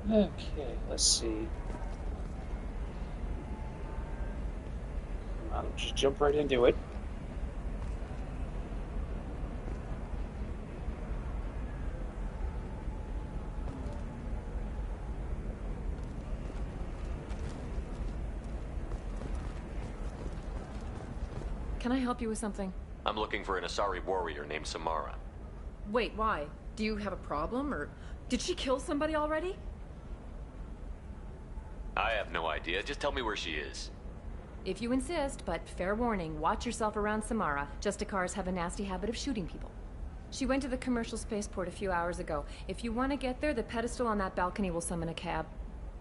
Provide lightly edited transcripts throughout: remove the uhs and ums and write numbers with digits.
Okay, let's see. I'll just jump right into it. Can I help you with something? I'm looking for an Asari warrior named Samara. Wait, why? Do you have a problem, or did she kill somebody already? I have no idea. Just tell me where she is. If you insist, but fair warning, watch yourself around Samara. Justicars have a nasty habit of shooting people. She went to the commercial spaceport a few hours ago. If you want to get there, the pedestal on that balcony will summon a cab.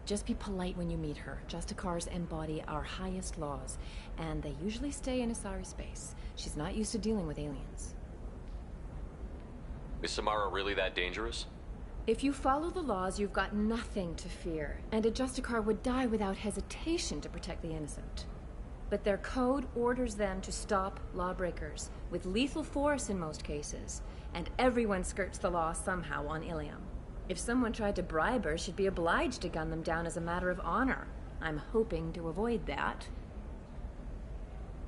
Just be polite when you meet her. Justicars embody our highest laws, and they usually stay in Asari space. She's not used to dealing with aliens. Is Samara really that dangerous? If you follow the laws, you've got nothing to fear, and a Justicar would die without hesitation to protect the innocent. But their code orders them to stop lawbreakers, with lethal force in most cases, and everyone skirts the law somehow on Ilium. If someone tried to bribe her, she'd be obliged to gun them down as a matter of honor. I'm hoping to avoid that.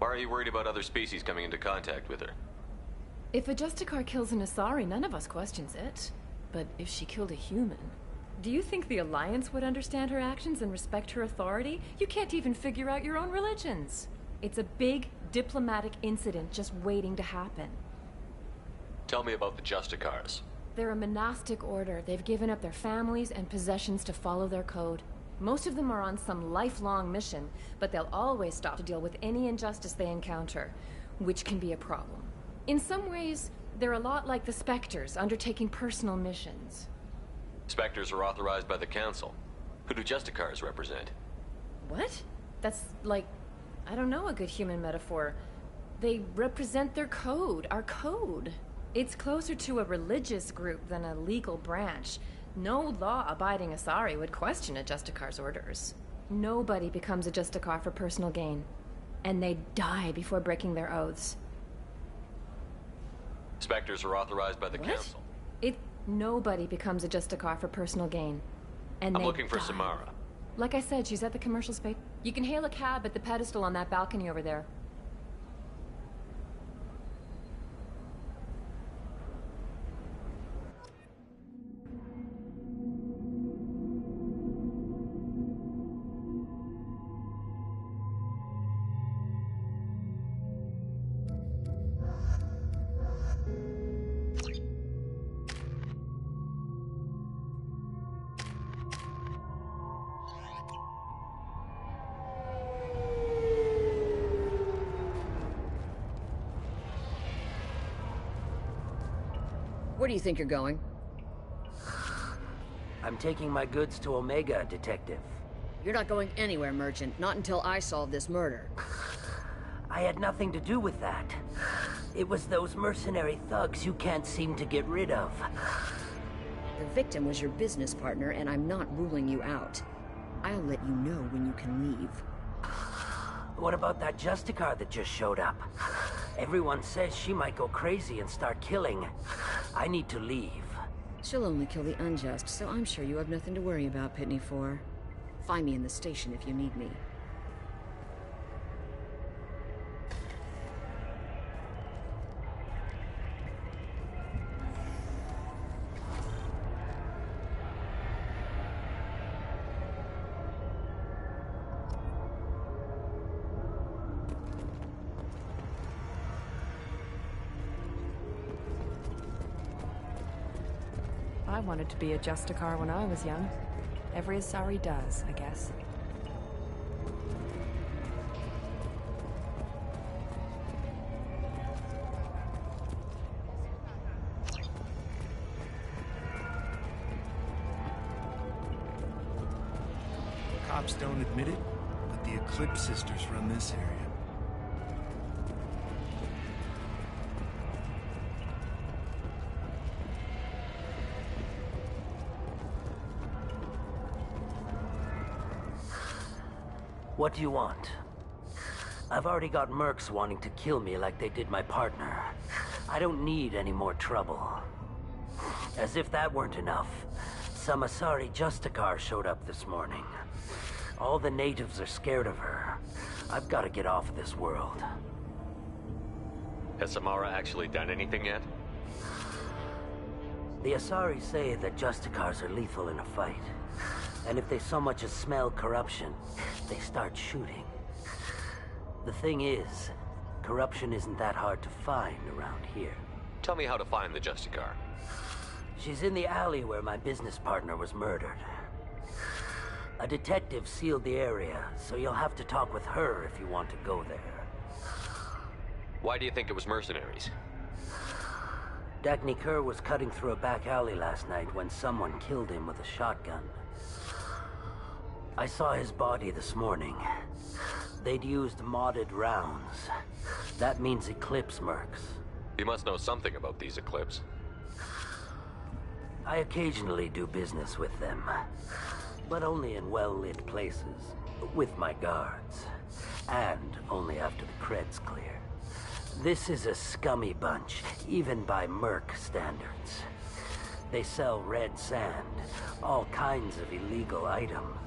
Why are you worried about other species coming into contact with her? If a Justicar kills an Asari, none of us questions it. But if she killed a human... Do you think the Alliance would understand her actions and respect her authority? You can't even figure out your own religions. It's a big diplomatic incident just waiting to happen. Tell me about the Justicars. They're a monastic order. They've given up their families and possessions to follow their code. Most of them are on some lifelong mission, but they'll always stop to deal with any injustice they encounter, which can be a problem. In some ways, they're a lot like the Spectres, undertaking personal missions. Spectres are authorized by the Council. Who do Justicars represent? What? That's like, I don't know, a good human metaphor. They represent their code, our code. It's closer to a religious group than a legal branch. No law-abiding Asari would question a Justicar's orders. Nobody becomes a Justicar for personal gain. And they die before breaking their oaths. Spectres are authorized by the What? Council. Nobody becomes a Justicar for personal gain. And I'm they looking for die. Samara. Like I said, she's at the commercial space. You can hail a cab at the pedestal on that balcony over there. Where do you think you're going? I'm taking my goods to Omega, Detective. You're not going anywhere, Merchant. Not until I solve this murder. I had nothing to do with that. It was those mercenary thugs you can't seem to get rid of. The victim was your business partner, and I'm not ruling you out. I'll let you know when you can leave. What about that Justicar that just showed up? Everyone says she might go crazy and start killing. I need to leave. She'll only kill the unjust, so I'm sure you have nothing to worry about, Pitney 4. Find me in the station if you need me. I wanted to be a Justicar when I was young. Every Asari does, I guess. Cops don't admit it, but the Eclipse sisters run this area. What do you want? I've already got mercs wanting to kill me like they did my partner. I don't need any more trouble. As if that weren't enough, Some Asari Justicar showed up this morning. All the natives are scared of her. I've got to get off of this world. Has Samara actually done anything yet? The Asari say that Justicars are lethal in a fight. And if they so much as smell corruption, they start shooting. The thing is, corruption isn't that hard to find around here. Tell me how to find the Justicar. She's in the alley where my business partner was murdered. A detective sealed the area, so you'll have to talk with her if you want to go there. Why do you think it was mercenaries? Dagny Kerr was cutting through a back alley last night when someone killed him with a shotgun. I saw his body this morning. They'd used modded rounds. That means Eclipse mercs. You must know something about these Eclipse. I occasionally do business with them, but only in well-lit places, with my guards, and only after the cred's clear. This is a scummy bunch, even by merc standards. They sell red sand, all kinds of illegal items,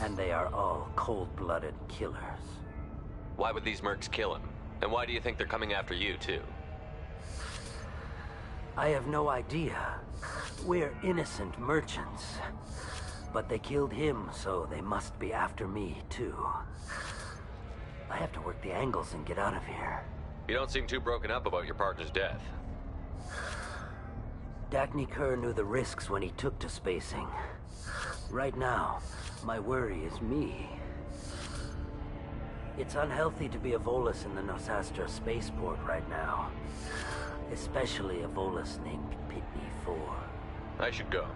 and they are all cold-blooded killers. Why would these mercs kill him? And why do you think they're coming after you, too? I have no idea. We're innocent merchants. But they killed him, so they must be after me, too. I have to work the angles and get out of here. You don't seem too broken up about your partner's death. Dagny Kerr knew the risks when he took to spacing. Right now, my worry is me. It's unhealthy to be a Volus in the Nosastra spaceport right now. Especially a Volus named Pitney 4. I should go.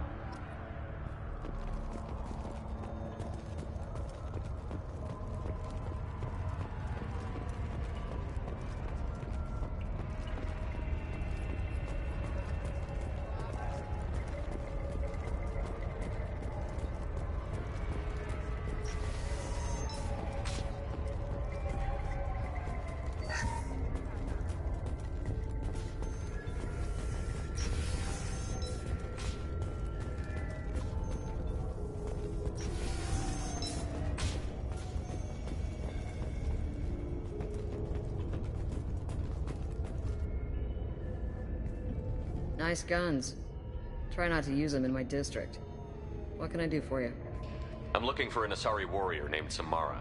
Nice guns. Try not to use them in my district. What can I do for you? I'm looking for an Asari warrior named Samara.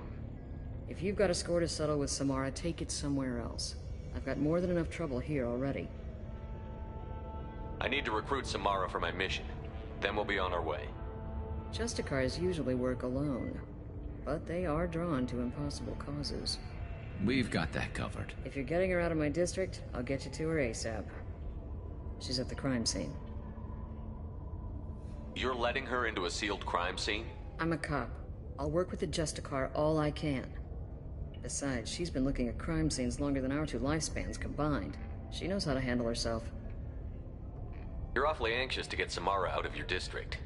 If you've got a score to settle with Samara, take it somewhere else. I've got more than enough trouble here already. I need to recruit Samara for my mission. Then we'll be on our way. Justicars usually work alone, but they are drawn to impossible causes. We've got that covered. If you're getting her out of my district, I'll get you to her ASAP. She's at the crime scene. You're letting her into a sealed crime scene? I'm a cop. I'll work with the Justicar all I can. Besides, she's been looking at crime scenes longer than our two lifespans combined. She knows how to handle herself. You're awfully anxious to get Samara out of your district.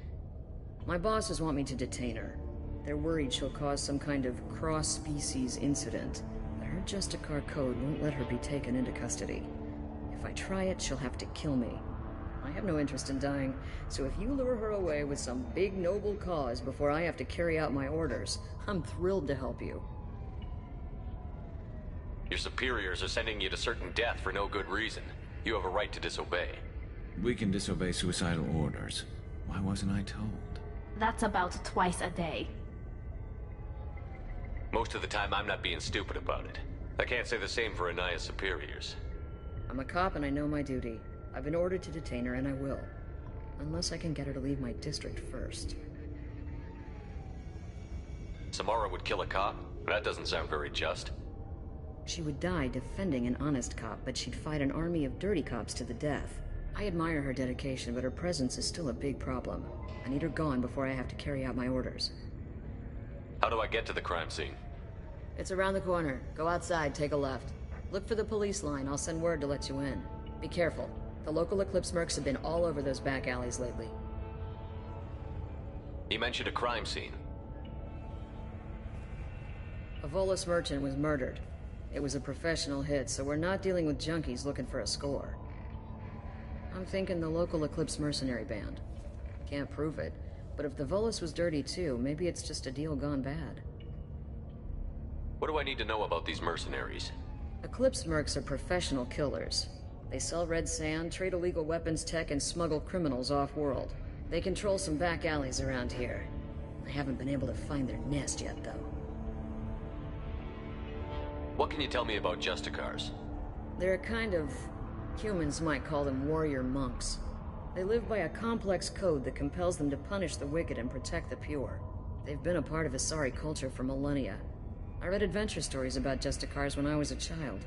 My bosses want me to detain her. They're worried she'll cause some kind of cross-species incident. But her Justicar code won't let her be taken into custody. If I try it, she'll have to kill me. I have no interest in dying, so if you lure her away with some big noble cause before I have to carry out my orders, I'm thrilled to help you. Your superiors are sending you to certain death for no good reason. You have a right to disobey. We can disobey suicidal orders. Why wasn't I told? That's about twice a day. Most of the time, I'm not being stupid about it. I can't say the same for Anaya's superiors. I'm a cop and I know my duty. I've been ordered to detain her and I will. Unless I can get her to leave my district first. Samara would kill a cop? That doesn't sound very just. She would die defending an honest cop, but she'd fight an army of dirty cops to the death. I admire her dedication, but her presence is still a big problem. I need her gone before I have to carry out my orders. How do I get to the crime scene? It's around the corner. Go outside, take a left. Look for the police line. I'll send word to let you in. Be careful. The local Eclipse mercs have been all over those back alleys lately. You mentioned a crime scene. A Volus merchant was murdered. It was a professional hit, so we're not dealing with junkies looking for a score. I'm thinking the local Eclipse mercenary band. Can't prove it, But if the Volus was dirty too, maybe it's just a deal gone bad. What do I need to know about these mercenaries? Eclipse mercs are professional killers. They sell red sand, trade illegal weapons tech, and smuggle criminals off-world. They control some back alleys around here. I haven't been able to find their nest yet, though. What can you tell me about Justicars? They're a kind of... humans might call them warrior monks. They live by a complex code that compels them to punish the wicked and protect the pure. They've been a part of Asari culture for millennia. I read adventure stories about Justicars when I was a child.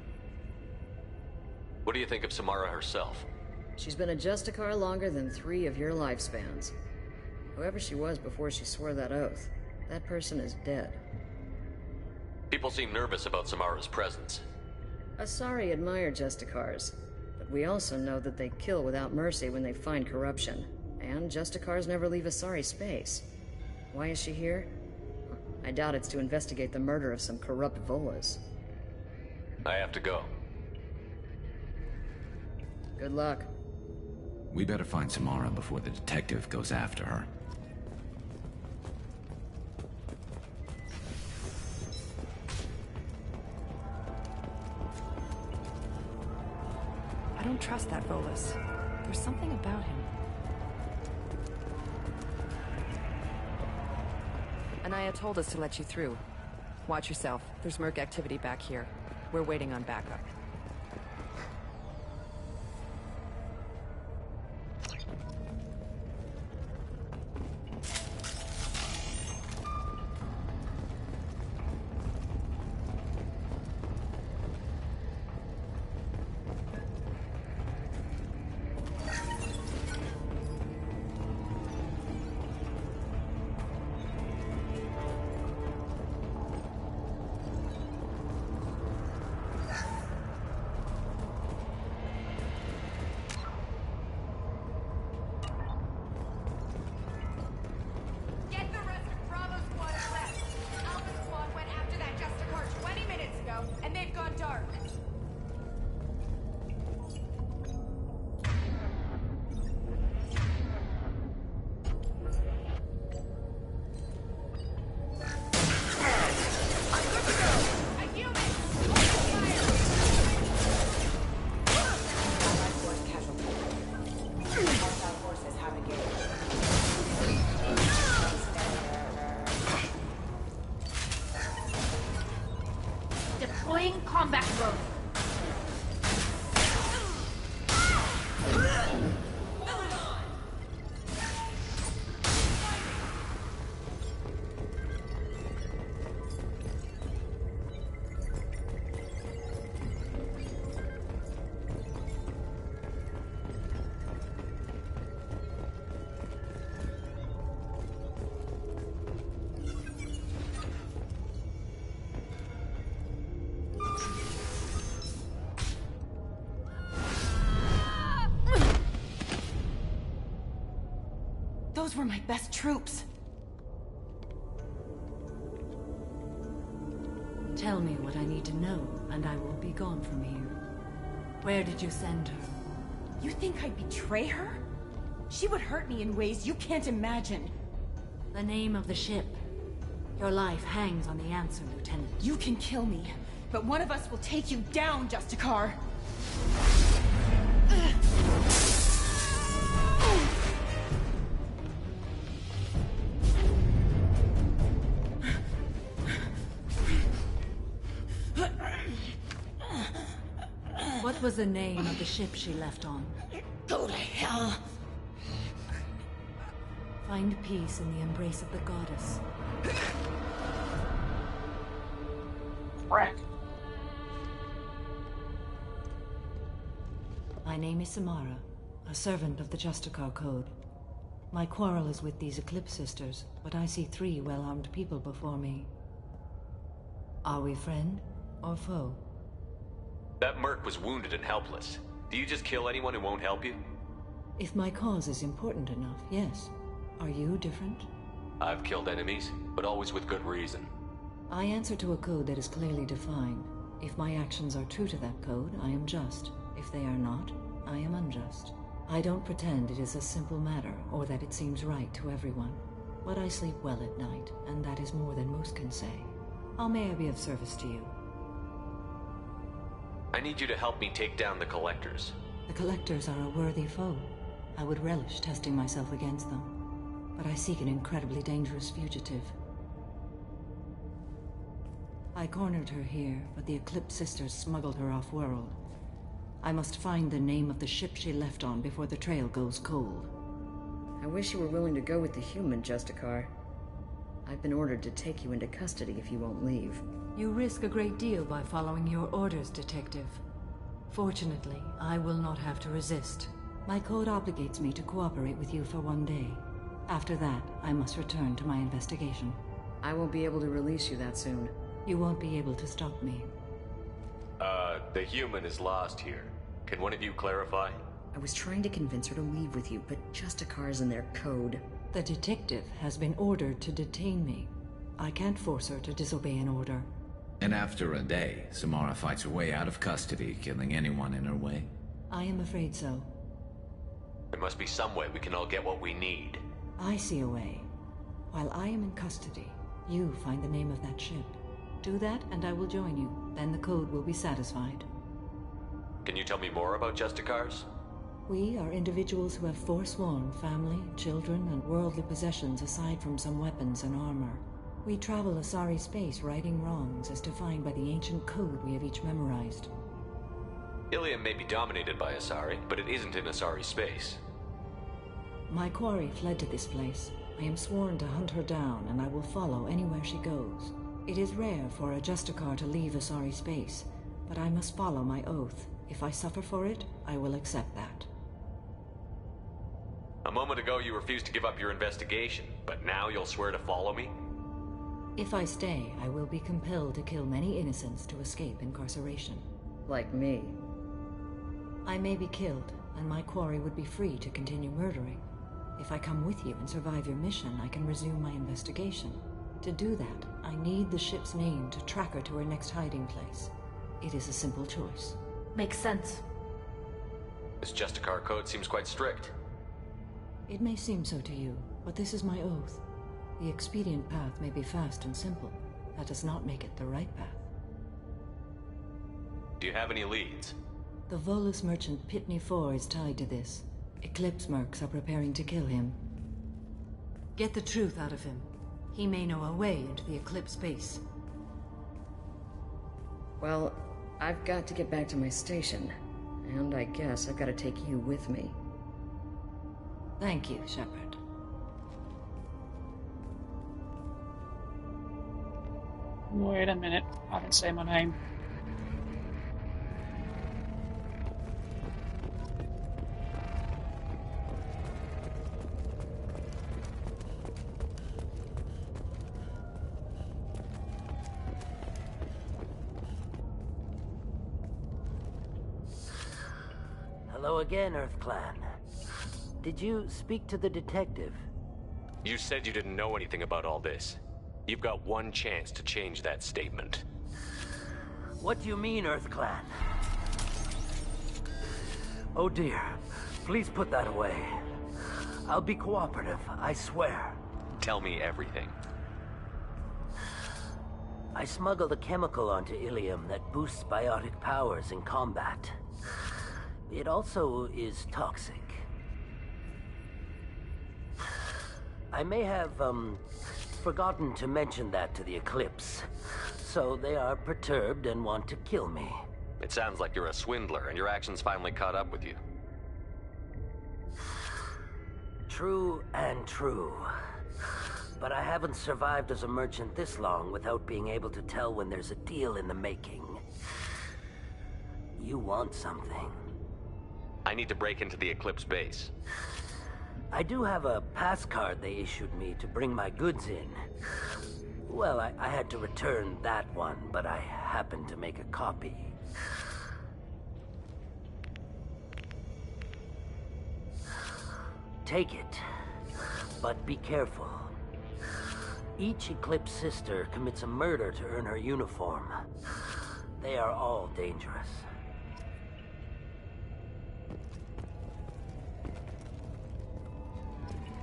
What do you think of Samara herself? She's been a Justicar longer than 3 of your lifespans. Whoever she was before she swore that oath, that person is dead. People seem nervous about Samara's presence. Asari admire Justicars, but we also know that they kill without mercy when they find corruption. And Justicars never leave Asari space. Why is she here? I doubt it's to investigate the murder of some corrupt Volas. I have to go. Good luck. We better find Samara before the detective goes after her. I don't trust that Volus. There's something about him. Anaya told us to let you through. Watch yourself. There's merc activity back here. We're waiting on backup. Deploying combat mode. Those were my best troops. Tell me what I need to know, and I will be gone from here. Where did you send her? You think I'd betray her? She would hurt me in ways you can't imagine. The name of the ship. Your life hangs on the answer, Lieutenant. You can kill me, but one of us will take you down, Justicar. What was the name of the ship she left on? Go to hell. Find peace in the embrace of the goddess. Frack. My name is Samara, a servant of the Justicar Code. My quarrel is with these Eclipse Sisters, but I see 3 well-armed people before me. Are we friend or foe? That merc was wounded and helpless. Do you just kill anyone who won't help you? If my cause is important enough, yes. Are you different? I've killed enemies, but always with good reason. I answer to a code that is clearly defined. If my actions are true to that code, I am just. If they are not, I am unjust. I don't pretend it is a simple matter, or that it seems right to everyone. but I sleep well at night, and that is more than most can say. How may I be of service to you? I need you to help me take down the Collectors. The Collectors are a worthy foe. I would relish testing myself against them, but I seek an incredibly dangerous fugitive. I cornered her here, but the Eclipse Sisters smuggled her off-world. I must find the name of the ship she left on before the trail goes cold. I wish you were willing to go with the human, Justicar. I've been ordered to take you into custody if you won't leave. You risk a great deal by following your orders, Detective. Fortunately, I will not have to resist. My code obligates me to cooperate with you for 1 day. After that, I must return to my investigation. I won't be able to release you that soon. You won't be able to stop me. The human is lost here. Can one of you clarify? I was trying to convince her to leave with you, but Justicar's in their code. The detective has been ordered to detain me. I can't force her to disobey an order. And after a day, Samara fights her way out of custody, killing anyone in her way? I am afraid so. There must be some way we can all get what we need. I see a way. While I am in custody, you find the name of that ship. Do that, and I will join you. Then the code will be satisfied. Can you tell me more about Justicars? We are individuals who have forsworn family, children, and worldly possessions aside from some weapons and armor. We travel Asari space righting wrongs as defined by the ancient code we have each memorized. Ilium may be dominated by Asari, but it isn't in Asari space. My quarry fled to this place. I am sworn to hunt her down, and I will follow anywhere she goes. It is rare for a Justicar to leave Asari space, but I must follow my oath. If I suffer for it, I will accept that. A moment ago you refused to give up your investigation, but now you'll swear to follow me? If I stay, I will be compelled to kill many innocents to escape incarceration. Like me. I may be killed, and my quarry would be free to continue murdering. If I come with you and survive your mission, I can resume my investigation. To do that, I need the ship's name to track her to her next hiding place. It is a simple choice. Makes sense. This Justicar code seems quite strict. It may seem so to you, but this is my oath. The expedient path may be fast and simple. That does not make it the right path. Do you have any leads? The Volus merchant Pitney IV is tied to this. Eclipse mercs are preparing to kill him. Get the truth out of him. He may know a way into the Eclipse base. Well, I've got to get back to my station. And I guess I've got to take you with me. Thank you, Shepard. Wait a minute. I didn't say my name. Hello again, Earth Clan. Did you speak to the detective? You said you didn't know anything about all this. You've got one chance to change that statement. What do you mean, Earth Clan? Oh dear. Please put that away. I'll be cooperative, I swear. Tell me everything. I smuggled a chemical onto Ilium that boosts biotic powers in combat. It also is toxic. I may have, forgotten to mention that to the Eclipse. So they are perturbed and want to kill me. It sounds like you're a swindler and your actions finally caught up with you. True and true. But I haven't survived as a merchant this long without being able to tell when there's a deal in the making. You want something. I need to break into the Eclipse base. I do have a pass card they issued me to bring my goods in. Well, I had to return that one, but I happened to make a copy. Take it, but be careful. Each Eclipse sister commits a murder to earn her uniform. They are all dangerous.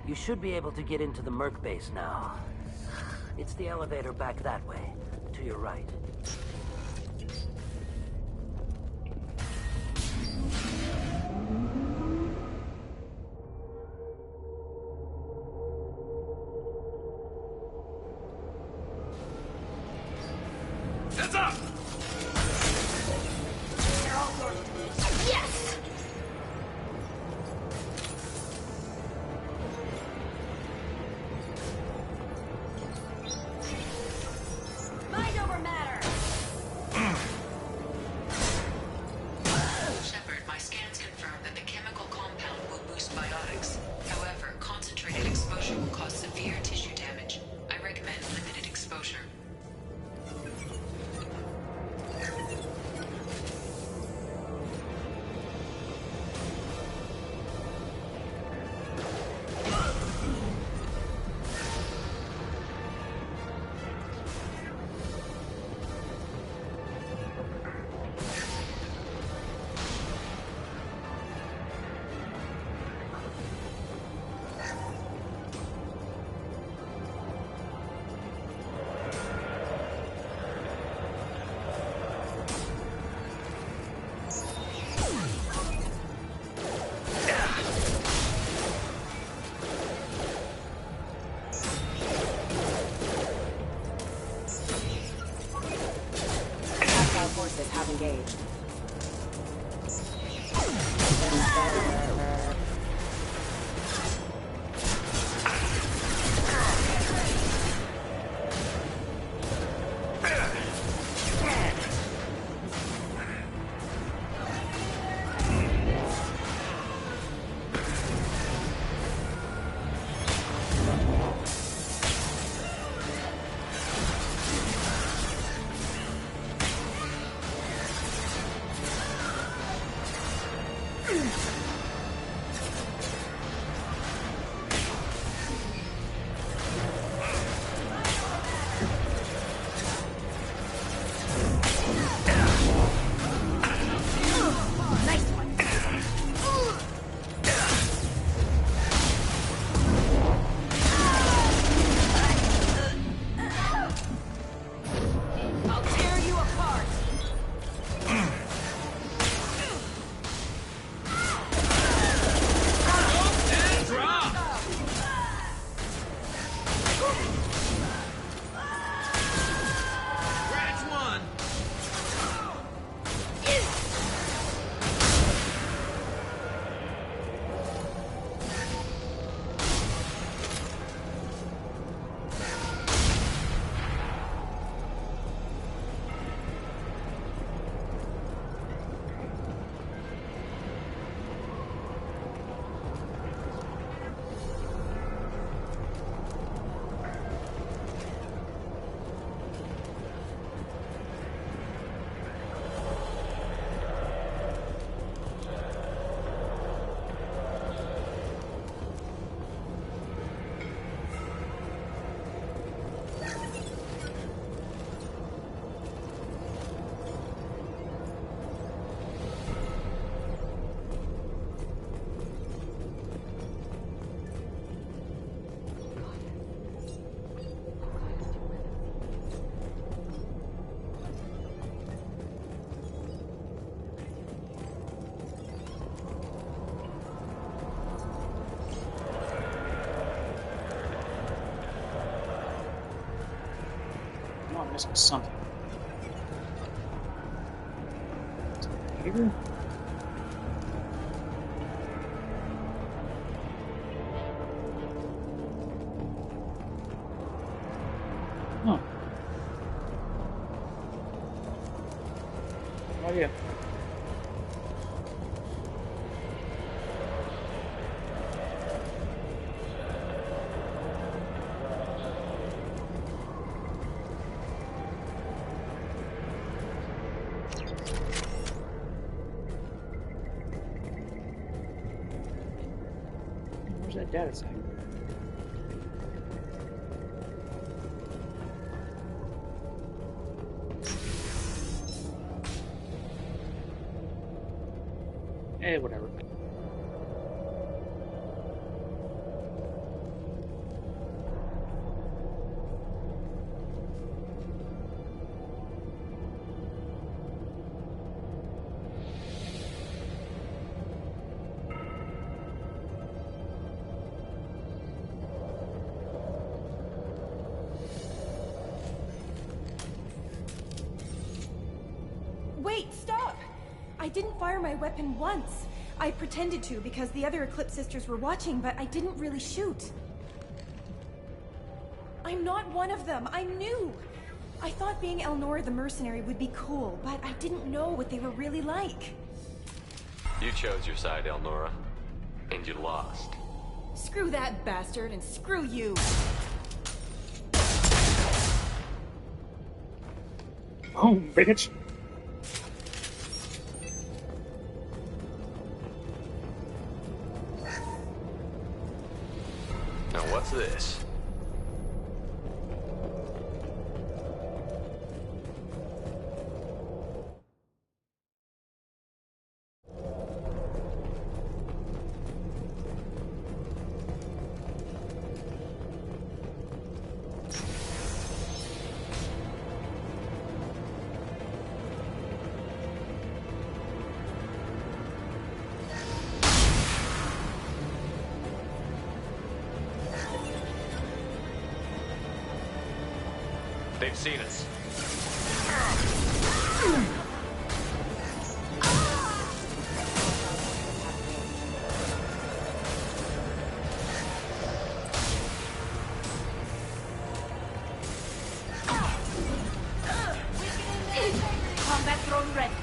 You should be able to get into the Merc base now. It's the elevator back that way, to your right. Heads up! Yes! Mind over matter! Shepard, my scans confirm that the chemical compound will boost biotics. However, concentrated exposure will cause severe tissue damage. I recommend limited exposure. Hostile forces have engaged. I'll tear you apart! Scratch one! No, I'm missing something. Here? Huh. Oh yeah. Where's that data set? Whatever. I didn't fire my weapon once. I pretended to because the other Eclipse sisters were watching, but I didn't really shoot. I'm not one of them. I'm new. I thought being Elnora the mercenary would be cool, but I didn't know what they were really like. You chose your side, Elnora, and you lost. Screw that bastard, and screw you. Oh, bitch. Now what's this? They've seen us. Combat drone ready.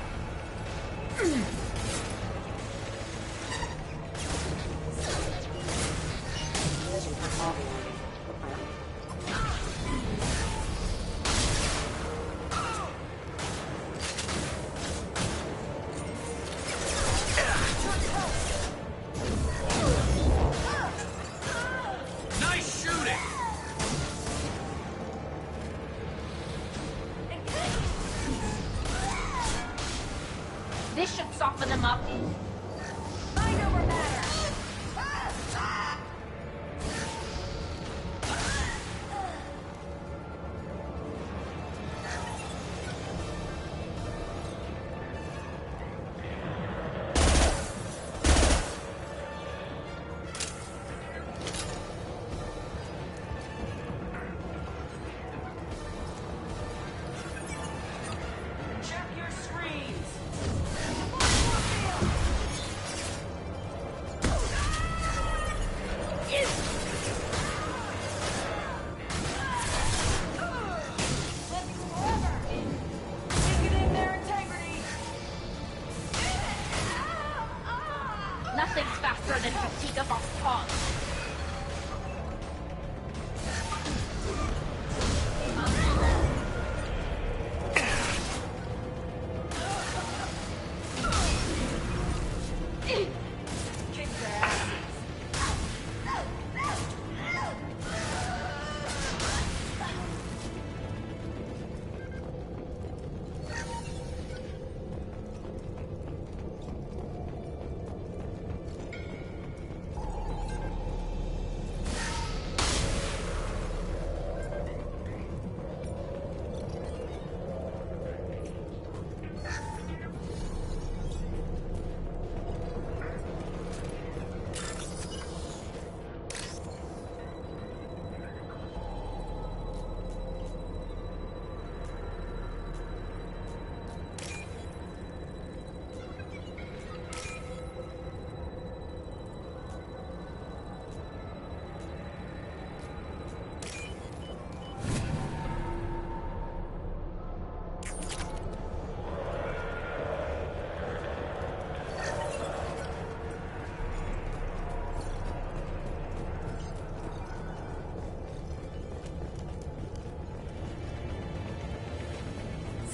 Nice shooting! This should soften them up. Mind over matter. Check your screens! Weakening their integrity. Nothing's faster than fatigue of our cause.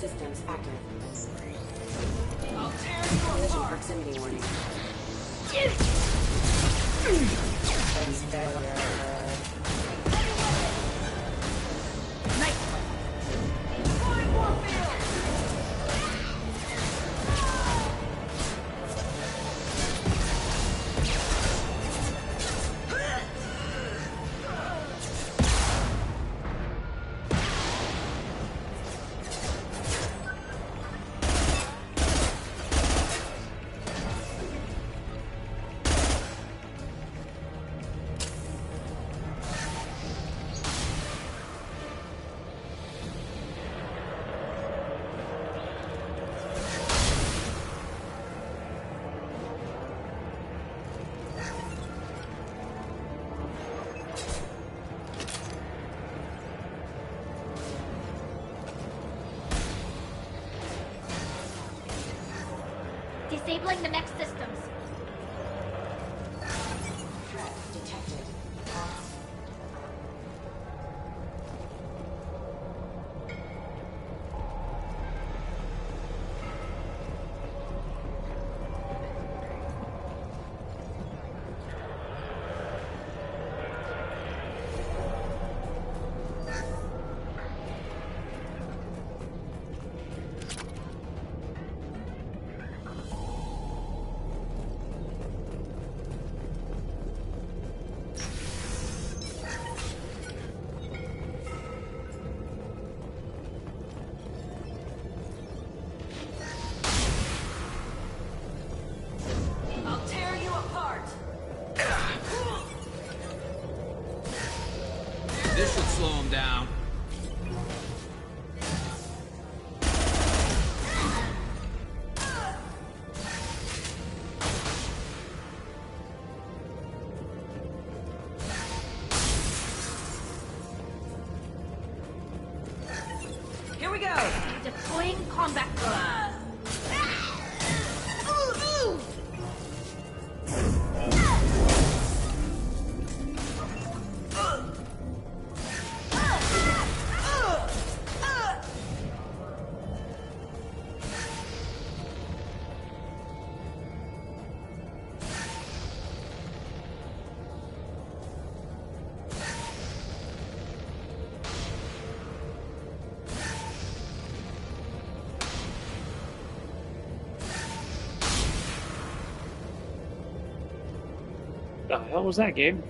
Systems active. I'll tear you Collision apart! proximity warning. Deploying warfield. disabling the mech systems. Threat detected. I'll tear you apart. This should slow him down. Here we go. Deploying combat drone. The hell was that, Gabe?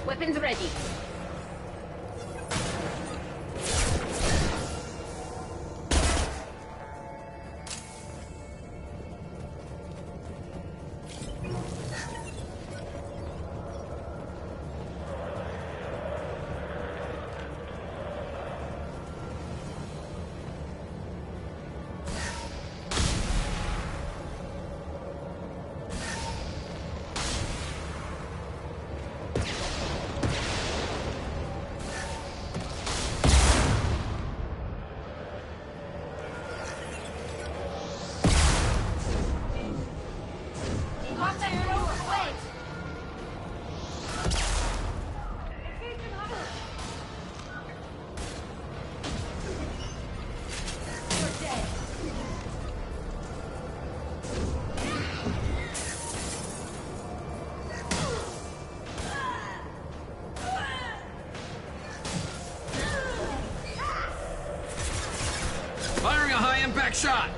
Weapons ready. Firing a high-impact shot!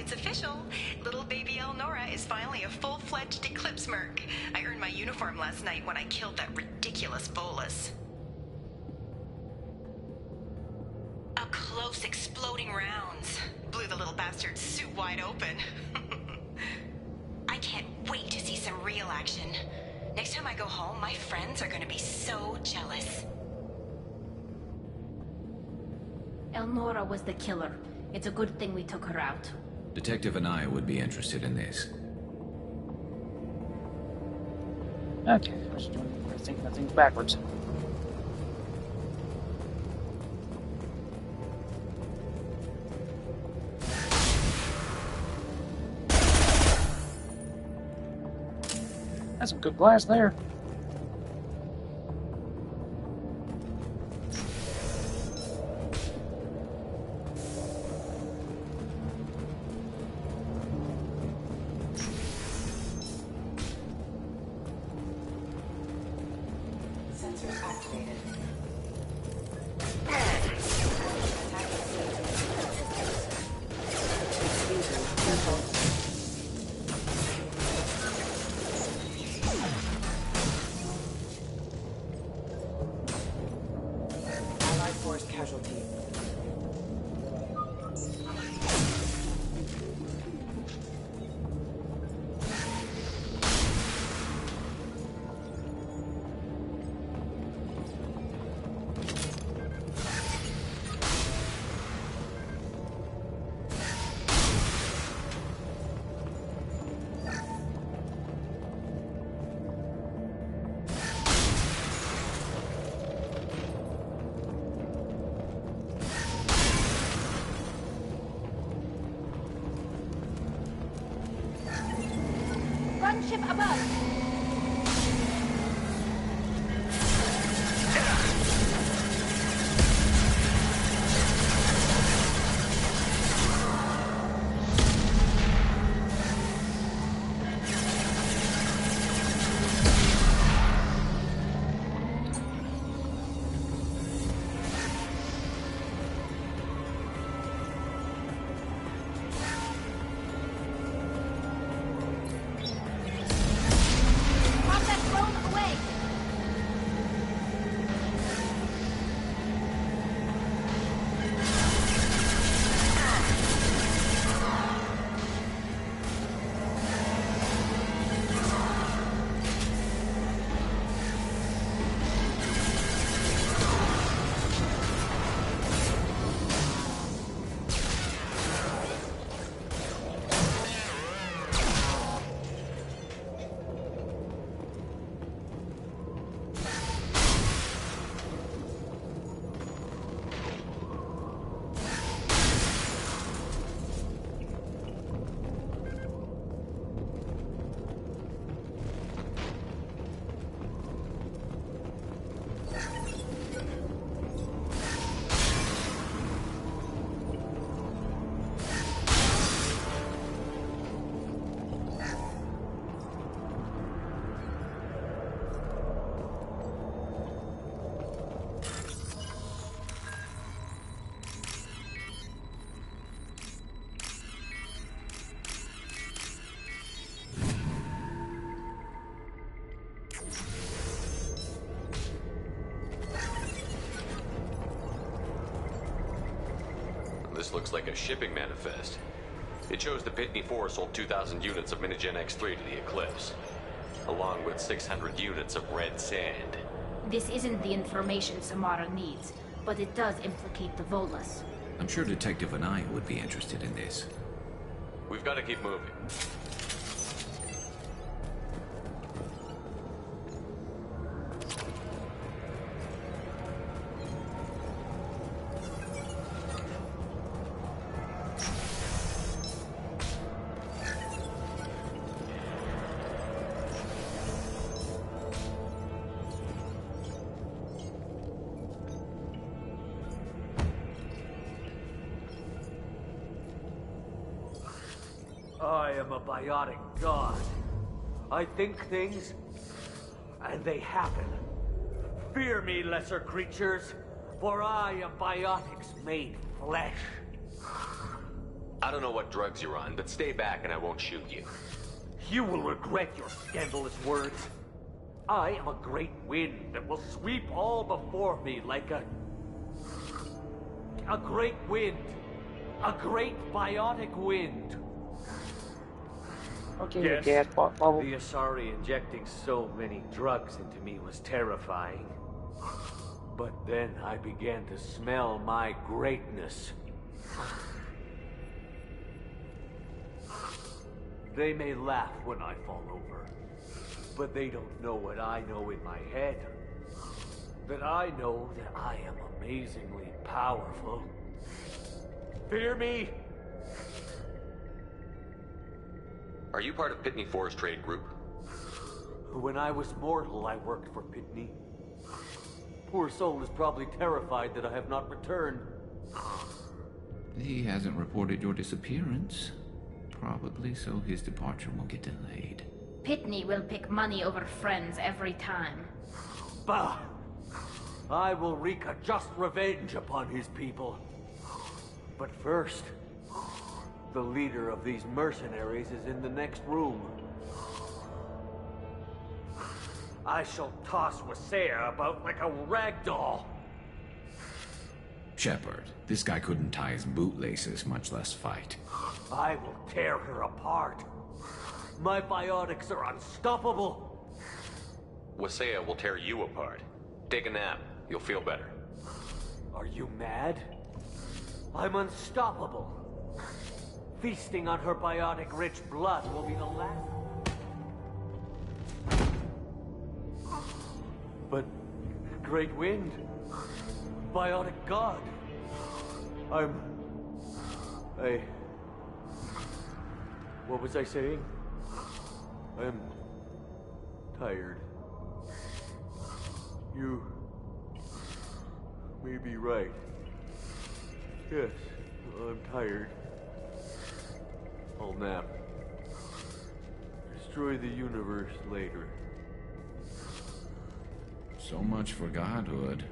it's official. Little baby Elnora is finally a full-fledged Eclipse merc. I earned my uniform last night when I killed that ridiculous bolus. Up close, exploding rounds. Blew the little bastard's suit wide open. I can't wait to see some real action. Next time I go home, my friends are gonna be so jealous. Elnora was the killer. It's a good thing we took her out. Detective and I would be interested in this. Okay, I was doing things backwards. That's some good glass there. Sensors activated. Allied force casualty. Gunship above! This looks like a shipping manifest. It shows the Pitney 4 sold 2,000 units of Minigen X3 to the Eclipse, along with 600 units of red sand. This isn't the information Samara needs, but it does implicate the Volas. I'm sure Detective and I would be interested in this. We've got to keep moving. I am a biotic god. I think things, and they happen. Fear me, lesser creatures, for I am biotics made flesh. I don't know what drugs you're on, but stay back and I won't shoot you. You will regret your scandalous words. I am a great wind that will sweep all before me like a great wind. A great biotic wind. Okay, yes, Paul. the Asari injecting so many drugs into me was terrifying. But then I began to smell my greatness. They may laugh when I fall over, but they don't know what I know in my head. That I know that I am amazingly powerful. Fear me? Are you part of Pitney Forest Trade Group? When I was mortal, I worked for Pitney. Poor soul is probably terrified that I have not returned. He hasn't reported your disappearance. Probably so his departure won't get delayed. Pitney will pick money over friends every time. Bah! I will wreak a just revenge upon his people. But first, the leader of these mercenaries is in the next room. I shall toss Wasea about like a rag doll. Shepard, this guy couldn't tie his bootlaces, much less fight. I will tear her apart. My biotics are unstoppable. Wasea will tear you apart. Take a nap. You'll feel better. Are you mad? I'm unstoppable. Feasting on her biotic-rich blood will be the last... But... Great Wind... Biotic God... What was I saying? I'm... tired. You... may be right. Yes, I'm tired. I'll nap. Destroy the universe later. So much for godhood.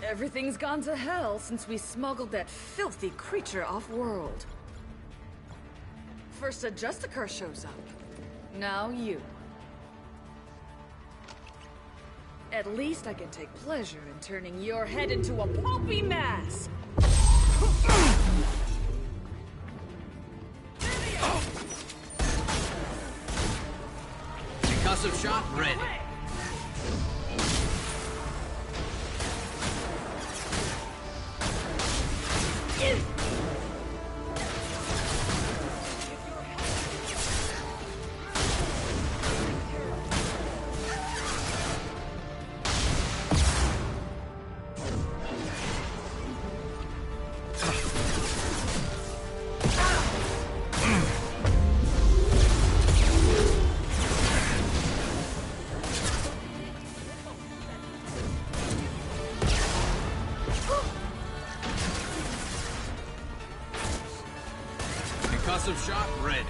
Everything's gone to hell since we smuggled that filthy creature off-world. First a Justicar shows up. Now you. At least I can take pleasure in turning your head into a pulpy mass! Concussive shot ready. Concussive shot ready.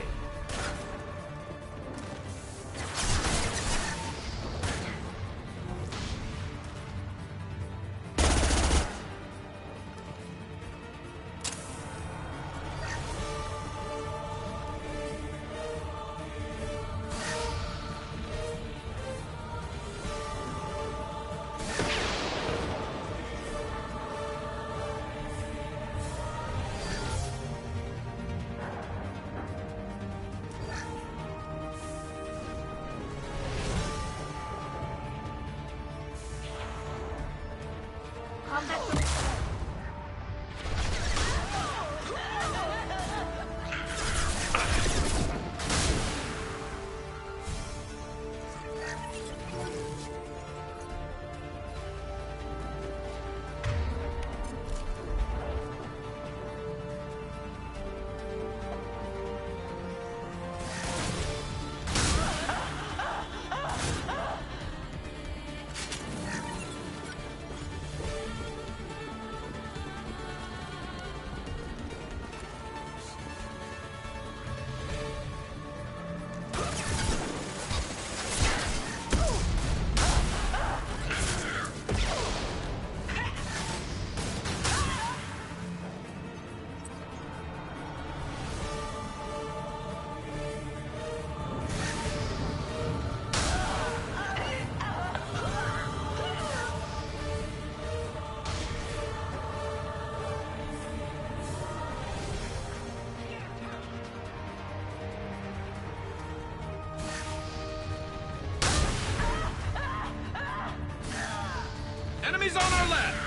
on our left!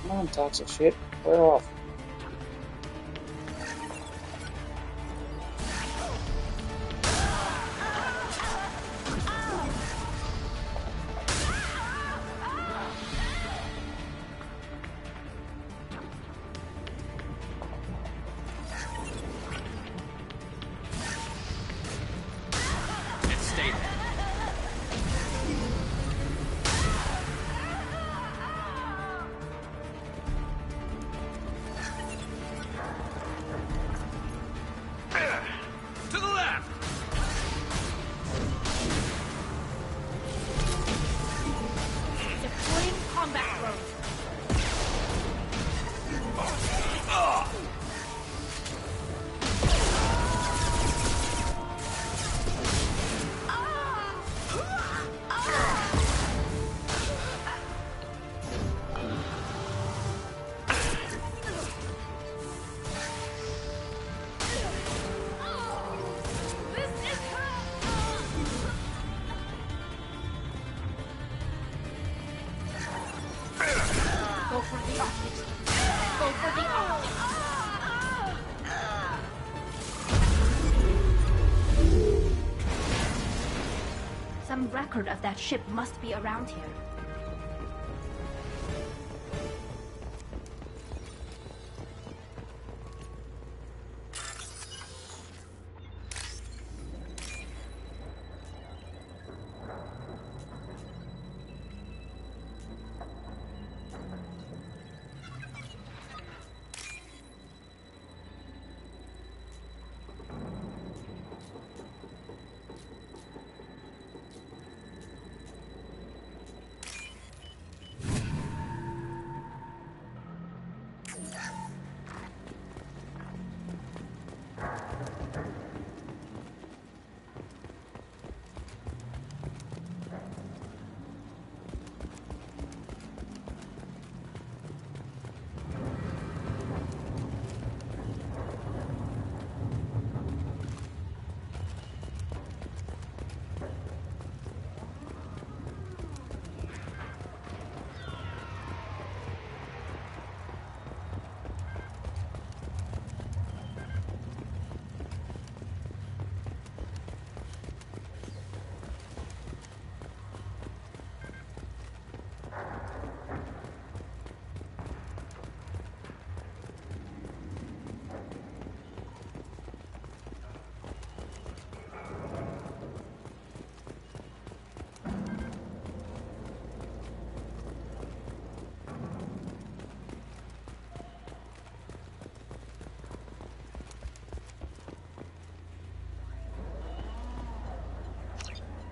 Come on, toxic shit. Clear off. To the left! Deploying combat drones. Go for the optics. Go for the optics. Some record of that ship must be around here.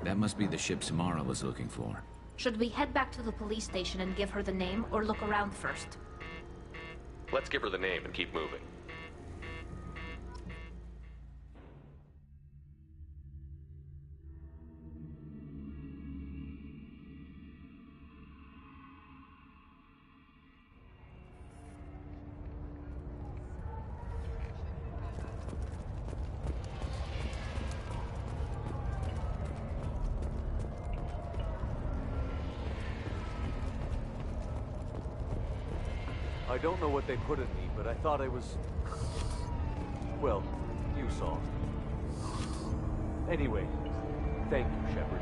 That must be the ship Samara was looking for. Should we head back to the police station and give her the name, or look around first? Let's give her the name and keep moving. I don't know what they put in me, but I thought I was... Well, you saw. Anyway, thank you, Shepard.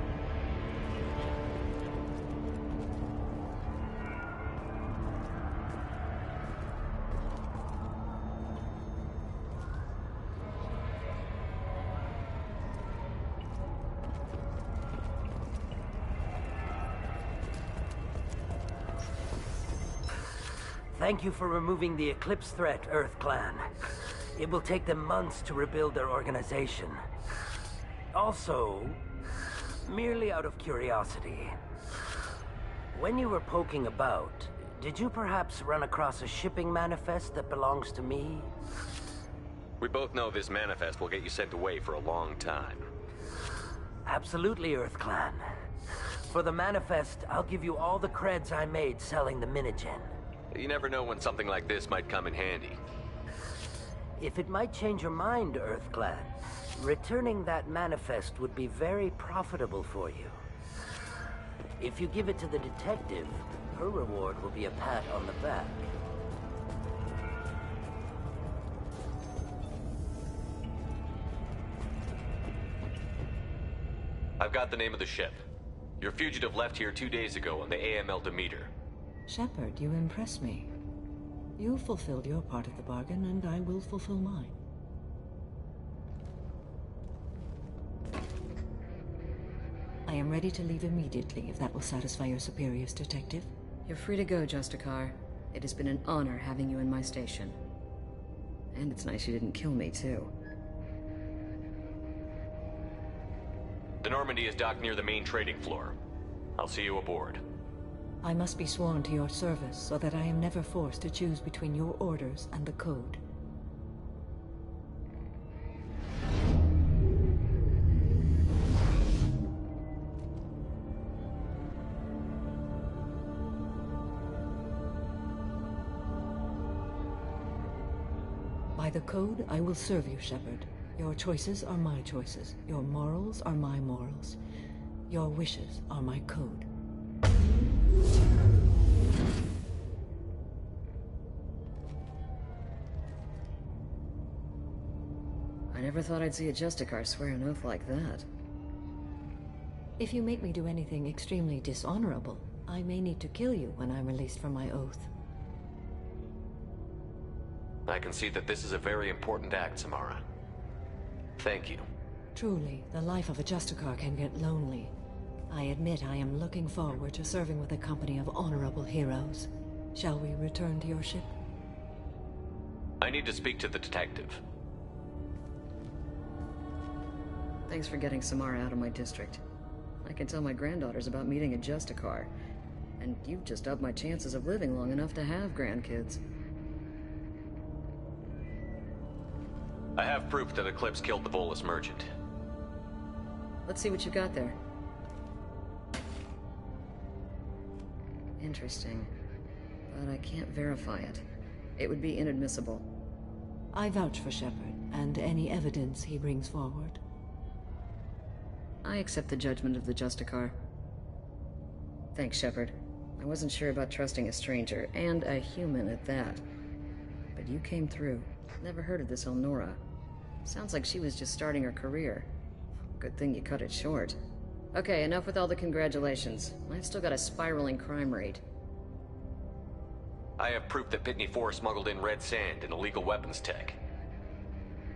Thank you for removing the Eclipse threat, Earth Clan. It will take them months to rebuild their organization. Also, merely out of curiosity, when you were poking about, did you perhaps run across a shipping manifest that belongs to me? We both know this manifest will get you sent away for a long time. Absolutely, EarthClan. For the manifest, I'll give you all the creds I made selling the Minigen. You never know when something like this might come in handy. If it might change your mind, EarthClan, returning that manifest would be very profitable for you. If you give it to the detective, her reward will be a pat on the back. I've got the name of the ship. Your fugitive left here 2 days ago on the AML Demeter. Shepard, you impress me. You fulfilled your part of the bargain, and I will fulfill mine. I am ready to leave immediately, if that will satisfy your superiors, Detective. You're free to go, Justicar. It has been an honor having you in my station. And it's nice you didn't kill me, too. The Normandy is docked near the main trading floor. I'll see you aboard. I must be sworn to your service so that I am never forced to choose between your orders and the Code. By the Code, I will serve you, Shepard. Your choices are my choices. Your morals are my morals. Your wishes are my code. I never thought I'd see a Justicar swear an oath like that. If you make me do anything extremely dishonorable, I may need to kill you when I'm released from my oath. I can see that this is a very important act, Samara. Thank you. Truly, the life of a Justicar can get lonely. I admit I am looking forward to serving with a company of honorable heroes. Shall we return to your ship? I need to speak to the detective. Thanks for getting Samara out of my district. I can tell my granddaughters about meeting a Justicar. And you've just upped my chances of living long enough to have grandkids. I have proof that Eclipse killed the Volus merchant. Let's see what you got there. Interesting. But I can't verify it. It would be inadmissible. I vouch for Shepard, and any evidence he brings forward. I accept the judgment of the Justicar. Thanks, Shepard. I wasn't sure about trusting a stranger, and a human at that. But you came through. Never heard of this Elnora. Sounds like she was just starting her career. Good thing you cut it short. Okay, enough with all the congratulations. I've still got a spiraling crime rate. I have proof that Pitney 4 smuggled in red sand and illegal weapons tech.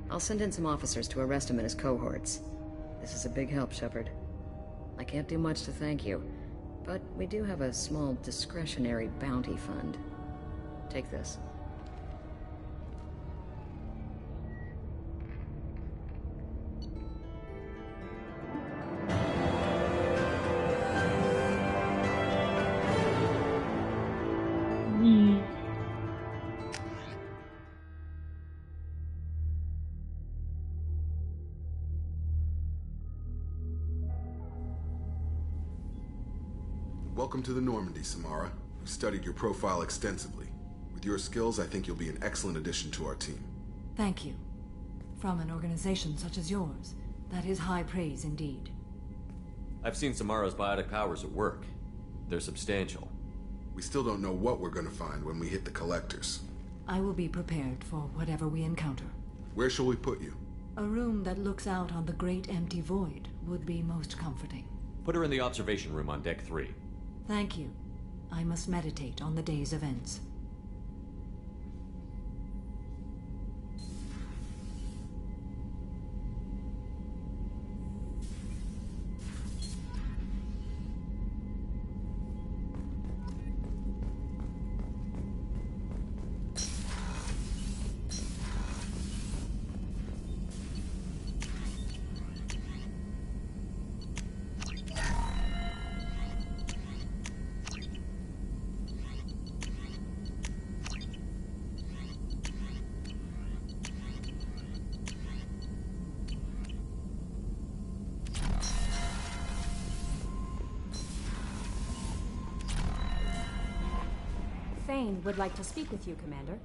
I'll send in some officers to arrest him and his cohorts. This is a big help, Shepard. I can't do much to thank you, but we do have a small discretionary bounty fund. Take this. Welcome to the Normandy, Samara. We've studied your profile extensively. With your skills, I think you'll be an excellent addition to our team. Thank you. From an organization such as yours, that is high praise indeed. I've seen Samara's biotic powers at work. They're substantial. We still don't know what we're going to find when we hit the collectors. I will be prepared for whatever we encounter. Where shall we put you? A room that looks out on the great empty void would be most comforting. Put her in the observation room on deck 3. Thank you. I must meditate on the day's events. Thane would like to speak with you, Commander.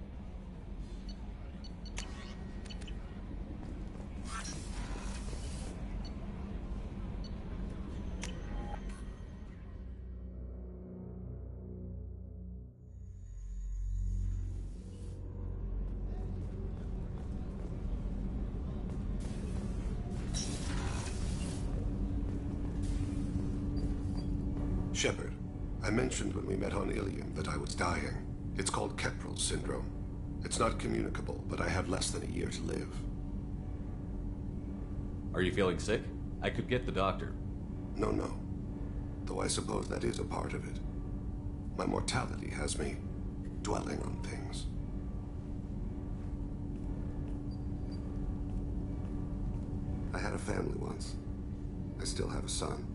Shepard, I mentioned when we met on Ilium that I was dying. It's called Keprel syndrome. It's not communicable, but I have less than a year to live. Are you feeling sick? I could get the doctor. No. Though I suppose that is a part of it. My mortality has me dwelling on things. I had a family once. I still have a son.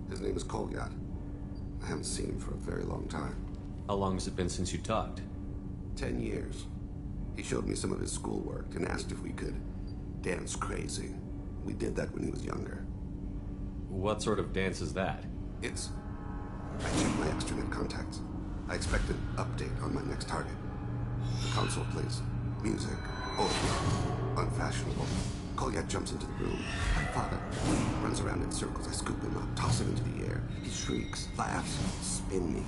His name is Kolyat. I haven't seen him for a very long time. How long has it been since you talked? 10 years. He showed me some of his schoolwork and asked if we could dance crazy. We did that when he was younger. What sort of dance is that? I checked my extranet contacts. I expect an update on my next target. The console plays music, old, unfashionable. Kolyat jumps into the room. My father runs around in circles. I scoop him up, toss him into the air. He shrieks, laughs, spin me.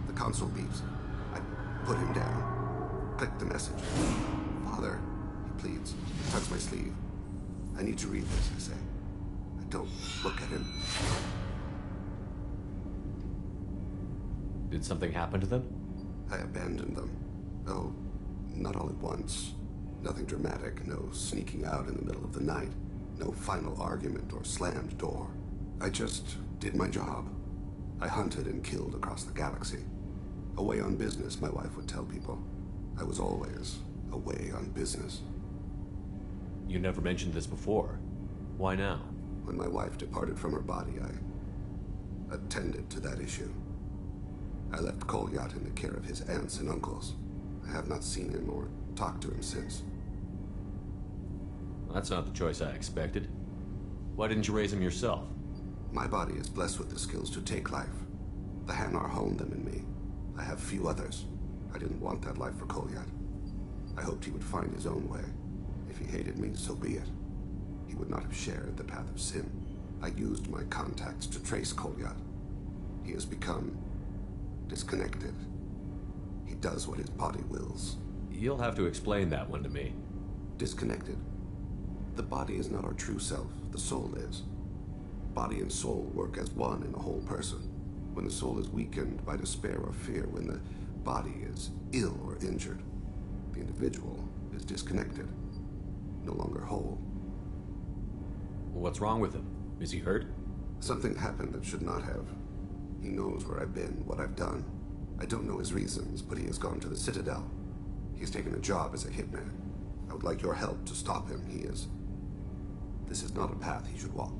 The console beeps. I put him down. Click the message. Father, he pleads. He tugs my sleeve. I need to read this, I say. I don't look at him. Did something happen to them? I abandoned them. Oh, not all at once. Nothing dramatic, no sneaking out in the middle of the night, no final argument or slammed door. I just did my job. I hunted and killed across the galaxy. Away on business, my wife would tell people. I was always away on business. You never mentioned this before. Why now? When my wife departed from her body, I attended to that issue. I left Kolyat in the care of his aunts and uncles. I have not seen him or talked to him since. That's not the choice I expected. Why didn't you raise him yourself? My body is blessed with the skills to take life. The Hanar honed them in me. I have few others. I didn't want that life for Kolyat. I hoped he would find his own way. If he hated me, so be it. He would not have shared the path of sin. I used my contacts to trace Kolyat. He has become disconnected. He does what his body wills. You'll have to explain that one to me. Disconnected. The body is not our true self. The soul is. Body and soul work as one in a whole person. When the soul is weakened by despair or fear, when the body is ill or injured, the individual is disconnected, no longer whole. What's wrong with him? Is he hurt? Something happened that should not have. He knows where I've been, what I've done. I don't know his reasons, but he has gone to the Citadel. He's taken a job as a hitman. I would like your help to stop him. This is not a path he should walk.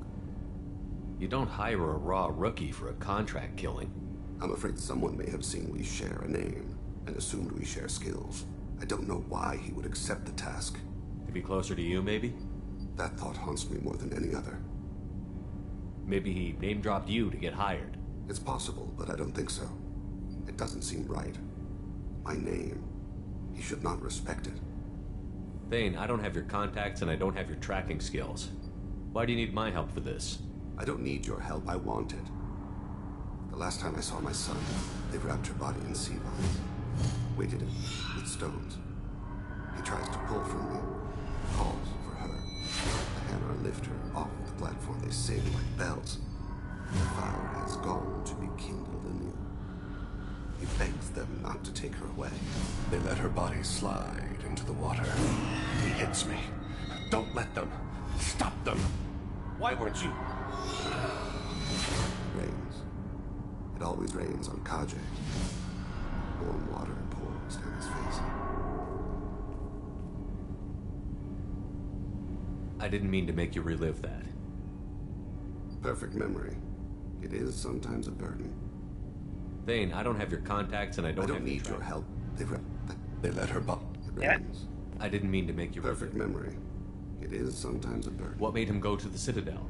You don't hire a raw rookie for a contract killing. I'm afraid someone may have seen we share a name and assumed we share skills. I don't know why he would accept the task. To be closer to you, maybe? That thought haunts me more than any other. Maybe he name-dropped you to get hired. It's possible, but I don't think so. It doesn't seem right. My name. He should not respect it. Thane, I don't have your contacts and I don't have your tracking skills. Why do you need my help for this? I don't need your help. I want it. The last time I saw my son, they wrapped her body in sea vines, weighted it with stones. He tries to pull from me, calls for her. The Hanar lift her off the platform. They sing like bells. The fire has gone to be kindled anew. He begs them not to take her away. They let her body slide into the water. He hits me. Don't let them. Stop them. Why weren't you? It rains. It always rains on Kaje. Warm water pours down his face. I didn't mean to make you relive that. Perfect memory. It is sometimes a burden. Thane, I don't have your contacts and I don't need your help. They let her body. It rains. I didn't mean to make you Perfect memory. It is sometimes a burden. What made him go to the Citadel?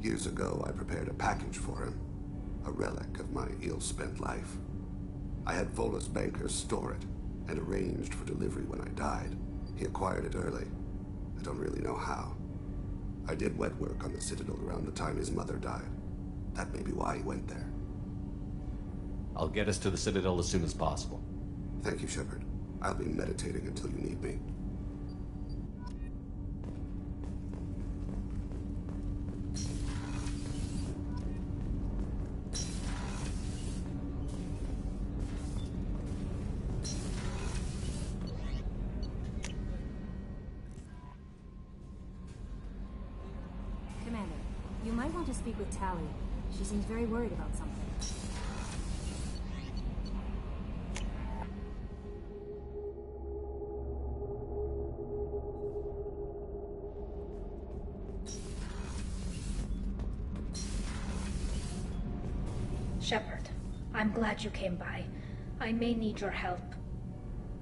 Years ago, I prepared a package for him. A relic of my ill-spent life. I had Volus bankers store it, and arranged for delivery when I died. He acquired it early. I don't really know how. I did wet work on the Citadel around the time his mother died. That may be why he went there. I'll get us to the Citadel as soon as possible. Thank you, Shepard. I'll be meditating until you need me. Commander, you might want to speak with Tally. She seems very worried about something. Shepard, I'm glad you came by. I may need your help.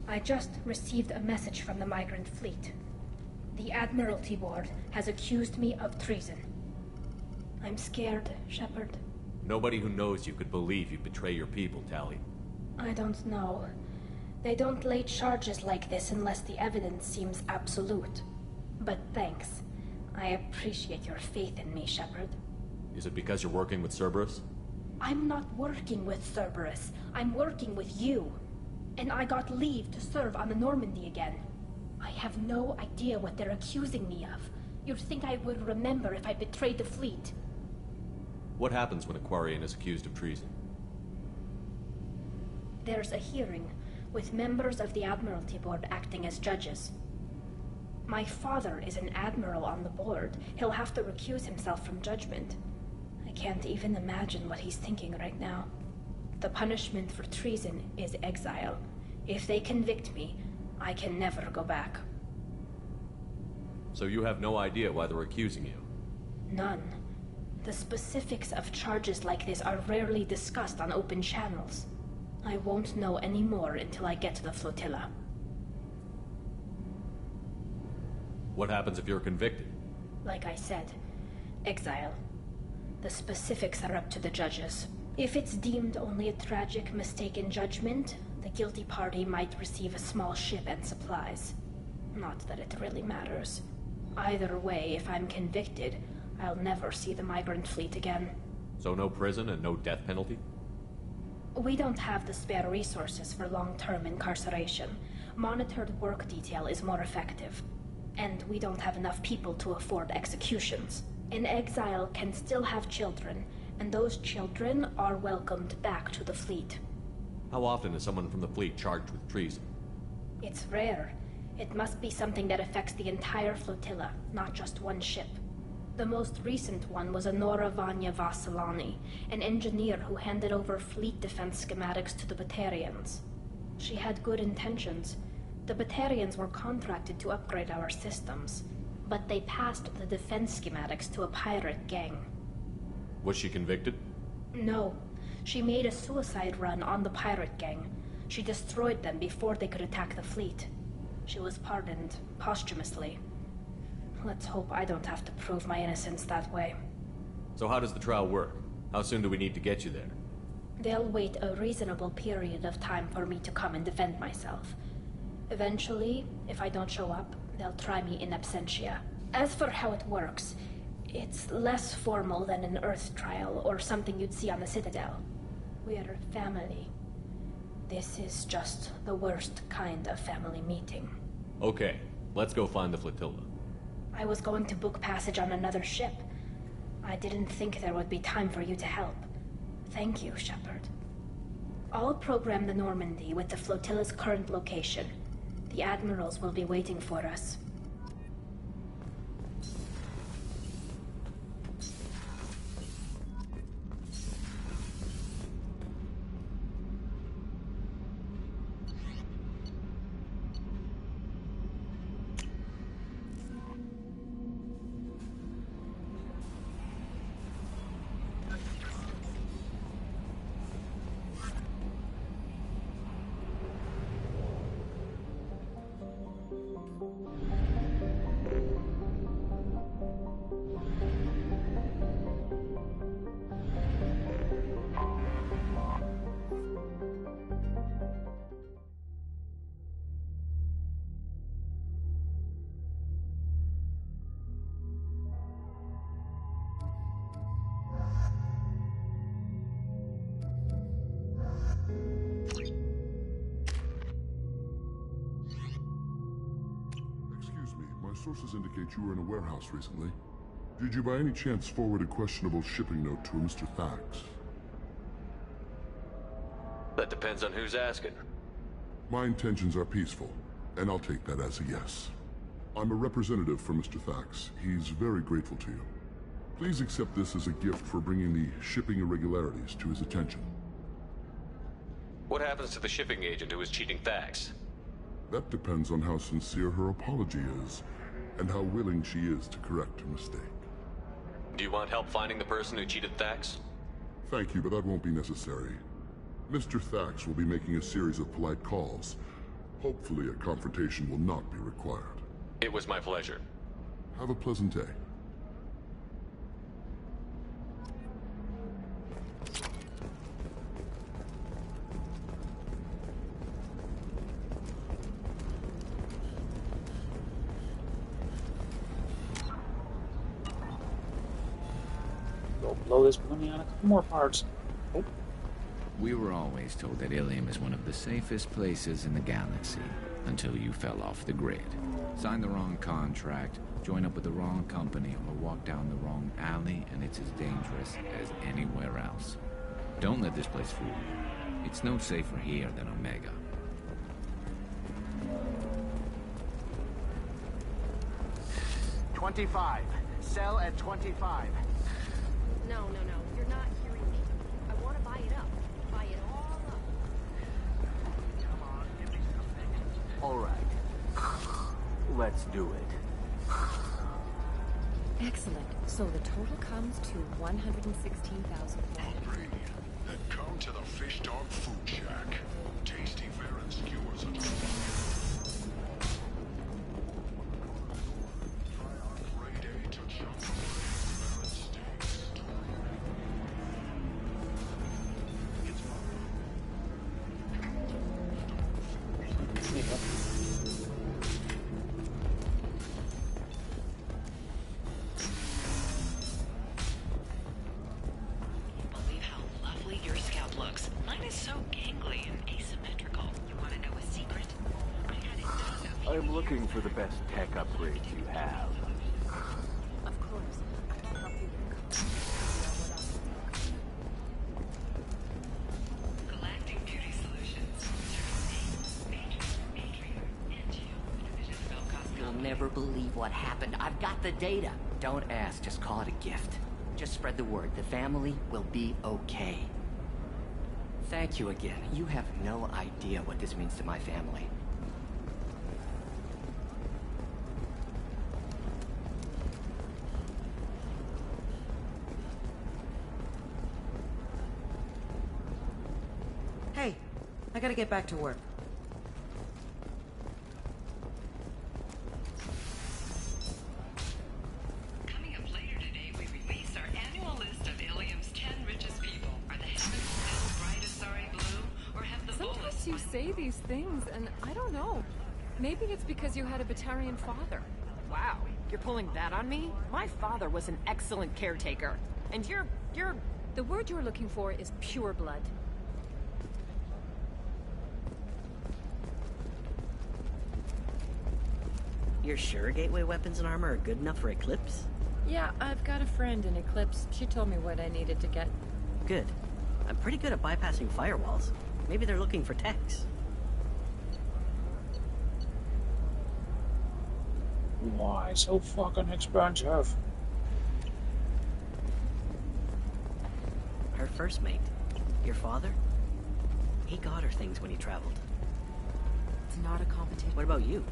I just received a message from the migrant fleet. The Admiralty Board has accused me of treason. I'm scared, Shepard. Nobody who knows you could believe you betray your people, Tally. I don't know. They don't lay charges like this unless the evidence seems absolute. But thanks. I appreciate your faith in me, Shepard. Is it because you're working with Cerberus? I'm not working with Cerberus. I'm working with you. And I got leave to serve on the Normandy again. I have no idea what they're accusing me of. You'd think I would remember if I betrayed the fleet. What happens when a Quarian is accused of treason? There's a hearing, with members of the Admiralty Board acting as judges. My father is an admiral on the board. He'll have to recuse himself from judgment. I can't even imagine what he's thinking right now. The punishment for treason is exile. If they convict me, I can never go back. So you have no idea why they're accusing you? None. The specifics of charges like this are rarely discussed on open channels. I won't know any more until I get to the flotilla. What happens if you're convicted? Like I said, exile. The specifics are up to the judges. If it's deemed only a tragic mistake in judgment, the guilty party might receive a small ship and supplies. Not that it really matters. Either way, if I'm convicted, I'll never see the migrant fleet again. So no prison and no death penalty? We don't have the spare resources for long-term incarceration. Monitored work detail is more effective. And we don't have enough people to afford executions. An exile can still have children, and those children are welcomed back to the fleet. How often is someone from the fleet charged with treason? It's rare. It must be something that affects the entire flotilla, not just one ship. The most recent one was Honora Vanya Vassilani, an engineer who handed over fleet defense schematics to the Batarians. She had good intentions. The Batarians were contracted to upgrade our systems, but they passed the defense schematics to a pirate gang. Was she convicted? No. She made a suicide run on the pirate gang. She destroyed them before they could attack the fleet. She was pardoned posthumously. Let's hope I don't have to prove my innocence that way. So how does the trial work? How soon do we need to get you there? They'll wait a reasonable period of time for me to come and defend myself. Eventually, if I don't show up, they'll try me in absentia. As for how it works, it's less formal than an Earth trial or something you'd see on the Citadel. We're family. This is just the worst kind of family meeting. Okay, let's go find the flotilla. I was going to book passage on another ship. I didn't think there would be time for you to help. Thank you, Shepard. I'll program the Normandy with the flotilla's current location. The admirals will be waiting for us. sources indicate you were in a warehouse recently. Did you by any chance forward a questionable shipping note to a Mr. Thax? That depends on who's asking. My intentions are peaceful, and I'll take that as a yes. I'm a representative for Mr. Thax. He's very grateful to you. Please accept this as a gift for bringing the shipping irregularities to his attention. What happens to the shipping agent who is cheating Thax? That depends on how sincere her apology is, and how willing she is to correct her mistake. Do you want help finding the person who cheated Thax? Thank you, but that won't be necessary. Mr. Thax will be making a series of polite calls. Hopefully a confrontation will not be required. It was my pleasure. Have a pleasant day. Go blow this balloon on a couple more parts. Oh. We were always told that Ilium is one of the safest places in the galaxy, until you fell off the grid. Signed the wrong contract, join up with the wrong company, or walk down the wrong alley, and it's as dangerous as anywhere else. Don't let this place fool you. It's no safer here than Omega. $25. Sell at $25. No. You're not hearing me. I want to buy it up. Buy it all up. Come on, give me something. All right. Let's do it. Excellent. So the total comes to 116,000. Hungry? Then come to the Fish Dog Food Shack. Tasty fare and skewers are Believe how lovely your scalp looks. Mine is so gangly and asymmetrical. You want to know a secret? I had it done I'm looking for the best tech upgrades you have. Of course. I can help you Galactic Beauty Solutions. You'll never believe what happened. I've got the data. Don't ask, just call it a gift. Just spread the word. The family will be okay. Thank you again. You have no idea what this means to my family. Hey, I gotta get back to work. Coming up later today, we release our annual list of Ilium's 10 richest people. Are the heavens still bright as sorry blue, or have the Sometimes you say these things, and I don't know. Maybe it's because you had a Batarian father. Wow, you're pulling that on me? My father was an excellent caretaker. And you're... The word you're looking for is pure blood. You're sure gateway weapons and armor are good enough for Eclipse? Yeah, I've got a friend in Eclipse. She told me what I needed to get. Good. I'm pretty good at bypassing firewalls. Maybe they're looking for techs. Why so fucking expensive? Her first mate, your father, he got her things when he traveled. It's not a competition. What about you?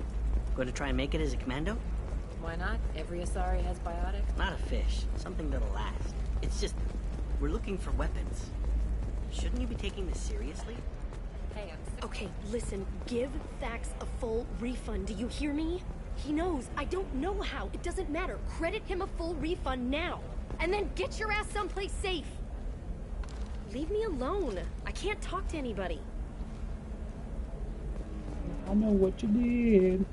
Going to try and make it as a commando? Why not? Every Asari has biotics. Not a fish. Something that'll last. It's just, we're looking for weapons. Shouldn't you be taking this seriously? Hey, Okay, listen. Give Thax a full refund. Do you hear me? He knows. I don't know how. It doesn't matter. Credit him a full refund now. And then get your ass someplace safe. Leave me alone. I can't talk to anybody. I know what you did.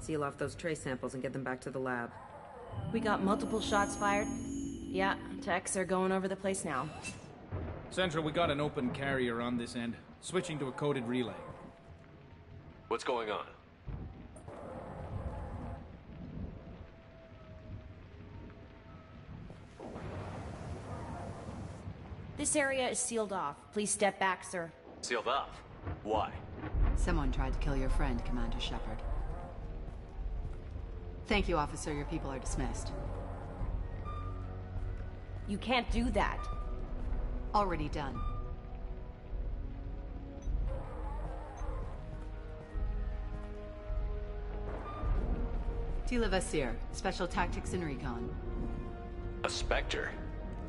Seal off those trace samples and get them back to the lab. We got multiple shots fired. Yeah, techs are going over the place now. Central, we got an open carrier on this end. Switching to a coded relay. What's going on? This area is sealed off. Please step back, sir. Sealed off? Why? Someone tried to kill your friend, Commander Shepard. Thank you, officer. Your people are dismissed. You can't do that. Already done. Tila Vasir, Special Tactics and Recon. A Spectre?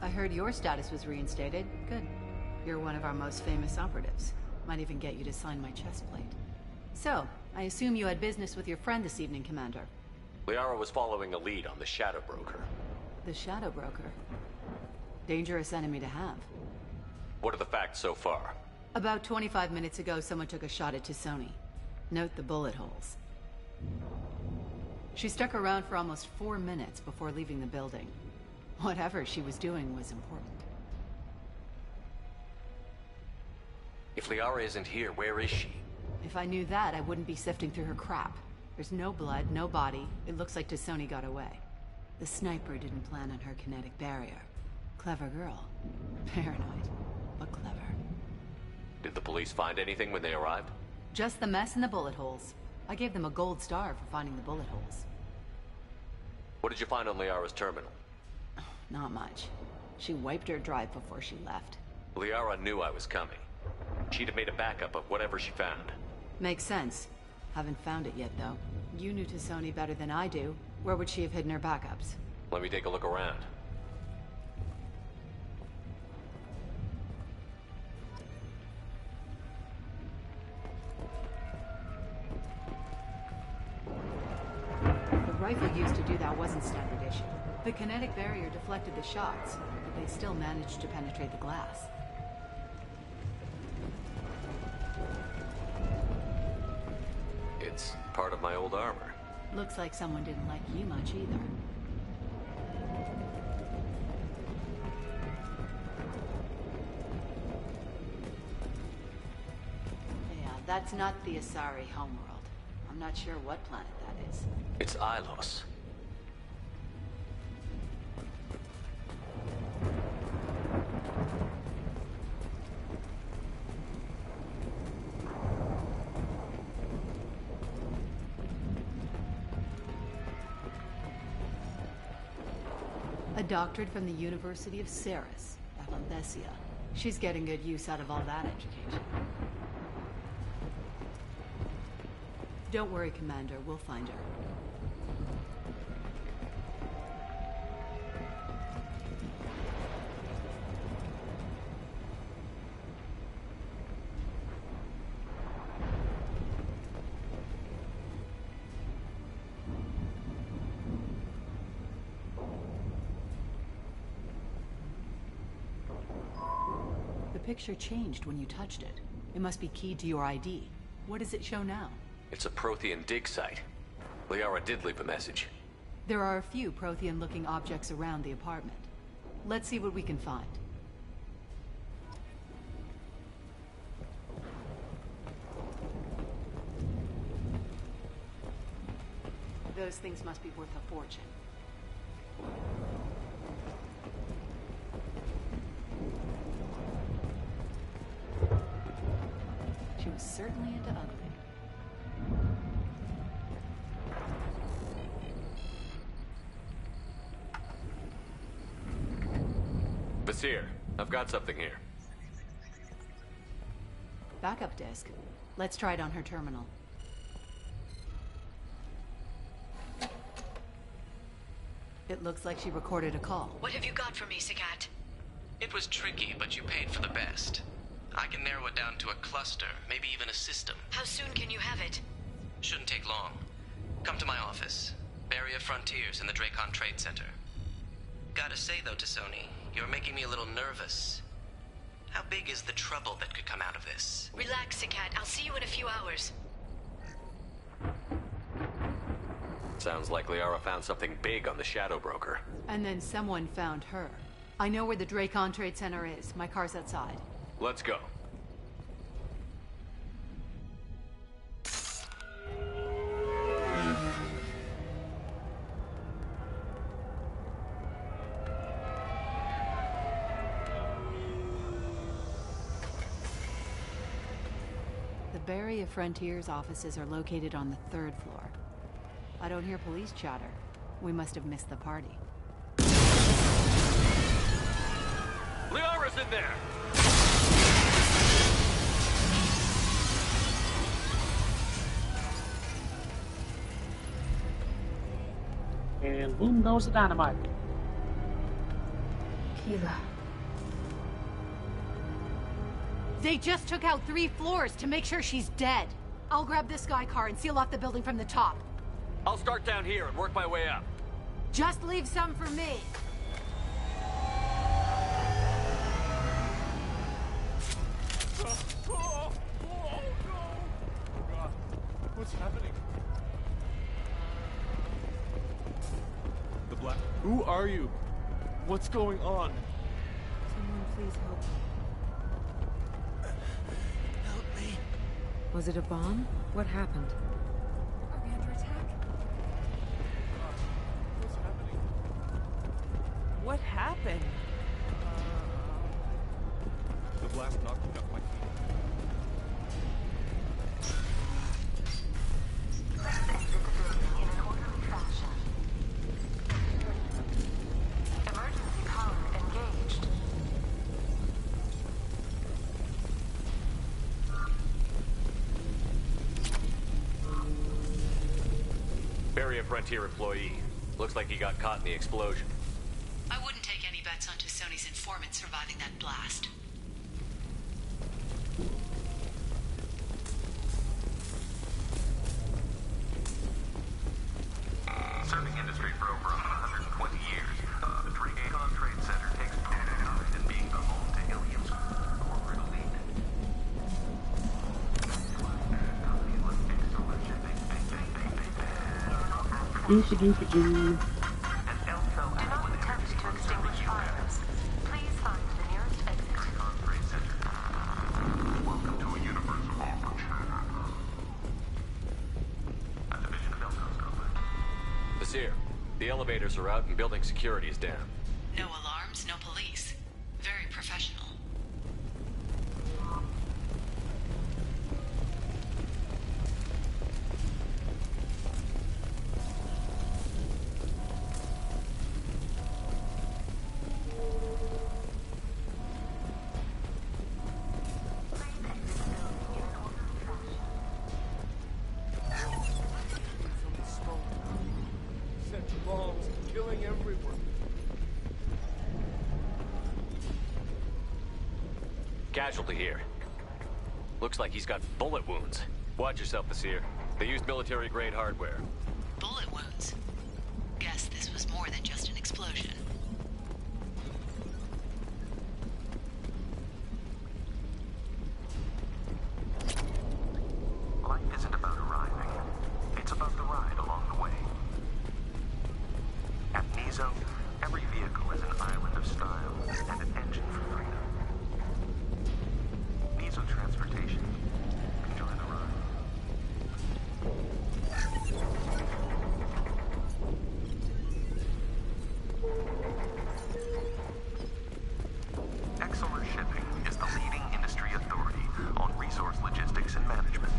I heard your status was reinstated. Good. You're one of our most famous operatives. Might even get you to sign my chest plate. So, I assume you had business with your friend this evening, Commander. Liara was following a lead on the Shadow Broker. The Shadow Broker. Dangerous enemy to have. What are the facts so far? About 25 minutes ago, someone took a shot at T'Soni. Note the bullet holes. She stuck around for almost 4 minutes before leaving the building. Whatever she was doing was important. If Liara isn't here, where is she? If I knew that, I wouldn't be sifting through her crap. There's no blood, no body. It looks like T'Soni got away. The sniper didn't plan on her kinetic barrier. Clever girl. Paranoid, but clever. Did the police find anything when they arrived? Just the mess and the bullet holes. I gave them a gold star for finding the bullet holes. What did you find on Liara's terminal? Not much. She wiped her drive before she left. Liara knew I was coming. She'd have made a backup of whatever she found. Makes sense. Haven't found it yet, though. You knew T'Soni better than I do. Where would she have hidden her backups? Let me take a look around. The rifle used to do that wasn't standard issue. The kinetic barrier deflected the shots, but they still managed to penetrate the glass. It's part of my old armor. Looks like someone didn't like you much either. Yeah, that's not the Asari homeworld. I'm not sure what planet that is. It's Ilos. A doctorate from the University of Ceres, Avanthesia. She's getting good use out of all that education. Don't worry, Commander. We'll find her. The picture changed when you touched it. It must be keyed to your ID. What does it show now? It's a Prothean dig site. Liara did leave a message. There are a few Prothean-looking objects around the apartment. Let's see what we can find. Those things must be worth a fortune. She was certainly into ugly. Vasir, I've got something here. Backup disk. Let's try it on her terminal. It looks like she recorded a call. What have you got for me, Sagat? It was tricky, but you paid for the best. I can narrow it down to a cluster, maybe even a system. How soon can you have it? Shouldn't take long. Come to my office. Barrier Frontiers in the Dracon Trade Center. Gotta say though, T'Soni, you're making me a little nervous. How big is the trouble that could come out of this? Relax, Sagat. I'll see you in a few hours. Sounds like Liara found something big on the Shadow Broker. And then someone found her. I know where the Dracon Trade Center is. My car's outside. Let's go. The Barrier Frontiers offices are located on the 3rd floor. I don't hear police chatter. We must have missed the party. Liara's in there! And boom goes the dynamite. Keela. They just took out 3 floors to make sure she's dead. I'll grab this Sky car and seal off the building from the top. I'll start down here and work my way up. Just leave some for me. What's happening? The Black... Who are you? What's going on? Someone please help me. Help me. Was it a bomb? What happened? Are we under attack? What's happening? What happened? The blast knocked me off my feet. Barrier Frontier employee. Looks like he got caught in the explosion. I wouldn't take any bets onto Sony's informant surviving that blast. Serving industry for over 120 years, the Trilogy Trade Center takes pride in being the home to Ilium's corporate elite. Goofy goofy goo. Do not attempt to extinguish fires. Please find the nearest exit. Trade Center. Welcome to a universe of opportunity. A division of Eldo's company. Basir, the elevators are out and building security is down. No alarms, no police. Very professional. Set bombs, killing everyone. Casualty here. Looks like he's got bullet wounds. Watch yourself, Basir. They used military-grade hardware. Bullet wounds. Guess this was more than just an explosion. Life isn't about arriving. It's about the ride along the way. At Nizo, every vehicle is an island of style and an engine for freedom. Nizo Transportation. Enjoy the ride. Exeler Shipping is the leading industry authority on resource logistics and management.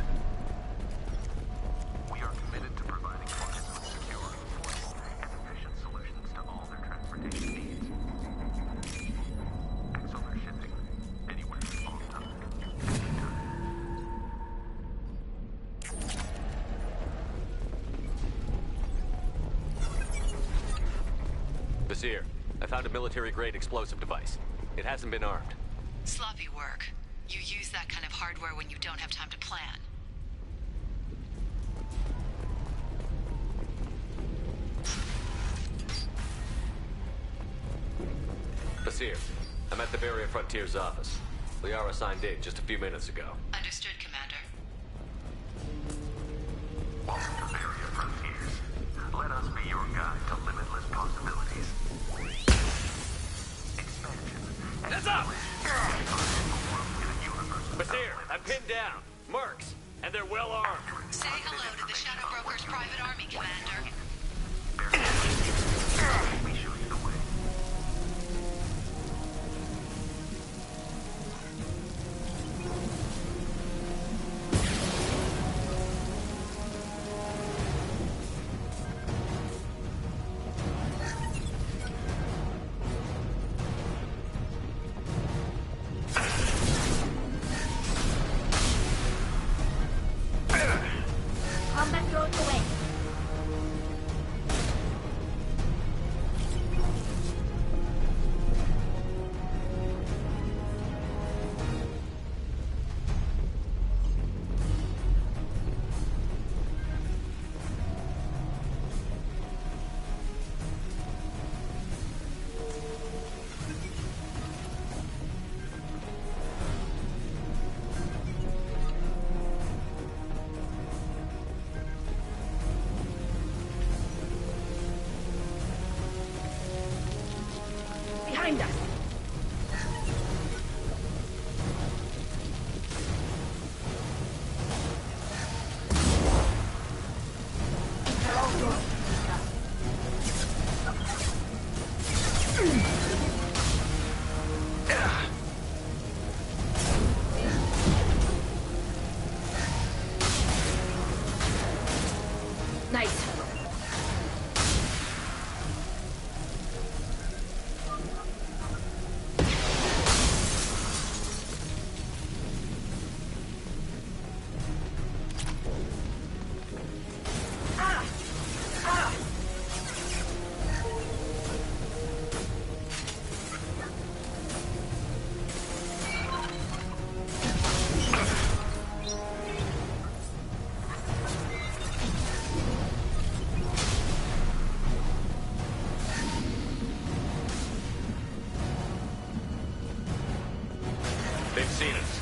We are committed to providing clients with secure, affordable, and efficient solutions to all their transportation needs. Exeler Shipping. Anywhere, all the time. Basir, I found a military-grade explosive device. It hasn't been armed. Sloppy work. You use that kind of hardware when you don't have time to plan. Basir, I'm at the Barrier Frontier's office. Liara signed in just a few minutes ago. Understood, Commander. Welcome to Barrier Frontiers. your guide to limitless possibilities. Expansion. Heads up! Basir, I'm pinned down. Mercs, and they're well armed. Say hello to the Shadow Broker's private army, Commander. We show you the way. Combat drone away. Behind us. Nice. They've seen us.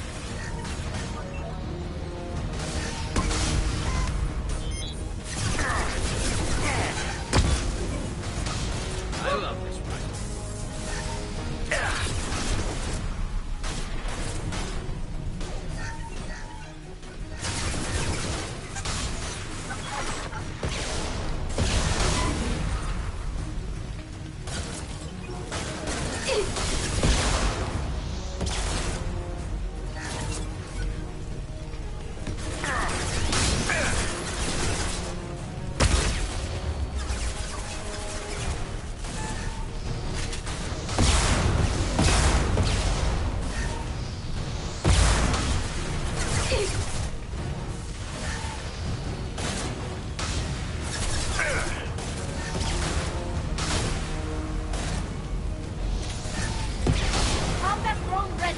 I love this rifle. Combat drone ready.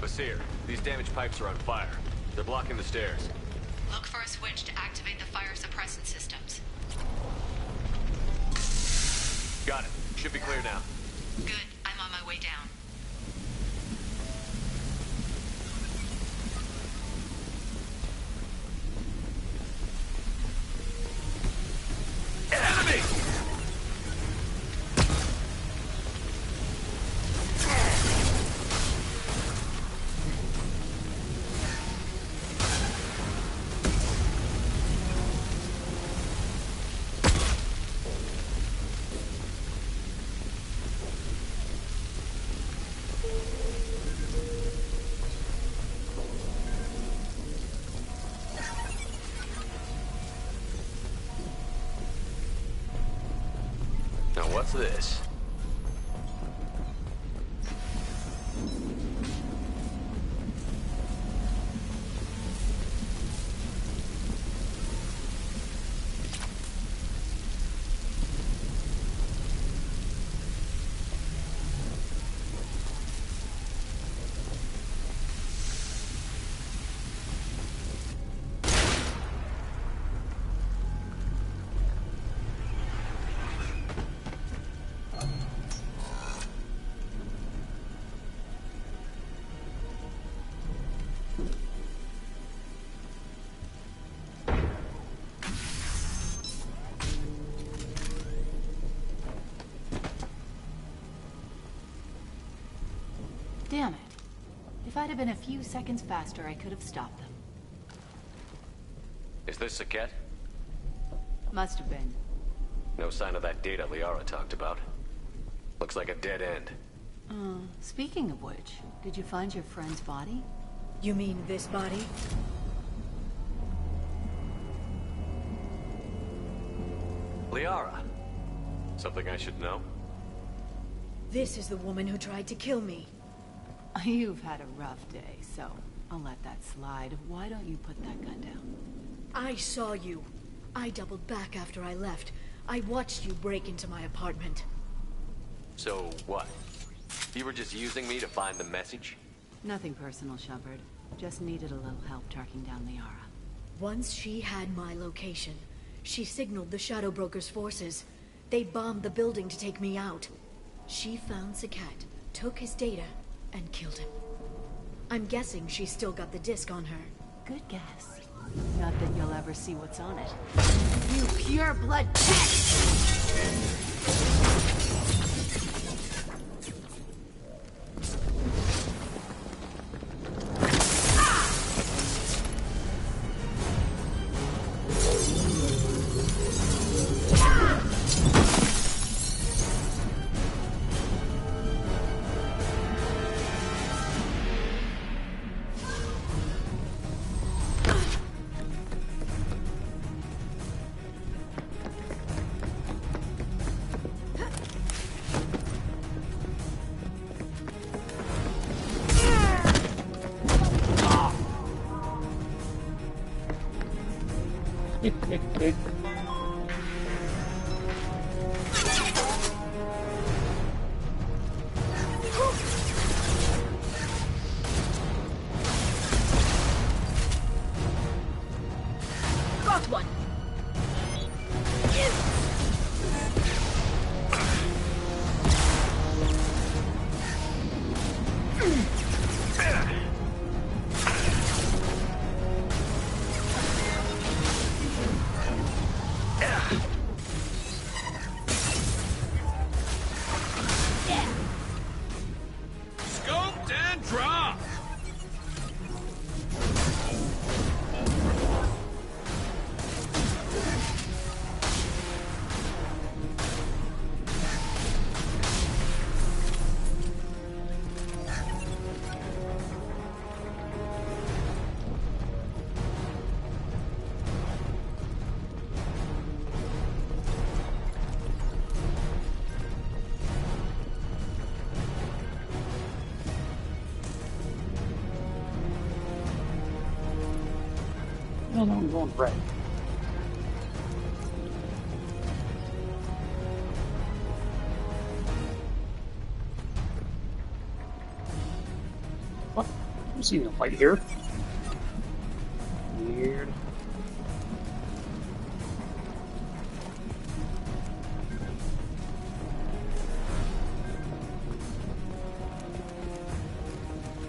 Basir, these damaged pipes are on fire. They're blocking the stairs. Look for a switch to activate the fire suppressant systems. Got it. Should be clear now. Good. I'm on my way down. Enemy! Now what's this? Damn it. If I'd have been a few seconds faster, I could have stopped them. Is this Saket? Must have been. No sign of that data Liara talked about. Looks like a dead end. Speaking of which, did you find your friend's body? You mean this body? Liara. Something I should know? This is the woman who tried to kill me. You've had a rough day, so I'll let that slide. Why don't you put that gun down? I saw you. I doubled back after I left. I watched you break into my apartment. So what? You were just using me to find the message? Nothing personal, Shepard. Just needed a little help tracking down Liara. Once she had my location, she signaled the Shadow Broker's forces. They bombed the building to take me out. She found Saket, took his data, and killed him. I'm guessing she's still got the disc on her. Good guess. Not that you'll ever see what's on it. You pure blood Got one! Scoped and dropped! No, I'm going right. What? I'm seeing a fight here. Weird.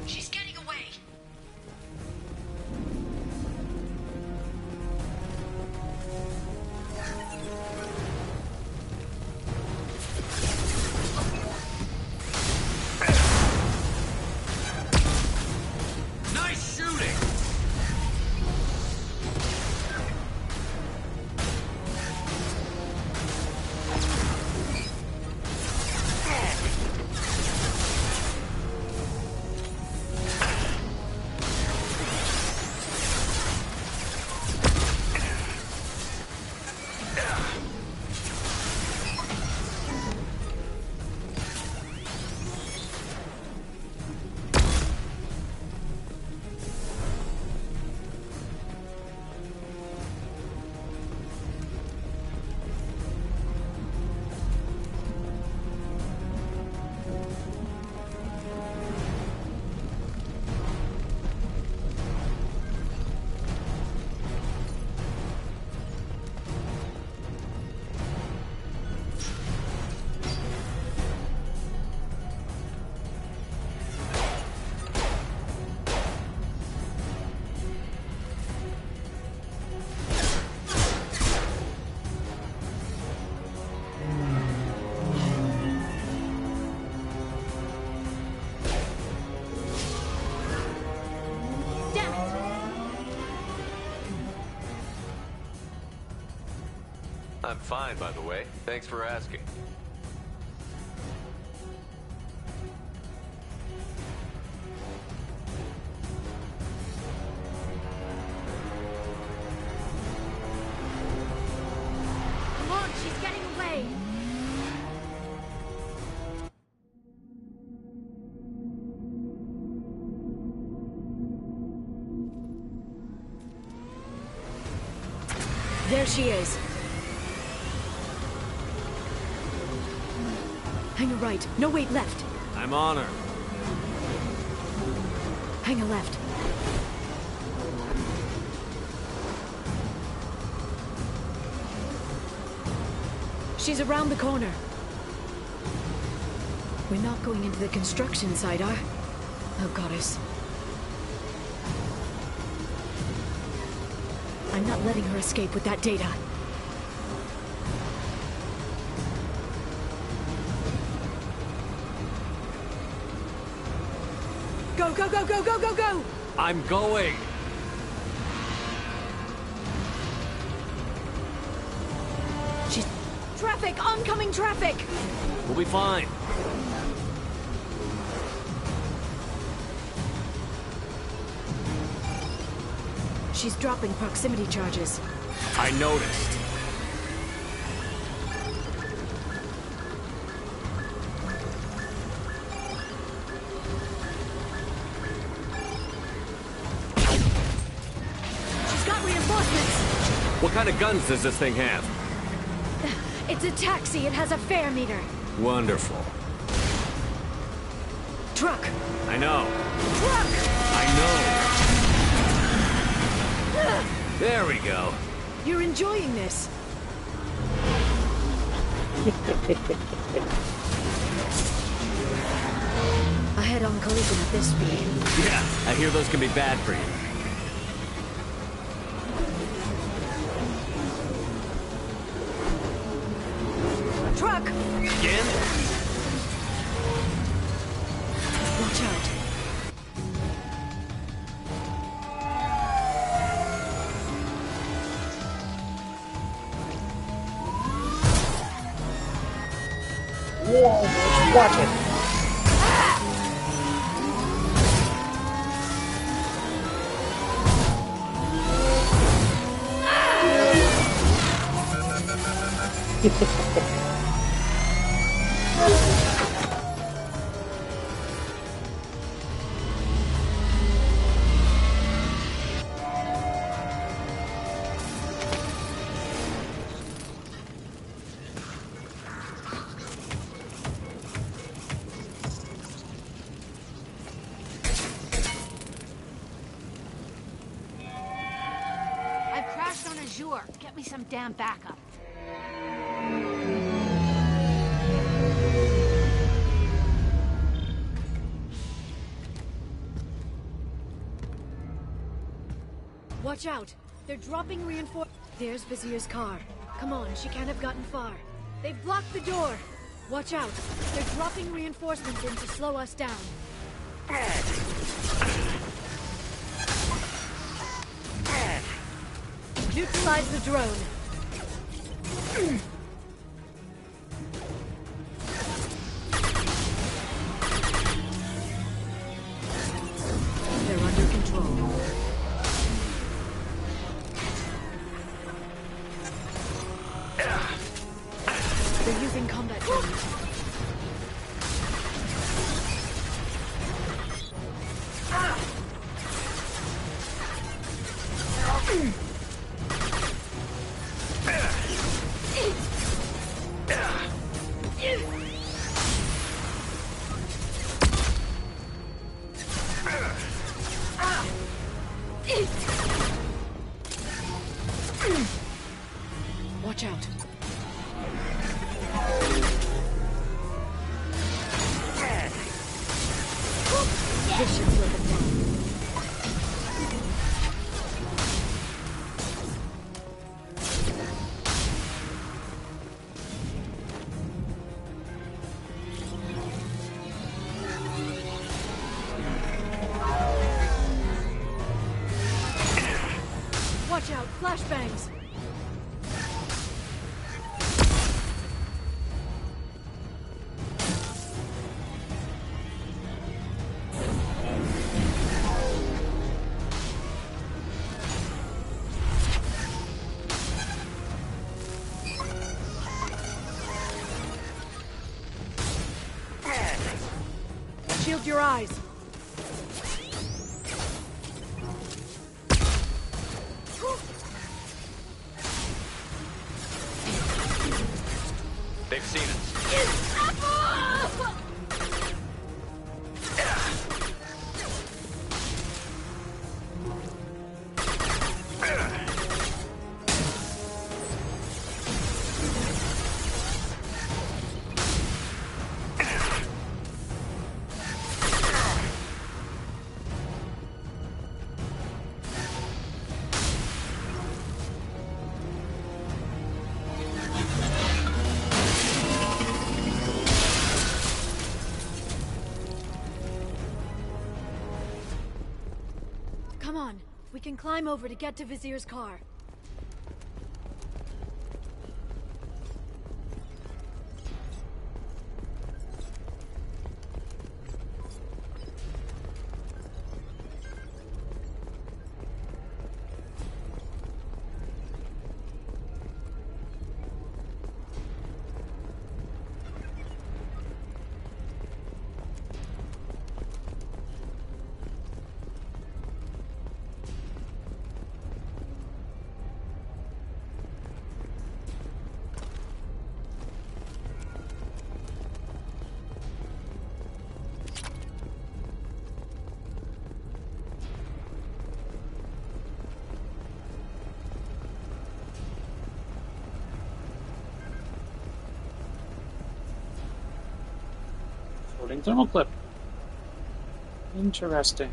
She's getting away. Nice shooting! I'm fine, by the way. Thanks for asking. Come on, she's getting away! There she is. Hang a right. No, wait, left. I'm on her. Hang a left. She's around the corner. We're not going into the construction site, are? Oh, goddess. I'm not letting her escape with that data. Go, go, go, go, go, go, go! I'm going! She's... Traffic! Oncoming traffic! We'll be fine. She's dropping proximity charges. I noticed. She's got reinforcements! What kind of guns does this thing have? It's a taxi. It has a fare meter. Wonderful. Truck! I know. Truck! I know. There we go. You're enjoying this. A head-on collision at this speed. Yeah, I hear those can be bad for you. Truck! Again? Watch out. Whoa, watch it. I've crashed on Azure. Get me some damn backup. Watch out. They're dropping reinforce... There's Vizier's car. Come on, she can't have gotten far. They've blocked the door. Watch out. They're dropping reinforcements in to slow us down. Neutralize the drone. They're under control. They're using combat drones. Watch out. This should slow them down. Watch out, flashbangs! clogged your eyes. They've seen us. Come on, we can climb over to get to Vizier's car. Floating thermal clip. Interesting.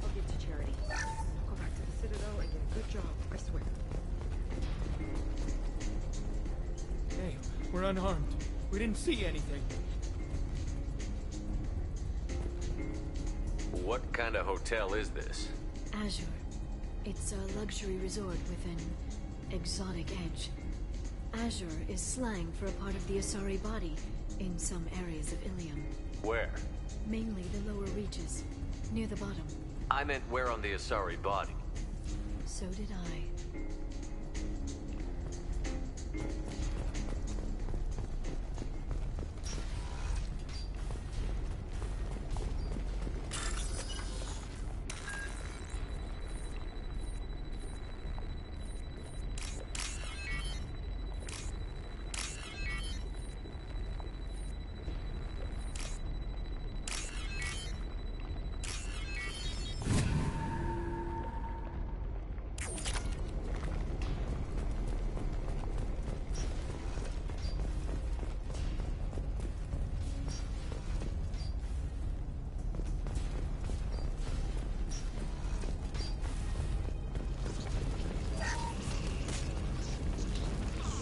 I'll give to charity. Go back to the Citadel and get a good job, I swear. Hey, we're unarmed. We didn't see anything. What kind of hotel is this? Azure. It's a luxury resort with an exotic edge. Azure is slang for a part of the Asari body in some areas of Ilium. Where? Mainly the lower reaches, near the bottom. I meant where on the Asari body. So did I.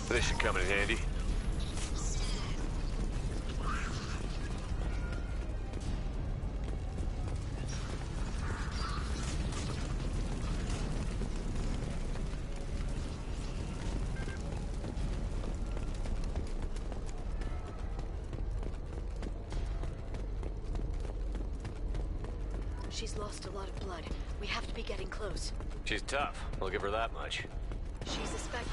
This should come in handy. She's lost a lot of blood. We have to be getting close. She's tough. We'll give her that much. She's a Spectre.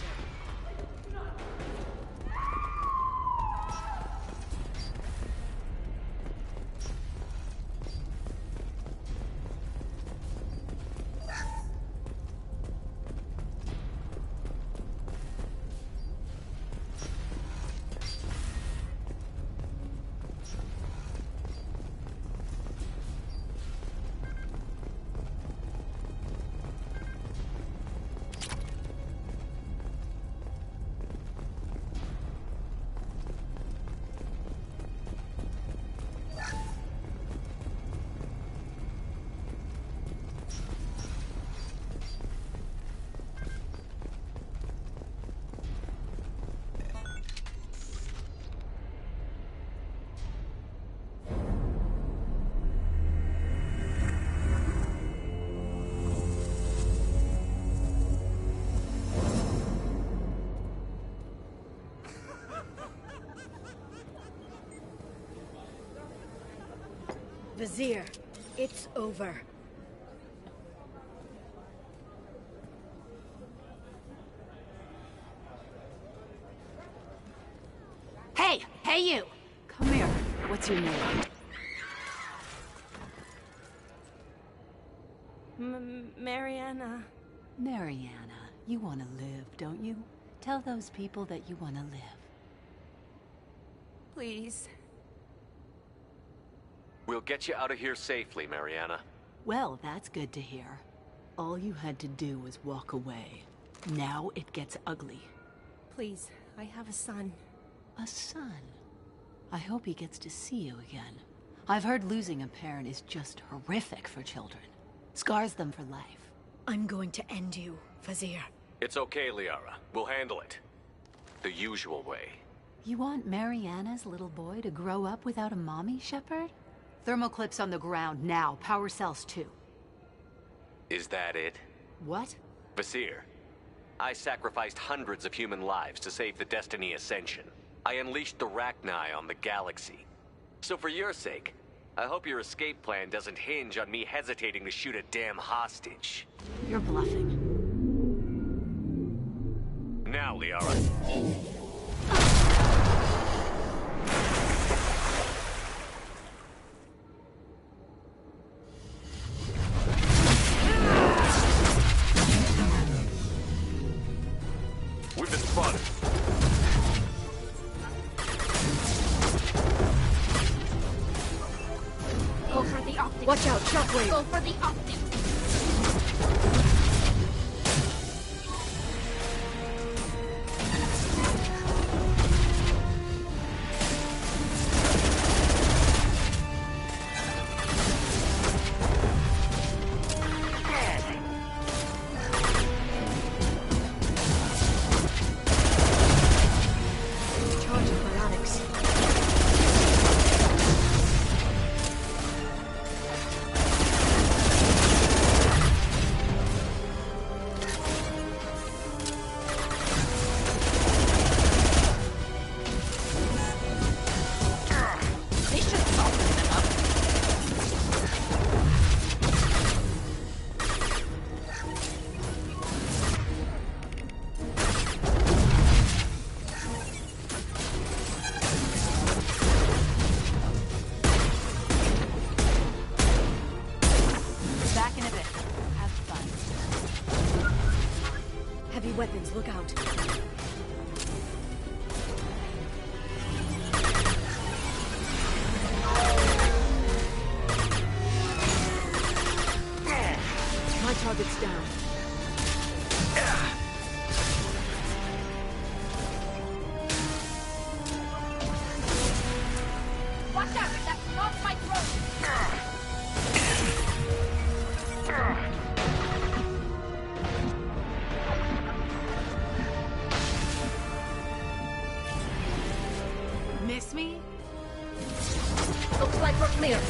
Vizier, it's over. Hey! Hey, you! Come here. What's your name? Mariana. Mariana, you want to live, don't you? Tell those people that you want to live. Please. We'll get you out of here safely, Mariana. Well, that's good to hear. All you had to do was walk away. Now it gets ugly. Please, I have a son. A son? I hope he gets to see you again. I've heard losing a parent is just horrific for children. Scars them for life. I'm going to end you, Vizier. It's okay, Liara. We'll handle it. The usual way. You want Mariana's little boy to grow up without a mommy, Shepard? Thermal clips on the ground now. Power cells too. Is that it? What? Vizier, I sacrificed hundreds of human lives to save the Destiny Ascension. I unleashed the Rachni on the galaxy. So for your sake, I hope your escape plan doesn't hinge on me hesitating to shoot a damn hostage. You're bluffing. Now, Liara. We've been spotted. Go for the optics. Watch out, shockwave. Go for the optics. Charging biotics. They should soften them up. Back in a bit. Have fun. Heavy weapons, look out. My target's down. Watch out! That's not my throat! Miss me? Looks like we're clear.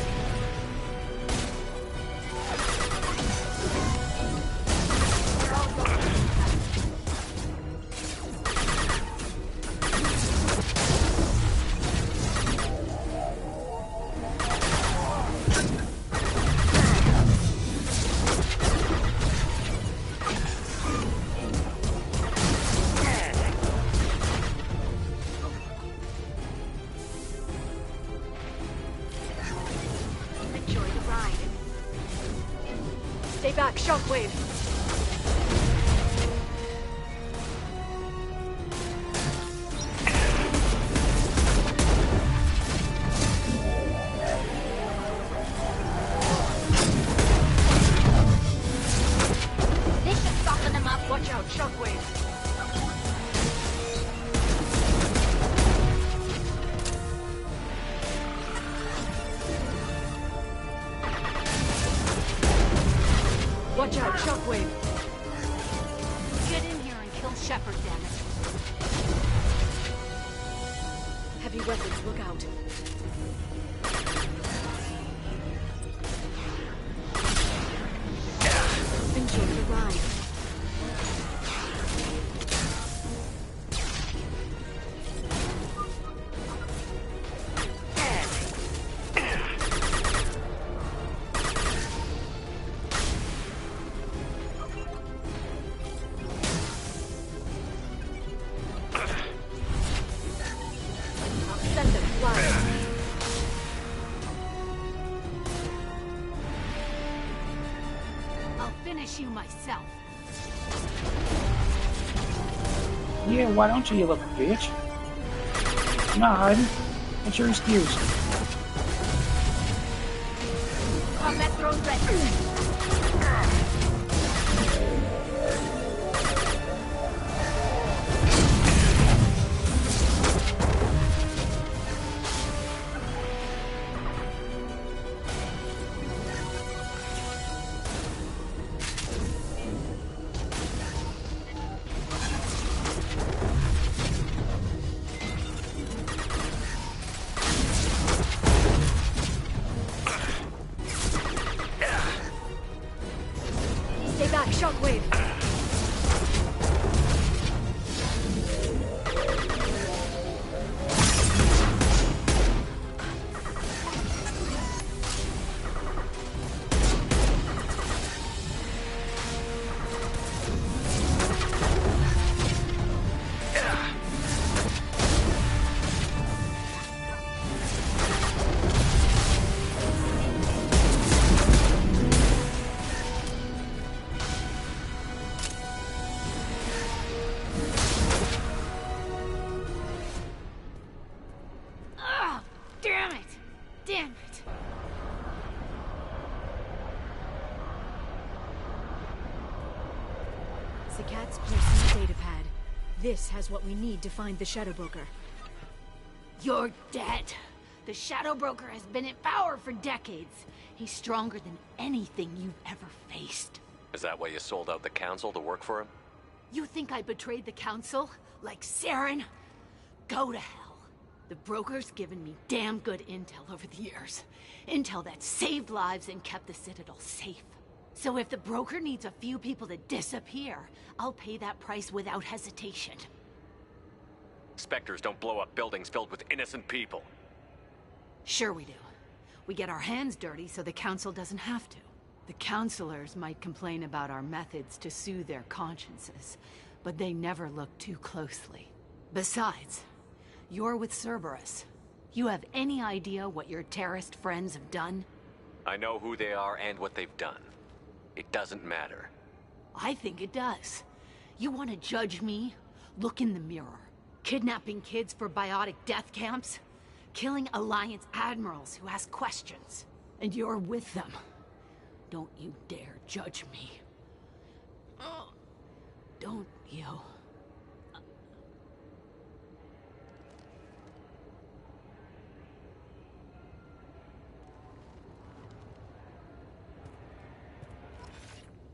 Enjoy the ride. Stay back, shockwave. This should soften them up. Watch out, shockwave. Watch out, shockwave. Get in here and kill Shepard, damn it. Heavy weapons, look out. Enjoy the ride. finish you myself. Yeah, why don't you little bitch? Nod. What's your excuse? Combat drone ready. Stay back, shockwave. Damn it! Damn it! Zakat's personal data pad. This has what we need to find the Shadow Broker. You're dead. The Shadow Broker has been in power for decades. He's stronger than anything you've ever faced. Is that why you sold out the Council to work for him? You think I betrayed the Council? Like Saren? Go to hell. The Broker's given me damn good intel over the years. Intel that saved lives and kept the Citadel safe. So if the Broker needs a few people to disappear, I'll pay that price without hesitation. Spectres don't blow up buildings filled with innocent people. Sure we do. We get our hands dirty so the Council doesn't have to. The Councilors might complain about our methods to soothe their consciences, but they never look too closely. Besides, you're with Cerberus. You have any idea what your terrorist friends have done? I know who they are and what they've done. It doesn't matter. I think it does. You want to judge me? Look in the mirror. Kidnapping kids for biotic death camps? Killing Alliance admirals who ask questions. And you're with them. Don't you dare judge me. Don't you?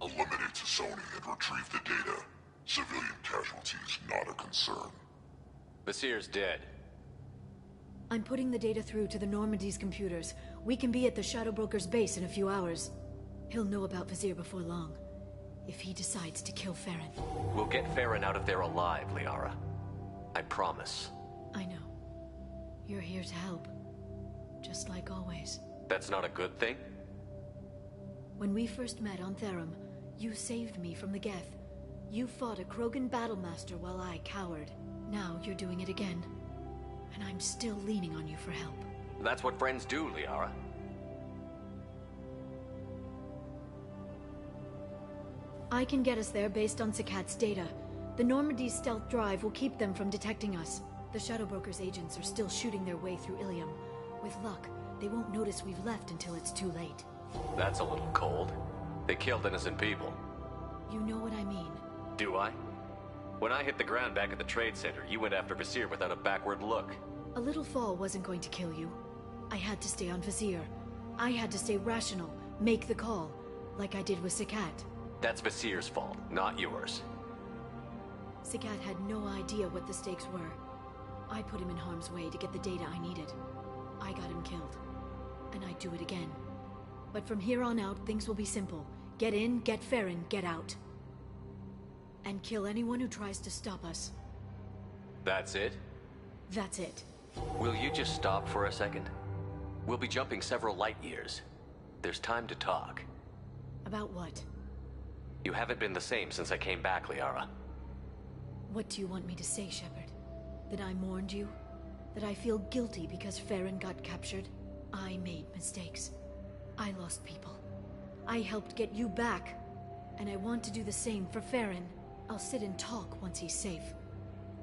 Eliminate Sony and retrieve the data. Civilian casualties not a concern. Basir's dead. I'm putting the data through to the Normandy's computers. We can be at the Shadow Broker's base in a few hours. He'll know about Vizier before long. If he decides to kill Farron. We'll get Farron out of there alive, Liara. I promise. I know. You're here to help. Just like always. That's not a good thing? When we first met on Therum, you saved me from the Geth. You fought a Krogan battlemaster while I cowered. Now you're doing it again. And I'm still leaning on you for help. That's what friends do, Liara. I can get us there based on Zakat's data. The Normandy's stealth drive will keep them from detecting us. The Shadow Broker's agents are still shooting their way through Ilium. With luck, they won't notice we've left until it's too late. That's a little cold. They killed innocent people. You know what I mean. Do I? When I hit the ground back at the trade center, you went after Vizier without a backward look. A little fall wasn't going to kill you. I had to stay on Vizier. I had to stay rational, make the call, like I did with Zakat. That's Vizier's fault, not yours. Zakat had no idea what the stakes were. I put him in harm's way to get the data I needed. I got him killed. And I'd do it again. But from here on out, things will be simple. Get in, get Farron, get out. And kill anyone who tries to stop us. That's it? That's it. Will you just stop for a second? We'll be jumping several light years. There's time to talk. About what? You haven't been the same since I came back, Liara. What do you want me to say, Shepard? That I mourned you? That I feel guilty because Farron got captured? I made mistakes. I lost people. I helped get you back. And I want to do the same for Farron. I'll sit and talk once he's safe.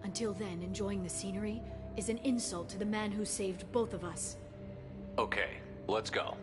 Until then, enjoying the scenery is an insult to the man who saved both of us. Okay, let's go.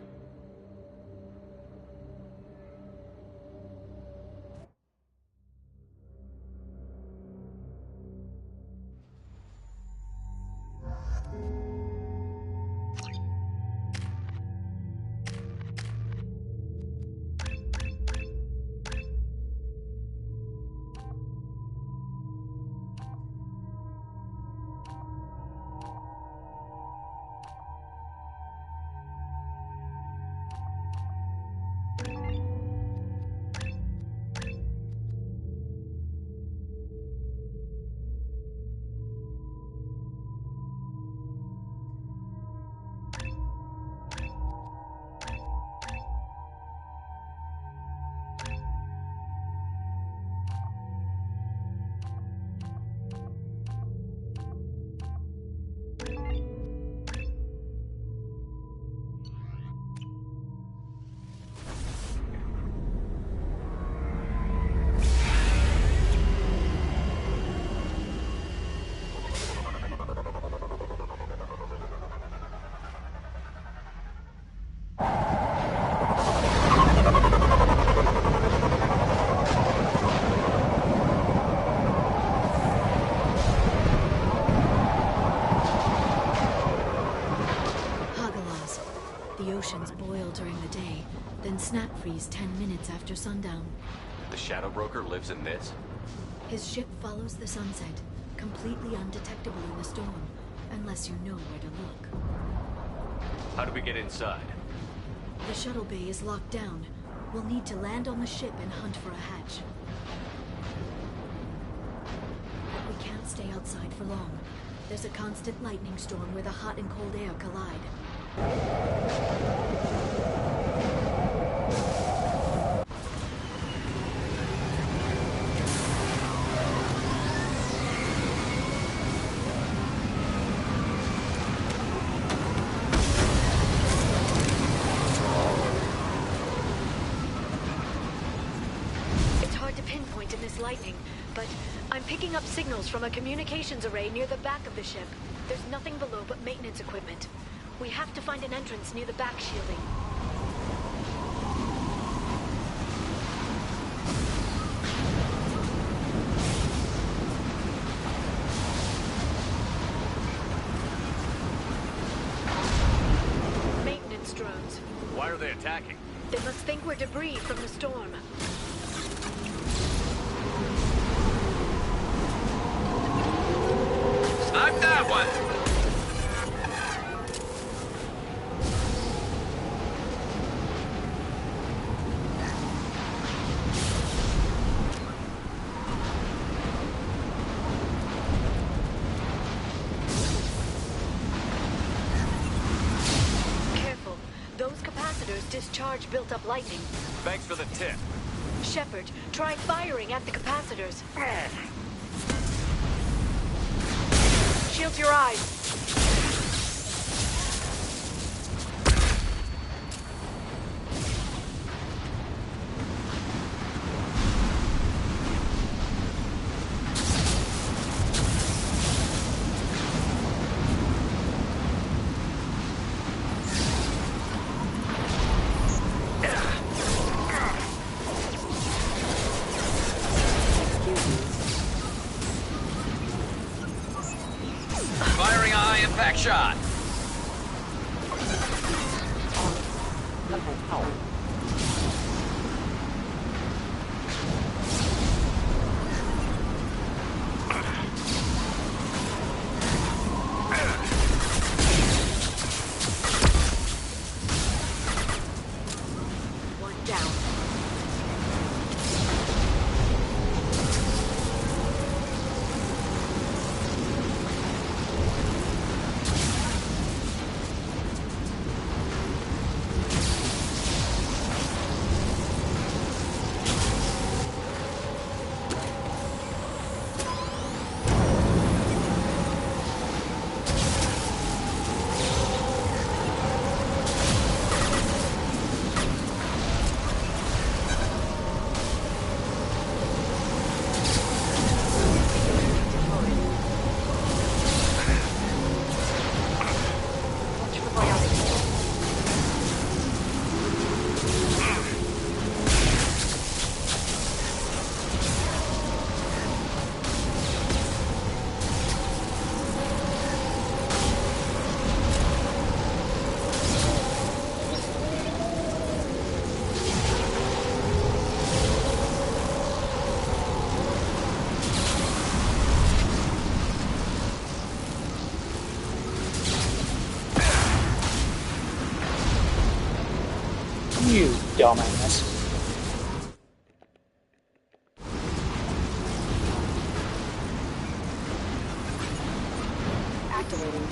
Oceans boil during the day, then snap freeze 10 minutes after sundown. The Shadow Broker lives in this? His ship follows the sunset, completely undetectable in the storm, unless you know where to look. How do we get inside? The shuttle bay is locked down. We'll need to land on the ship and hunt for a hatch. But we can't stay outside for long. There's a constant lightning storm where the hot and cold air collide. It's hard to pinpoint in this lightning, but I'm picking up signals from a communications array near the back of the ship. There's nothing below but maintenance equipment. We have to find an entrance near the back shielding. Maintenance drones. Why are they attacking? They must think we're debris from the storm. Snipe that one! Discharge built-up lightning. Thanks for the tip. Shepard, try firing at the capacitors. Shield your eyes. Shot. One down. You dumbass. Activating.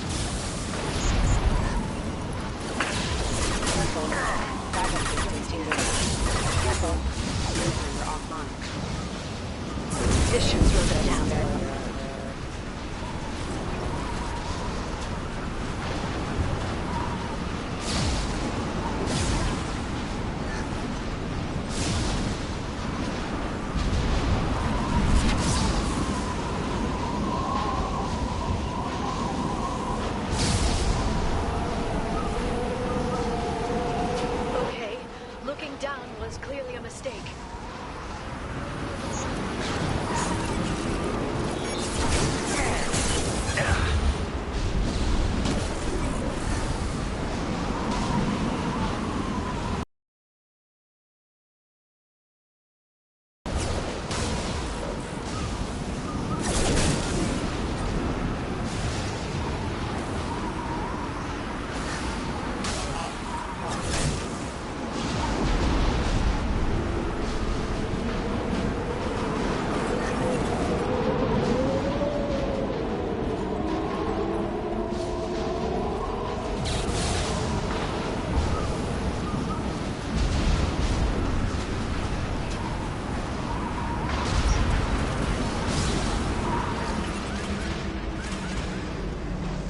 Careful. Backup systems tingling. Careful. You're offline. This should slow them down. Okay, looking down was clearly a mistake.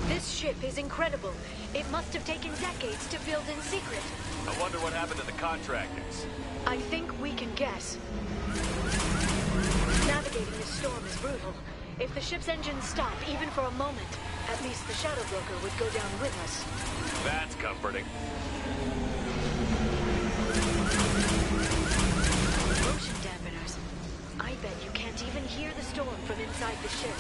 This ship is incredible. It must have taken decades to build in secret. I wonder what happened to the contractors. I think we can guess. Navigating this storm is brutal. If the ship's engines stop, even for a moment, at least the Shadow Broker would go down with us. That's comforting. Motion dampeners. I bet you can't even hear the storm from inside the ship.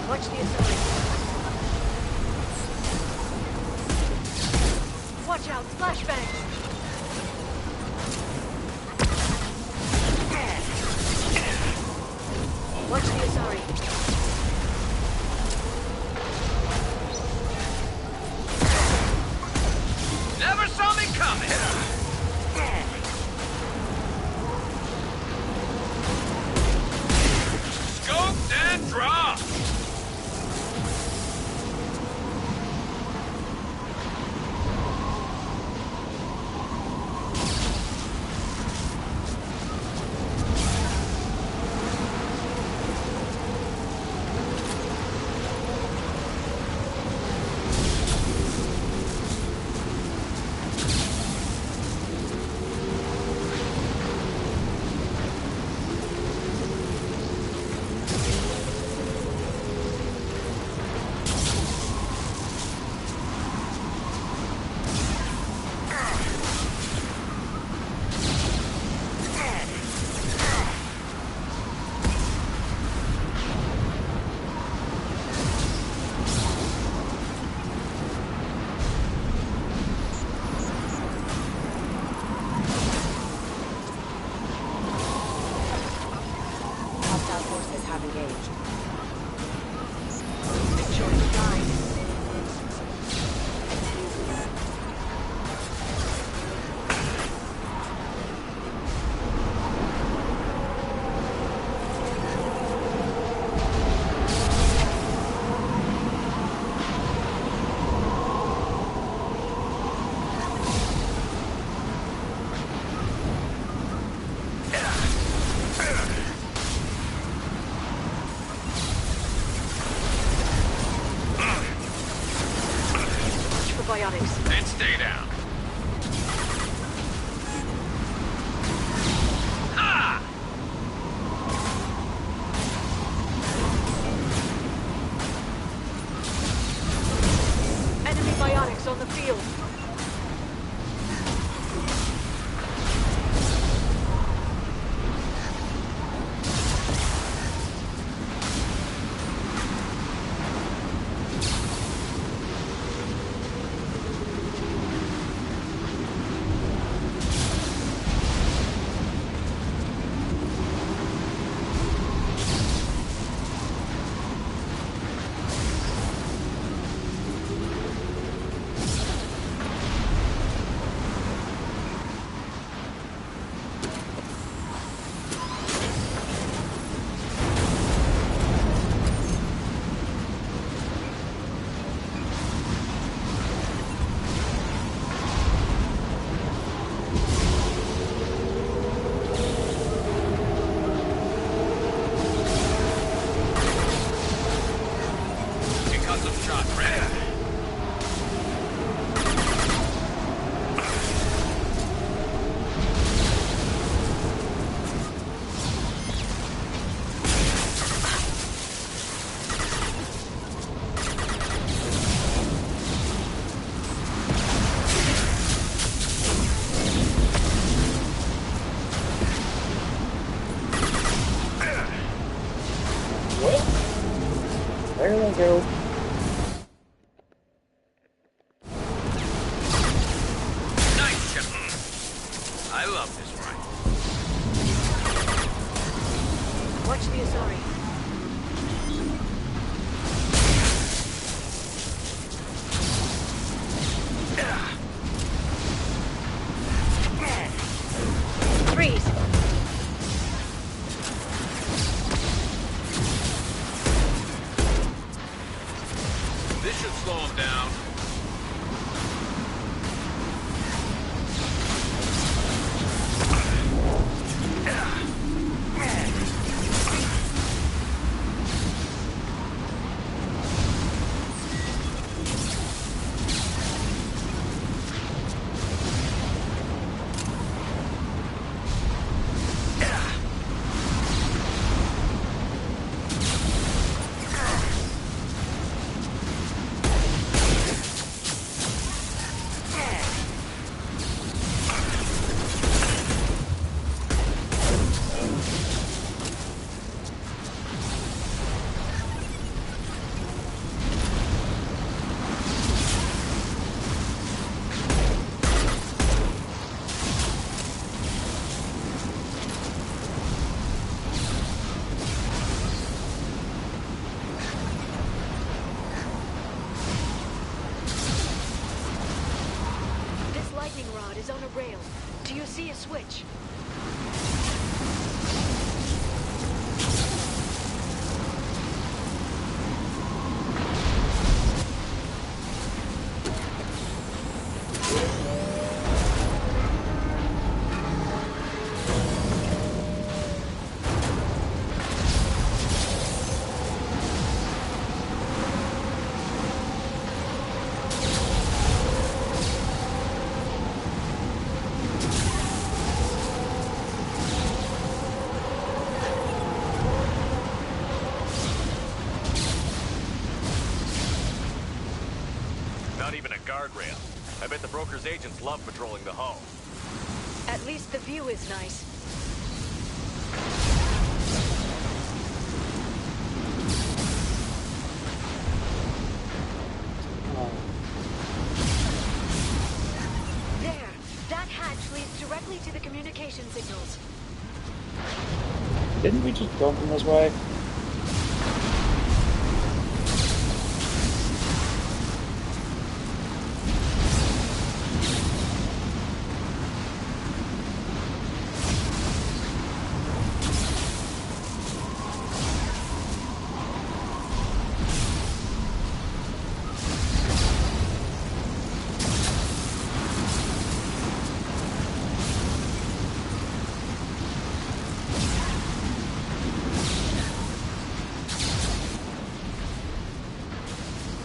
Watch the aside. Watch out, flashbang! Watch the Asari. Never saw me coming! Scoped and dropped! Thank you. Nice ship. I love this ride. Watch the Asari. Freeze. This should slow him down. Is on a rail. Do you see a switch? Not even a guardrail. I bet the broker's agents love patrolling the hull. At least the view is nice. There! That hatch leads directly to the communication signals. Didn't we just go from this way?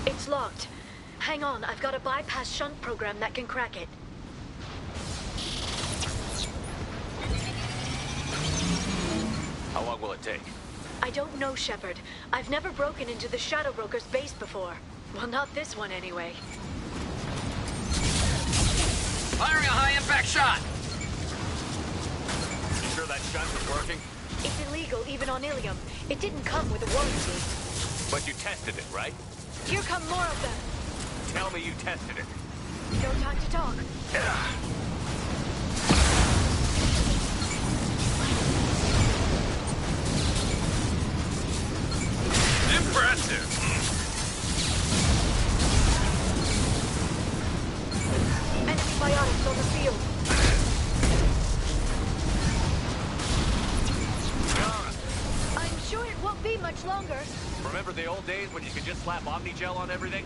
It's locked. Hang on, I've got a bypass shunt program that can crack it. How long will it take? I don't know, Shepard. I've never broken into the Shadow Broker's base before. Well, not this one anyway. Firing a high-impact shot! You sure that shunt is working? It's illegal, even on Ilium. It didn't come with a warranty. But you tested it, right? Here come more of them. Tell me you tested it. No time to talk. Impressive! Enemy biotics on the field. I'm sure it won't be much longer. Remember the old days when you could just slap Omnigel on everything?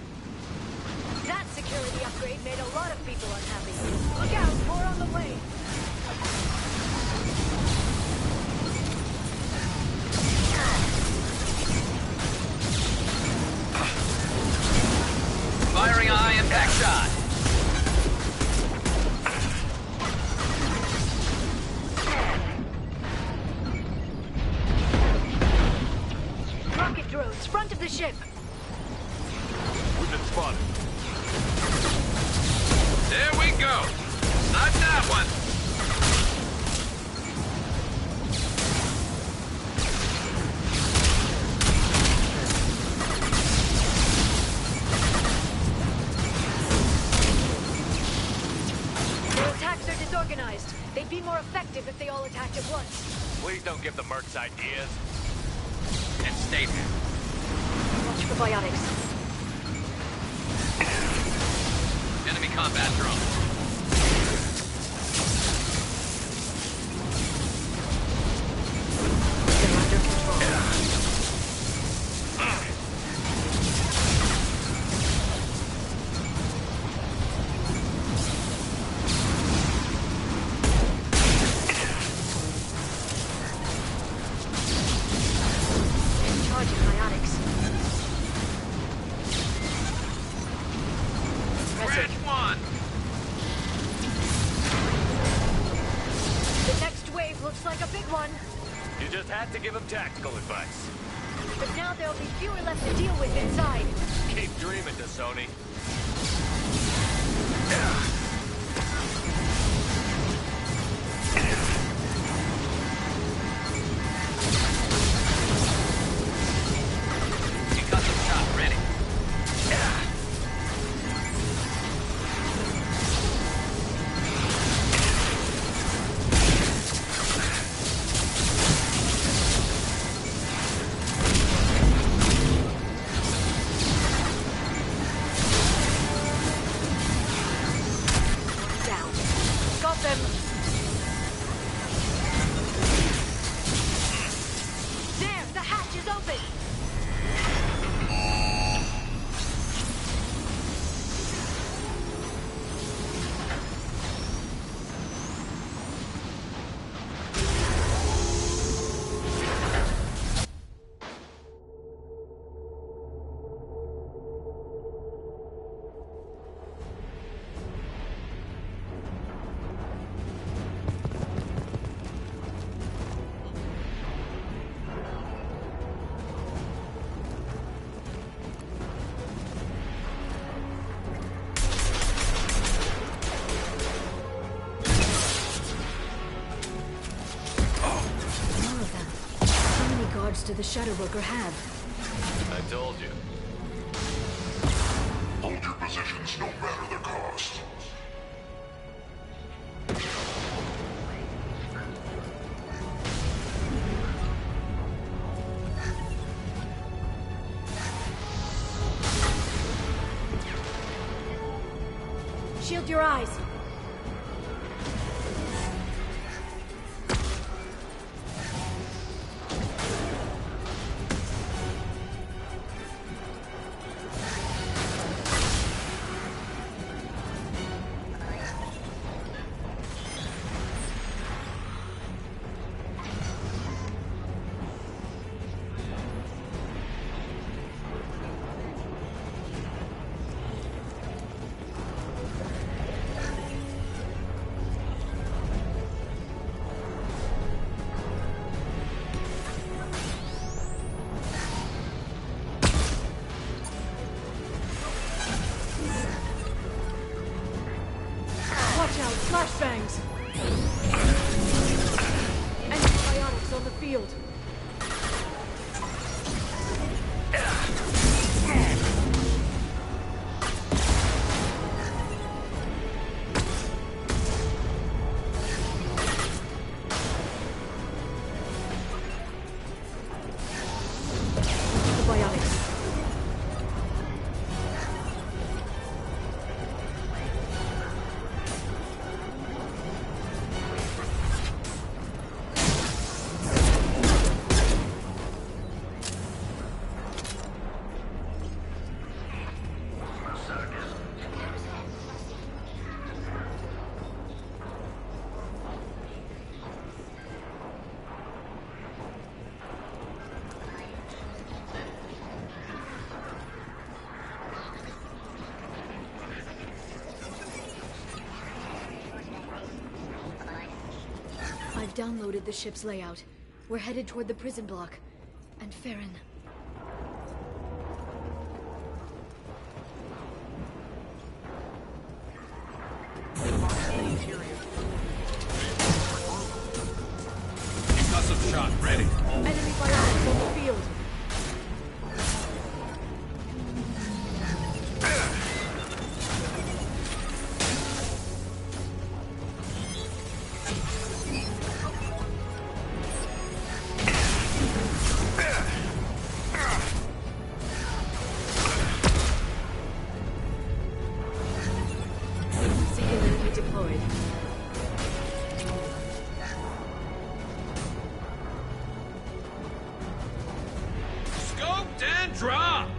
That security upgrade made a lot of people unhappy. Look out, more on the way. Firing a high-impact shot! Rocket drones, front of the ship. We've been spotted. There we go! Not that one! fast. They'd be more effective if they all attacked at once. Please don't give the mercs ideas. And stay there. Watch for biotics. Enemy combat drone. They're under control. Charging biotics. Red one. The next wave looks like a big one. You just had to give him tactical advice. But now there'll be fewer left to deal with inside. Keep dreaming, Sony. Concussive shot ready. Down. Got them. There, the hatch is open. More of them. How many guards do the Shadow Broker have? I told you. Hold your positions no matter the cost. Shield your eyes. Watch out, flashbangs! Enemy biotics on the field. The biotics. I've downloaded the ship's layout. We're headed toward the prison block. And Farron. Concussive shot ready. Enemy biotics on the field. Singularity deployed. Scoped and dropped!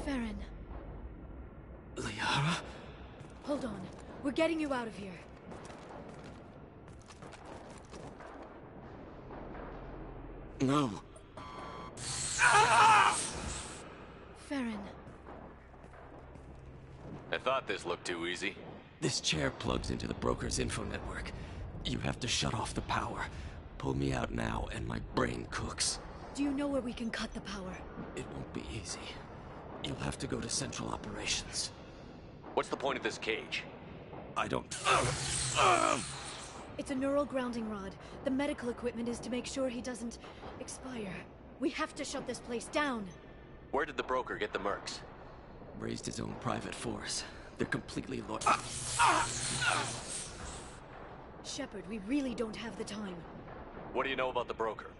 Farron, Liara? hold on. We're getting you out of here. No. Farron. I thought this looked too easy. This chair plugs into the broker's info network. You have to shut off the power. Pull me out now, and my brain cooks. Do you know where we can cut the power? It won't be easy. You'll have to go to Central Operations. What's the point of this cage? I don't... It's a neural grounding rod. The medical equipment is to make sure he doesn't expire. We have to shut this place down. Where did the broker get the mercs? Raised his own private force. They're completely loyal. Shepard, we really don't have the time. What do you know about the broker?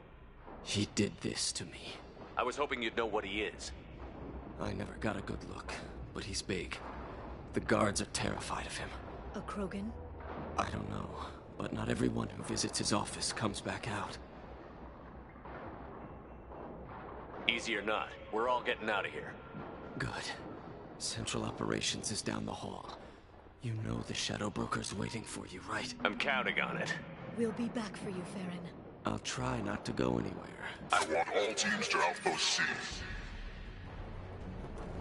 He did this to me. I was hoping you'd know what he is. I never got a good look, but he's big. The guards are terrified of him. A Krogan? I don't know, but not everyone who visits his office comes back out. Easy or not, we're all getting out of here. Good. Central Operations is down the hall. You know the Shadow Broker's waiting for you, right? I'm counting on it. We'll be back for you, Farron. I'll try not to go anywhere. I want all teams to Outpost C.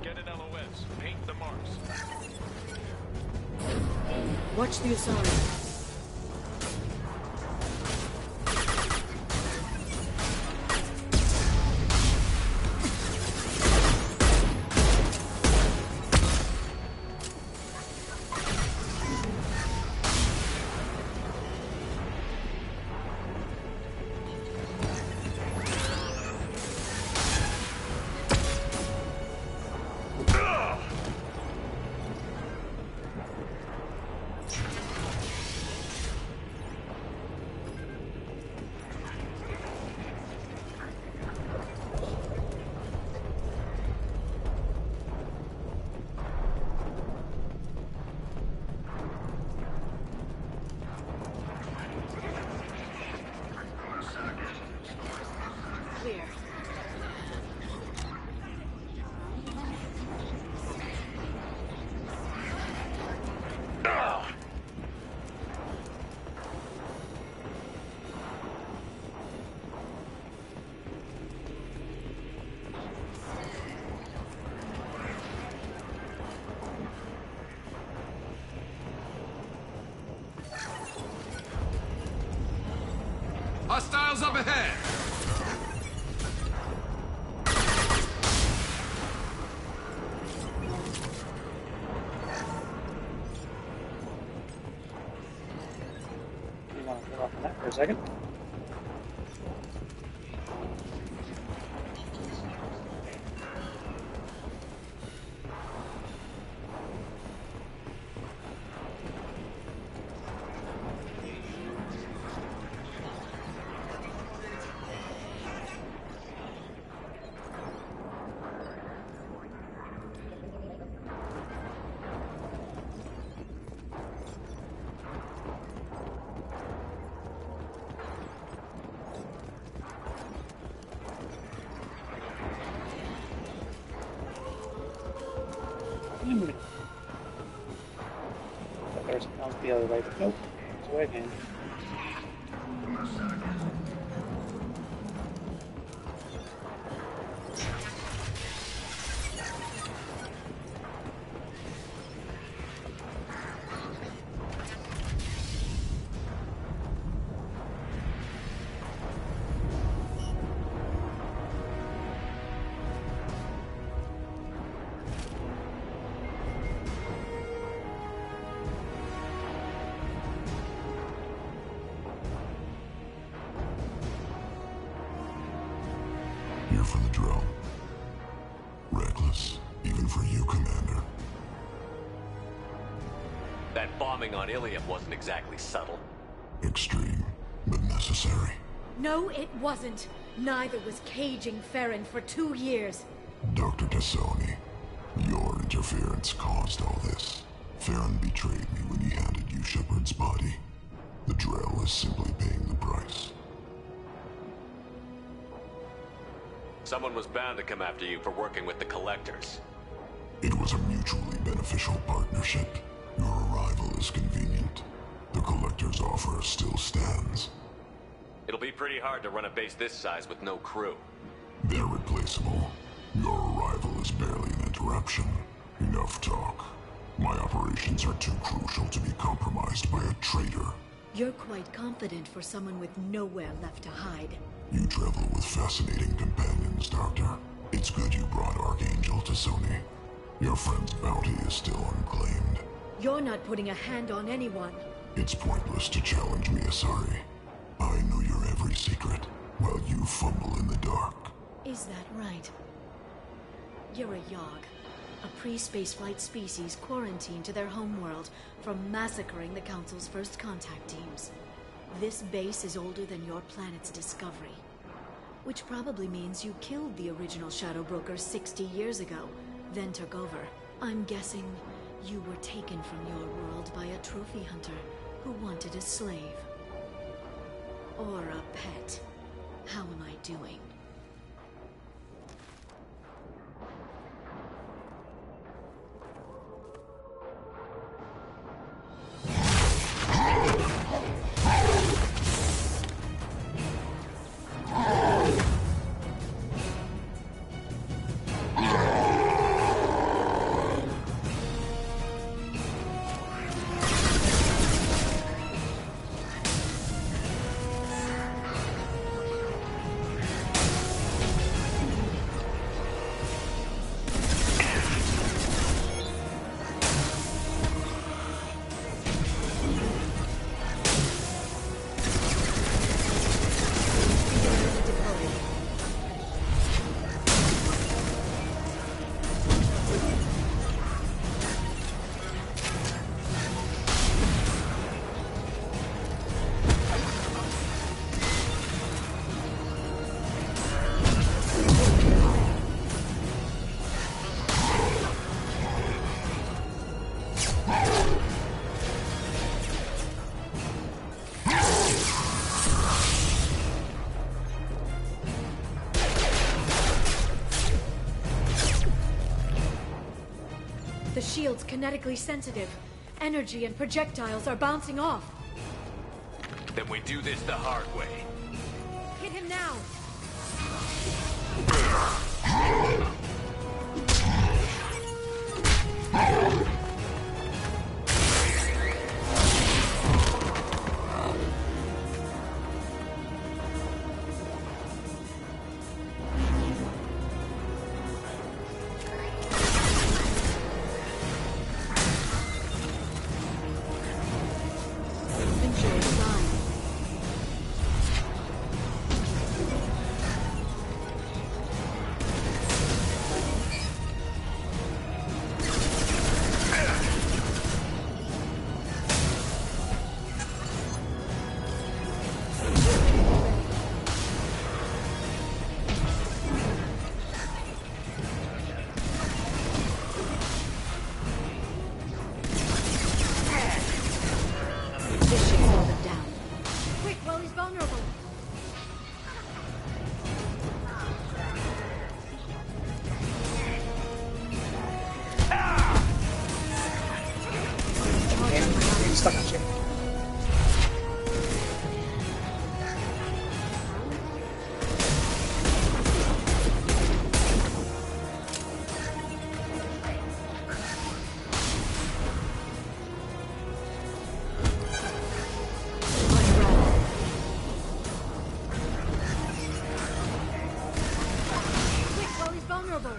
Get an LOS. Paint the marks. Watch the Asari. Hostiles up ahead! You want to get off on that for a second? There's the other way, but nope. It's away again. Here for the drill. Reckless, even for you, Commander. That bombing on Ilium wasn't exactly subtle. Extreme, but necessary. No, it wasn't. Neither was caging Farron for 2 years. Dr. Tassoni, your interference caused all this. Farron betrayed me when he handed you Shepard's body. The Drell is simply paying the price. Someone was bound to come after you for working with the Collectors. It was a mutually beneficial partnership. Your arrival is convenient. The Collector's offer still stands. It'll be pretty hard to run a base this size with no crew. They're replaceable. Your arrival is barely an interruption. Enough talk. My operations are too crucial to be compromised by a traitor. You're quite confident for someone with nowhere left to hide. You travel with fascinating companions, Doctor. It's good you brought Archangel Tassoni. Your friend's bounty is still unclaimed. You're not putting a hand on anyone. It's pointless to challenge me, Asari. I know your every secret, while you fumble in the dark. Is that right? You're a Yogg, a pre-spaceflight species quarantined to their homeworld from massacring the Council's first contact teams. This base is older than your planet's discovery. Which probably means you killed the original Shadow Broker 60 years ago, then took over. I'm guessing you were taken from your world by a trophy hunter who wanted a slave. Or a pet. How am I doing? The shield's kinetically sensitive. Energy and projectiles are bouncing off. Then we do this the hard way. Hit him now! Stuck on shit. Quick, while he's vulnerable!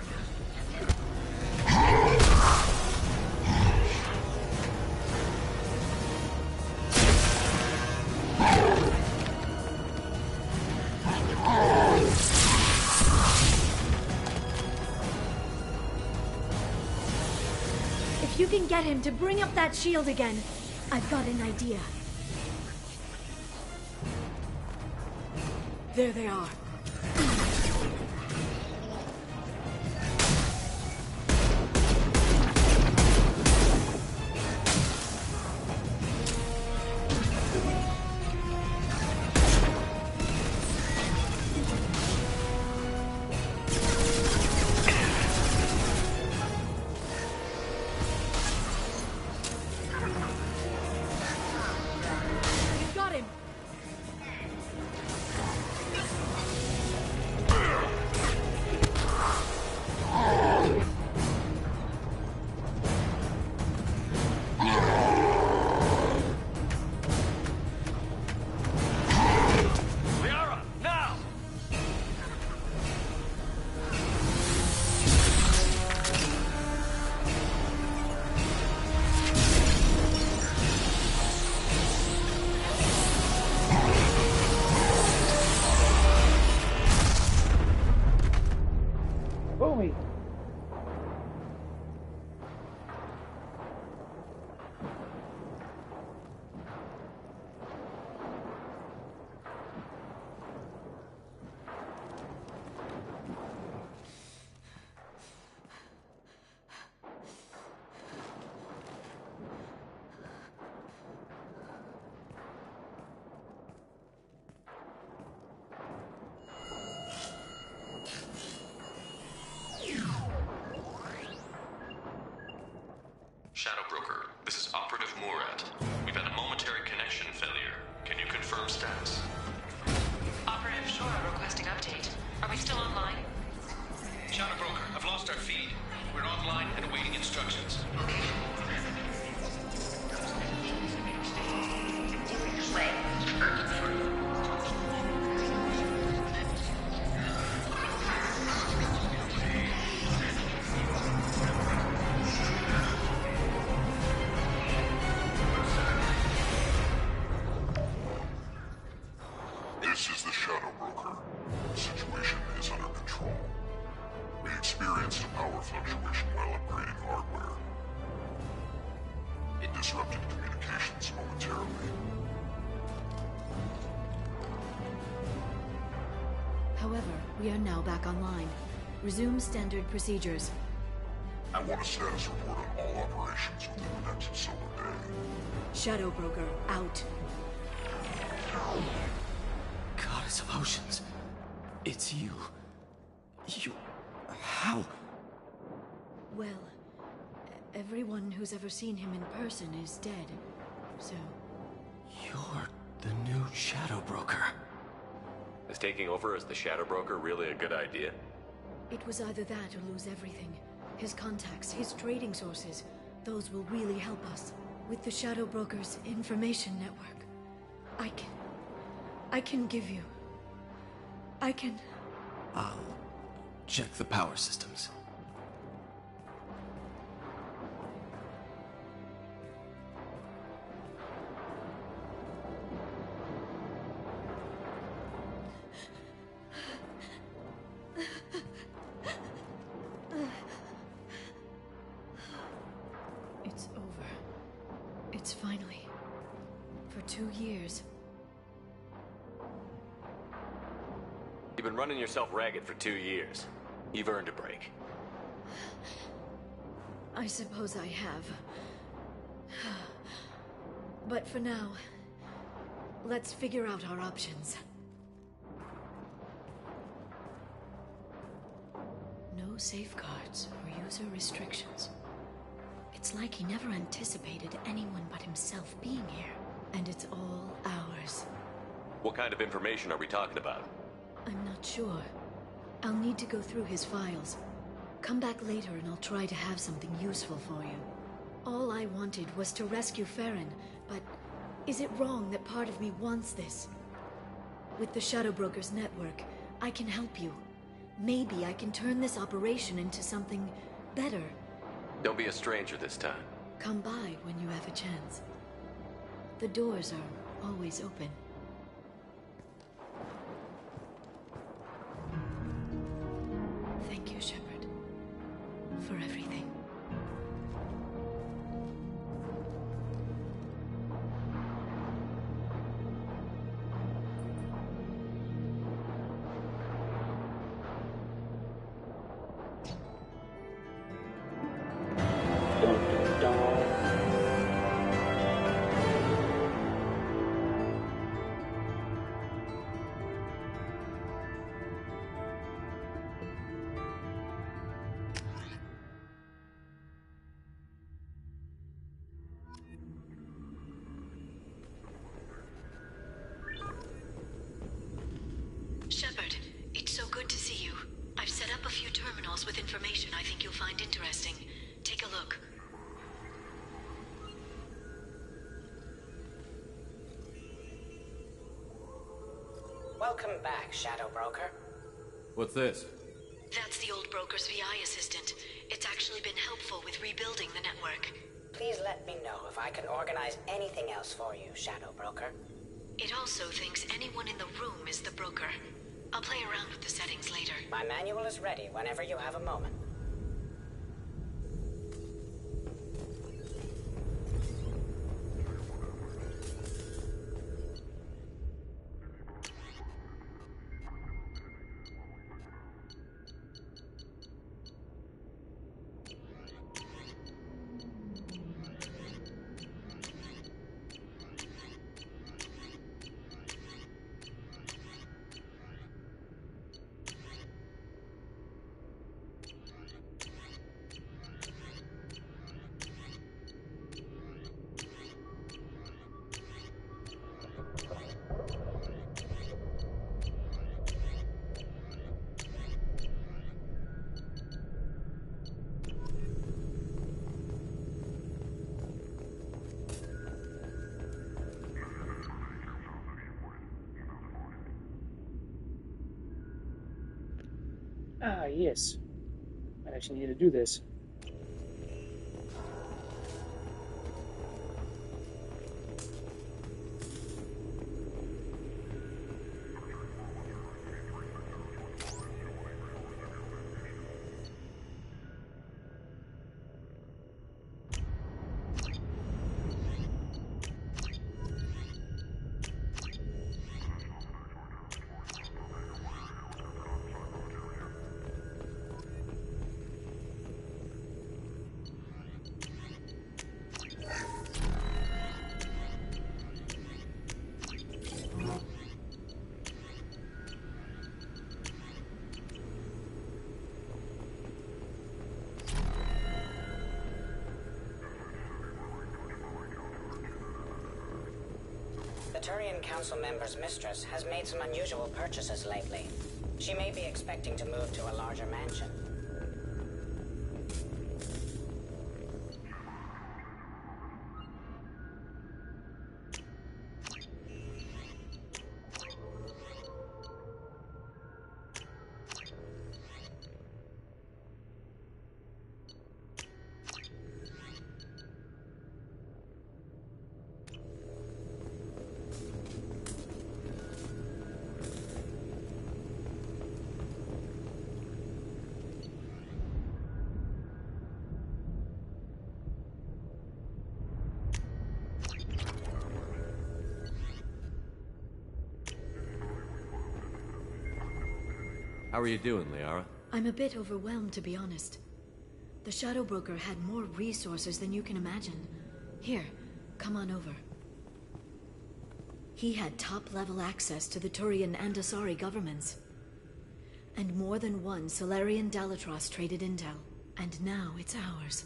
you can get him to bring up that shield again, I've got an idea. There they are. Boomy. Shadow Broker, this is Operative Murat. We've had a momentary connection failure. Can you confirm status? Operative Shora requesting update. Are we still online? Shadow Broker, I've lost our feed. We're online and awaiting instructions. This is the Shadow Broker. The situation is under control. We experienced a power fluctuation while upgrading hardware. It disrupted communications momentarily. However, we are now back online. Resume standard procedures. I want a status report on all operations within the next solar day. Shadow Broker, out. Goddess of Oceans. It's you. You... How? Well, everyone who's ever seen him in person is dead, so... You're the new Shadow Broker. Is taking over as the Shadow Broker really a good idea? It was either that or lose everything. His contacts, his trading sources, those will really help us. With the Shadow Broker's information network, I can give you... I'll check the power systems. It's over. It's finally... For 2 years. You've been running yourself ragged for 2 years. You've earned a break. I suppose I have. But for now, let's figure out our options. No safeguards or user restrictions. It's like he never anticipated anyone but himself being here. And it's all ours. What kind of information are we talking about? I'm not sure. I'll need to go through his files. Come back later and I'll try to have something useful for you. All I wanted was to rescue Farron, but is it wrong that part of me wants this? With the Shadow Broker's network, I can help you. Maybe I can turn this operation into something better. Don't be a stranger this time. Come by when you have a chance. The doors are always open. Thank you, Shepard, for everything. information I think you'll find interesting. Take a look. Welcome back, Shadow Broker. What's this? That's the old broker's VI assistant. It's actually been helpful with rebuilding the network. Please let me know if I can organize anything else for you, Shadow Broker. It also thinks anyone in the room is the broker. I'll play around with the settings later. My manual is ready whenever you have a moment. Ah, yes. I actually need to do this. The Turian Council member's mistress has made some unusual purchases lately. She may be expecting to move to a larger mansion. How are you doing, Liara? I'm a bit overwhelmed, to be honest. The Shadow Broker had more resources than you can imagine. Here, come on over. He had top-level access to the Turian and Asari governments. And more than one Solarian Dalatros traded intel. And now it's ours.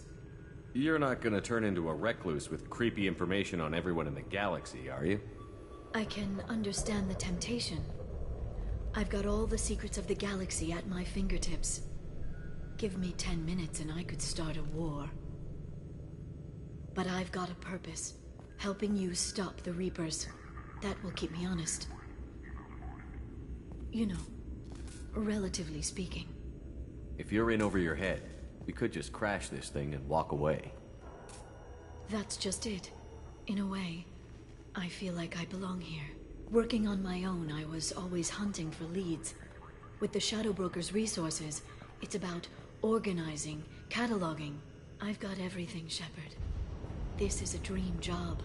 You're not gonna turn into a recluse with creepy information on everyone in the galaxy, are you? I can understand the temptation. I've got all the secrets of the galaxy at my fingertips. Give me 10 minutes and I could start a war. But I've got a purpose. Helping you stop the Reapers. That will keep me honest. You know, relatively speaking. If you're in over your head, we could just crash this thing and walk away. That's just it. In a way, I feel like I belong here. Working on my own, I was always hunting for leads. With the Shadow Broker's resources, it's about organizing, cataloging. I've got everything, Shepard. This is a dream job.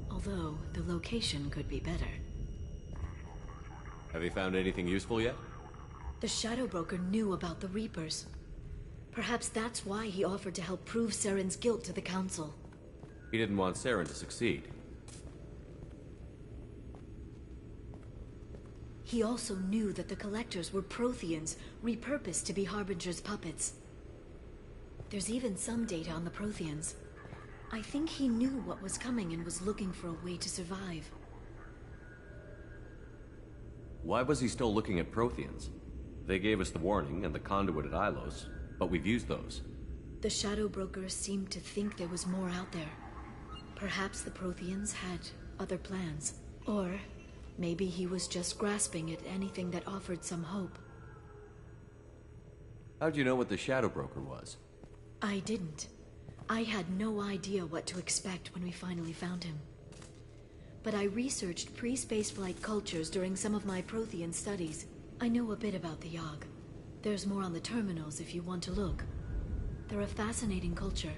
Although, the location could be better. Have you found anything useful yet? The Shadow Broker knew about the Reapers. Perhaps that's why he offered to help prove Saren's guilt to the Council. He didn't want Saren to succeed. He also knew that the Collectors were Protheans, repurposed to be Harbinger's puppets. There's even some data on the Protheans. I think he knew what was coming and was looking for a way to survive. Why was he still looking at Protheans? They gave us the warning and the conduit at Ilos. but we've used those. The Shadow Brokers seemed to think there was more out there. Perhaps the Protheans had other plans. Or maybe he was just grasping at anything that offered some hope. How'd you know what the Shadow Broker was? I didn't. I had no idea what to expect when we finally found him. But I researched pre-spaceflight cultures during some of my Prothean studies. I know a bit about the Yogg. There's more on the terminals if you want to look. They're a fascinating culture,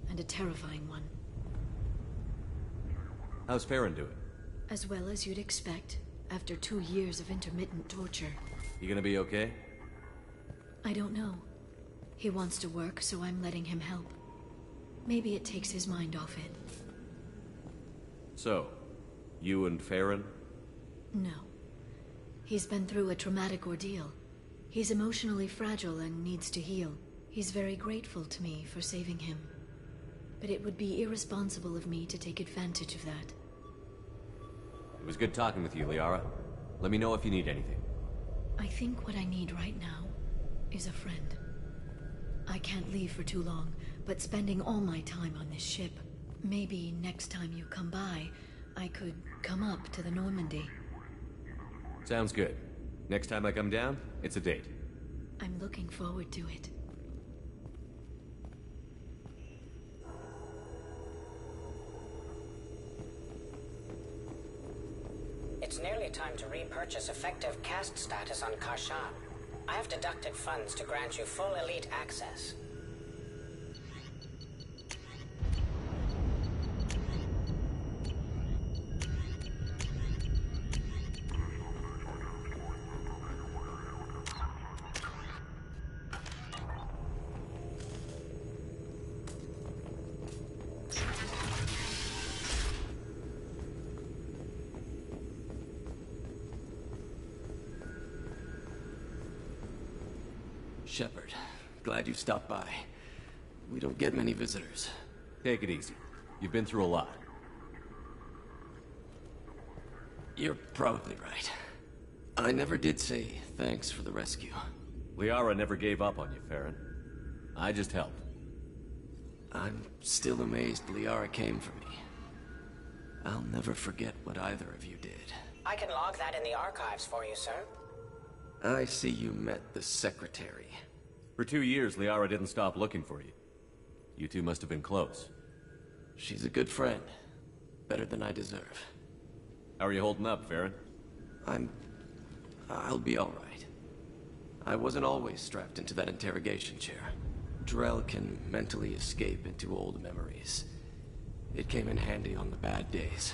and a terrifying one. How's Farron doing? As well as you'd expect, after 2 years of intermittent torture. You gonna be okay? I don't know. He wants to work, so I'm letting him help. Maybe it takes his mind off it. So, you and Farron? No. He's been through a traumatic ordeal. He's emotionally fragile and needs to heal. He's very grateful to me for saving him. But it would be irresponsible of me to take advantage of that. It was good talking with you, Liara. Let me know if you need anything. I think what I need right now is a friend. I can't leave for too long, but spending all my time on this ship. Maybe next time you come by, I could come up to the Normandy. Sounds good. Next time I come down, it's a date. I'm looking forward to it. It's nearly time to repurchase effective caste status on Karshan. I have deducted funds to grant you full elite access. Shepard, glad you stopped by. We don't get many visitors. Take it easy. You've been through a lot. You're probably right. I never did say thanks for the rescue. Liara never gave up on you, Farron. I just helped. I'm still amazed Liara came for me. I'll never forget what either of you did. I can log that in the archives for you, sir. I see you met the Secretary. For 2 years, Liara didn't stop looking for you. You two must have been close. She's a good friend. Better than I deserve. How are you holding up, Farron? I'll be alright. I wasn't always strapped into that interrogation chair. Drell can mentally escape into old memories. It came in handy on the bad days.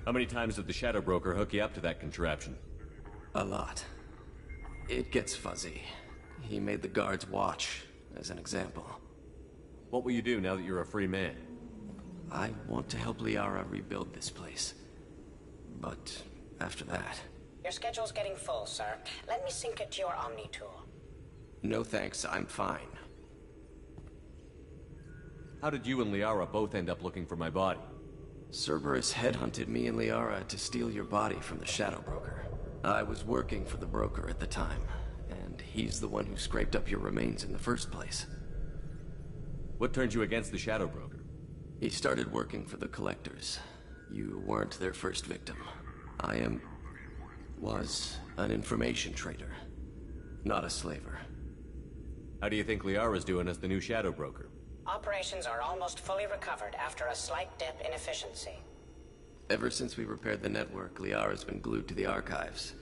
How many times did the Shadow Broker hook you up to that contraption? A lot. It gets fuzzy. He made the guards watch, as an example. What will you do now that you're a free man? I want to help Liara rebuild this place. But after that... Your schedule's getting full, sir. Let me sync it to your Omni tool. No thanks, I'm fine. How did you and Liara both end up looking for my body? Cerberus headhunted me and Liara to steal your body from the Shadow Broker. I was working for the broker at the time, and he's the one who scraped up your remains in the first place. What turned you against the Shadow Broker? He started working for the Collectors. You weren't their first victim. Was an information trader, not a slaver. How do you think Liara's doing as the new Shadow Broker? Operations are almost fully recovered after a slight dip in efficiency. Ever since we repaired the network, Liara's been glued to the archives.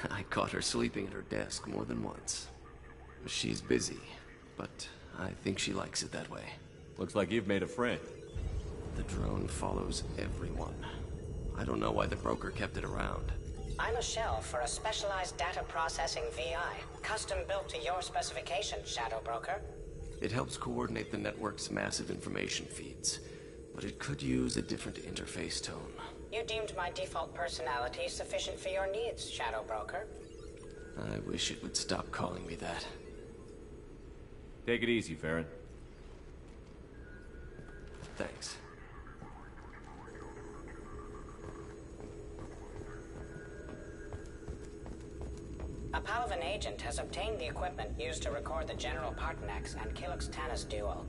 I caught her sleeping at her desk more than once. She's busy, but I think she likes it that way. Looks like you've made a friend. The drone follows everyone. I don't know why the broker kept it around. I'm a shell for a specialized data processing VI, custom built to your specifications, Shadow Broker. It helps coordinate the network's massive information feeds, but it could use a different interface tone. You deemed my default personality sufficient for your needs, Shadow Broker. I wish it would stop calling me that. Take it easy, Farron. Thanks. A Palavan agent has obtained the equipment used to record the General Partonax and Kilix Tanis duel.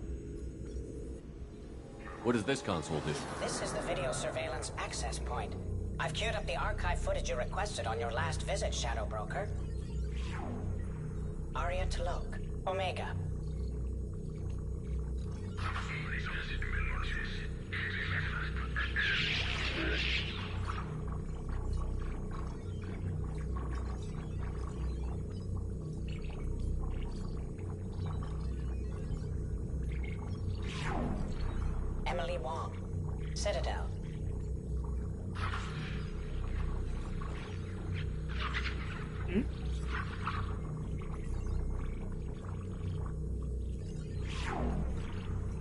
What does this console do? This is the video surveillance access point. I've queued up the archive footage you requested on your last visit, Shadow Broker. Aria Talok, Omega. Emily Wong, Citadel.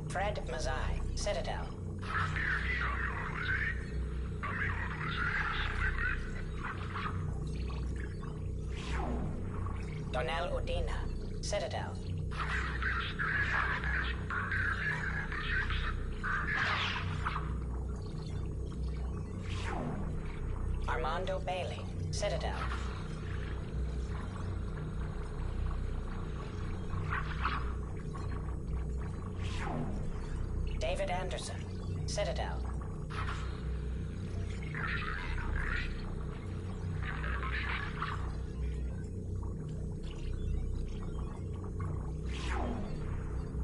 Fred Mazai, Citadel. Donnell Udina, Citadel. Armando Bailey, Citadel. David Anderson, Citadel.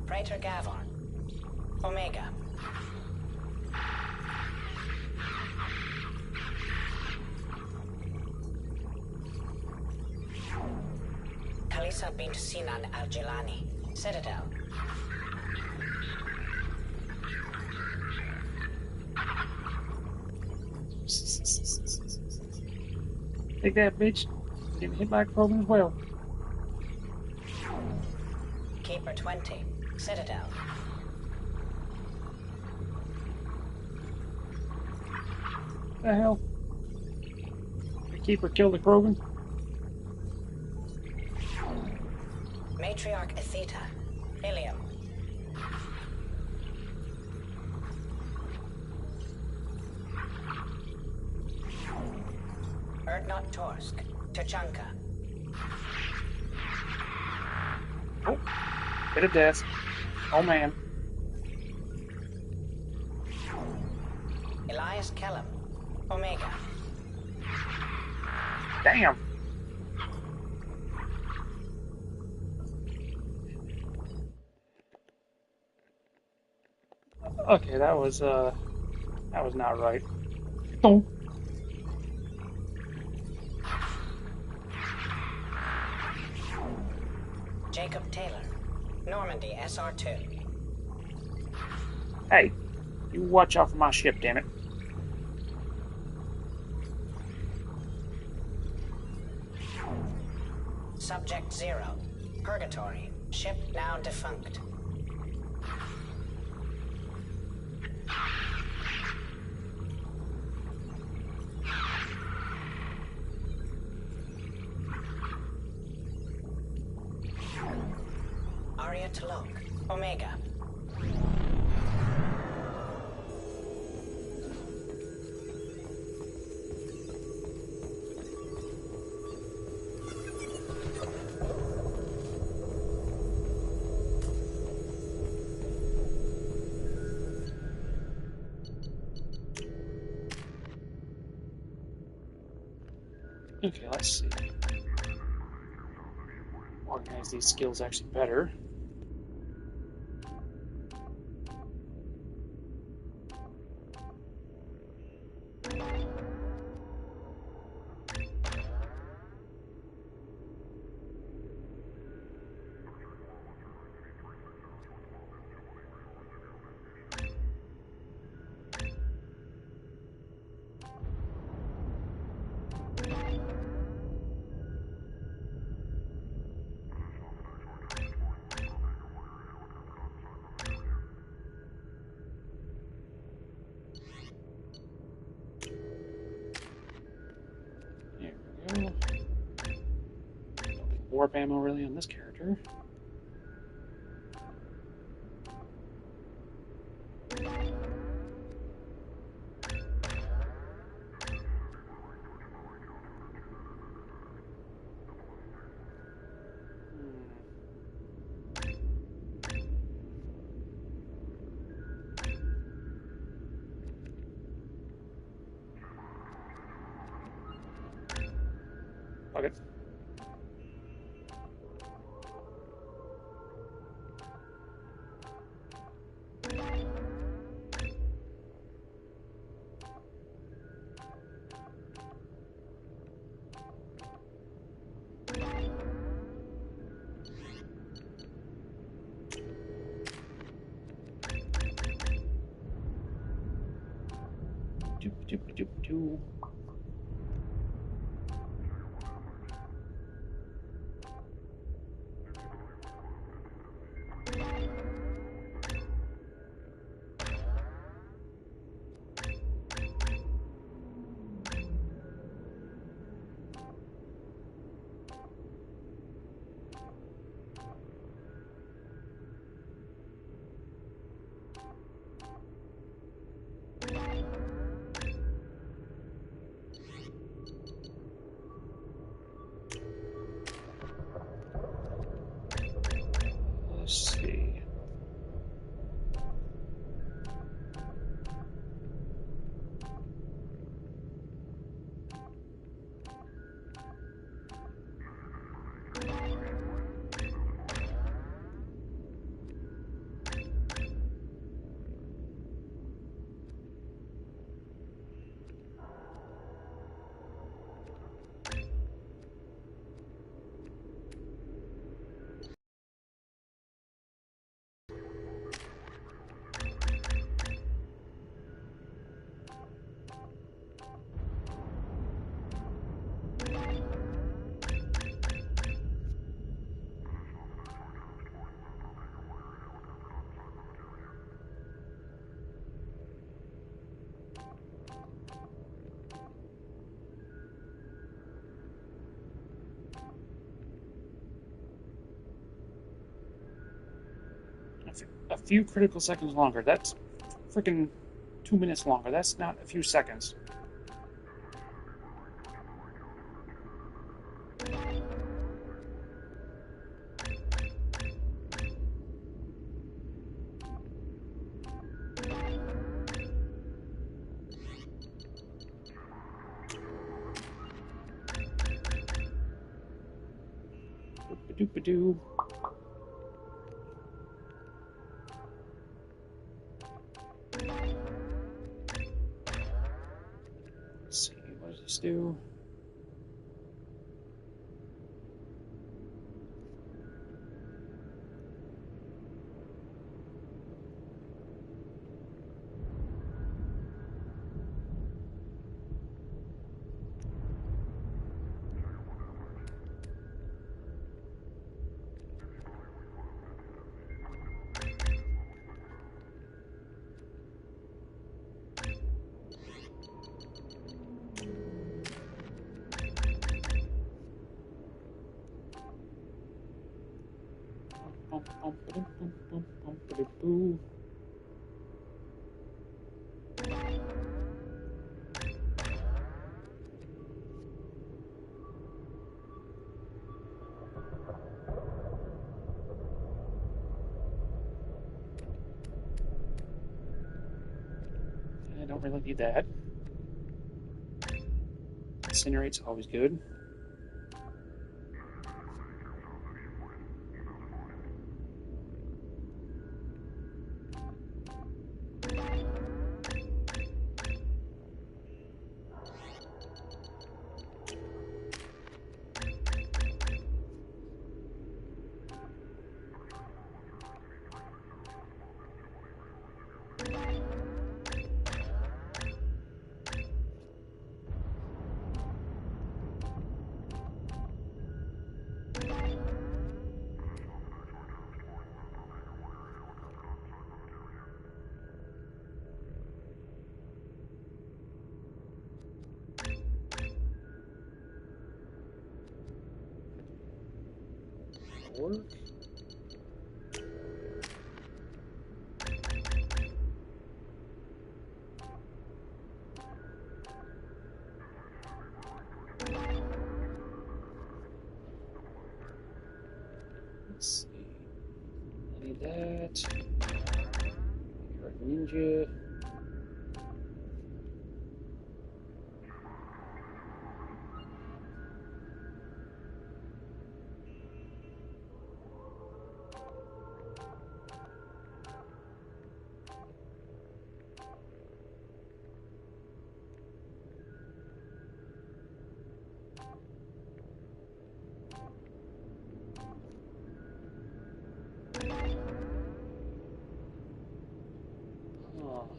Praetor Gavon, Omega. Khalisa bint Sinan al-Jilani, Citadel. Take that, bitch. Getting hit by a Krogan as well. Keeper 20, Citadel. The hell? The Keeper killed the Krogan? Matriarch Atheta, Ilium. Erdnot Torsk, Tuchanka. Oh, hit a desk. Oh man. Elias Kellum, Omega. Damn. Okay, that was not right. Oh. Jacob Taylor, Normandy SR2. Hey, you watch off my ship, damn it. Subject 0, Purgatory, ship now defunct. Aria Talok, Omega. Okay, let's see. Organize these skills actually better. Warp ammo really on this character. Fuck it. Do. Let's see. A few critical seconds longer. That's freaking 2 minutes longer. That's not a few seconds. Doop-a-doop-a-doo. Let's see, what does this do? Bum-ba-doo-bum-bum-bum-ba-doo-boo. I don't really need that. Incinerate's always good. Work. Let's see. I need that. You're a ninja. Oh.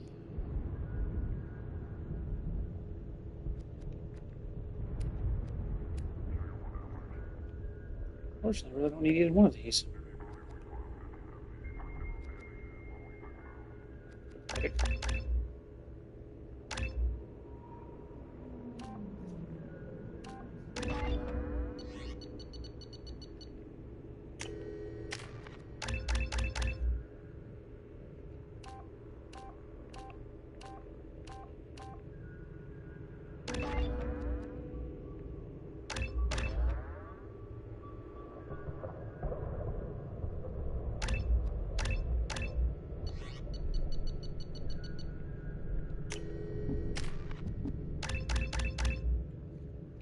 Unfortunately, I really only needed one of these.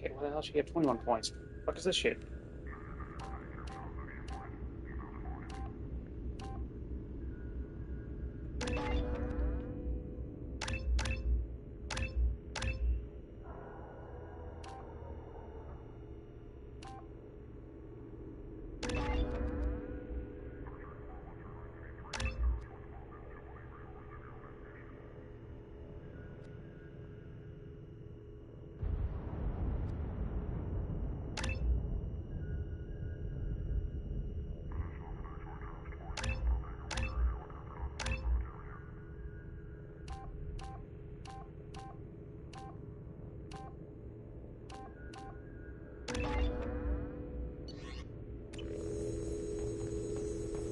Okay, why the hell should you get 21 points? What is this shit?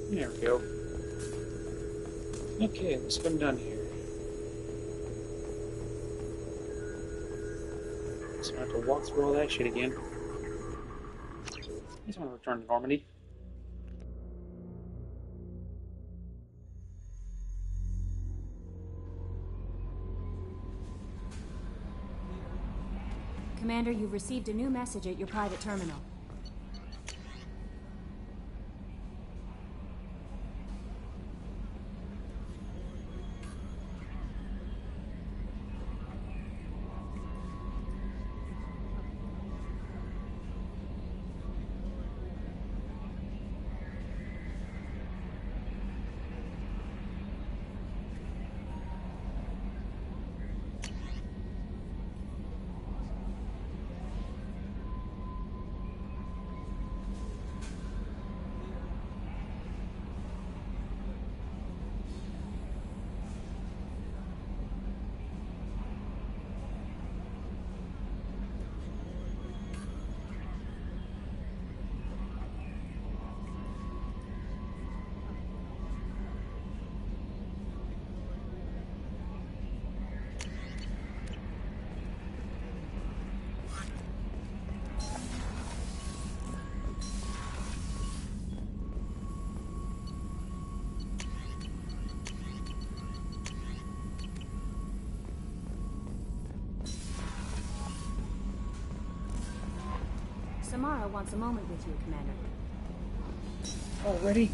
There we go. Okay, let's get done here. So I have to walk through all that shit again. I just want to return to Normandy. Commander, you've received a new message at your private terminal. Samara wants a moment with you, Commander. Already?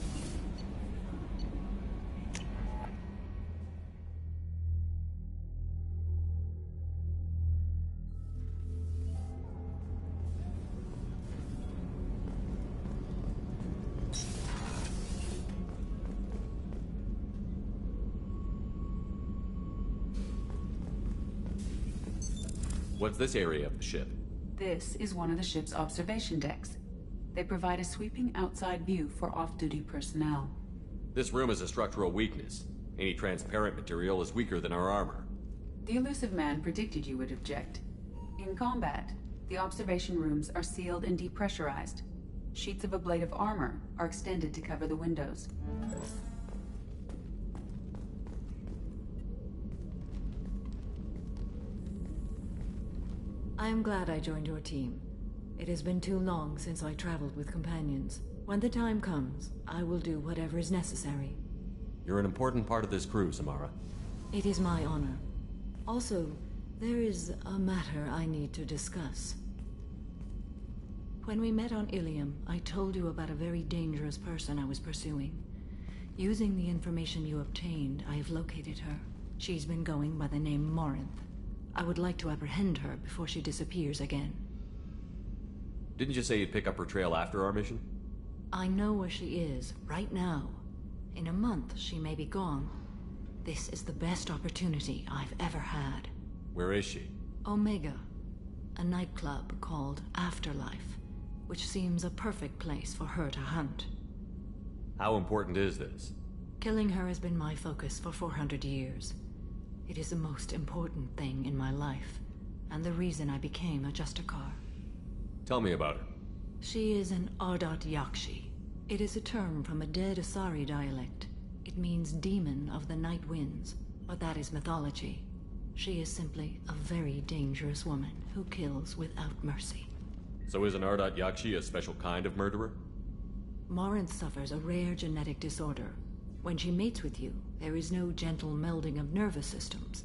What's this area of the ship? This is one of the ship's observation decks. They provide a sweeping outside view for off-duty personnel. This room is a structural weakness. Any transparent material is weaker than our armor. The elusive man predicted you would object. In combat, the observation rooms are sealed and depressurized. Sheets of ablative armor are extended to cover the windows. I am glad I joined your team. It has been too long since I traveled with companions. When the time comes, I will do whatever is necessary. You're an important part of this crew, Samara. It is my honor. Also, there is a matter I need to discuss. When we met on Ilium, I told you about a very dangerous person I was pursuing. Using the information you obtained, I have located her. She's been going by the name Morinth. I would like to apprehend her before she disappears again. Didn't you say you'd pick up her trail after our mission? I know where she is, right now. In a month, she may be gone. This is the best opportunity I've ever had. Where is she? Omega, a nightclub called Afterlife, which seems a perfect place for her to hunt. How important is this? Killing her has been my focus for 400 years. It is the most important thing in my life, and the reason I became a Justicar. Tell me about her. She is an Ardat Yakshi. It is a term from a dead Asari dialect. It means demon of the night winds, but that is mythology. She is simply a very dangerous woman who kills without mercy. So is an Ardat Yakshi a special kind of murderer? Morinth suffers a rare genetic disorder. When she mates with you, there is no gentle melding of nervous systems.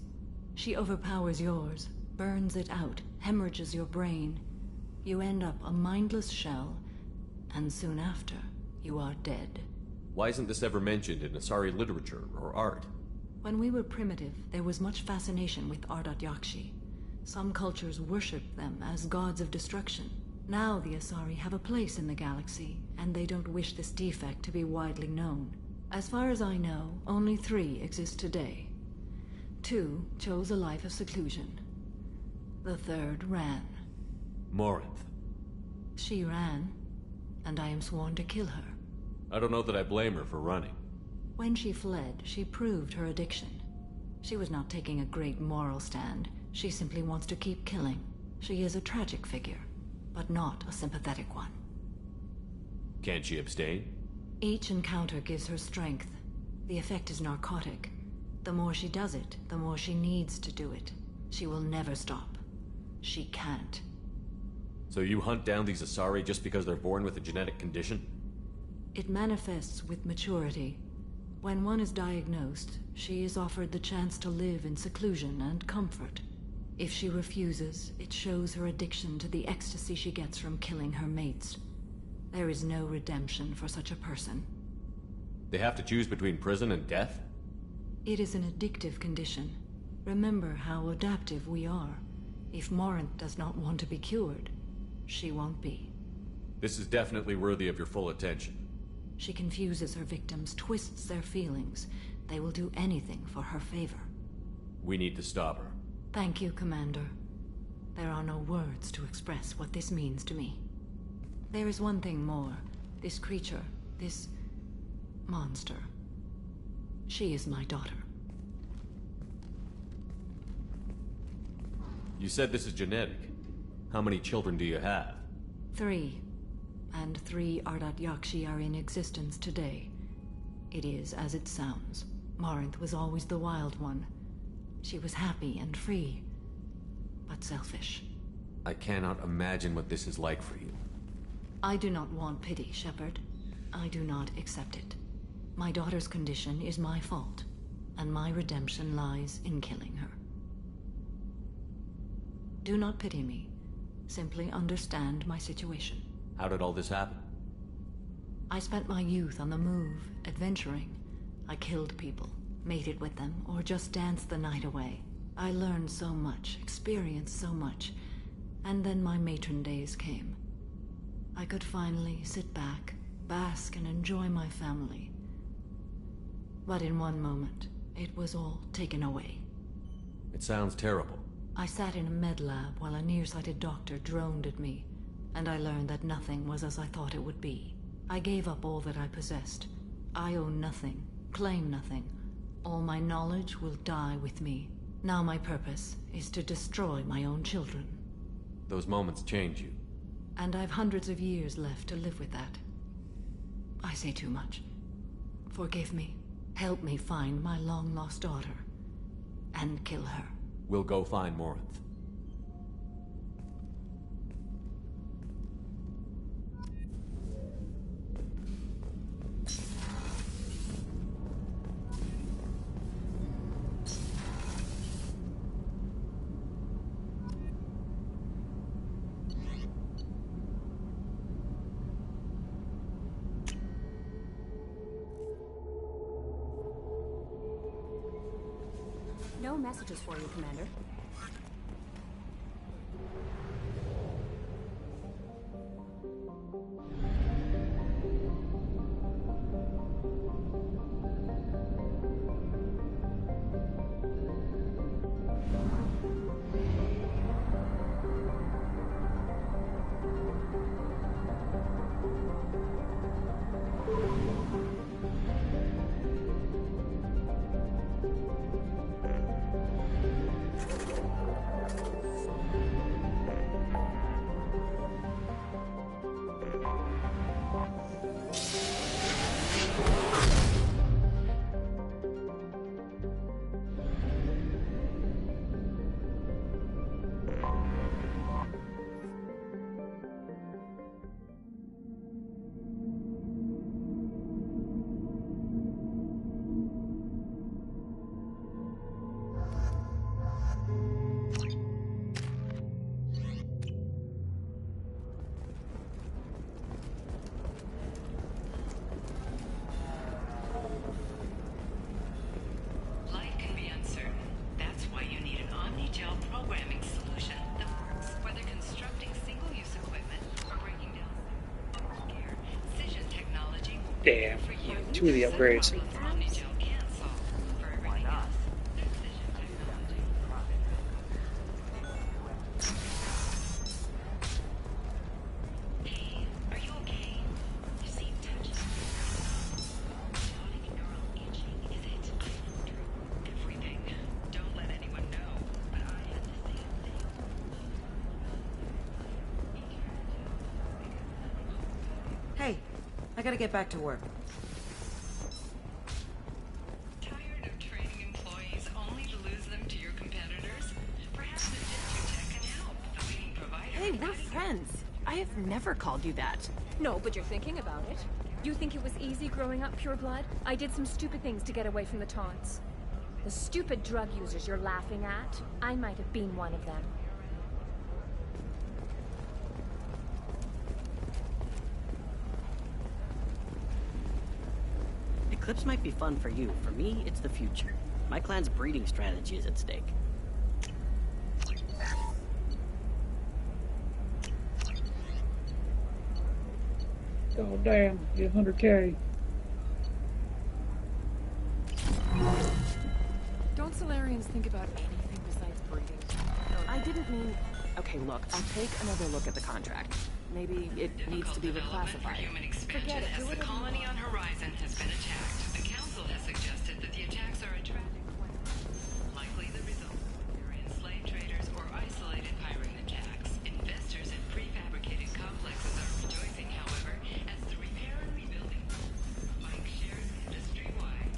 She overpowers yours, burns it out, hemorrhages your brain. You end up a mindless shell, and soon after, you are dead. Why isn't this ever mentioned in Asari literature or art? When we were primitive, there was much fascination with Ardat Yakshi. Some cultures worshipped them as gods of destruction. Now the Asari have a place in the galaxy, and they don't wish this defect to be widely known. As far as I know, only 3 exist today. 2 chose a life of seclusion. The 3rd ran. Morinth. She ran, and I am sworn to kill her. I don't know that I blame her for running. When she fled, she proved her addiction. She was not taking a great moral stand. She simply wants to keep killing. She is a tragic figure, but not a sympathetic one. Can't she abstain? Each encounter gives her strength. The effect is narcotic. The more she does it, the more she needs to do it. She will never stop. She can't. So you hunt down these Asari just because they're born with a genetic condition? It manifests with maturity. When one is diagnosed, she is offered the chance to live in seclusion and comfort. If she refuses, it shows her addiction to the ecstasy she gets from killing her mates. There is no redemption for such a person. They have to choose between prison and death? It is an addictive condition. Remember how adaptive we are. If Morinth does not want to be cured, she won't be. This is definitely worthy of your full attention. She confuses her victims, twists their feelings. They will do anything for her favor. We need to stop her. Thank you, Commander. There are no words to express what this means to me. There is one thing more. This creature, this monster. She is my daughter. You said this is genetic. How many children do you have? 3. And 3 Ardat Yakshi are in existence today. It is as it sounds. Morinth was always the wild one. She was happy and free, but selfish. I cannot imagine what this is like for you. I do not want pity, Shepard. I do not accept it. My daughter's condition is my fault, and my redemption lies in killing her. Do not pity me. Simply understand my situation. How did all this happen? I spent my youth on the move, adventuring. I killed people, mated with them, or just danced the night away. I learned so much, experienced so much, and then my matron days came. I could finally sit back, bask, and enjoy my family. But in one moment, it was all taken away. It sounds terrible. I sat in a med lab while a nearsighted doctor droned at me, and I learned that nothing was as I thought it would be. I gave up all that I possessed. I own nothing, claim nothing. All my knowledge will die with me. Now my purpose is to destroy my own children. Those moments change you. And I've hundreds of years left to live with that. I say too much. Forgive me. Help me find my long-lost daughter. And kill her. We'll go find Morinth. No messages for you, Commander. Damn. 2 of the upgrades. Hey, I gotta get back to work. Tired of training employees only to lose them to your competitors? Perhaps the Tech can help, the leading provider. Hey, we're friends. I have never called you that. No, but you're thinking about it. You think it was easy growing up pure blood? I did some stupid things to get away from the taunts. The stupid drug users you're laughing at, I might have been one of them. Eclipse might be fun for you. For me, it's the future. My clan's breeding strategy is at stake. Oh damn, get 100K. Don't Solarians think about anything besides breeding? I didn't mean... Okay, look, I'll take another look at the contract. Maybe it needs to be reclassified. Forget it. As the colony on Horizon has been attacked, the Council has suggested that the attacks are a tragic one. Likely the result of enslaved traders or isolated pirate attacks. Investors in prefabricated complexes are rejoicing, however, as the repair and rebuilding spike shares industry-wide.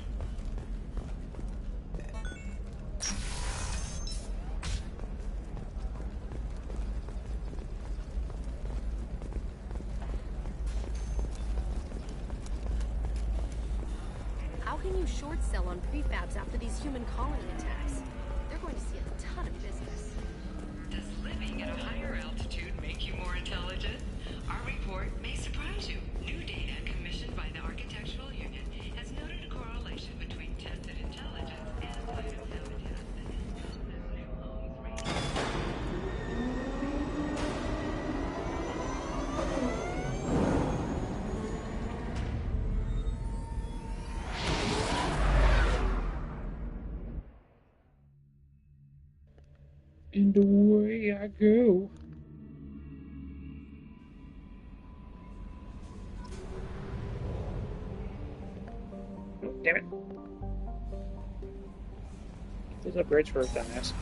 How can you short sell on prefabs after these human colony attacks? They're going to see a ton of business. Does living at a higher altitude make you more intelligent? Our report may surprise you. New data commissioned by the Architectural Union has noted a correlation between tested intelligence and life habitat that new homes range. And away I go. Oh, damn it. Those upgrades for a dumbass.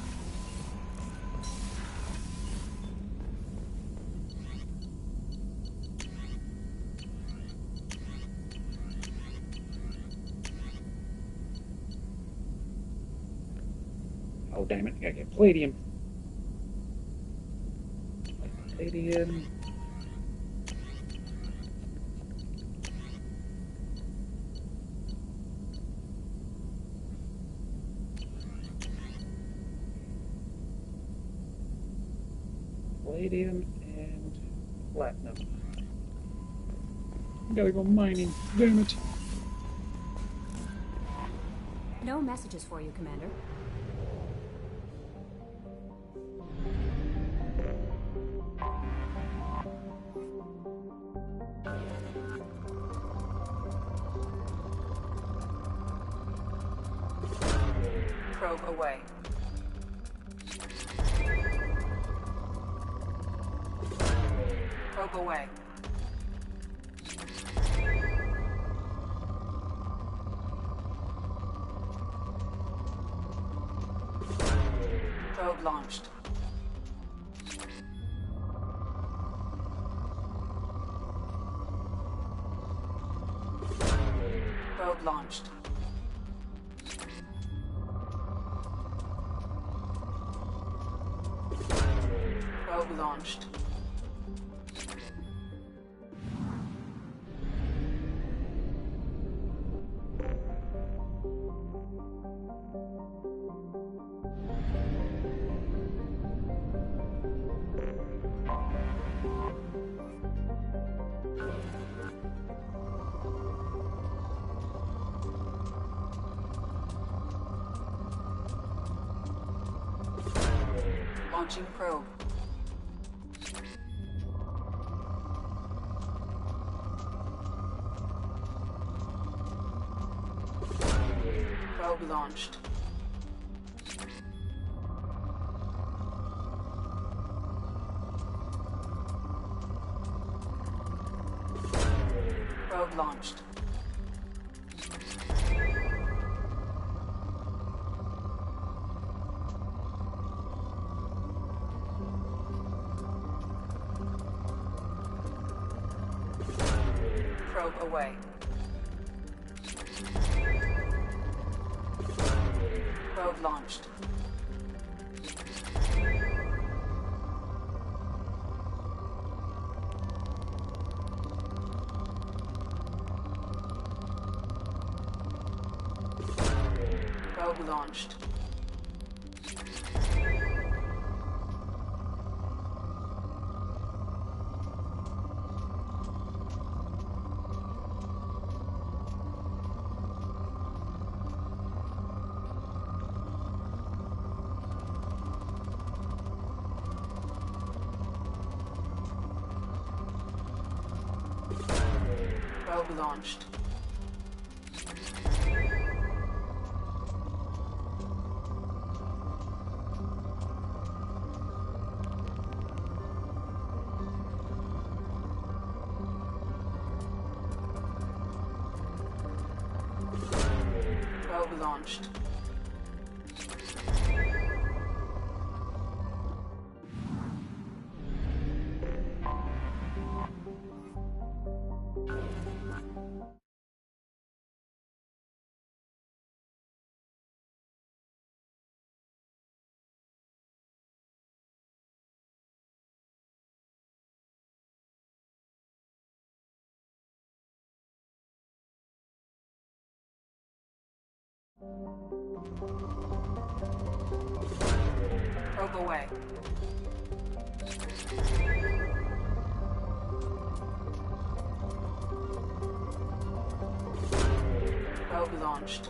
Oh, damn it. Gotta get palladium. Palladium. Palladium and platinum. Gotta go mining. Damn it. No messages for you, Commander. Probe away. Probe away. Probe launched. Probe launched. Probe launched. Launching probe. Probe launched. Probe launched. Probe away. Probe launched. Probe launched. Probe launched. Probe launched. Probe away. Probe launched.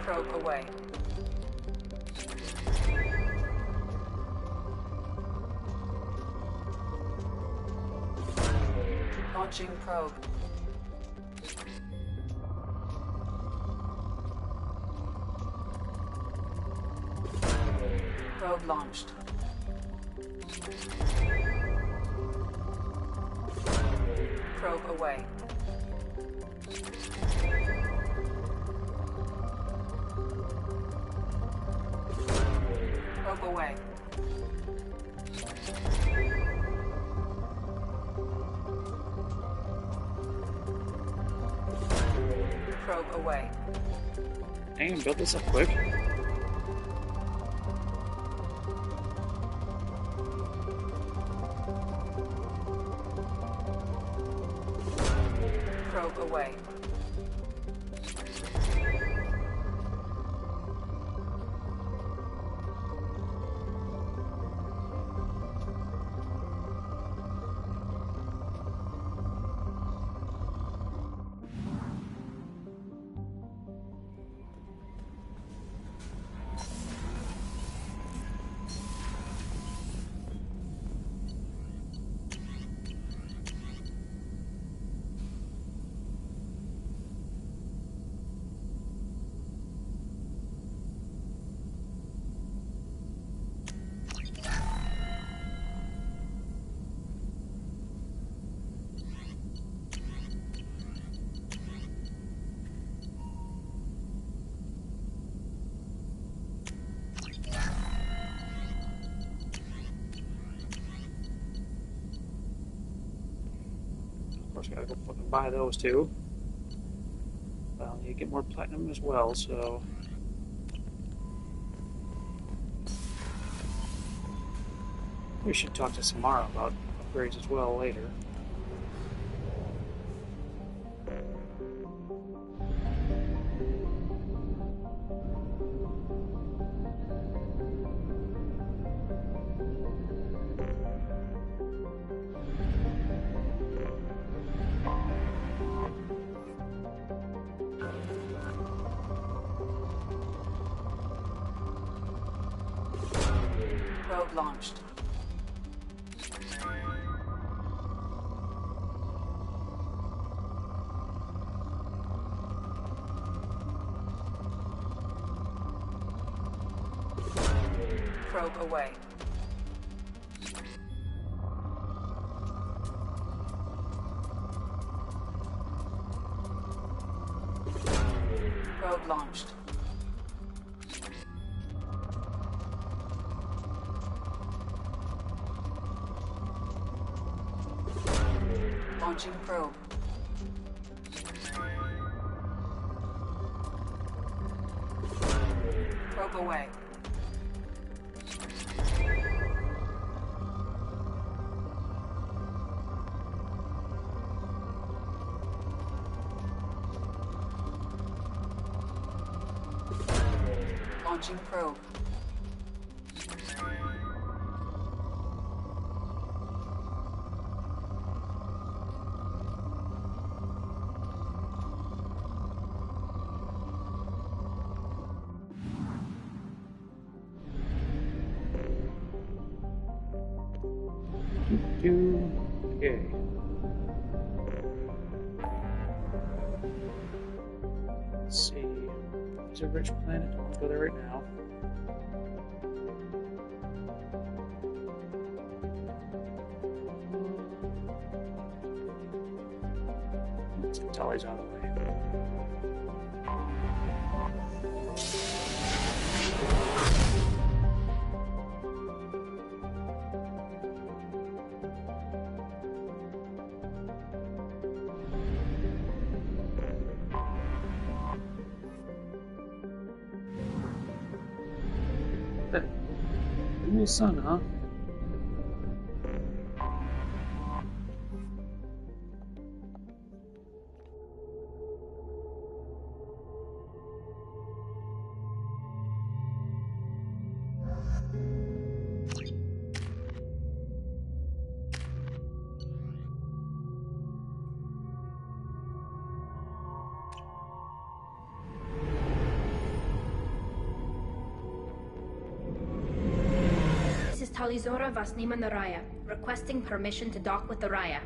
Probe away. Launching probe. Probe launched. Probe away. Probe away. Probe away. I can build this up quick. Probe away. Of course, I gotta go fucking buy those too. But I'll need to get more platinum as well, so. We should talk to Samara about upgrades as well later. launched. Probe away. Probe launched. Launching probe. Probe away. Launching probe. Okay. Let's see. It's a rich planet. Don't want to go there right now. Let's get Tali's out of the way. Little sun, huh? Talizora Vasnima Naraya, requesting permission to dock with the Raya.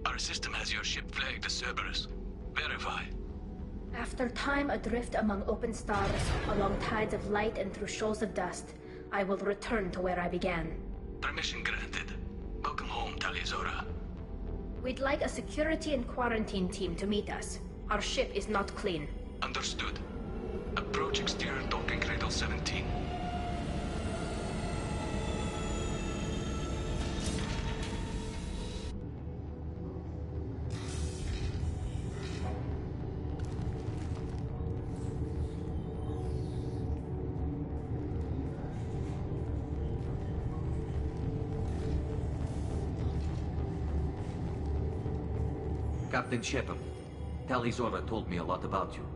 Our system has your ship flagged as Cerberus. Verify. After time adrift among open stars, along tides of light and through shoals of dust, I will return to where I began. Permission granted. Welcome home, Talizora. We'd like a security and quarantine team to meet us. Our ship is not clean. Understood. Approach exterior docking cradle 17. Captain Shepard, Talizora told me a lot about you.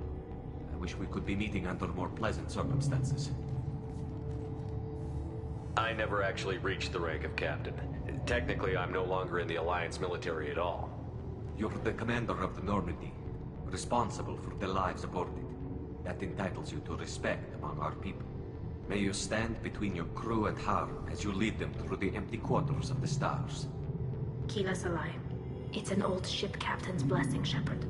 I wish we could be meeting under more pleasant circumstances. I never actually reached the rank of captain. Technically, I'm no longer in the Alliance military at all. You're the commander of the Normandy, responsible for the lives aborted. That entitles you to respect among our people. May you stand between your crew and harm as you lead them through the empty quarters of the stars. Kila Salai. It's an old ship captain's blessing, Shepard.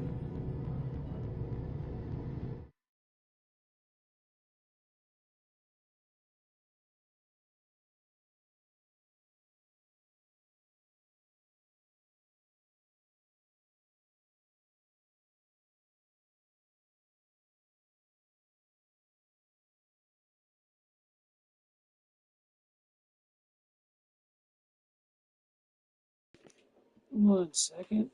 One second.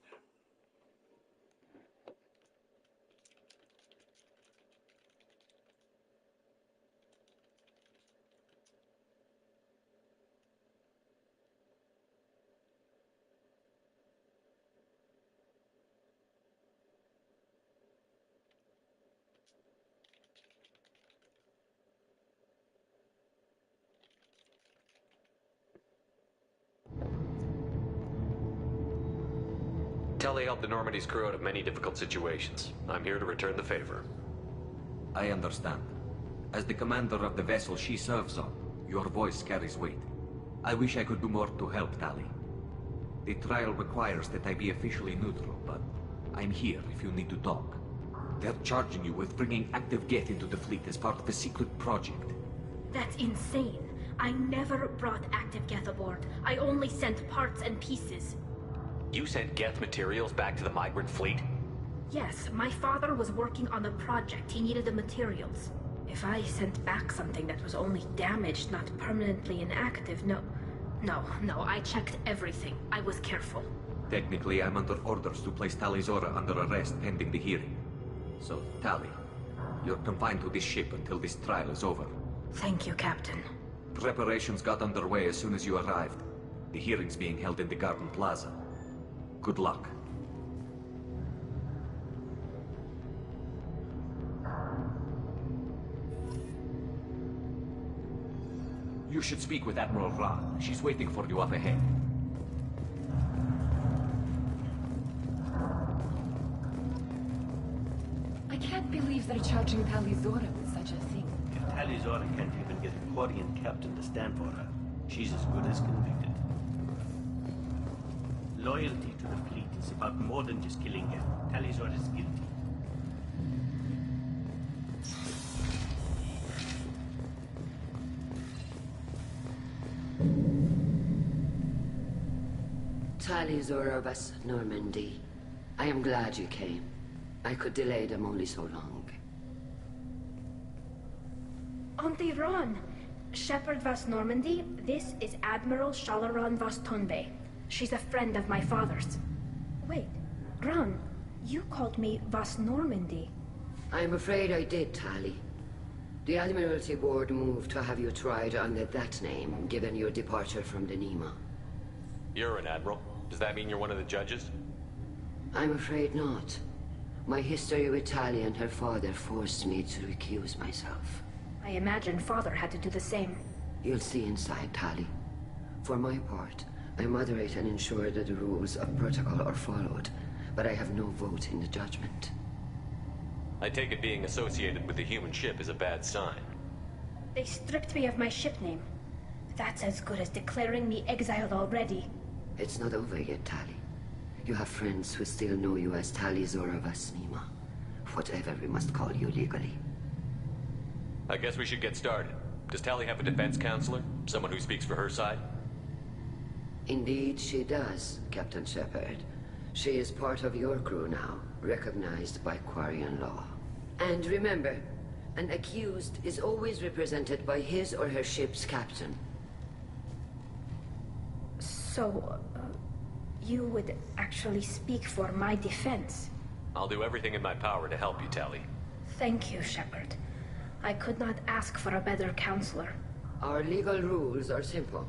Telly helped the Normandy's crew out of many difficult situations. I'm here to return the favor. I understand. As the commander of the vessel she serves on, Your voice carries weight. I wish I could do more to help, Tali. The trial requires that I be officially neutral, but I'm here if you need to talk. They're charging you with bringing active Geth into the fleet as part of a secret project. That's insane. I never brought active Geth aboard. I only sent parts and pieces. You sent Geth materials back to the migrant fleet? Yes, my father was working on a project. He needed the materials. If I sent back something that was only damaged, not permanently inactive, no, I checked everything. I was careful. Technically, I'm under orders to place Tali Zora under arrest pending the hearing. So, Tali, you're confined to this ship until this trial is over. Thank you, Captain. Preparations got underway as soon as you arrived. The hearing's being held in the Garden Plaza. Good luck. You should speak with Admiral Ra. She's waiting for you up ahead. I can't believe they're charging Tali Zora with such a thing. If Tali Zora can't even get a Quarian captain to stand for her, she's as good as convicted. Loyalty to the fleet is about more than just killing her. Tali Zora is guilty. Tali Zora West Normandy. I am glad you came. I could delay them only so long. Auntie Ron! Shepherd Vas Normandy, this is Admiral Shalaran Vas Tonbe. She's a friend of my father's. Wait, Ron, you called me Vas Normandy. I'm afraid I did, Tali. The Admiralty Board moved to have you tried under that name, given your departure from the Nima. You're an admiral. Does that mean you're one of the judges? I'm afraid not. My history with Tali and her father forced me to recuse myself. I imagine father had to do the same. You'll see inside, Tali. For my part, I moderate and ensure that the rules of protocol are followed, but I have no vote in the judgment. I take it being associated with the human ship is a bad sign. They stripped me of my ship name. That's as good as declaring me exiled already. It's not over yet, Tali. You have friends who still know you as Tali Zora Vas Nima. Whatever we must call you legally. I guess we should get started. Does Tali have a defense counselor? Someone who speaks for her side? Indeed, she does, Captain Shepard. She is part of your crew now, recognized by Quarian law. And remember, an accused is always represented by his or her ship's captain. So, you would actually speak for my defense? I'll do everything in my power to help you, Tali. Thank you, Shepard. I could not ask for a better counselor. Our legal rules are simple.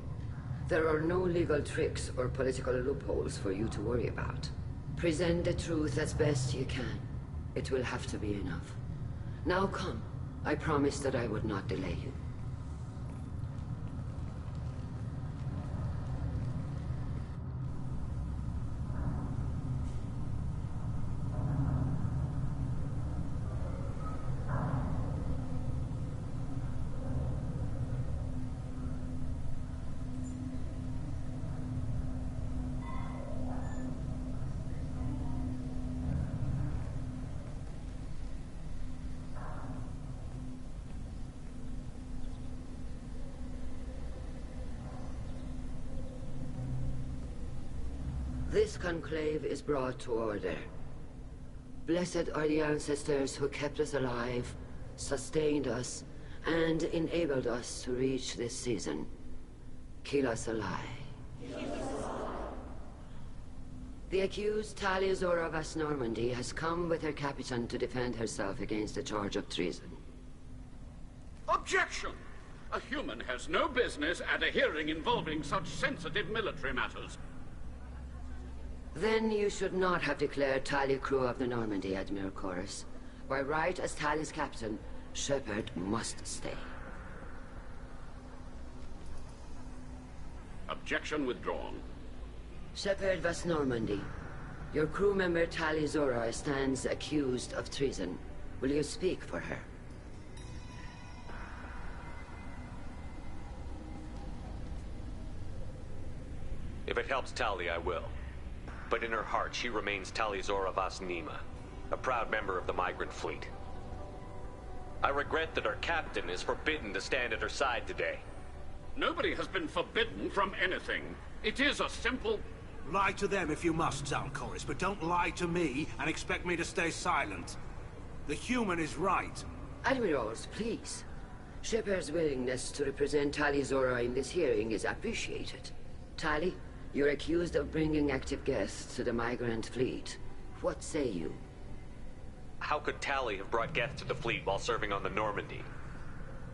There are no legal tricks or political loopholes for you to worry about. Present the truth as best you can. It will have to be enough. Now come. I promised that I would not delay you. This conclave is brought to order. Blessed are the ancestors who kept us alive, sustained us, and enabled us to reach this season. Keep us alive. The accused Tali Zora Vas Normandy has come with her captain to defend herself against the charge of treason. Objection! A human has no business at a hearing involving such sensitive military matters. Then you should not have declared Tali crew of the Normandy, Admiral Chorus. By right as Tali's captain, Shepard must stay. Objection withdrawn. Shepard Vas Normandy, your crew member Tali Zora stands accused of treason. Will you speak for her? it helps Tali, I will. But in her heart, she remains Tali'Zorah Vas Nima, a proud member of the migrant fleet. I regret that our captain is forbidden to stand at her side today. Nobody has been forbidden from anything. It is a simple... Lie to them if you must, Zalcoris, but don't lie to me and expect me to stay silent. The human is right. Admirals, please. Shepard's willingness to represent Tali'Zorah in this hearing is appreciated. Tali, you're accused of bringing active guests to the migrant fleet. What say you? How could Tali have brought Geth to the fleet while serving on the Normandy?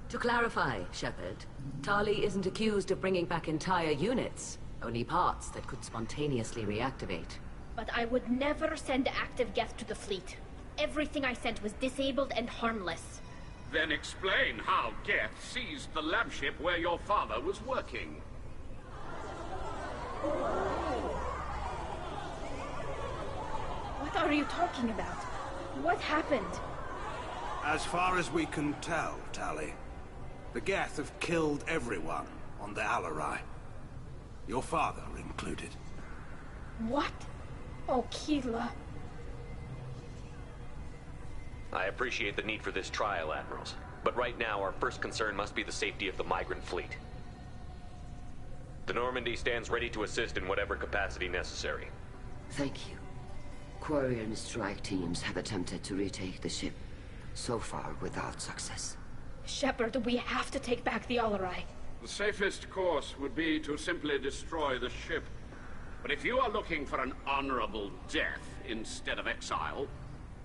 To clarify, Shepard, Tali isn't accused of bringing back entire units, only parts that could spontaneously reactivate. But I would never send active Geth to the fleet. Everything I sent was disabled and harmless. Then explain how Geth seized the lab ship where your father was working. What are you talking about? What happened? As far as we can tell, Tali, the Geth have killed everyone on the Alarai. Your father included. What? Oh, Keela. I appreciate the need for this trial, Admirals. But right now, our first concern must be the safety of the migrant fleet. The Normandy stands ready to assist in whatever capacity necessary. Thank you. Quarry and strike teams have attempted to retake the ship, so far without success. Shepard, we have to take back the Alarai. The safest course would be to simply destroy the ship. But if you are looking for an honorable death instead of exile...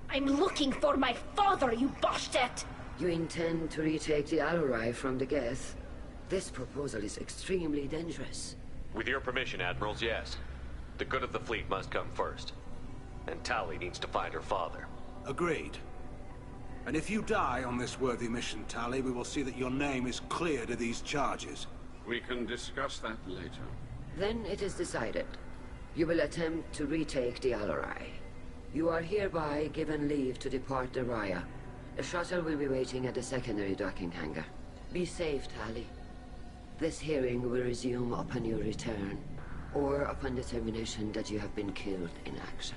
I'm looking for my father, you bastet! You intend to retake the Alarai from the Geth? This proposal is extremely dangerous. With your permission, Admirals, yes. The good of the fleet must come first. And Tali needs to find her father. Agreed. And if you die on this worthy mission, Tali, we will see that your name is cleared of these charges. We can discuss that later. Then it is decided. You will attempt to retake the Alarai. You are hereby given leave to depart the Raya. A shuttle will be waiting at the secondary docking hangar. Be safe, Tali. This hearing will resume upon your return, or upon determination that you have been killed in action.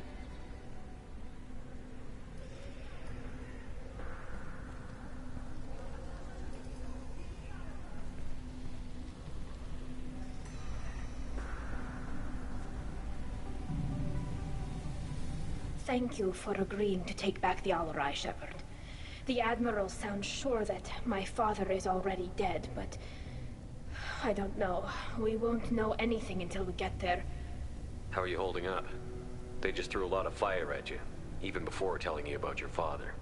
Thank you for agreeing to take back the Alarai, Shepard. The Admiral sounds sure that my father is already dead, but... I don't know. We won't know anything until we get there. How are you holding up? They just threw a lot of fire at you, even before telling you about your father.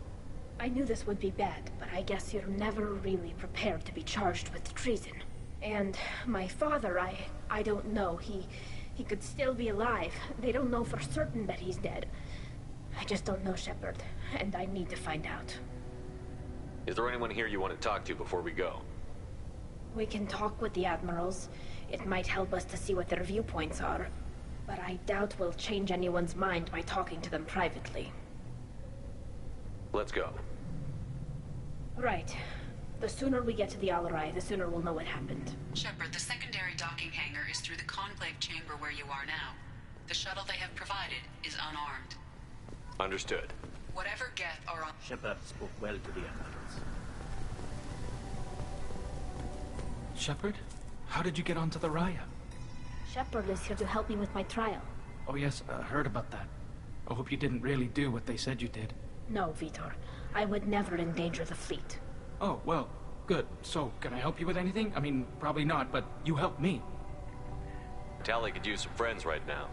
I knew this would be bad, but I guess you're never really prepared to be charged with treason. And my father, I don't know. He could still be alive. They don't know for certain that he's dead. I just don't know, Shepard, and I need to find out. Is there anyone here you want to talk to before we go? We can talk with the Admirals. It might help us to see what their viewpoints are. But I doubt we'll change anyone's mind by talking to them privately. Let's go. Right. The sooner we get to the Alarai, the sooner we'll know what happened. Shepard, the secondary docking hangar is through the conclave chamber where you are now. The shuttle they have provided is unarmed. Understood. Whatever Geth are on... Shepard spoke well to the Admirals. Shepard? How did you get onto the Raya? Shepard is here to help me with my trial. Oh yes, I heard about that. I hope you didn't really do what they said you did. No, Vitor. I would never endanger the fleet. Oh, well, good. So, can I help you with anything? I mean, probably not, but you helped me. Tali could use some friends right now.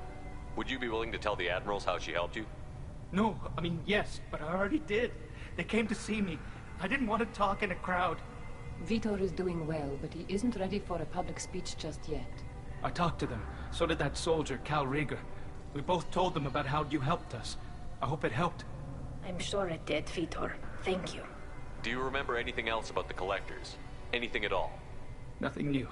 Would you be willing to tell the Admirals how she helped you? No, I mean, yes, but I already did. They came to see me. I didn't want to talk in a crowd. Vitor is doing well, but he isn't ready for a public speech just yet. I talked to them. So did that soldier, Cal Rieger. We both told them about how you helped us. I hope it helped. I'm sure it did, Vitor. Thank you. Do you remember anything else about the Collectors? Anything at all? Nothing new.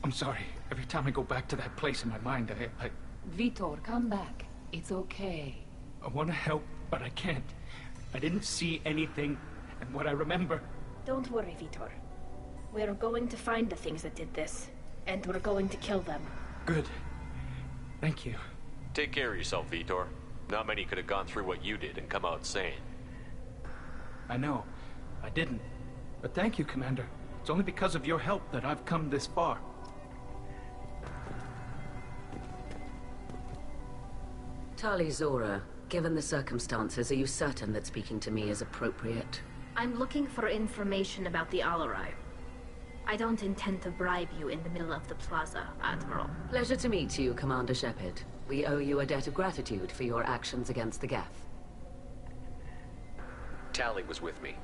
I'm sorry. Every time I go back to that place in my mind, I... Vitor, come back. It's okay. I want to help, but I can't. I didn't see anything, and what I remember... Don't worry, Vitor. We're going to find the things that did this, and we're going to kill them. Good. Thank you. Take care of yourself, Vitor. Not many could have gone through what you did and come out sane. I know. I didn't. But thank you, Commander. It's only because of your help that I've come this far. Tali Zora, given the circumstances, are you certain that speaking to me is appropriate? I'm looking for information about the Alarai. I don't intend to bribe you in the middle of the plaza, Admiral. Pleasure to meet you, Commander Shepard. We owe you a debt of gratitude for your actions against the Geth. Tali was with me.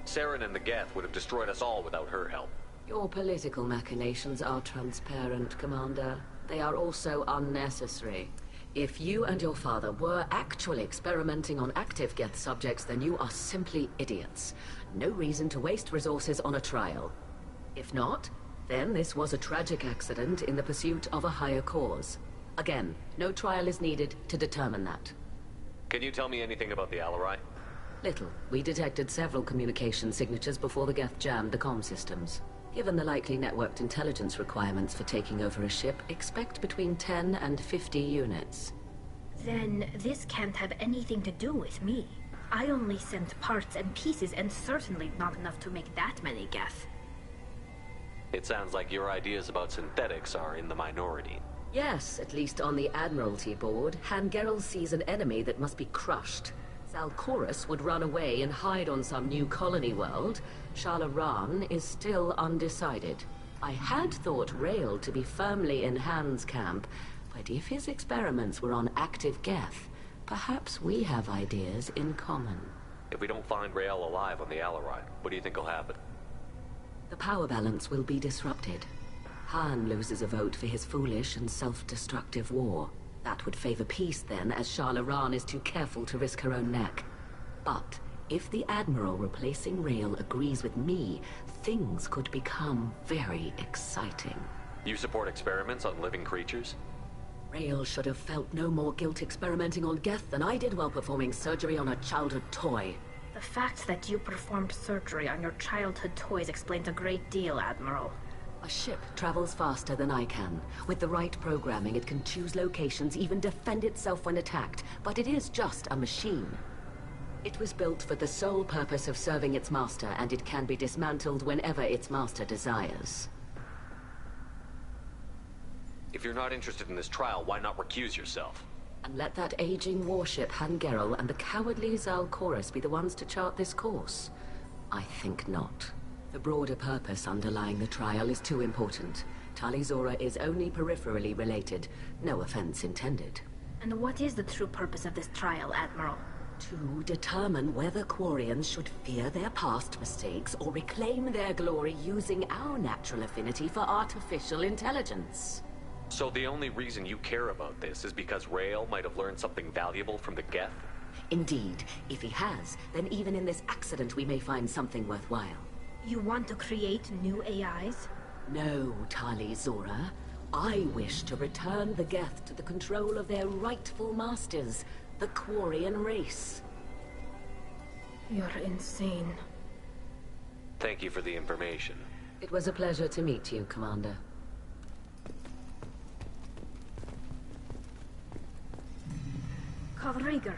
Saren and the Geth would have destroyed us all without her help. Your political machinations are transparent, Commander. They are also unnecessary. If you and your father were actually experimenting on active Geth subjects, then you are simply idiots. No reason to waste resources on a trial. If not, then this was a tragic accident in the pursuit of a higher cause. Again, no trial is needed to determine that. Can you tell me anything about the Alarai? Little. We detected several communication signatures before the Geth jammed the comm systems. Given the likely networked intelligence requirements for taking over a ship, expect between 10 and 50 units. Then this can't have anything to do with me. I only sent parts and pieces, and certainly not enough to make that many Geth. It sounds like your ideas about synthetics are in the minority. Yes, at least on the Admiralty board, Han Gerrel sees an enemy that must be crushed. Zalcorus would run away and hide on some new colony world. Shala Ran is still undecided. I had thought Rael to be firmly in Han's camp, but if his experiments were on active Geth, perhaps we have ideas in common. If we don't find Rael alive on the Alarai, what do you think will happen? The power balance will be disrupted. Han loses a vote for his foolish and self-destructive war. That would favor peace then, as Shala Ran is too careful to risk her own neck. But if the Admiral replacing Rael agrees with me, things could become very exciting. You support experiments on living creatures? Rael should have felt no more guilt experimenting on Geth than I did while performing surgery on a childhood toy. The fact that you performed surgery on your childhood toys explains a great deal, Admiral. A ship travels faster than I can. With the right programming, it can choose locations, even defend itself when attacked. But it is just a machine. It was built for the sole purpose of serving its master, and it can be dismantled whenever its master desires. If you're not interested in this trial, why not recuse yourself? And let that aging warship Han Gerrel and the cowardly Zalcorus be the ones to chart this course? I think not. The broader purpose underlying the trial is too important. Tali Zora is only peripherally related. No offense intended. And what is the true purpose of this trial, Admiral? To determine whether Quarians should fear their past mistakes or reclaim their glory using our natural affinity for artificial intelligence. So the only reason you care about this is because Rael might have learned something valuable from the Geth? Indeed. If he has, then even in this accident we may find something worthwhile. You want to create new AIs? No, Tali Zora. I wish to return the Geth to the control of their rightful masters, the Quarian race. You're insane. Thank you for the information. It was a pleasure to meet you, Commander. Kalrieger.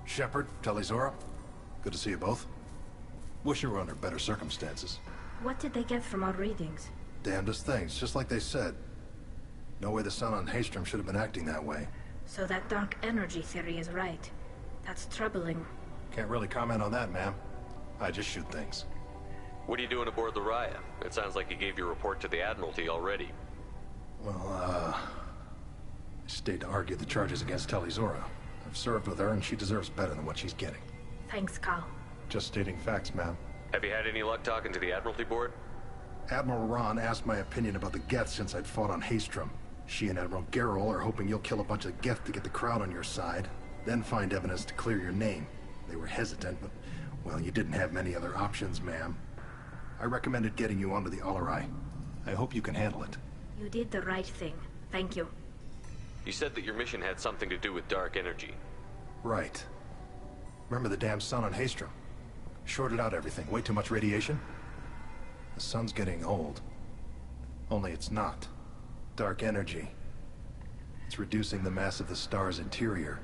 Shepard, Tali Zora. Good to see you both. Wish you were under better circumstances. What did they get from our readings? Damnedest things, just like they said. No way the sun on Haystrom should have been acting that way. So that dark energy theory is right. That's troubling. Can't really comment on that, ma'am. I just shoot things. What are you doing aboard the Raya? It sounds like you gave your report to the Admiralty already. Well, I stayed to argue the charges against Tali Zora. I've served with her, and she deserves better than what she's getting. Thanks, Cal. Just stating facts, ma'am. Have you had any luck talking to the Admiralty board? Admiral Ron asked my opinion about the Geth since I'd fought on Haystrom. She and Admiral Gerrel are hoping you'll kill a bunch of Geth to get the crowd on your side, then find evidence to clear your name. They were hesitant, but, well, you didn't have many other options, ma'am. I recommended getting you onto the Alarai. I hope you can handle it. You did the right thing. Thank you. You said that your mission had something to do with dark energy. Right. Remember the damn sun on Haystrom? Shorted out everything. Way too much radiation? The sun's getting old. Only it's not. Dark energy. It's reducing the mass of the star's interior.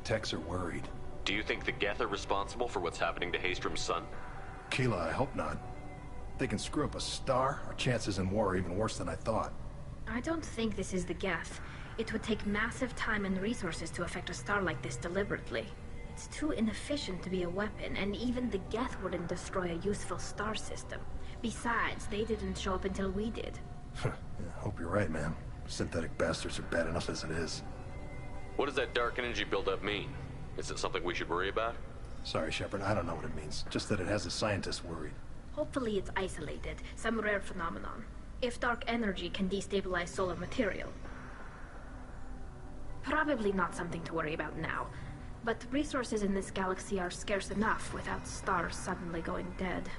Techs are worried. Do you think the Geth are responsible for what's happening to Hastrom's son? Keela, I hope not. If they can screw up a star, our chances in war are even worse than I thought. I don't think this is the Geth. It would take massive time and resources to affect a star like this deliberately. It's too inefficient to be a weapon, and even the Geth wouldn't destroy a useful star system. Besides, they didn't show up until we did. Yeah, hope you're right, man. Synthetic bastards are bad enough as it is. What does that dark energy buildup mean? Is it something we should worry about? Sorry, Shepard, I don't know what it means. Just that it has the scientists worried. Hopefully it's isolated, some rare phenomenon. If dark energy can destabilize solar material. Probably not something to worry about now. But resources in this galaxy are scarce enough without stars suddenly going dead.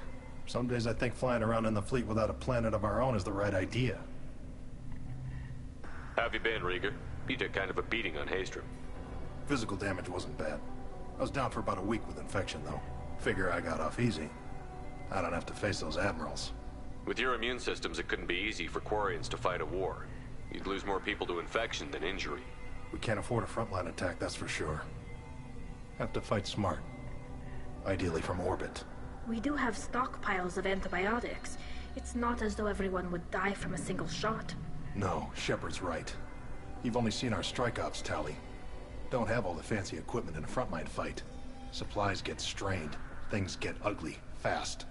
Some days I think flying around in the fleet without a planet of our own is the right idea. How have you been, Rieger? You took kind of a beating on Hastrom. Physical damage wasn't bad. I was down for about a week with infection, though. Figure I got off easy. I don't have to face those admirals. With your immune systems, it couldn't be easy for Quarians to fight a war. You'd lose more people to infection than injury. We can't afford a frontline attack, that's for sure. Have to fight smart. Ideally from orbit. We do have stockpiles of antibiotics. It's not as though everyone would die from a single shot. No, Shepard's right. You've only seen our strike ops tally. Don't have all the fancy equipment in a frontline fight. Supplies get strained. Things get ugly, fast.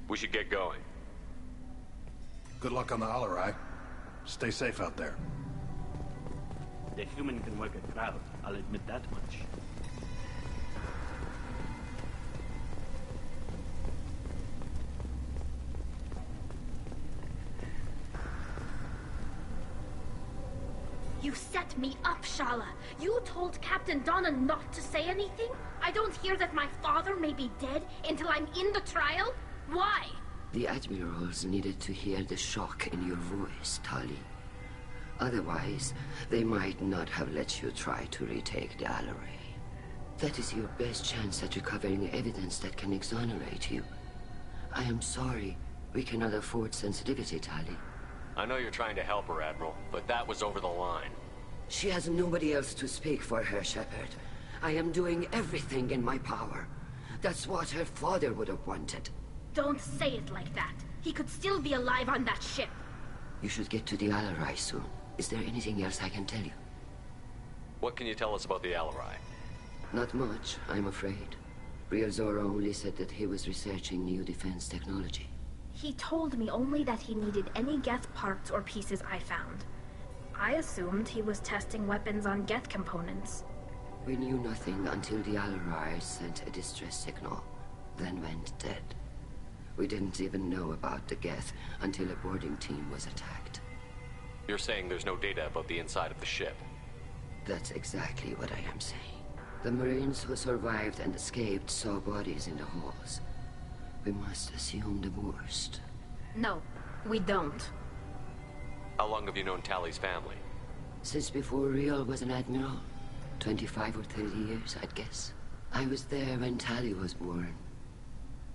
We should get going. Good luck on the Alarai. Stay safe out there. The human can work a crowd, I'll admit that much. You set me up, Shala. You told Captain Donna not to say anything? I don't hear that my father may be dead until I'm in the trial? Why? The admirals needed to hear the shock in your voice, Tali. Otherwise, they might not have let you try to retake the Alarai. That is your best chance at recovering evidence that can exonerate you. I am sorry. We cannot afford sensitivity, Tali. I know you're trying to help her, Admiral, but that was over the line. She has nobody else to speak for her, Shepard. I am doing everything in my power. That's what her father would have wanted. Don't say it like that. He could still be alive on that ship. You should get to the Alarai soon. Is there anything else I can tell you? What can you tell us about the Alarai? Not much, I'm afraid. Real Zora only said that he was researching new defense technology. He told me only that he needed any Geth parts or pieces I found. I assumed he was testing weapons on Geth components. We knew nothing until the Alarai sent a distress signal, then went dead. We didn't even know about the Geth until a boarding team was attacked. You're saying there's no data about the inside of the ship? That's exactly what I am saying. The Marines who survived and escaped saw bodies in the halls. We must assume the worst. No, we don't. How long have you known Tali's family? Since before Riel was an admiral. 25 or 30 years, I'd guess. I was there when Tali was born.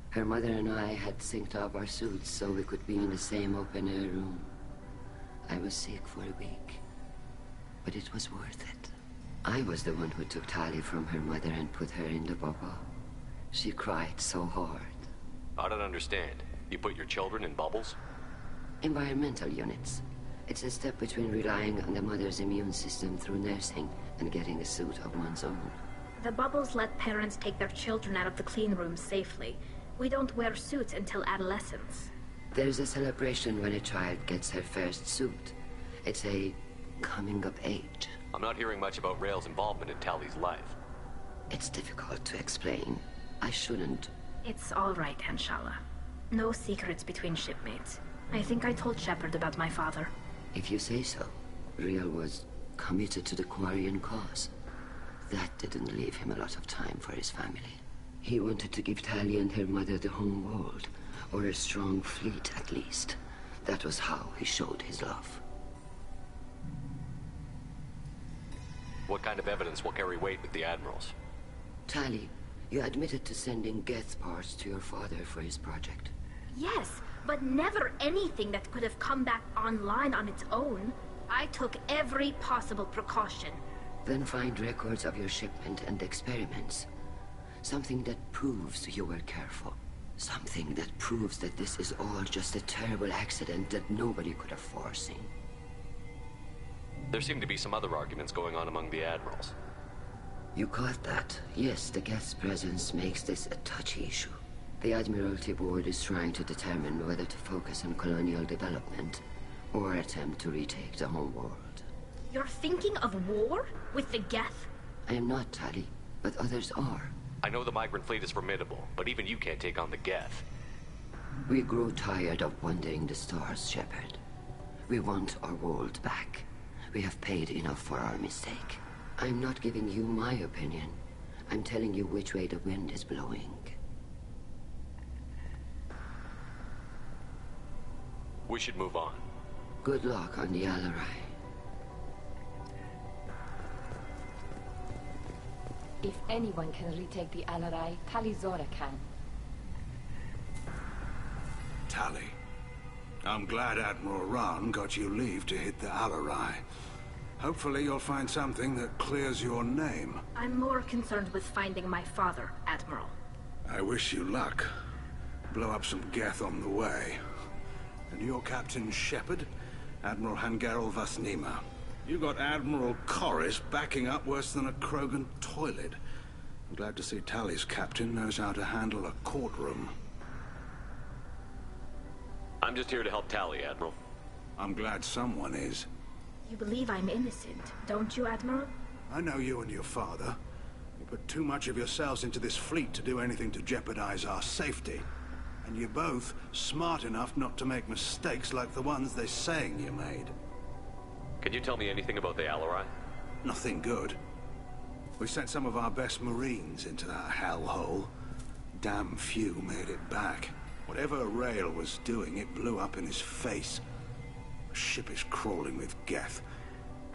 Her mother and I had synced up our suits so we could be in the same open-air room. I was sick for a week, but it was worth it. I was the one who took Tali from her mother and put her in the bubble. She cried so hard. I don't understand. You put your children in bubbles? Environmental units. It's a step between relying on the mother's immune system through nursing and getting a suit of one's own. The bubbles let parents take their children out of the clean rooms safely. We don't wear suits until adolescence. There's a celebration when a child gets her first suit. It's a coming of age. I'm not hearing much about Rael's involvement in Tali's life. It's difficult to explain. I shouldn't. It's all right, Anshala. No secrets between shipmates. I think I told Shepard about my father. If you say so. Riel was committed to the Quarian cause. That didn't leave him a lot of time for his family. He wanted to give Tali and her mother the home world, or a strong fleet at least. That was how he showed his love. What kind of evidence will carry weight with the admirals? Tali, you admitted to sending Geth parts to your father for his project. Yes, but never anything that could have come back online on its own. I took every possible precaution. Then find records of your shipment and experiments. Something that proves you were careful. Something that proves that this is all just a terrible accident that nobody could have foreseen. There seem to be some other arguments going on among the admirals. You caught that? Yes, the Geth's presence makes this a touchy issue. The Admiralty Board is trying to determine whether to focus on colonial development or attempt to retake the home world. You're thinking of war? With the Geth? I am not, Tali, but others are. I know the migrant fleet is formidable, but even you can't take on the Geth. We grow tired of wandering the stars, Shepard. We want our world back. We have paid enough for our mistake. I'm not giving you my opinion. I'm telling you which way the wind is blowing. We should move on. Good luck on the Alarai. If anyone can retake the Alarai, Tali Zora can. Tali, I'm glad Admiral Rahn got you leave to hit the Alarai. Hopefully you'll find something that clears your name. I'm more concerned with finding my father, Admiral. I wish you luck. Blow up some Geth on the way. And you're Captain Shepard, Admiral Hangarel Vasnima. You got Admiral Corris backing up worse than a Krogan toilet. I'm glad to see Tali's captain knows how to handle a courtroom. I'm just here to help Tali, Admiral. I'm glad someone is. You believe I'm innocent, don't you, Admiral? I know you and your father. You put too much of yourselves into this fleet to do anything to jeopardize our safety. And you're both smart enough not to make mistakes like the ones they're saying you made. Can you tell me anything about the Alarai? Nothing good. We sent some of our best Marines into that hellhole. Damn few made it back. Whatever Rail was doing, it blew up in his face. The ship is crawling with Geth.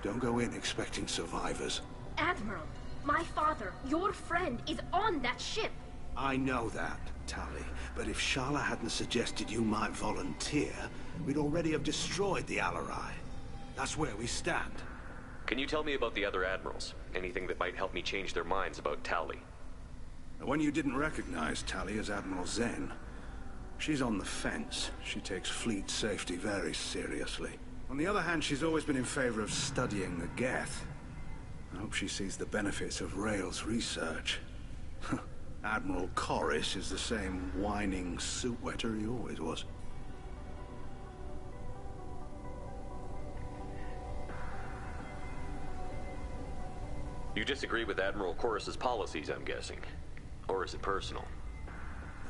Don't go in expecting survivors. Admiral, my father, your friend, is on that ship. I know that, Tali, but if Shala hadn't suggested you might volunteer, we'd already have destroyed the Alarai. That's where we stand. Can you tell me about the other admirals? Anything that might help me change their minds about Tali? The one you didn't recognize, Tali, is Admiral Zen. She's on the fence. She takes fleet safety very seriously. On the other hand, she's always been in favor of studying the Geth. I hope she sees the benefits of Rail's research. Admiral Corris is the same whining suit wetter he always was. You disagree with Admiral Corris's policies, I'm guessing. Or is it personal?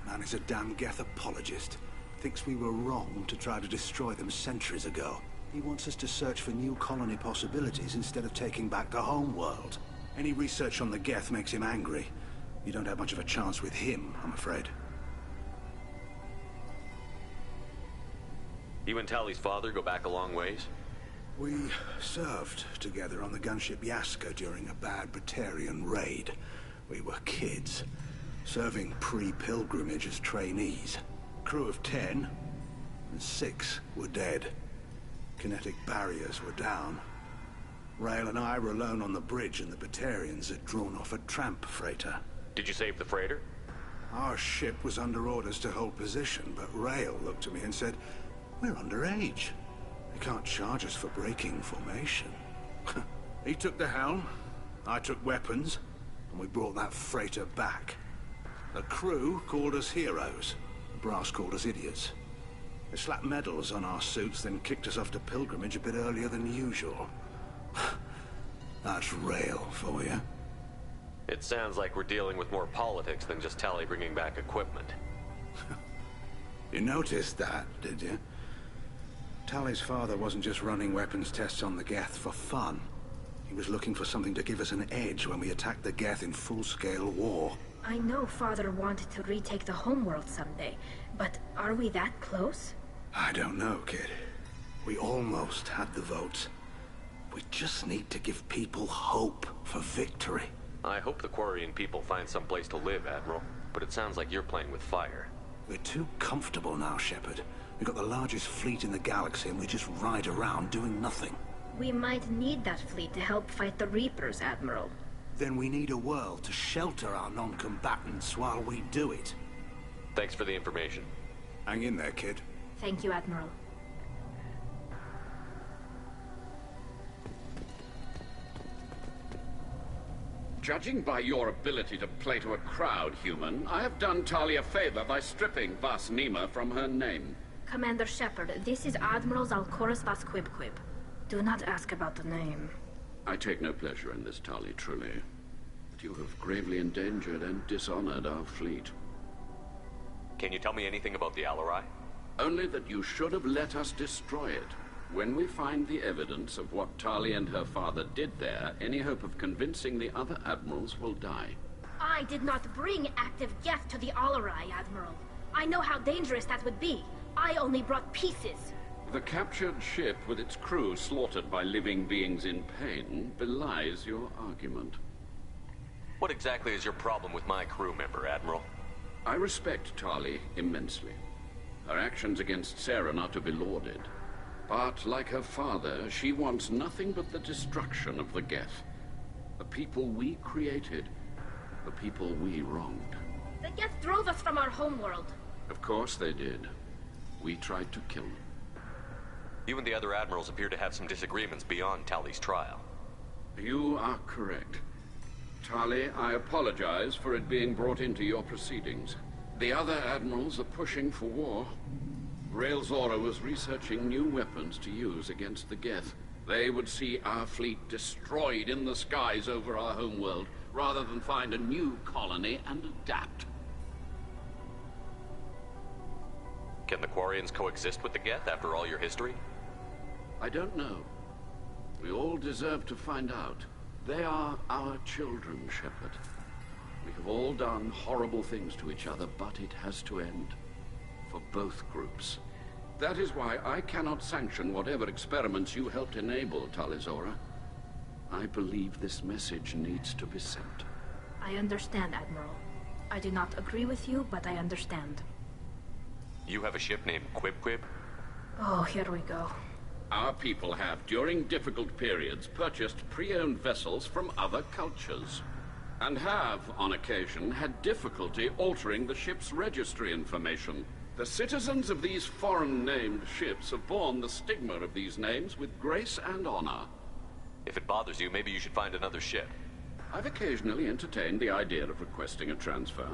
The man is a damn Geth apologist. Thinks we were wrong to try to destroy them centuries ago. He wants us to search for new colony possibilities instead of taking back the home world. Any research on the Geth makes him angry. You don't have much of a chance with him, I'm afraid. You and Tali's father go back a long ways? We served together on the gunship Yaska during a bad Batarian raid. We were kids, serving pre-pilgrimage as trainees. Crew of 10, and 6 were dead. Kinetic barriers were down. Rail and I were alone on the bridge, and the Batarians had drawn off a tramp freighter. Did you save the freighter? Our ship was under orders to hold position, but Rail looked at me and said, "We're underage. They can't charge us for breaking formation." He took the helm, I took weapons, and we brought that freighter back. The crew called us heroes. The brass called us idiots. They slapped medals on our suits, then kicked us off to pilgrimage a bit earlier than usual. That's Rail for you. It sounds like we're dealing with more politics than just Tali bringing back equipment. You noticed that, did you? Tali's father wasn't just running weapons tests on the Geth for fun. He was looking for something to give us an edge when we attacked the Geth in full-scale war. I know Father wanted to retake the homeworld someday, but are we that close? I don't know, kid. We almost had the votes. We just need to give people hope for victory. I hope the Quarian people find some place to live, Admiral. But it sounds like you're playing with fire. We're too comfortable now, Shepard. We've got the largest fleet in the galaxy and we just ride around doing nothing. We might need that fleet to help fight the Reapers, Admiral. Then we need a world to shelter our non-combatants while we do it. Thanks for the information. Hang in there, kid. Thank you, Admiral. Judging by your ability to play to a crowd, human, I have done Tali a favor by stripping Vas Nima from her name. Commander Shepard, this is Admiral Zalkoris Vas Quib. Do not ask about the name. I take no pleasure in this, Tali, truly. But you have gravely endangered and dishonored our fleet. Can you tell me anything about the Alarai? Only that you should have let us destroy it. When we find the evidence of what Tali and her father did there, any hope of convincing the other admirals will die. I did not bring active Geth to the Alarai, Admiral. I know how dangerous that would be. I only brought pieces. The captured ship with its crew slaughtered by living beings in pain belies your argument. What exactly is your problem with my crew member, Admiral? I respect Tali immensely. Her actions against Saren are to be lauded. But, like her father, she wants nothing but the destruction of the Geth. The people we created, the people we wronged. The Geth drove us from our homeworld. Of course they did. We tried to kill them. You and the other admirals appear to have some disagreements beyond Tali's trial. You are correct. Tali, I apologize for it being brought into your proceedings. The other admirals are pushing for war. Rael Zora was researching new weapons to use against the Geth. They would see our fleet destroyed in the skies over our homeworld, rather than find a new colony and adapt. Can the Quarians coexist with the Geth after all your history? I don't know. We all deserve to find out. They are our children, Shepard. We have all done horrible things to each other, but it has to end. For both groups. That is why I cannot sanction whatever experiments you helped enable, Tali Zora. I believe this message needs to be sent. I understand, Admiral. I do not agree with you, but I understand. You have a ship named Quib? Oh, here we go. Our people have, during difficult periods, purchased pre-owned vessels from other cultures. And have, on occasion, had difficulty altering the ship's registry information. The citizens of these foreign-named ships have borne the stigma of these names with grace and honor. If it bothers you, maybe you should find another ship. I've occasionally entertained the idea of requesting a transfer.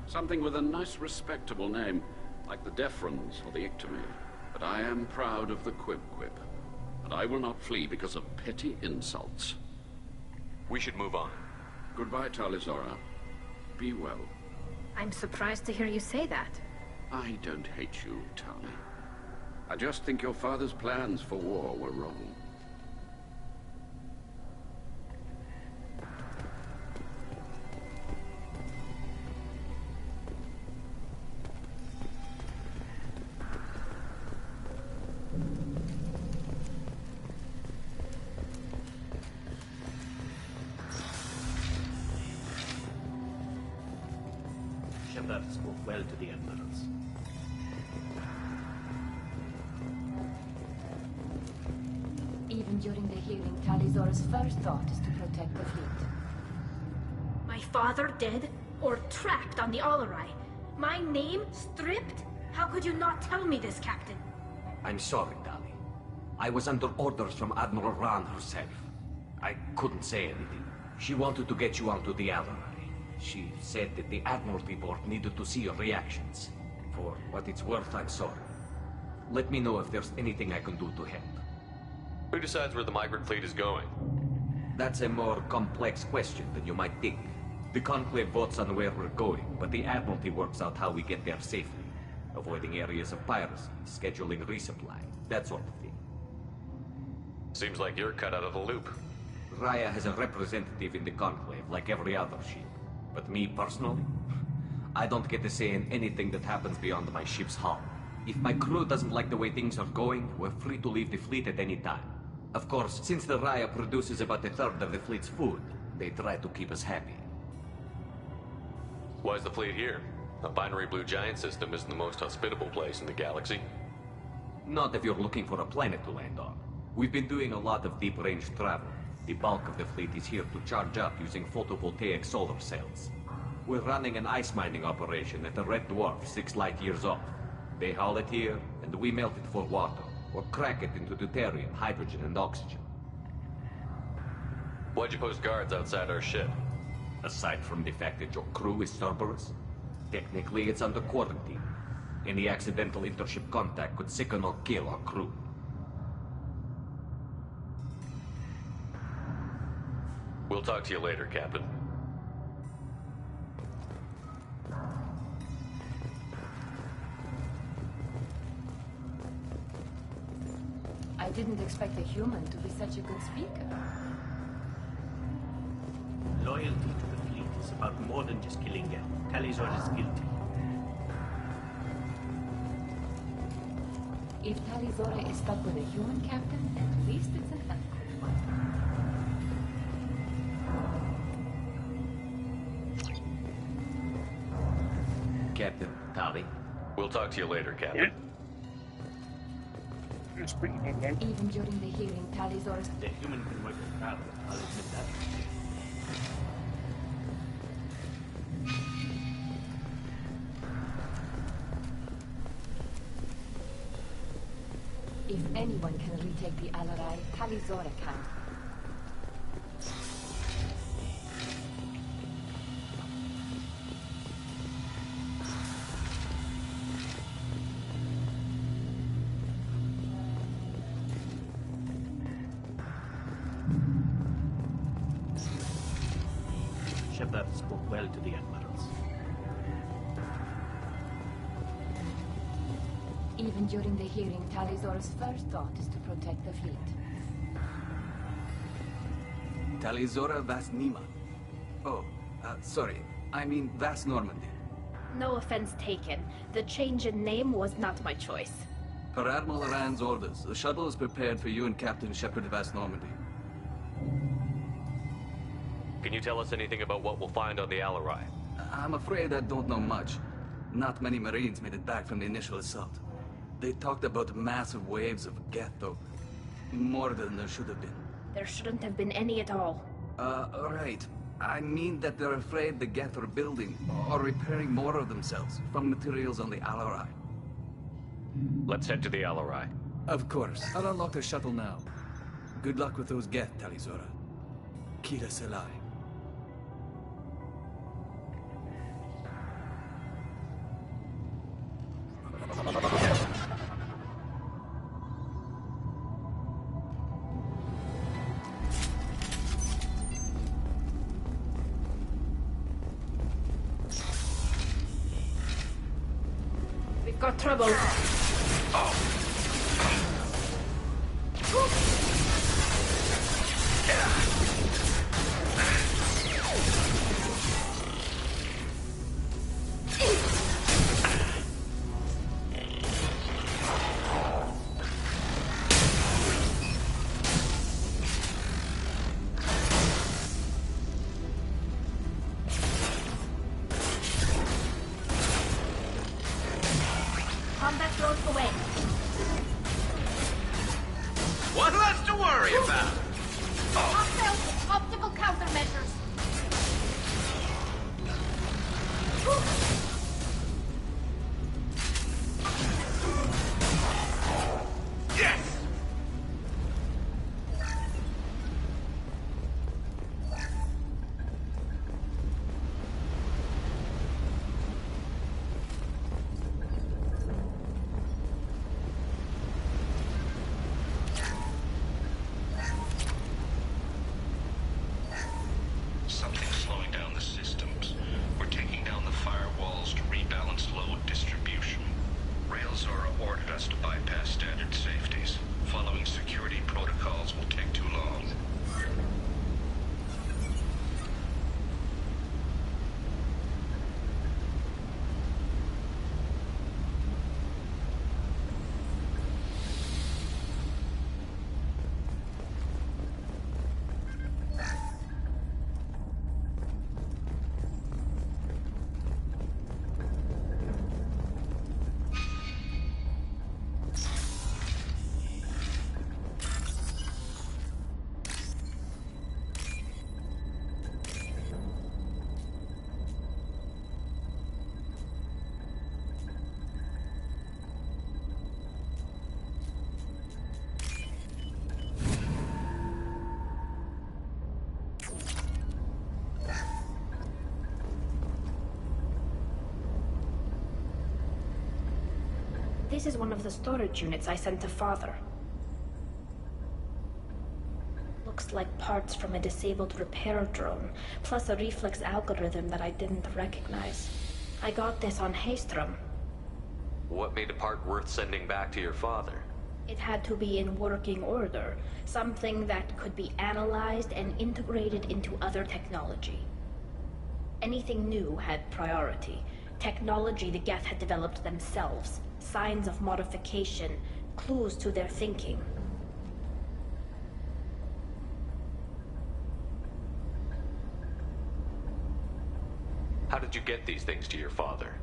Something with a nice, respectable name, like the Defrons or the Ictomy. But I am proud of the Quib, and I will not flee because of petty insults. We should move on. Goodbye, Tali Zora. Be well. I'm surprised to hear you say that. I don't hate you, Tali. I just think your father's plans for war were wrong. Shepard spoke well to the Emperors. Even during the hearing, Tali Zora's first thought is to protect the fleet. My father dead? Or trapped on the Alarai? My name stripped? How could you not tell me this, Captain? I'm sorry, Tali. I was under orders from Admiral Ran herself. I couldn't say anything. She wanted to get you onto the Alarai. She said that the Admiralty Board needed to see your reactions. For what it's worth, I'm sorry. Let me know if there's anything I can do to help. Who decides where the migrant fleet is going? That's a more complex question than you might think. The Conclave votes on where we're going, but the Admiralty works out how we get there safely. Avoiding areas of piracy, scheduling resupply, that sort of thing. Seems like you're cut out of the loop. Raya has a representative in the Conclave, like every other ship. But me personally, I don't get to say in anything that happens beyond my ship's hull. If my crew doesn't like the way things are going, we're free to leave the fleet at any time. Of course, since the Raya produces about 1/3 of the fleet's food, they try to keep us happy. Why is the fleet here? A binary blue giant system isn't the most hospitable place in the galaxy. Not if you're looking for a planet to land on. We've been doing a lot of deep-range travel. The bulk of the fleet is here to charge up using photovoltaic solar cells. We're running an ice mining operation at the Red Dwarf 6 light years off. They haul it here, and we melt it for water, or crack it into deuterium, hydrogen, and oxygen. Why'd you post guards outside our ship? Aside from the fact that your crew is Cerberus, technically it's under quarantine. Any accidental intership contact could sicken or kill our crew. We'll talk to you later, Captain. I didn't expect a human to be such a good speaker. Loyalty to the fleet is about more than just killing Geth. Talizor is guilty. If Talizora is stuck with a human captain, at least it's an ethical one. Captain, Tali. We'll talk to you later, Captain. Yeah. Even during the hearing, Talizora's... The human can work a crowd, I'll admit that. If anyone can retake the Alarai, Talizora can. Shepard spoke well to the admirals. Even during the hearing, Talizora's first thought is to protect the fleet. Talizora Vas Nima. Oh, sorry. I mean Vas Normandy. No offense taken. The change in name was not my choice. Per Admiral Rand's orders, the shuttle is prepared for you and Captain Shepard Vas Normandy. Can you tell us anything about what we'll find on the Alarai? I'm afraid I don't know much. Not many Marines made it back from the initial assault. They talked about massive waves of Geth, though. More than there should have been. There shouldn't have been any at all. Right. I mean that they're afraid the Geth are building or repairing more of themselves from materials on the Alarai. Let's head to the Alarai. Of course. I'll unlock the shuttle now. Good luck with those Geth, Talizora. Kira Selai. We've got trouble. Combat drones away. What less to worry about? Hostile This is one of the storage units I sent to Father. Looks like parts from a disabled repair drone, plus a reflex algorithm that I didn't recognize. I got this on Haystrom. What made a part worth sending back to your father? It had to be in working order, something that could be analyzed and integrated into other technology. Anything new had priority. Technology the Geth had developed themselves, signs of modification, clues to their thinking. How did you get these things to your father?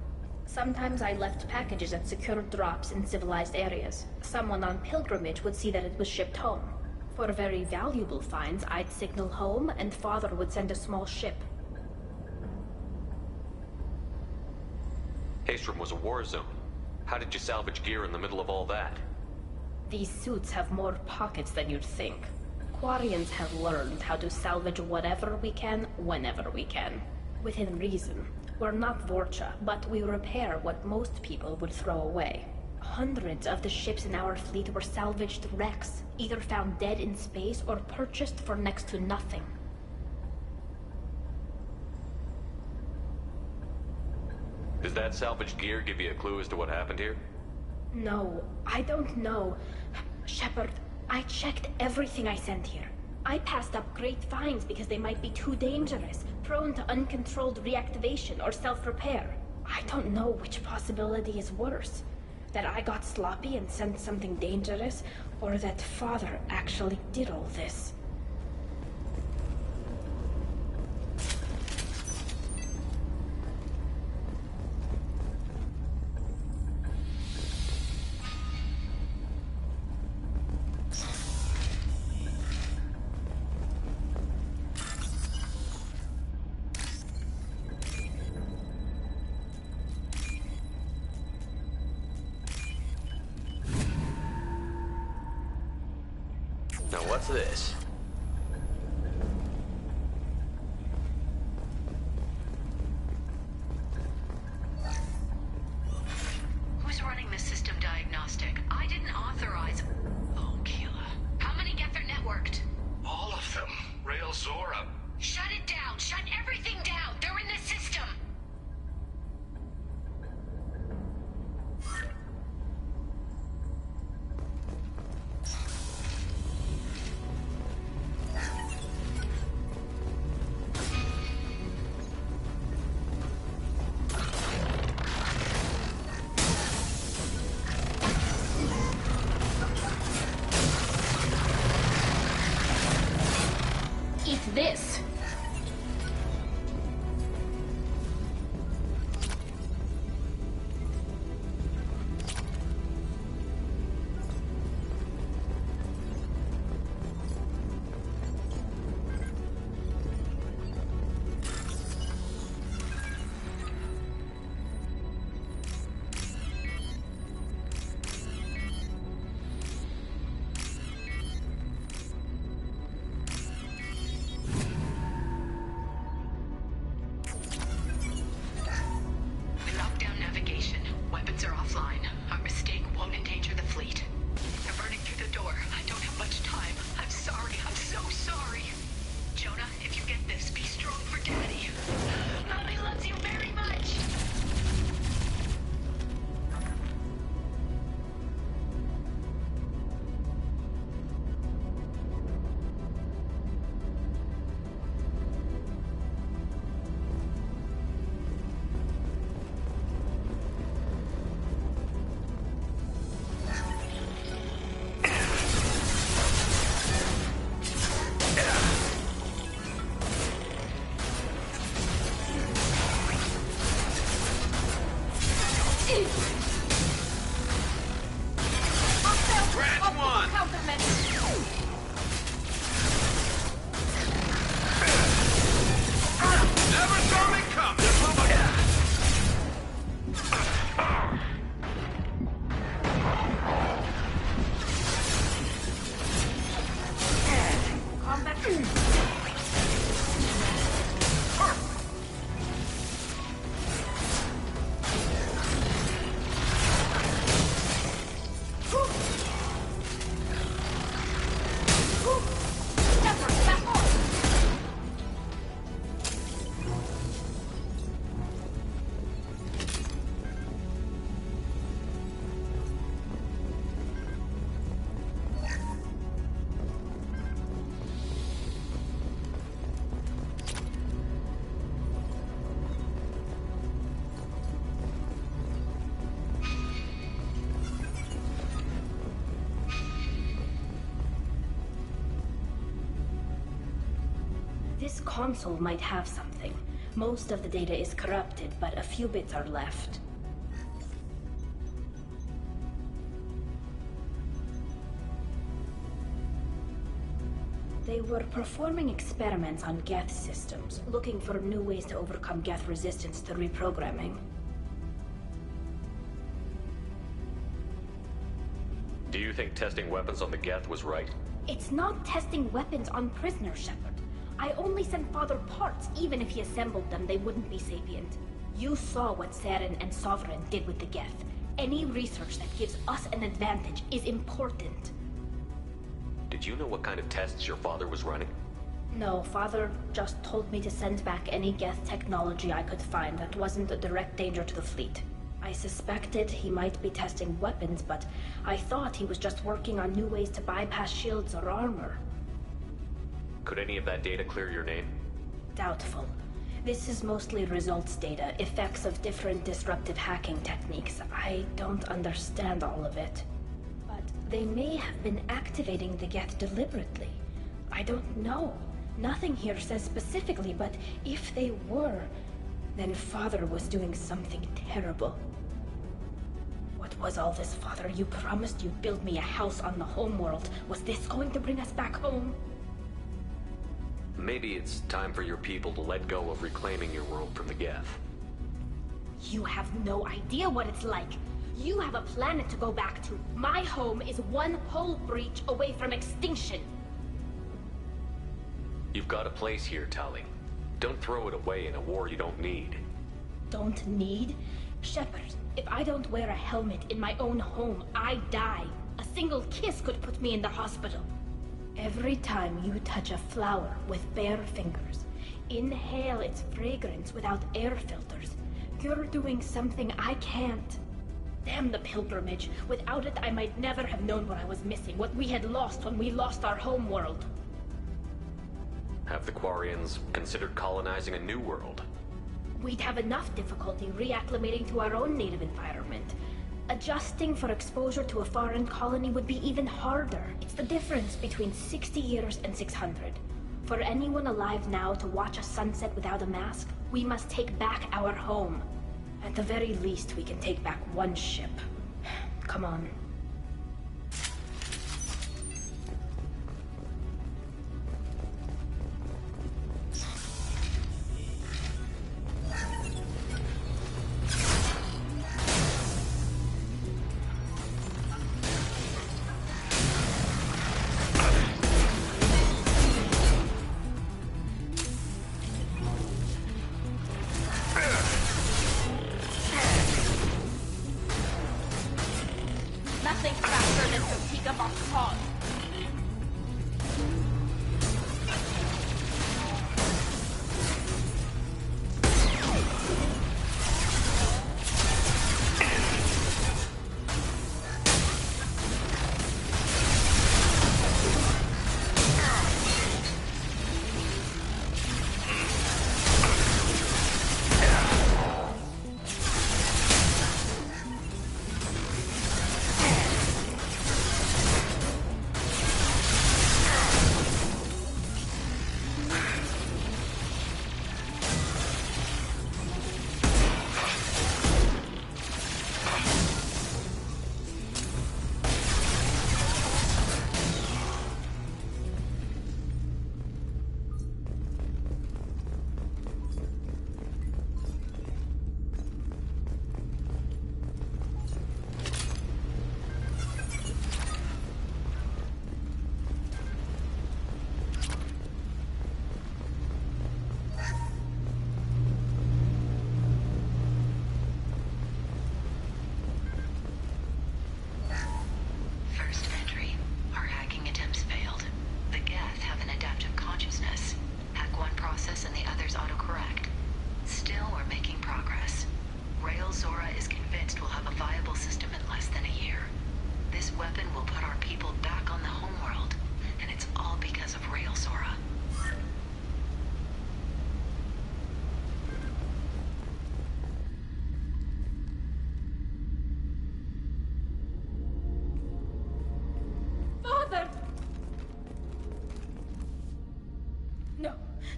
Sometimes I left packages at secure drops in civilized areas. Someone on pilgrimage would see that it was shipped home. For very valuable finds, I'd signal home, and Father would send a small ship. Haystrom was a war zone. How did you salvage gear in the middle of all that? These suits have more pockets than you'd think. Quarians have learned how to salvage whatever we can, whenever we can. Within reason. We're not Vorcha, but we repair what most people would throw away. Hundreds of the ships in our fleet were salvaged wrecks, either found dead in space or purchased for next to nothing. Does that salvaged gear give you a clue as to what happened here? No, I don't know. Shepard, I checked everything I sent here. I passed up great finds because they might be too dangerous, prone to uncontrolled reactivation or self-repair. I don't know which possibility is worse. That I got sloppy and sent something dangerous, or that Father actually did all this. Now what's this? Who's running the system diagnostic? I didn't authorize... Oh, Keela. How many Geth are networked? All of them. Rail Zora. Shut it down! Shut everything down! They're in the system! Eat this! We locked down navigation. Weapons are offline. Our mistake won't endanger the fleet. They're burning through the door. I don't have much time. I'm sorry. I'm so sorry. Jonah, if you get this, be strong for Daddy. Mommy loves you very much. Never saw me come! This console might have something. Most of the data is corrupted, but a few bits are left. They were performing experiments on Geth systems, looking for new ways to overcome Geth resistance to reprogramming. Do you think testing weapons on the Geth was right? It's not testing weapons on prisoners, Shepard. I only sent Father parts. Even if he assembled them, they wouldn't be sapient. You saw what Saren and Sovereign did with the Geth. Any research that gives us an advantage is important. Did you know what kind of tests your father was running? No, Father just told me to send back any Geth technology I could find that wasn't a direct danger to the fleet. I suspected he might be testing weapons, but I thought he was just working on new ways to bypass shields or armor. Could any of that data clear your name? Doubtful. This is mostly results data, effects of different disruptive hacking techniques. I don't understand all of it. But they may have been activating the Geth deliberately. I don't know. Nothing here says specifically, but if they were, then Father was doing something terrible. What was all this, Father? You promised you'd build me a house on the homeworld. Was this going to bring us back home? Maybe it's time for your people to let go of reclaiming your world from the Geth. You have no idea what it's like. You have a planet to go back to. My home is one hull breach away from extinction. You've got a place here, Tali. Don't throw it away in a war you don't need. Don't need? Shepard, if I don't wear a helmet in my own home, I die. A single kiss could put me in the hospital. Every time you touch a flower with bare fingers, inhale its fragrance without air filters, you're doing something I can't. Damn the pilgrimage. Without it, I might never have known what I was missing, what we had lost when we lost our home world. Have the Quarians considered colonizing a new world? We'd have enough difficulty reacclimating to our own native environment. Adjusting for exposure to a foreign colony would be even harder. It's the difference between 60 years and 600. For anyone alive now to watch a sunset without a mask, we must take back our home. At the very least, we can take back one ship. Come on.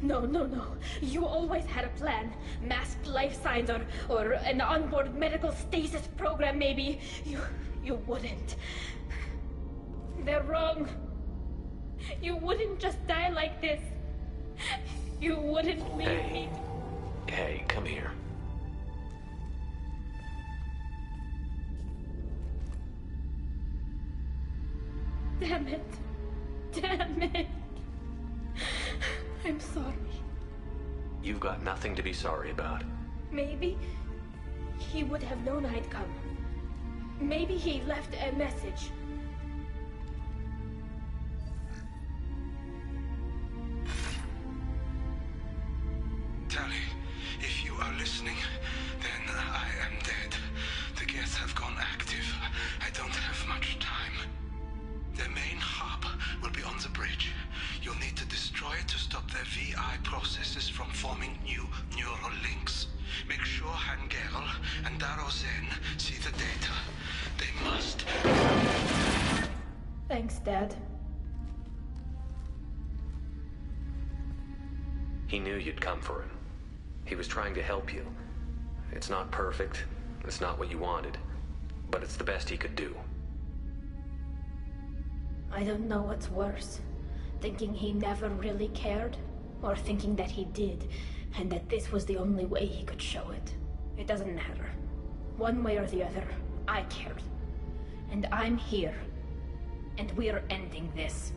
No, no, no. You always had a plan. Masked life signs or an onboard medical stasis program, maybe. You wouldn't. They're wrong. You wouldn't just die like this. You wouldn't leave me. Hey, come here. Damn it. Damn it. I'm sorry. You've got nothing to be sorry about. Maybe he would have known I'd come. Maybe he left a message. Tally, if you are listening, then I am dead. The Geth have gone active. I don't have much time. Their main hub will be on the bridge. You'll need to destroy it to stop their VI processes from forming new neural links. Make sure Hangerl and Daro Zen see the data. They must. Thanks, Dad. He knew you'd come for him. He was trying to help you. It's not perfect. It's not what you wanted. But it's the best he could do. I don't know what's worse. Thinking he never really cared, or thinking that he did, and that this was the only way he could show it. It doesn't matter. One way or the other, I cared. And I'm here. And we're ending this.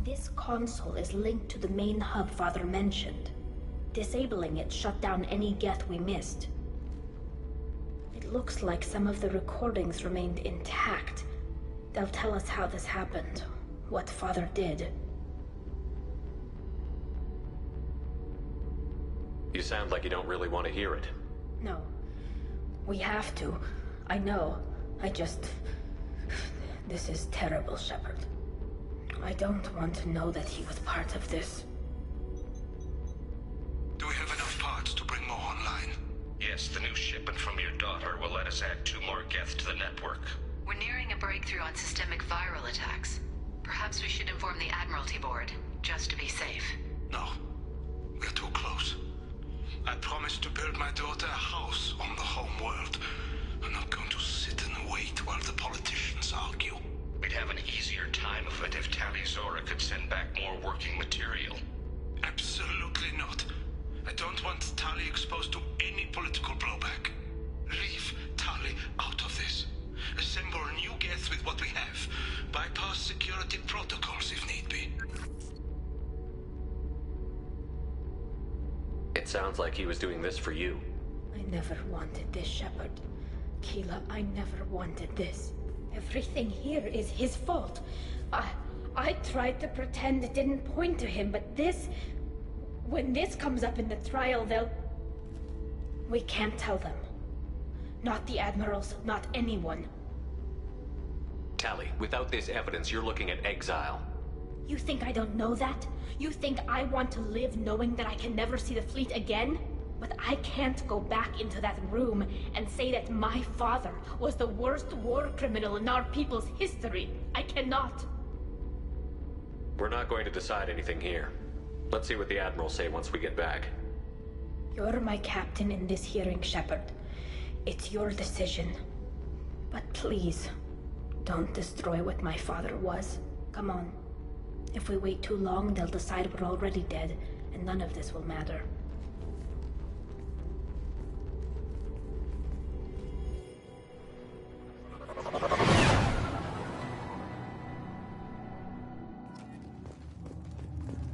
This console is linked to the main hub Father mentioned. Disabling it shut down any Geth we missed. It looks like some of the recordings remained intact. They'll tell us how this happened, what Father did. You sound like you don't really want to hear it. No. We have to. I know. This is terrible, Shepard. I don't want to know that he was part of this. Do we have enough parts to bring more online? Yes, the new shipment from your daughter will let us add 2 more Geth to the network. We're nearing a breakthrough on systemic viral attacks. Perhaps we should inform the Admiralty Board, just to be safe. No. We're too close. I promised to build my daughter a house on the home world. I'm not going to sit and wait while the politicians argue. We'd have an easier time of it if Tali Zora could send back more working material. Absolutely not. I don't want Tali exposed to any political blowback. Leave Tali out of this. Assemble new Geth with what we have. Bypass security protocols if need be. It sounds like he was doing this for you. I never wanted this, Shepard. Keela, I never wanted this. Everything here is his fault. I tried to pretend it didn't point to him, but this... When this comes up in the trial, they'll... We can't tell them. Not the Admirals, not anyone. Tali, without this evidence, you're looking at exile. You think I don't know that? You think I want to live knowing that I can never see the fleet again? But I can't go back into that room and say that my father was the worst war criminal in our people's history. I cannot. We're not going to decide anything here. Let's see what the Admirals say once we get back. You're my captain in this hearing, Shepard. It's your decision. But please, don't destroy what my father was. Come on. If we wait too long, they'll decide we're already dead, and none of this will matter.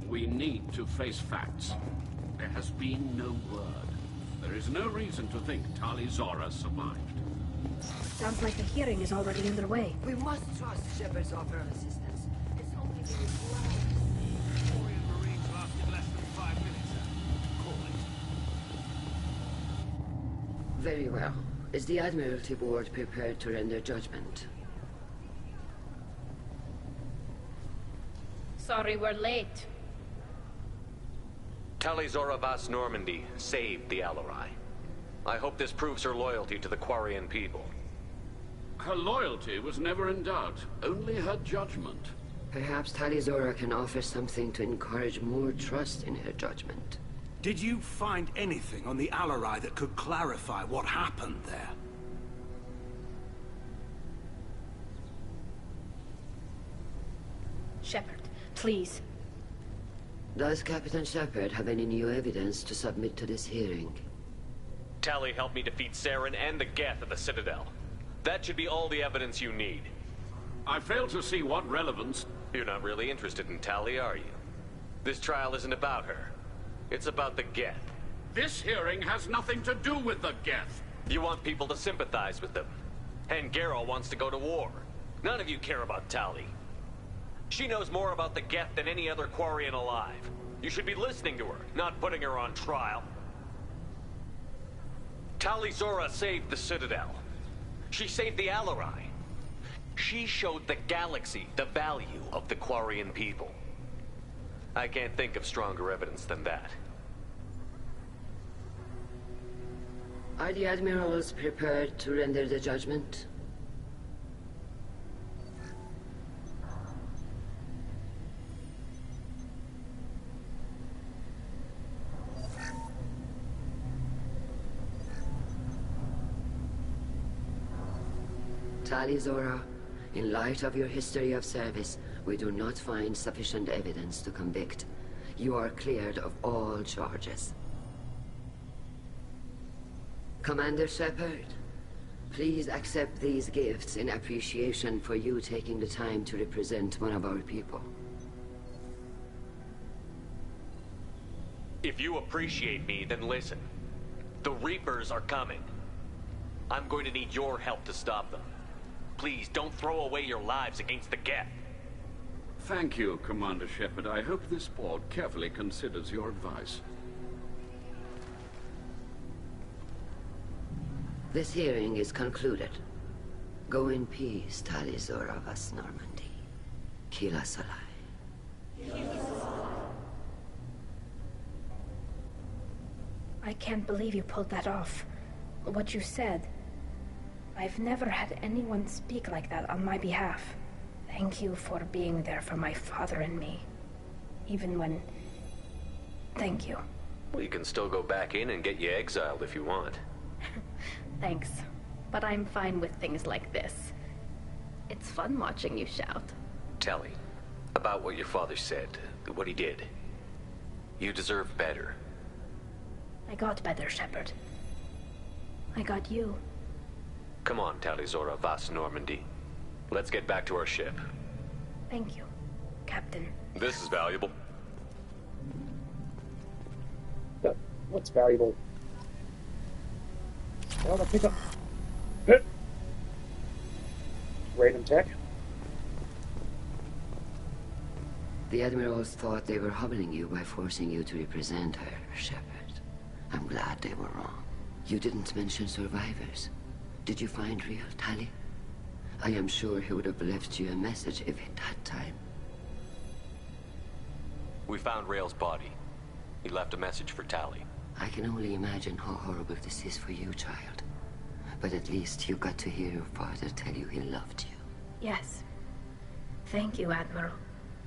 We need to face facts. There has been no word. There is no reason to think Tali Zora survived. Sounds like the hearing is already underway. We must trust Shepard's offer of assistance. It's only been Marines lasted less than 5 minutes. Call it. Very well. Is the Admiralty Board prepared to render judgment? Sorry we're late. Tali Zora Vas Normandy saved the Alarai. I hope this proves her loyalty to the Quarian people. Her loyalty was never in doubt, only her judgment. Perhaps Tali Zora can offer something to encourage more trust in her judgment. Did you find anything on the Alarai that could clarify what happened there? Shepard, please. Does Captain Shepard have any new evidence to submit to this hearing? Tali helped me defeat Saren and the Geth at the Citadel. That should be all the evidence you need. I fail to see what relevance... You're not really interested in Tali, are you? This trial isn't about her. It's about the Geth. This hearing has nothing to do with the Geth. You want people to sympathize with them. And Geralt wants to go to war. None of you care about Tali. She knows more about the Geth than any other Quarian alive. You should be listening to her, not putting her on trial. Tali Zora saved the Citadel. She saved the Alarai. She showed the galaxy the value of the Quarian people. I can't think of stronger evidence than that. Are the Admirals prepared to render the judgment? Tali Zora, in light of your history of service, we do not find sufficient evidence to convict. You are cleared of all charges. Commander Shepard, please accept these gifts in appreciation for you taking the time to represent one of our people. If you appreciate me, then listen. The Reapers are coming. I'm going to need your help to stop them. Please, don't throw away your lives against the Geth. Thank you, Commander Shepard. I hope this board carefully considers your advice. This hearing is concluded. Go in peace, Tali Zora Vas Normandy. Kila Salai. I can't believe you pulled that off. What you said. I've never had anyone speak like that on my behalf. Thank you for being there for my father and me. Even when... Thank you. We can still go back in and get you exiled if you want. Thanks. But I'm fine with things like this. It's fun watching you shout. Tali, about what your father said, what he did. You deserve better. I got better, Shepard. I got you. Come on, Talizora Vas Normandy. Let's get back to our ship. Thank you, Captain. This is valuable. What's valuable? Well, I'll pick up. Random tech. The Admirals thought they were humbling you by forcing you to represent her, Shepard. I'm glad they were wrong. You didn't mention survivors. Did you find real Tali? I am sure he would have left you a message if he'd had time. We found Rail's body. He left a message for Tali. I can only imagine how horrible this is for you, child. But at least you got to hear your father tell you he loved you. Yes. Thank you, Admiral.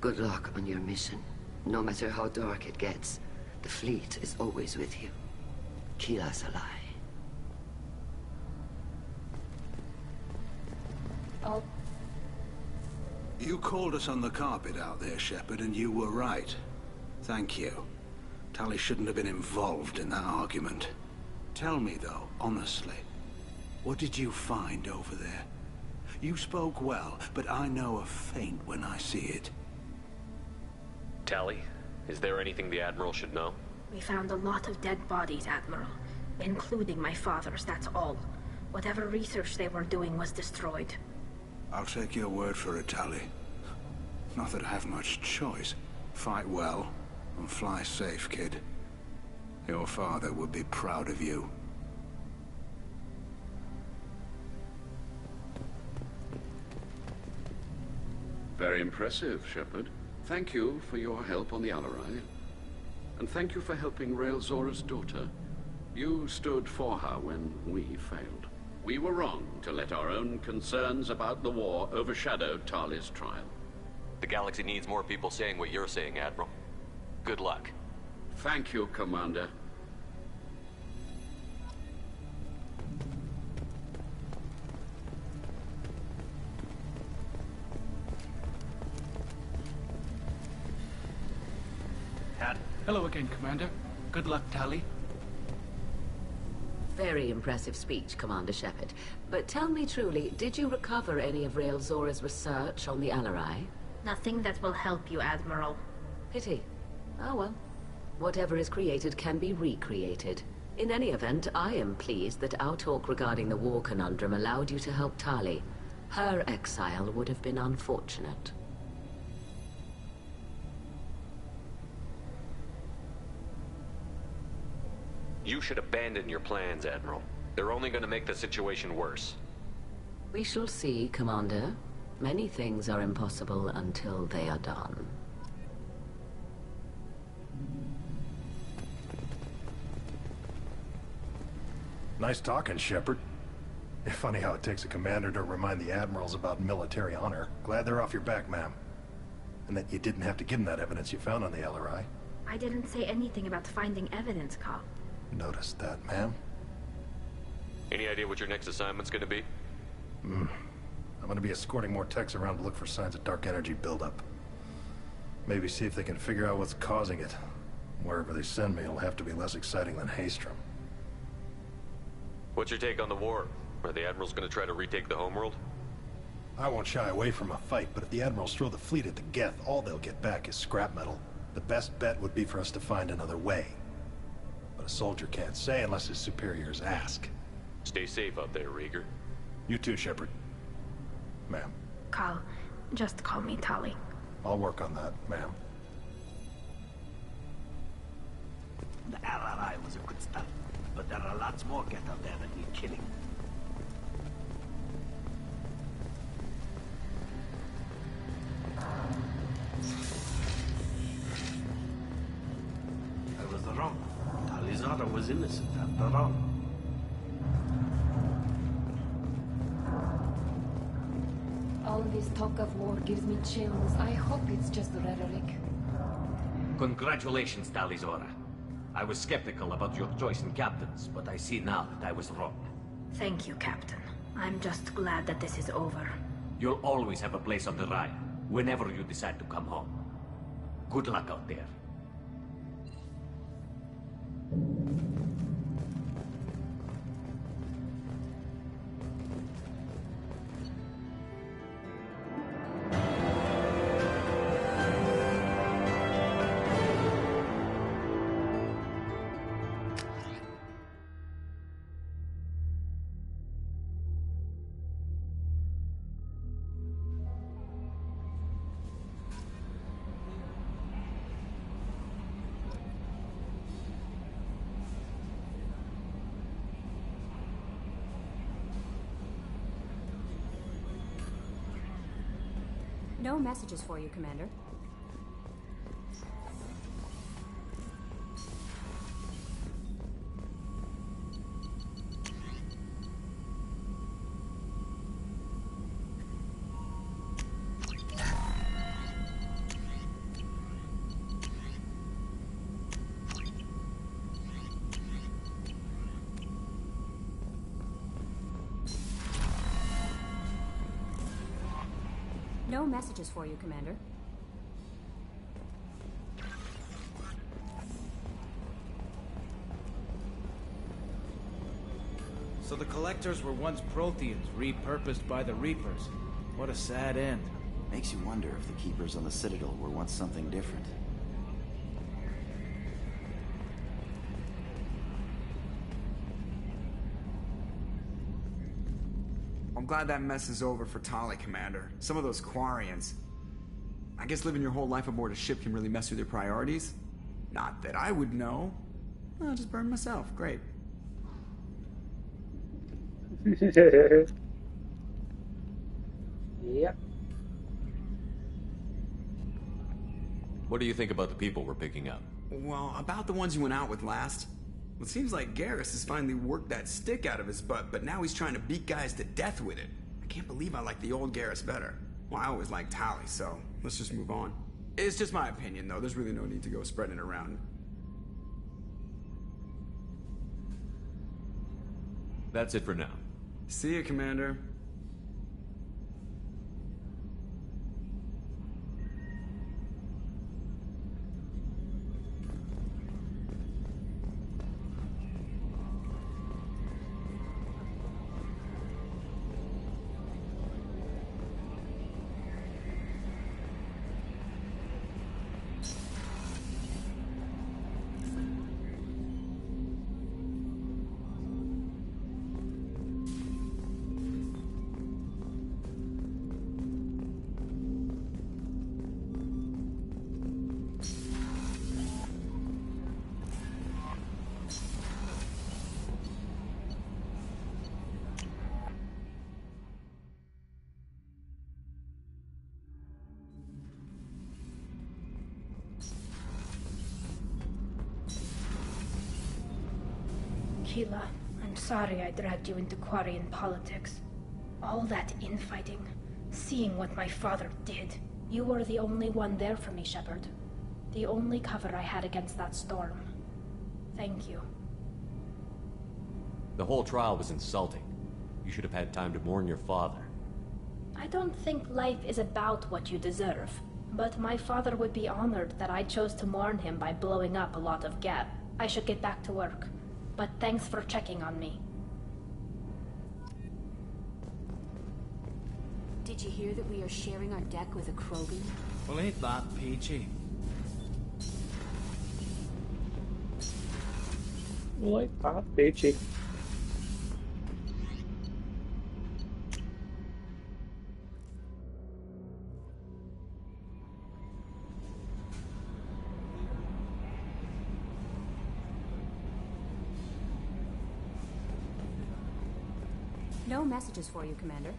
Good luck on your mission. No matter how dark it gets, the fleet is always with you. Keela Salai. Oh. You called us on the carpet out there, Shepard, and you were right. Thank you. Tali shouldn't have been involved in that argument. Tell me, though, honestly, what did you find over there? You spoke well, but I know a feint when I see it. Tali, is there anything the Admiral should know? We found a lot of dead bodies, Admiral. Including my father's, that's all. Whatever research they were doing was destroyed. I'll take your word for it, Tali. Not that I have much choice. Fight well, and fly safe, kid. Your father would be proud of you. Very impressive, Shepard. Thank you for your help on the Alarai. And thank you for helping Rail Zora's daughter. You stood for her when we failed. We were wrong to let our own concerns about the war overshadow Tali's trial. The galaxy needs more people saying what you're saying, Admiral. Good luck. Thank you, Commander. Hello again, Commander. Good luck, Tali. Very impressive speech, Commander Shepard. But tell me truly, did you recover any of Rail Zora's research on the Alarai? Nothing that will help you, Admiral. Pity. Oh well. Whatever is created can be recreated. In any event, I am pleased that our talk regarding the war conundrum allowed you to help Tali. Her exile would have been unfortunate. You should abandon your plans, Admiral. They're only going to make the situation worse. We shall see, Commander. Many things are impossible until they are done. Nice talking, Shepard. It's funny how it takes a commander to remind the admirals about military honor. Glad they're off your back, ma'am. And that you didn't have to give them that evidence you found on the LRI. I didn't say anything about finding evidence, Cal. Noticed that, ma'am. Any idea what your next assignment's gonna be? I'm gonna be escorting more techs around to look for signs of dark energy buildup. Maybe see if they can figure out what's causing it. Wherever they send me, it'll have to be less exciting than Haystrom. What's your take on the war? Are the Admirals gonna try to retake the homeworld? I won't shy away from a fight, but if the Admirals throw the fleet at the Geth, all they'll get back is scrap metal. The best bet would be for us to find another way. But a soldier can't say unless his superiors ask. Stay safe out there, Rieger. You too, Shepard. Ma'am. Cal, just call me Tali. I'll work on that, ma'am. The LRI was a good start, but there are lots more Geth out there that need killing. I was wrong. Talizora was innocent after all. All this talk of war gives me chills. I hope it's just rhetoric. Congratulations, Talizora. I was skeptical about your choice in captains, but I see now that I was wrong. Thank you, Captain. I'm just glad that this is over. You'll always have a place on the ride, whenever you decide to come home. Good luck out there. No messages for you, Commander. No messages for you, Commander. So the Collectors were once Protheans, repurposed by the Reapers. What a sad end. Makes you wonder if the Keepers on the Citadel were once something different. I'm glad that mess is over for Tali, Commander. Some of those Quarians. I guess living your whole life aboard a ship can really mess with your priorities. Not that I would know. I'll just burn myself. Great. Yep. What do you think about the people we're picking up? Well, about the ones you went out with last. Well, it seems like Garrus has finally worked that stick out of his butt, but now he's trying to beat guys to death with it. I can't believe I like the old Garrus better. Well, I always liked Tali, so let's just move on. It's just my opinion, though. There's really no need to go spreading it around. That's it for now. See ya, Commander. Keela, I'm sorry I dragged you into Quarian politics. All that infighting, seeing what my father did. You were the only one there for me, Shepard. The only cover I had against that storm. Thank you. The whole trial was insulting. You should have had time to mourn your father. I don't think life is about what you deserve, but my father would be honored that I chose to mourn him by blowing up a lot of Geth. I should get back to work. But thanks for checking on me. Did you hear that we are sharing our deck with a Krogan? Well, ain't that peachy? Like that, peachy. No messages for you, Commander.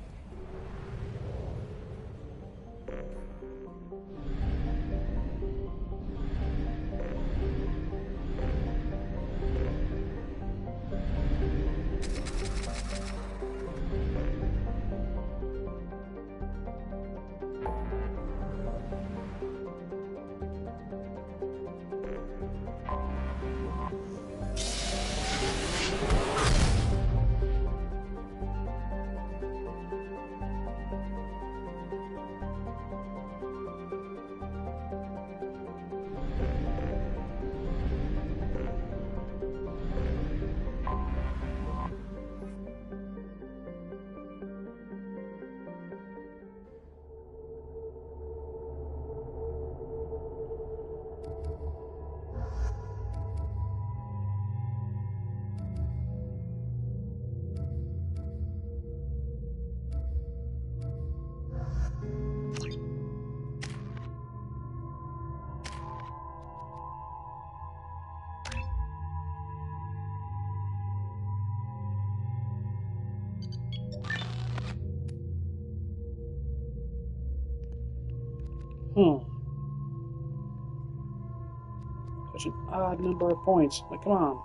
such an odd number of points. Like, come on.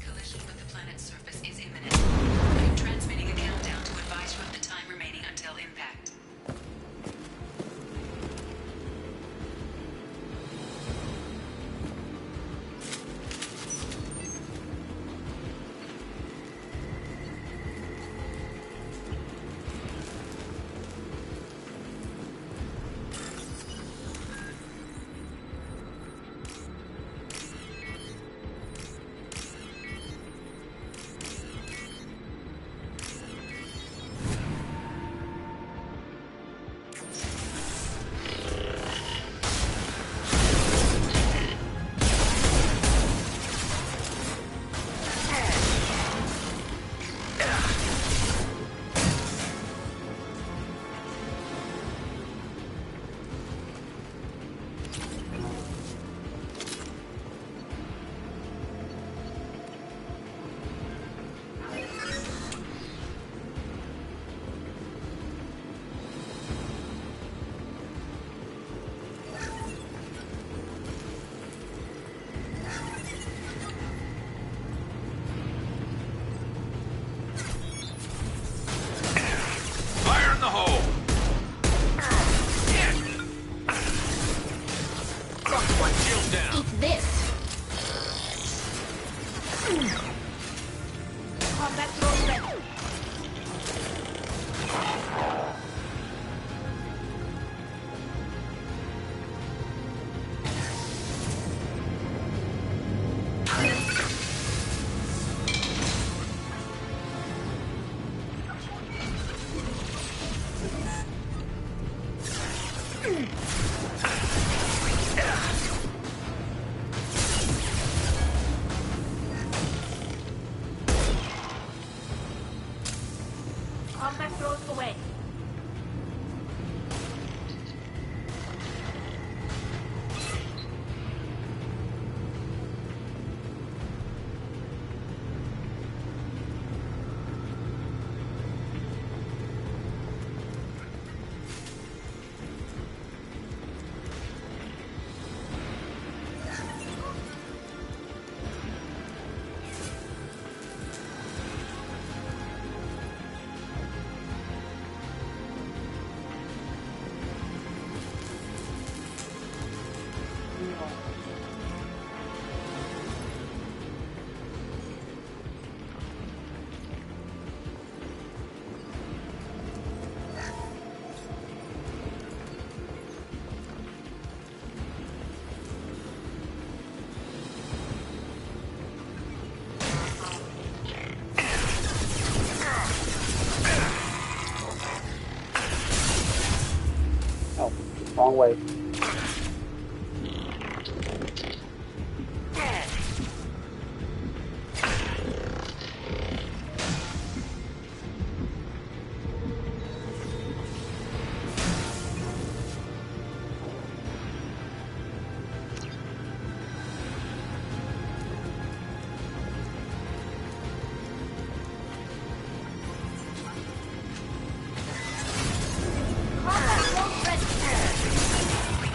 Collision with the planet's surface is imminent. I am transmitting a countdown to advise you of the time remaining until impact. Fire in the hole! One shield down. Eat this! Combat drone ready. Combat drones away. Oh, wrong way. Combat drone ready.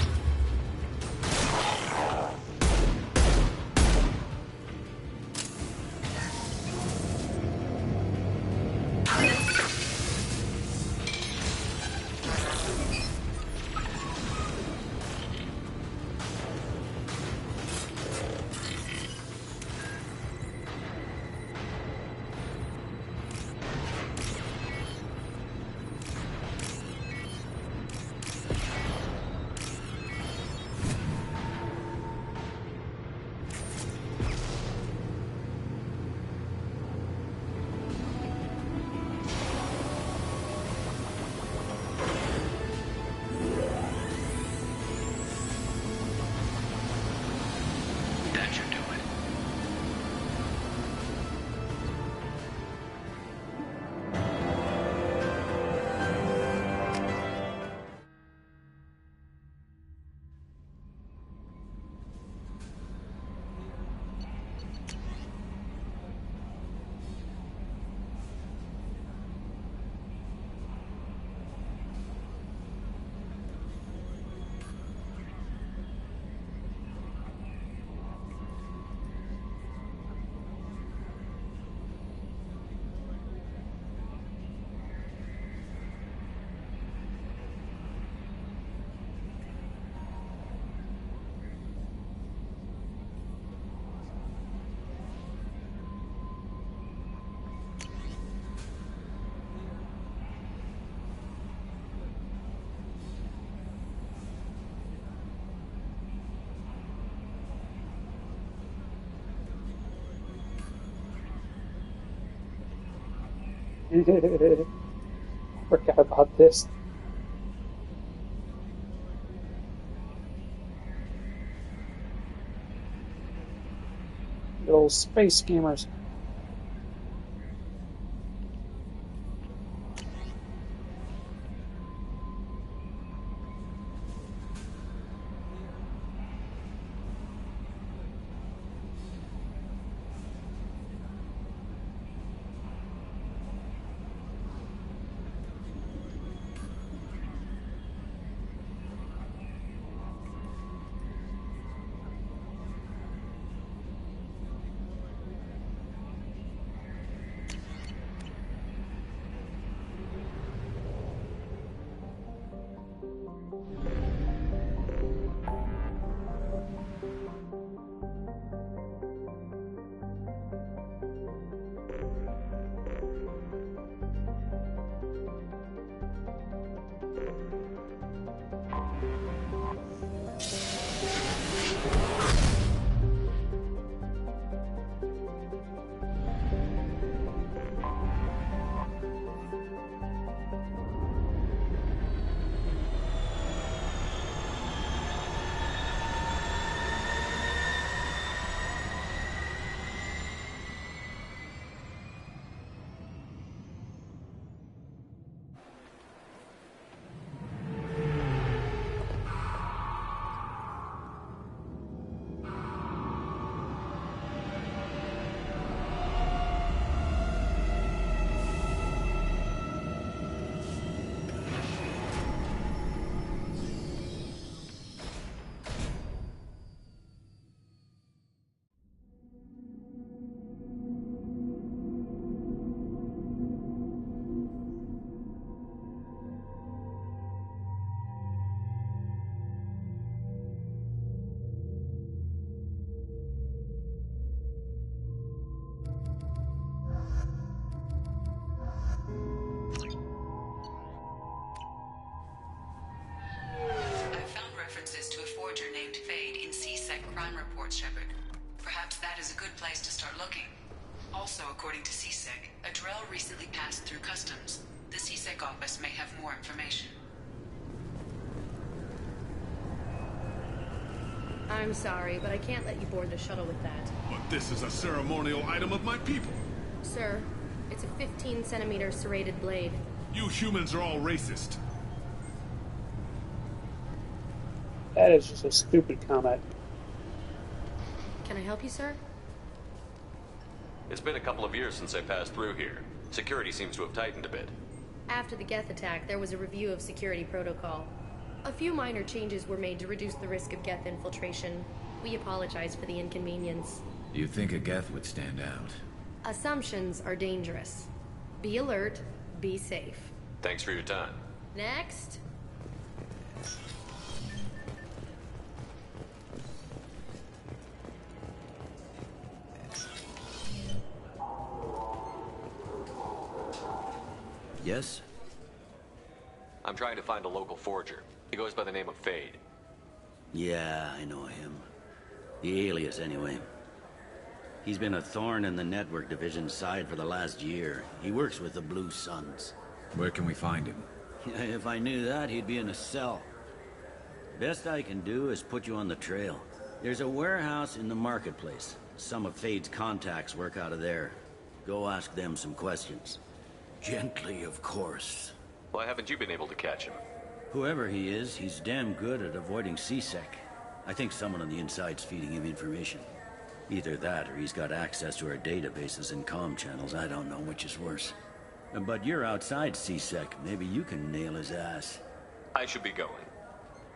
Forgot about this. Little space scammers. To a forger named Fade in C-Sec crime reports, Shepard. Perhaps that is a good place to start looking. Also, according to C-Sec, a Drell recently passed through customs. The C-Sec office may have more information. I'm sorry, but I can't let you board the shuttle with that. But this is a ceremonial item of my people. Sir, it's a 15-centimeter serrated blade. You humans are all racist. That is just a stupid comment. Can I help you, sir? It's been a couple of years since I passed through here. Security seems to have tightened a bit. After the Geth attack, there was a review of security protocol. A few minor changes were made to reduce the risk of Geth infiltration. We apologize for the inconvenience. You think a Geth would stand out? Assumptions are dangerous. Be alert, be safe. Thanks for your time. Next. Yes? I'm trying to find a local forger. He goes by the name of Fade. Yeah, I know him. The alias, anyway. He's been a thorn in the network division's side for the last year. He works with the Blue Suns. Where can we find him? If I knew that, he'd be in a cell. Best I can do is put you on the trail. There's a warehouse in the marketplace. Some of Fade's contacts work out of there. Go ask them some questions. Gently, of course. Why haven't you been able to catch him? Whoever he is, he's damn good at avoiding C-Sec. I think someone on the inside's feeding him information. Either that, or he's got access to our databases and comm channels. I don't know which is worse. But you're outside C-Sec. Maybe you can nail his ass. I should be going.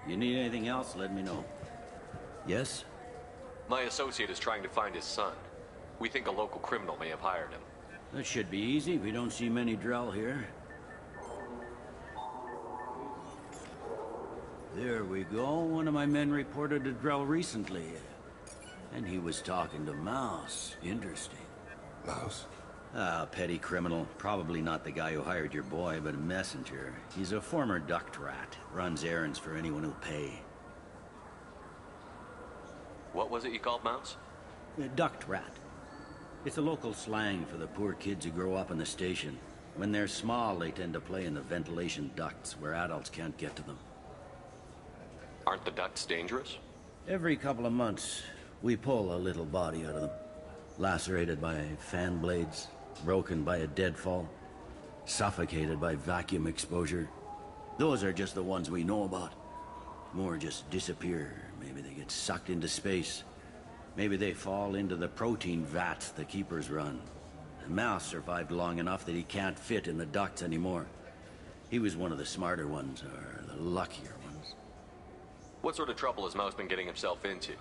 You need anything else, let me know. Yes? My associate is trying to find his son. We think a local criminal may have hired him. That should be easy. We don't see many Drell here. There we go. One of my men reported a Drell recently. And he was talking to Mouse. Interesting. Mouse? Ah, petty criminal. Probably not the guy who hired your boy, but a messenger. He's a former duct rat. Runs errands for anyone who'll pay. What was it you called Mouse? A duct rat. It's a local slang for the poor kids who grow up in the station. When they're small, they tend to play in the ventilation ducts where adults can't get to them. Aren't the ducts dangerous? Every couple of months, we pull a little body out of them. Lacerated by fan blades, broken by a deadfall, suffocated by vacuum exposure. Those are just the ones we know about. More just disappear. Maybe they get sucked into space. Maybe they fall into the protein vats the Keepers run. The mouse survived long enough that he can't fit in the ducts anymore. He was one of the smarter ones, or the luckier ones. What sort of trouble has Mouse been getting himself into?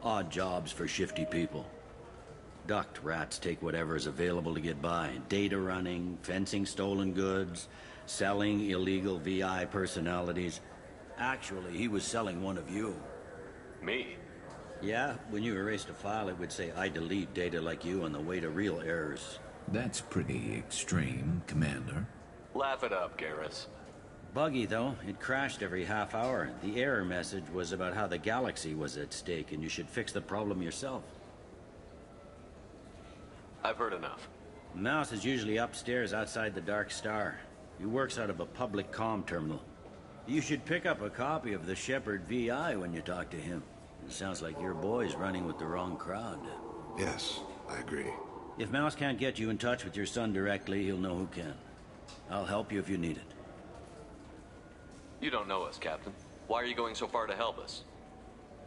Odd jobs for shifty people. Duct rats take whatever is available to get by. Data running, fencing stolen goods, selling illegal VI personalities. Actually, he was selling one of you. Me? Yeah, when you erased a file, it would say, I delete data like you on the way to real errors. That's pretty extreme, Commander. Laugh it up, Garrus. Buggy, though. It crashed every half hour. The error message was about how the galaxy was at stake, and you should fix the problem yourself. I've heard enough. Mouse is usually upstairs outside the Dark Star. He works out of a public comm terminal. You should pick up a copy of the Shepherd VI when you talk to him. It sounds like your boy's running with the wrong crowd. Yes, I agree. If Mouse can't get you in touch with your son directly, he'll know who can. I'll help you if you need it. You don't know us, Captain. Why are you going so far to help us?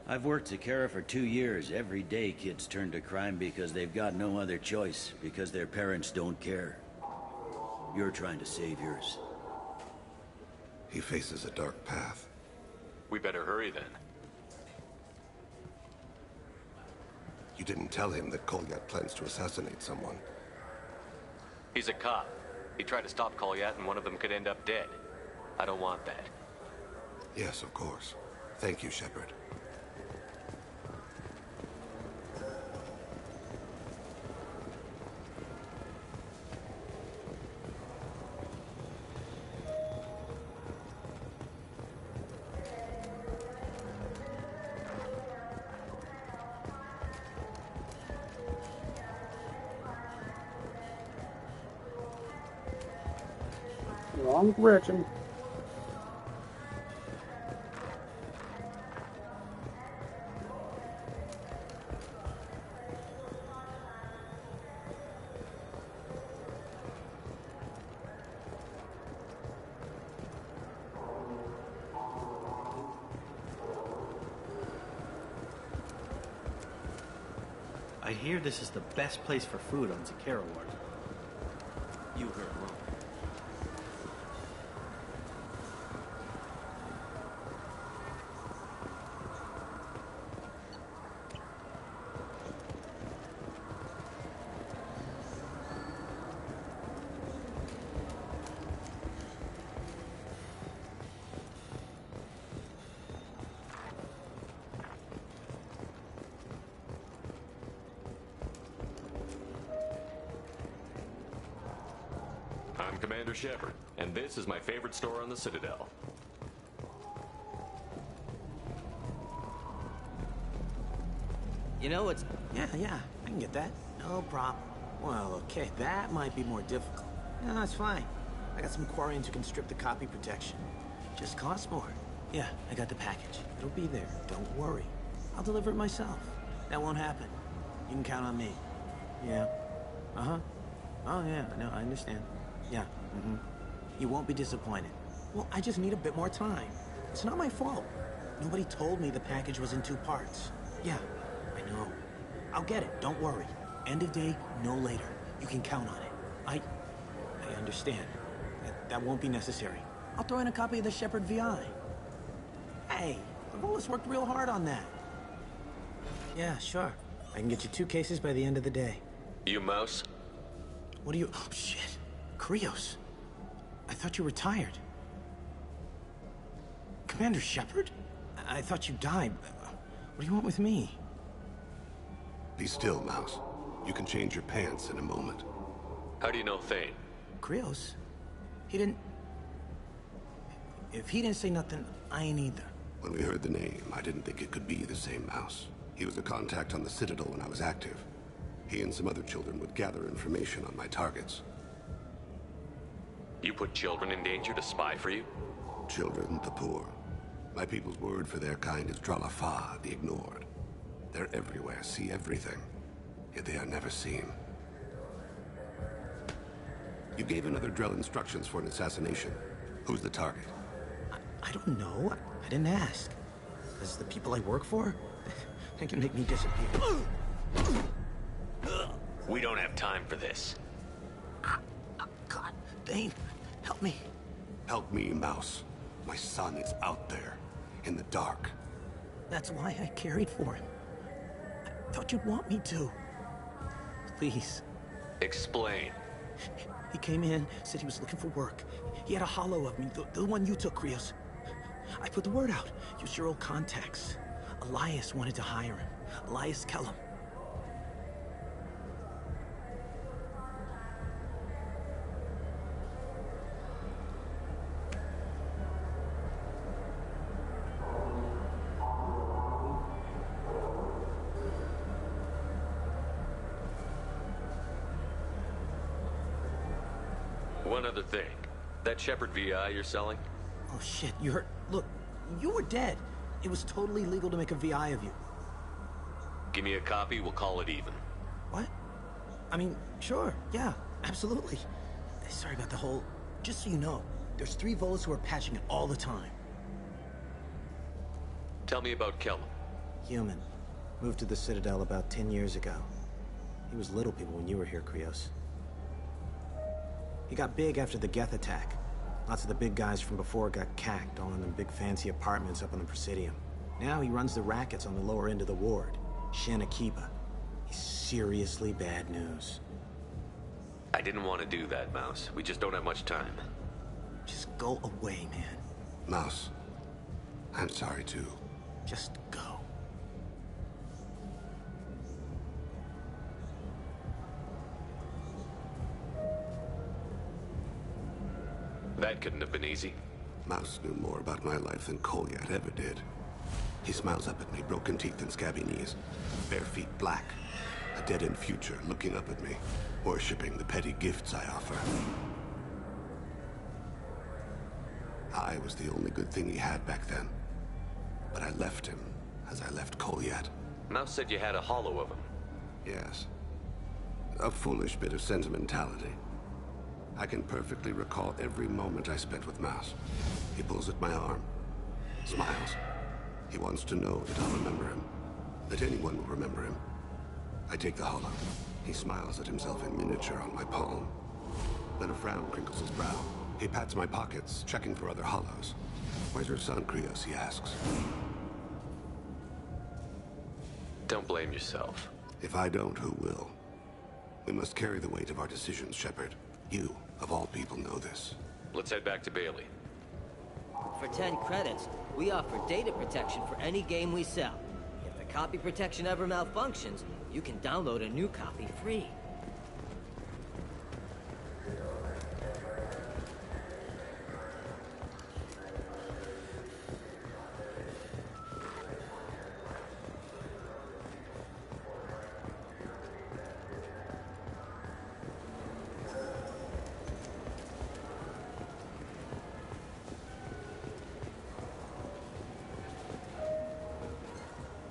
I've worked at Kara for 2 years. Every day kids turn to crime because they've got no other choice, because their parents don't care. You're trying to save yours. He faces a dark path. We better hurry then. You didn't tell him that Kolyat plans to assassinate someone. He's a cop. He tried to stop Kolyat and one of them could end up dead. I don't want that. Yes, of course. Thank you, Shepard. Wrong direction. I hear this is the best place for food on Zakara Ward. You heard wrong. I'm Commander Shepard, and this is my favorite store on the Citadel. You know, yeah, I can get that. No problem. Well, okay, that might be more difficult. No, it's fine. I got some Quarians who can strip the copy protection. Just costs more. Yeah, I got the package. It'll be there. Don't worry. I'll deliver it myself. That won't happen. You can count on me. Yeah. Uh-huh. Oh, yeah, no, I understand. Yeah, You won't be disappointed. Well, I just need a bit more time. It's not my fault. Nobody told me the package was in 2 parts. Yeah, I know. I'll get it, don't worry. End of day, no later. You can count on it. I understand. That won't be necessary. I'll throw in a copy of the Shepherd VI. Hey, Vaulus worked real hard on that. Yeah, sure. I can get you 2 cases by the end of the day. You Mouse? What are you... Oh, shit. Krios. I thought you retired. Commander Shepard? I thought you died. What do you want with me? Be still, Mouse. You can change your pants in a moment. How do you know Thane? Krios? He didn't... If he didn't say nothing, I ain't either. When we heard the name, I didn't think it could be the same Mouse. He was a contact on the Citadel when I was active. He and some other children would gather information on my targets. You put children in danger to spy for you? Children, the poor. My people's word for their kind is Dralafa, the ignored. They're everywhere, see everything. Yet they are never seen. You gave another Drell instructions for an assassination. Who's the target? I don't know. I didn't ask. As the people I work for, they can make me disappear. We don't have time for this. God, Dane, help me. Help me, Mouse. My son is out there, in the dark. That's why I carried for him. I thought you'd want me to. Please. Explain. He came in, said he was looking for work. He had a hollow of me, the one you took, Krios. I put the word out. Use your old contacts. Elias wanted to hire him. Elias Kellum. One other thing. That Shepherd VI you're selling? Oh shit, you heard? Look, you were dead. It was totally legal to make a VI of you. Give me a copy, we'll call it even. What? I mean, sure, yeah, absolutely. Sorry about the whole... Just so you know, there's 3 Volas who are patching it all the time. Tell me about Kellum. Human. Moved to the Citadel about 10 years ago. He was Little People when you were here, Krios. He got big after the Geth attack. Lots of the big guys from before got cacked, all in them big fancy apartments up on the Presidium. Now he runs the rackets on the lower end of the ward, Shanakiba. He's seriously bad news. I didn't want to do that, Mouse. We just don't have much time. Just go away, man. Mouse, I'm sorry too. Just go. That couldn't have been easy. Mouse knew more about my life than Kolyat ever did. He smiles up at me, broken teeth and scabby knees. Bare feet black. A dead-end future looking up at me, worshipping the petty gifts I offer. I was the only good thing he had back then. But I left him, as I left Kolyat. Mouse said you had a hollow of him. Yes. A foolish bit of sentimentality. I can perfectly recall every moment I spent with Mouse. He pulls at my arm, smiles. He wants to know that I'll remember him, that anyone will remember him. I take the hollow. He smiles at himself in miniature on my palm. Then a frown crinkles his brow. He pats my pockets, checking for other hollows. Where's your son, Krios, he asks. Don't blame yourself. If I don't, who will? We must carry the weight of our decisions, Shepard. You, of all people, know this. Let's head back to Bailey. For 10 credits, we offer data protection for any game we sell. If the copy protection ever malfunctions, you can download a new copy free.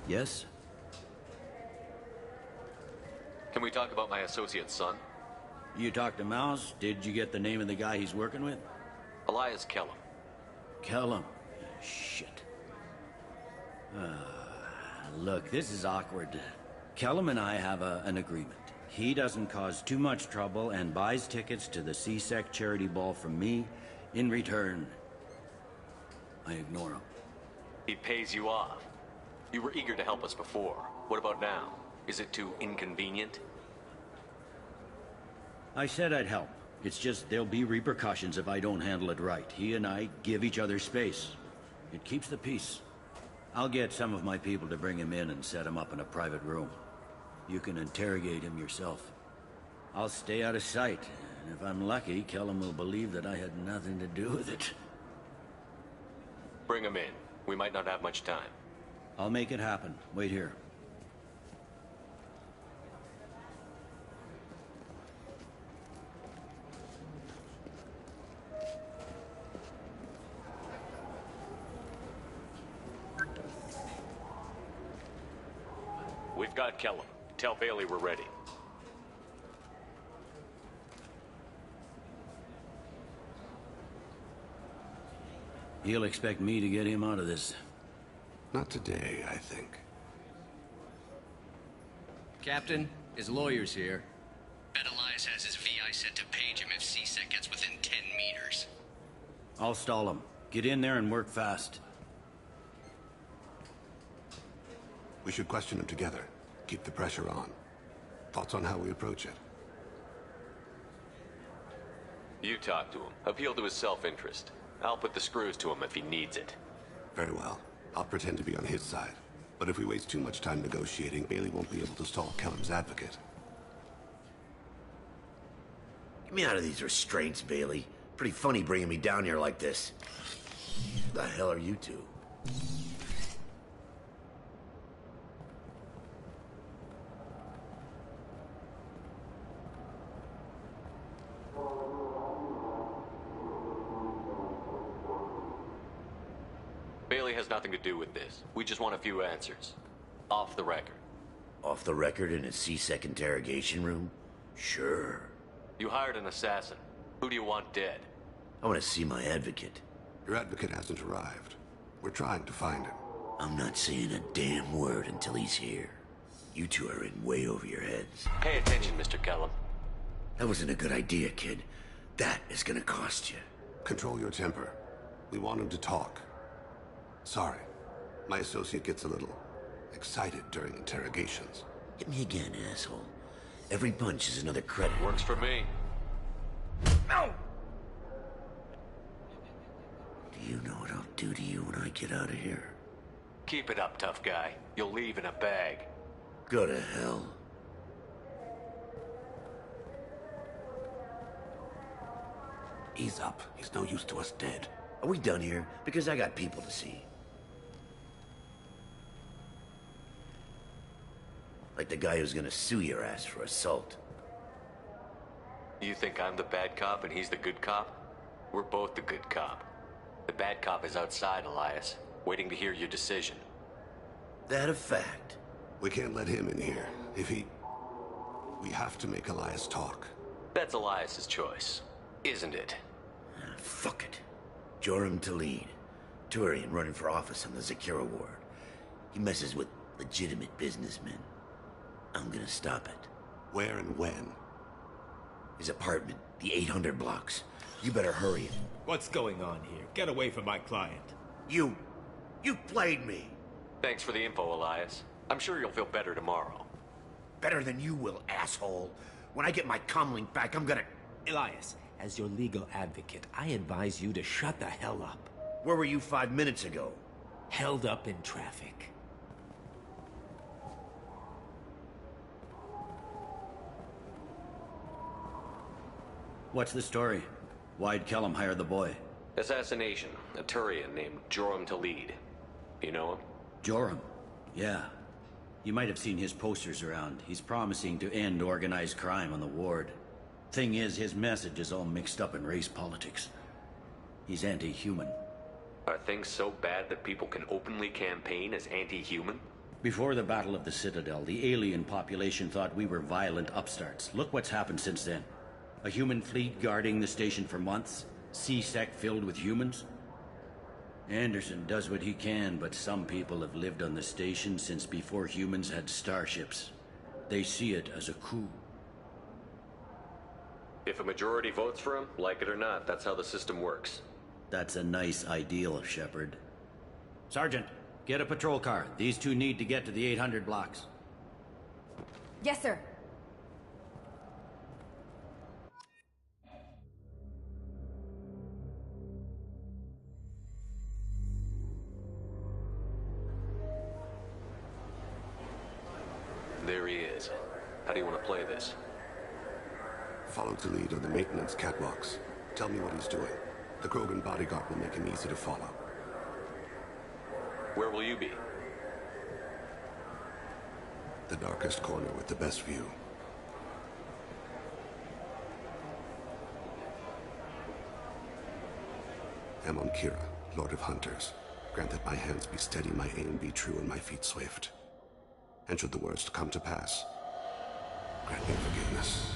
Yes? Can we talk about my associate's son? You talked to Mouse? Did you get the name of the guy he's working with? Elias Kellum. Kellum? Shit. Look, this is awkward. Kellum and I have an agreement. He doesn't cause too much trouble and buys tickets to the C-Sec charity ball from me. In return, I ignore him. He pays you off. You were eager to help us before. What about now? Is it too inconvenient? I said I'd help. It's just there'll be repercussions if I don't handle it right. He and I give each other space. It keeps the peace. I'll get some of my people to bring him in and set him up in a private room. You can interrogate him yourself. I'll stay out of sight, and if I'm lucky, Kellum will believe that I had nothing to do with it. Bring him in. We might not have much time. I'll make it happen. Wait here. Scott Kellum. Tell Bailey we're ready. He'll expect me to get him out of this. Not today, I think. Captain, his lawyer's here. Bet Elias has his VI set to page him if CSEC gets within 10 meters. I'll stall him. Get in there and work fast. We should question him together. Keep the pressure on. Thoughts on how we approach it? You talk to him. Appeal to his self-interest. I'll put the screws to him if he needs it. Very well. I'll pretend to be on his side. But if we waste too much time negotiating, Bailey won't be able to stall Kellum's advocate. Get me out of these restraints, Bailey. Pretty funny bringing me down here like this. Who the hell are you two? Bailey has nothing to do with this. We just want a few answers. Off the record. Off the record in a CSEC interrogation room? Sure. You hired an assassin. Who do you want dead? I want to see my advocate. Your advocate hasn't arrived. We're trying to find him. I'm not saying a damn word until he's here. You two are in way over your heads. Pay attention, Mr. Kellum. That wasn't a good idea, kid. That is gonna cost you. Control your temper. We want him to talk. Sorry. My associate gets a little excited during interrogations. Hit me again, asshole. Every punch is another credit. Works for me. No! Do you know what I'll do to you when I get out of here? Keep it up, tough guy. You'll leave in a bag. Go to hell. Ease up. He's no use to us dead. Are we done here? Because I got people to see. Like the guy who's gonna sue your ass for assault. You think I'm the bad cop and he's the good cop? We're both the good cop. The bad cop is outside, Elias, waiting to hear your decision. That a fact? We can't let him in here. We have to make Elias talk. That's Elias's choice, isn't it? Fuck it. Joram Talid. Turian running for office on the Zakira ward. He messes with legitimate businessmen. I'm gonna stop it. Where and when? His apartment, the 800 blocks. You better hurry it. What's going on here? Get away from my client. You played me. Thanks for the info, Elias. I'm sure you'll feel better tomorrow. Better than you will, asshole. When I get my comlink back, I'm gonna... Elias, as your legal advocate, I advise you to shut the hell up. Where were you 5 minutes ago? Held up in traffic. What's the story? Why'd Kellum hire the boy? Assassination. A Turian named Joram Talid. You know him? Joram? Yeah. You might have seen his posters around. He's promising to end organized crime on the ward. Thing is, his message is all mixed up in race politics. He's anti-human. Are things so bad that people can openly campaign as anti-human? Before the Battle of the Citadel, the alien population thought we were violent upstarts. Look what's happened since then. A human fleet guarding the station for months. CSEC filled with humans. Anderson does what he can, but some people have lived on the station since before humans had starships. They see it as a coup. If a majority votes for him, like it or not, that's how the system works. That's a nice ideal, Shepard. Sergeant, get a patrol car. These two need to get to the 800 blocks. Yes, sir. There he is. How do you want to play this? Follow the lead on the maintenance catwalks. Tell me what he's doing. The Krogan bodyguard will make him easy to follow. Where will you be? The darkest corner with the best view. Amon Kira, Lord of Hunters. Grant that my hands be steady, my aim be true, and my feet swift. And should the worst come to pass, grant me forgiveness.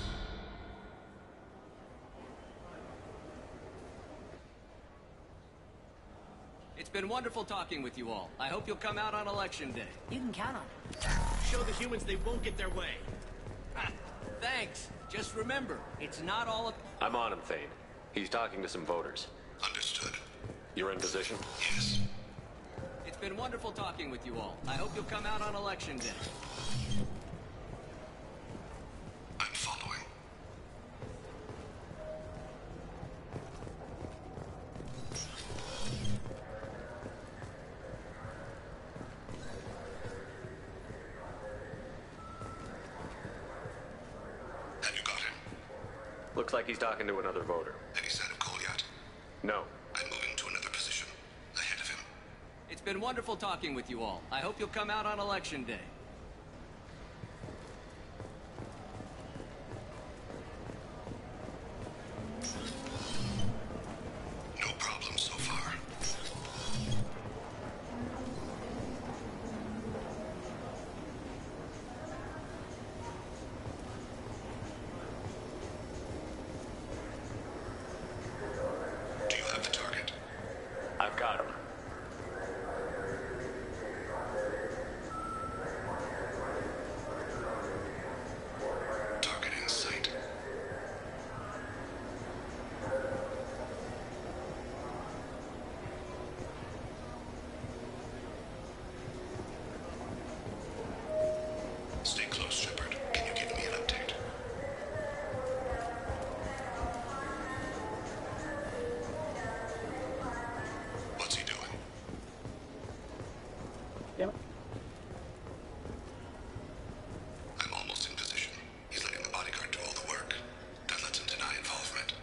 It's been wonderful talking with you all. I hope you'll come out on Election Day. You can count on it. Show the humans they won't get their way. Thanks. Just remember, it's not all a... I'm on him, Thane. He's talking to some voters. Understood. You're in position? Yes. It's been wonderful talking with you all. I hope you'll come out on Election Day. I'm following. Have you got him? Looks like he's talking to another voter. Any sign of Goliath? No. I'm moving to another position. Ahead of him. It's been wonderful talking with you all. I hope you'll come out on Election Day. No problem so far. Do you have the target? I've got him. Target in sight. Stay close, Shepard. Can you give me an update? What's he doing? Damn it. I'm almost in position. He's letting the bodyguard do all the work. That lets him deny involvement.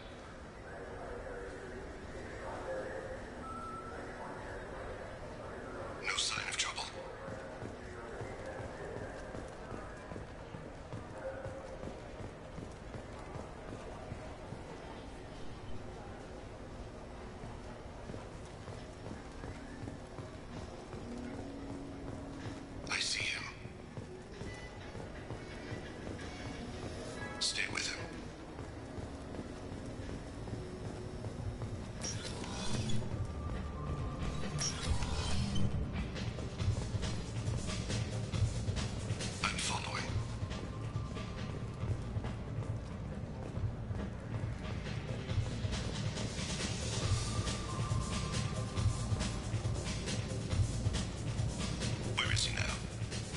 No sign of trouble. I see him. Stay with him. I'm following. Where is he now?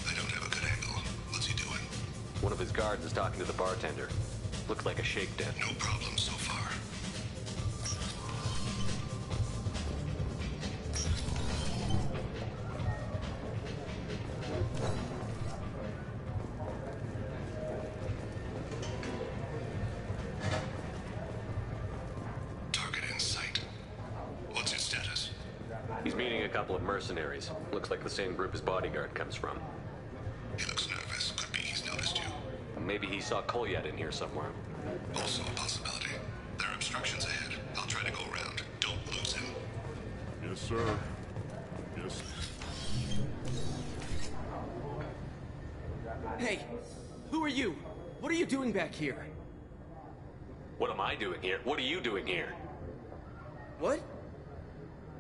I don't have a good angle. What's he doing? One of his guards is talking to the bartender. Looks like a shakedown. No problem so far. Target in sight. What's his status? He's meeting a couple of mercenaries. Looks like the same group his bodyguard comes from. He looks nervous. Could be he's noticed you. Maybe he saw Kolyat in here somewhere. Also a possibility. There are obstructions ahead. I'll try to go around. Don't lose him. Yes, sir. Yes. Hey, who are you? What are you doing back here? What am I doing here? What are you doing here? What?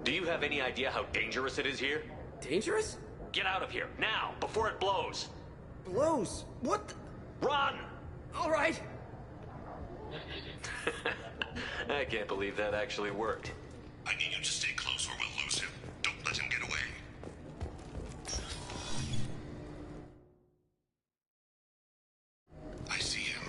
Do you have any idea how dangerous it is here? Dangerous? Get out of here, now, before it blows! Blows? What the... Run! All right. I can't believe that actually worked. I need you to stay close or we'll lose him. Don't let him get away. I see him.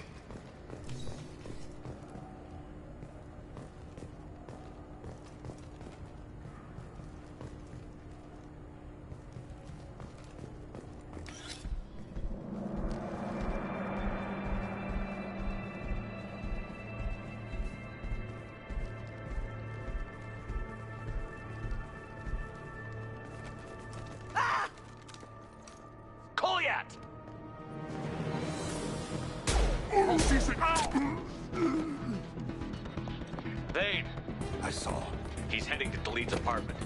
Kolyat! Thane! I saw. He's heading to Delete's apartment.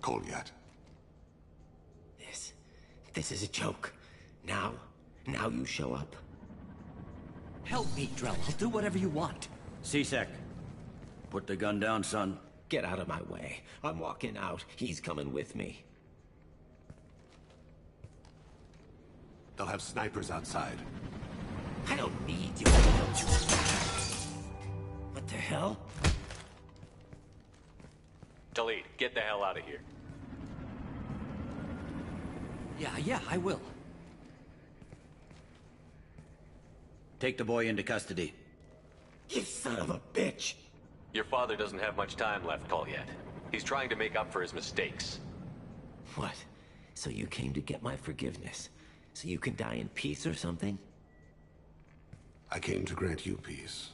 Kolyat. This is a joke. Now you show up. Help me, Drell. I'll do whatever you want. C-Sec, put the gun down, son. Get out of my way. I'm walking out. He's coming with me. They'll have snipers outside. I don't need you. What the hell? Talid, get the hell out of here. Yeah, I will. Take the boy into custody. You son of a bitch! Your father doesn't have much time left, Kolyat. He's trying to make up for his mistakes. What? So you came to get my forgiveness? So you can die in peace or something? I came to grant you peace.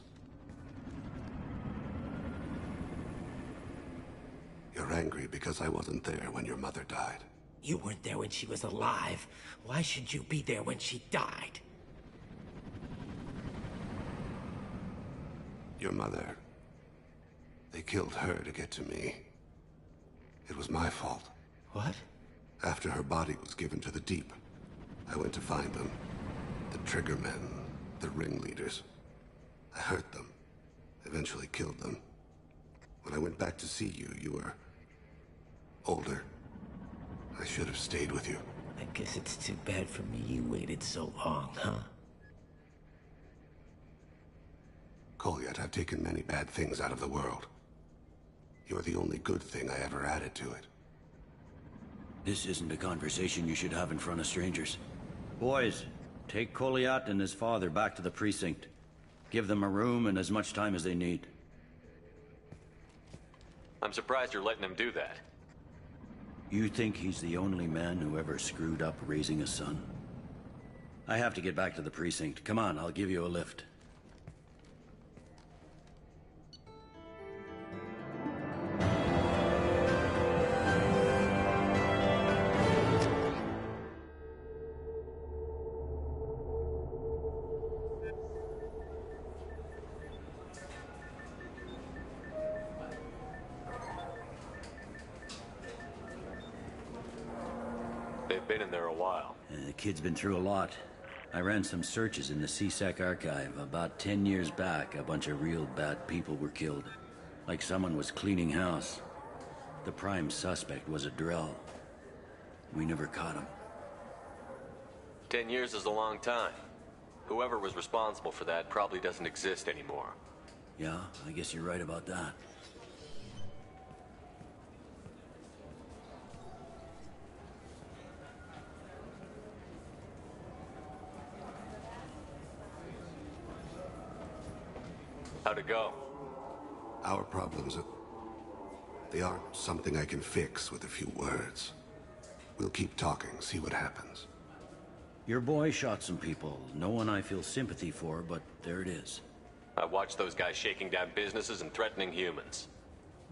You're angry because I wasn't there when your mother died. You weren't there when she was alive. Why should you be there when she died? Your mother. They killed her to get to me. It was my fault. What? After her body was given to the Deep, I went to find them. The Triggermen, the ringleaders. I hurt them. Eventually killed them. When I went back to see you, you were older. I should have stayed with you. I guess it's too bad for me you waited so long, huh? Kolyat, I've taken many bad things out of the world. You're the only good thing I ever added to it. This isn't a conversation you should have in front of strangers. Boys, take Kolyat and his father back to the precinct. Give them a room and as much time as they need. I'm surprised you're letting him do that. You think he's the only man who ever screwed up raising a son? I have to get back to the precinct. Come on, I'll give you a lift. They've been in there a while. The kid's been through a lot. I ran some searches in the C-Sec archive. About 10 years back, a bunch of real bad people were killed. Like someone was cleaning house. The prime suspect was a Drell. We never caught him. 10 years is a long time. Whoever was responsible for that probably doesn't exist anymore. Yeah, I guess you're right about that. How'd it go? Our problems, they aren't something I can fix with a few words. We'll keep talking, see what happens. Your boy shot some people. No one I feel sympathy for, but there it is. I watched those guys shaking down businesses and threatening humans.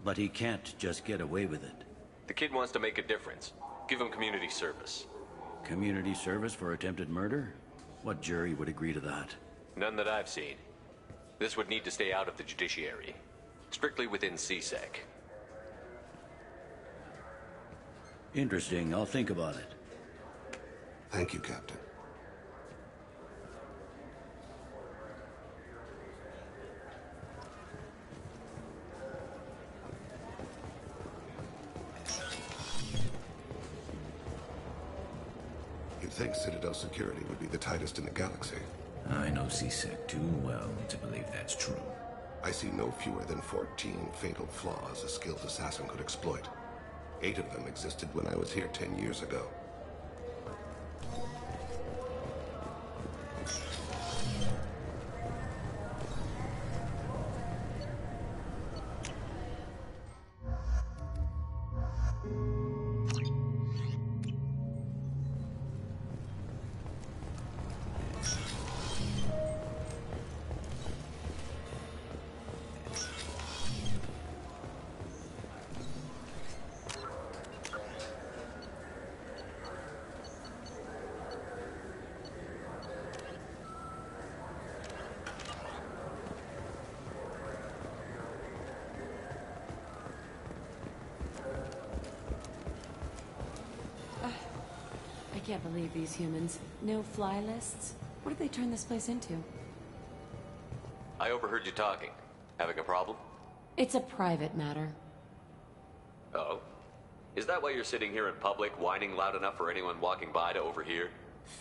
But he can't just get away with it. The kid wants to make a difference. Give him community service. Community service for attempted murder? What jury would agree to that? None that I've seen. This would need to stay out of the judiciary. Strictly within C-Sec. Interesting. I'll think about it. Thank you, Captain. You'd think Citadel security would be the tightest in the galaxy. I know C-Sec too well to believe that's true. I see no fewer than 14 fatal flaws a skilled assassin could exploit. 8 of them existed when I was here 10 years ago. can't believe these humans. No fly lists? What did they turn this place into? I overheard you talking. Having a problem? It's a private matter. Oh? Is that why you're sitting here in public, whining loud enough for anyone walking by to overhear?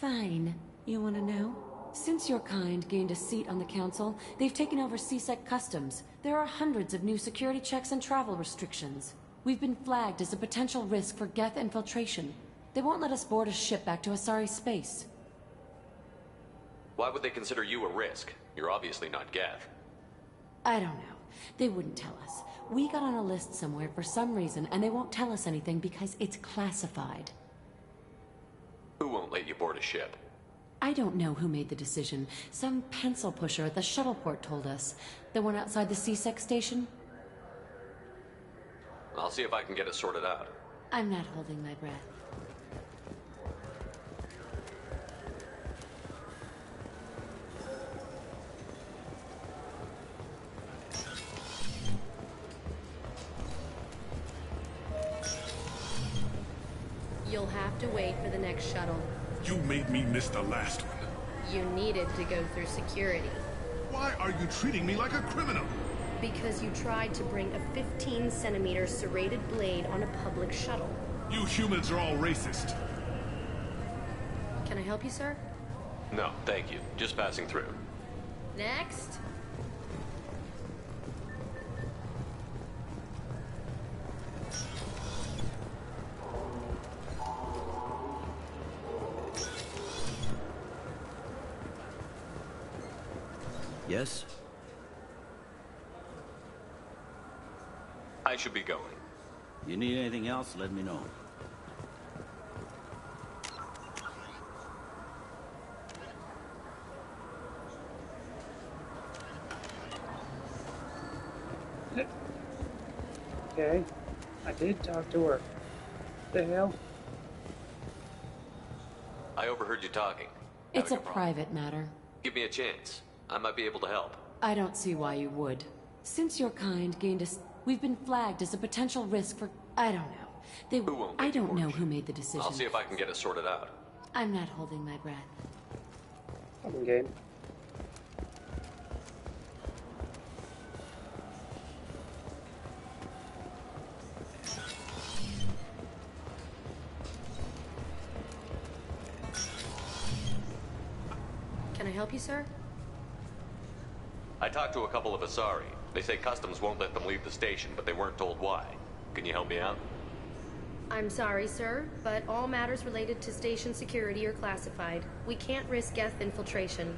Fine. You want to know? Since your kind gained a seat on the council, they've taken over CSEC customs. There are hundreds of new security checks and travel restrictions. We've been flagged as a potential risk for Geth infiltration. They won't let us board a ship back to Asari space. Why would they consider you a risk? You're obviously not Geth. I don't know. They wouldn't tell us. We got on a list somewhere for some reason, and they won't tell us anything because it's classified. Who won't let you board a ship? I don't know who made the decision. Some pencil pusher at the shuttle port told us. The one outside the CSEC station? I'll see if I can get it sorted out. I'm not holding my breath. You'll have to wait for the next shuttle. You made me miss the last one. You needed to go through security. Why are you treating me like a criminal? Because you tried to bring a 15-centimeter serrated blade on a public shuttle. You humans are all racist. Can I help you, sir? No, thank you. Just passing through. Next. Yes? I should be going. You need anything else, let me know. Okay. I did talk to her. The hell? I overheard you talking. It's a private matter. Give me a chance. I might be able to help. I don't see why you would. Since your kind gained a... We've been flagged as a potential risk for... I don't know. They... Who won't I don't know who made the decision. I'll see if I can get it sorted out. I'm not holding my breath. Fucking game. Can I help you, sir? I talked to a couple of Asari. They say customs won't let them leave the station, but they weren't told why. Can you help me out? I'm sorry, sir, but all matters related to station security are classified. We can't risk Geth infiltration.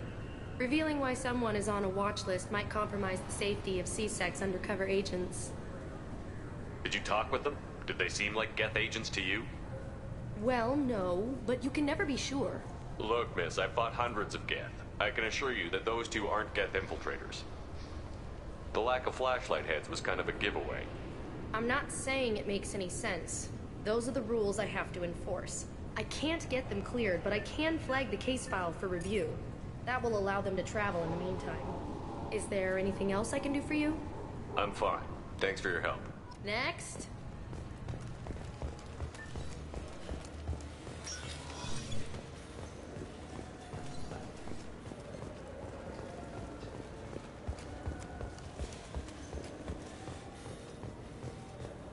Revealing why someone is on a watch list might compromise the safety of CSEC's undercover agents. Did you talk with them? Did they seem like Geth agents to you? Well, no, but you can never be sure. Look, miss, I've fought hundreds of Geth. I can assure you that those two aren't Geth infiltrators. The lack of flashlight heads was kind of a giveaway. I'm not saying it makes any sense. Those are the rules I have to enforce. I can't get them cleared, but I can flag the case file for review. That will allow them to travel in the meantime. Is there anything else I can do for you? I'm fine. Thanks for your help. Next.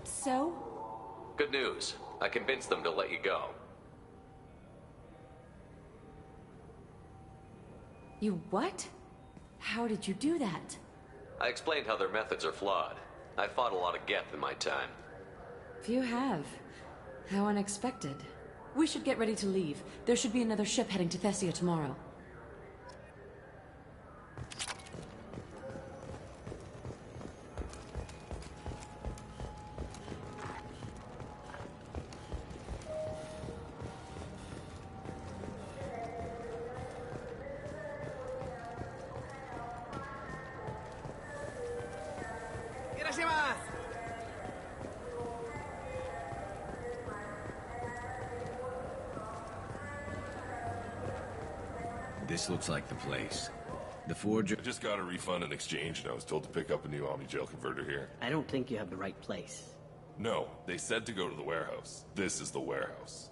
So? Good news. I convinced them to let you go. You what? How did you do that? I explained how their methods are flawed. I fought a lot of Geth in my time. You have. How unexpected. We should get ready to leave. There should be another ship heading to Thessia tomorrow. This looks like the place. The forger... I just got a refund in exchange, and I was told to pick up a new Omni-Jail converter here. I don't think you have the right place. No, they said to go to the warehouse. This is the warehouse.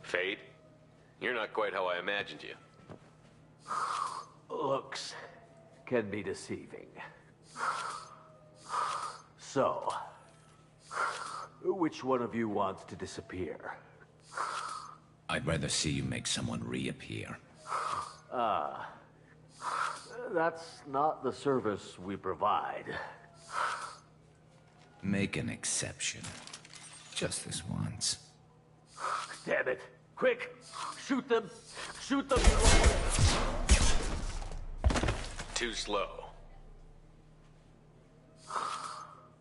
Fade? You're not quite how I imagined you. Looks can be deceiving. So, which one of you wants to disappear? I'd rather see you make someone reappear. That's not the service we provide. Make an exception. Just this once. Damn it. Quick! Shoot them! Shoot them! Too slow.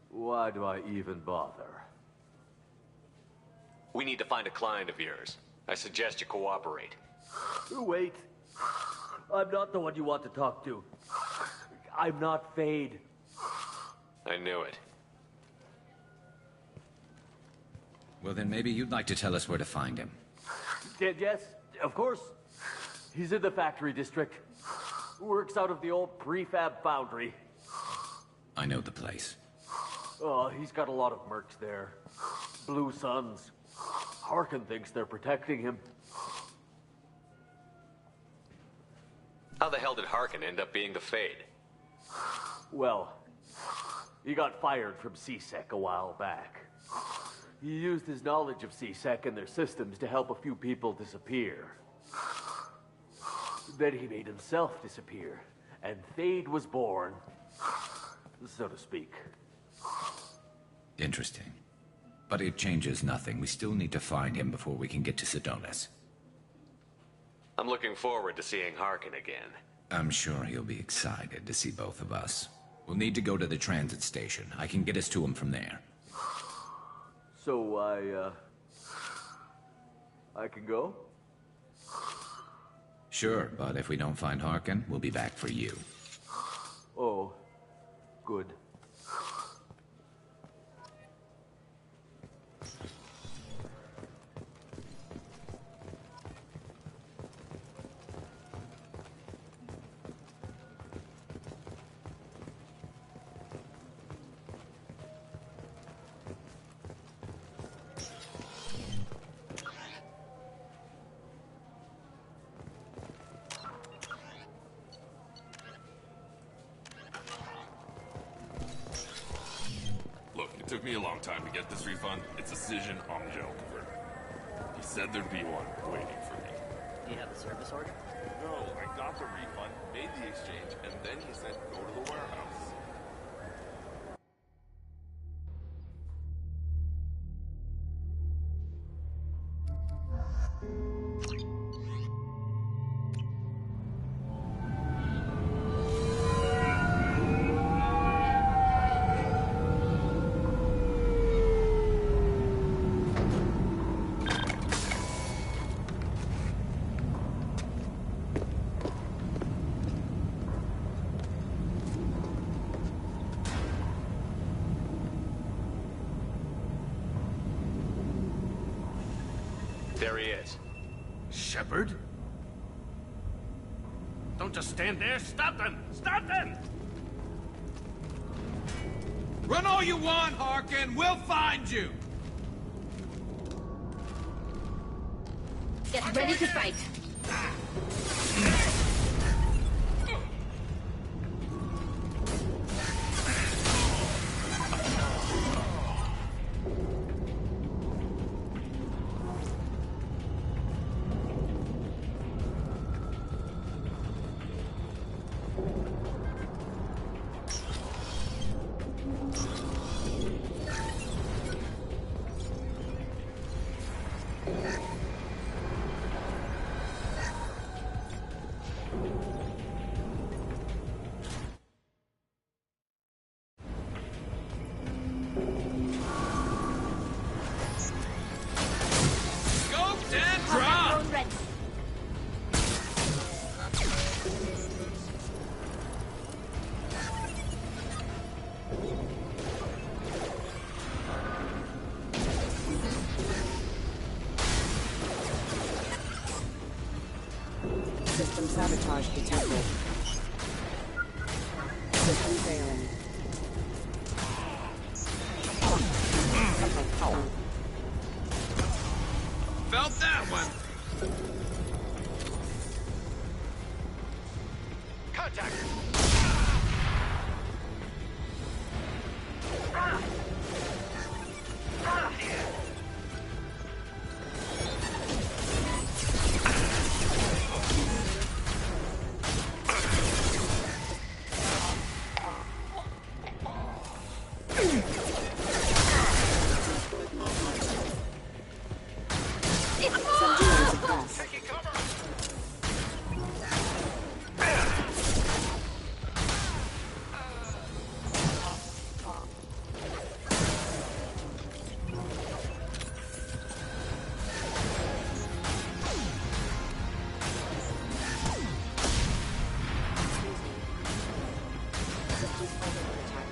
Why do I even bother? We need to find a client of yours. I suggest you cooperate. Wait. I'm not the one you want to talk to. I'm not Fade. I knew it. Well, then maybe you'd like to tell us where to find him. Yes, of course. He's in the factory district. Works out of the old prefab foundry. I know the place. Oh, he's got a lot of mercs there. Blue Suns. Harkin thinks they're protecting him. How the hell did Harkin end up being the Fade? Well, he got fired from CSEC a while back. He used his knowledge of CSEC and their systems to help a few people disappear. Then he made himself disappear, and Fade was born, so to speak. Interesting. But it changes nothing. We still need to find him before we can get to Sedonis. I'm looking forward to seeing Harkin again. I'm sure he'll be excited to see both of us. We'll need to go to the transit station. I can get us to him from there. So I can go? Sure, but if we don't find Harkin, we'll be back for you. Oh, good. Look, it took me a long time to get this refund. It's a Cision Omnigel converter. He said there'd be one waiting for me. Do you have a service order? No, I got the refund, made the exchange, and then he said go to the warehouse. There he is. Shepard? Don't just stand there. Stop them! Stop them! Run all you want, Harkin. We'll find you. Get ready to fight. System sabotage detected. System failing. Felt that one. Contact! Subduing suppressed.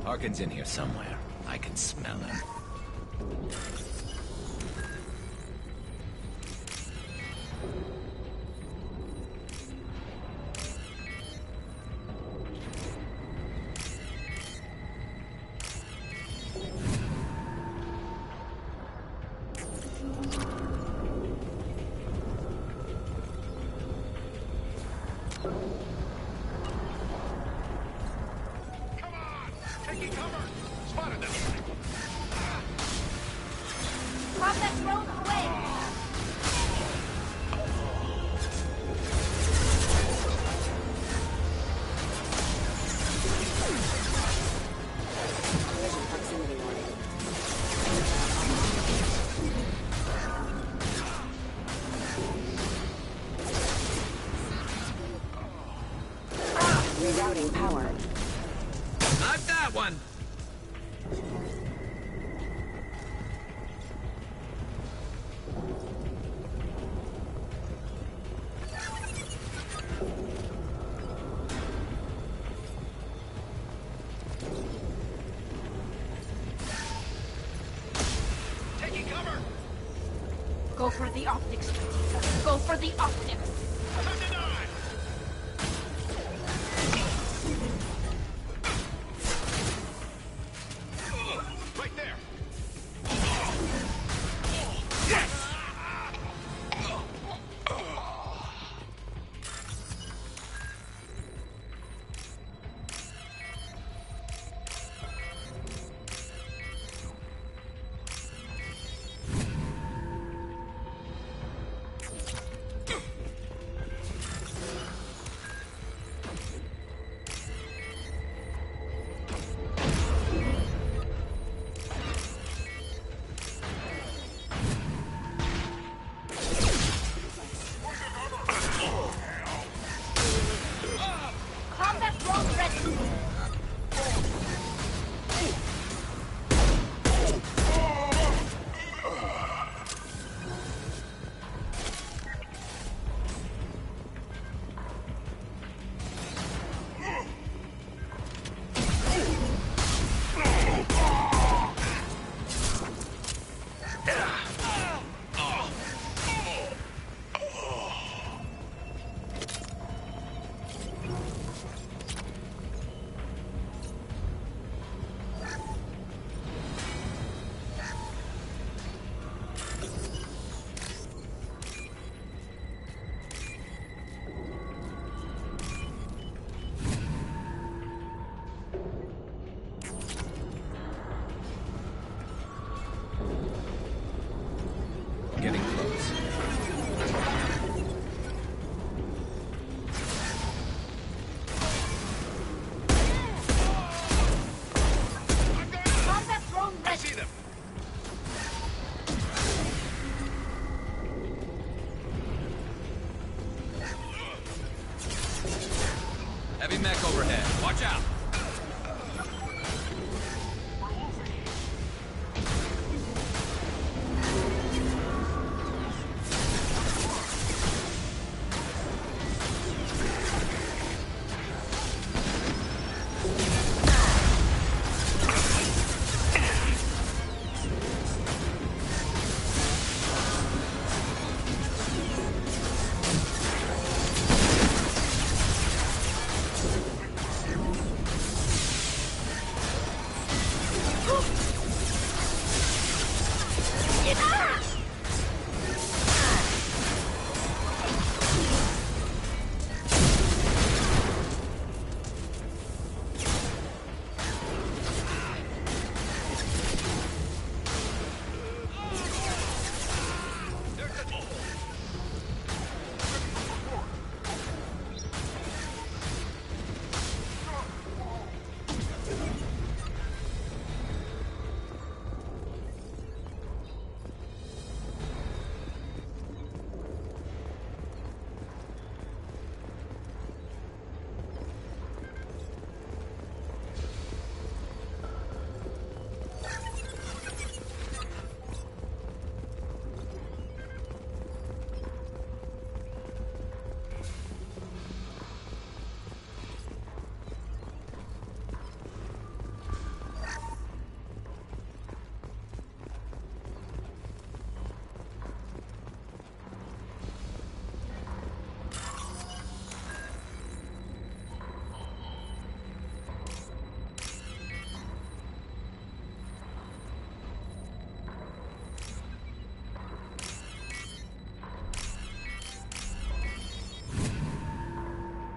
Harkin's in here somewhere. I can smell him. Taking cover! Spotted them! Prophet thrown away! Collision proximity warning. Rerouting power. Not that one. Taking cover! Go for the optics, Batista. Go for the optics. Time to die! Right there! Yes! Watch out!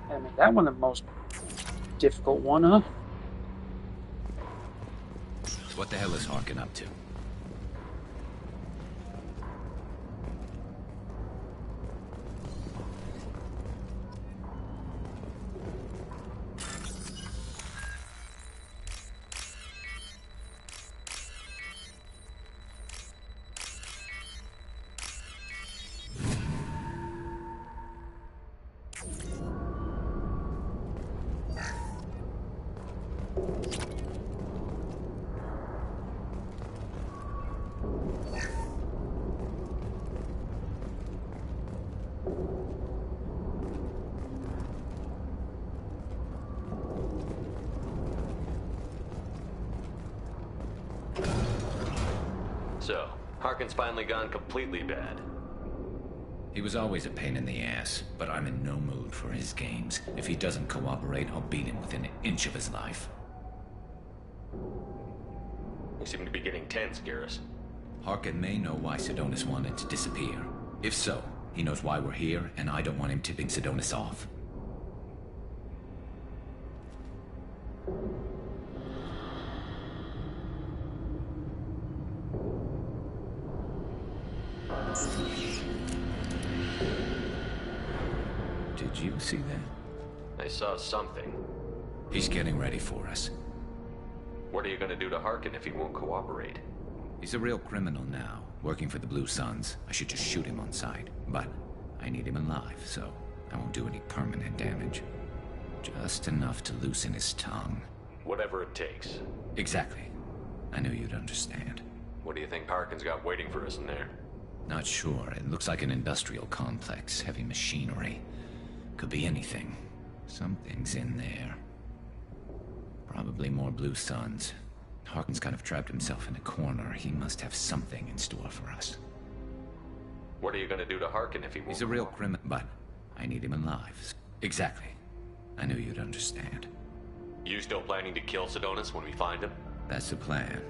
I mean, that one the most difficult one, huh? What the hell is Harkin up to? So, Harkin's finally gone completely bad. He was always a pain in the ass, but I'm in no mood for his games. If he doesn't cooperate, I'll beat him within an inch of his life. You seem to be getting tense, Garrus. Harkin may know why Sidonis wanted to disappear. If so, he knows why we're here, and I don't want him tipping Sidonis off. Did you see that? I saw something. He's getting ready for us. What are you gonna do to Harkin if he won't cooperate? He's a real criminal now, working for the Blue Suns. I should just shoot him on sight. But I need him alive, so I won't do any permanent damage. Just enough to loosen his tongue. Whatever it takes. Exactly. I knew you'd understand. What do you think Harkin's got waiting for us in there? Not sure. It looks like an industrial complex. Heavy machinery. Could be anything. Something's in there. Probably more Blue Suns. Harkin's kind of trapped himself in a corner. He must have something in store for us. What are you gonna do to Harkin if he won't? He's a real criminal, but I need him alive. Exactly. I knew you'd understand. You still planning to kill Sidonis when we find him? That's the plan.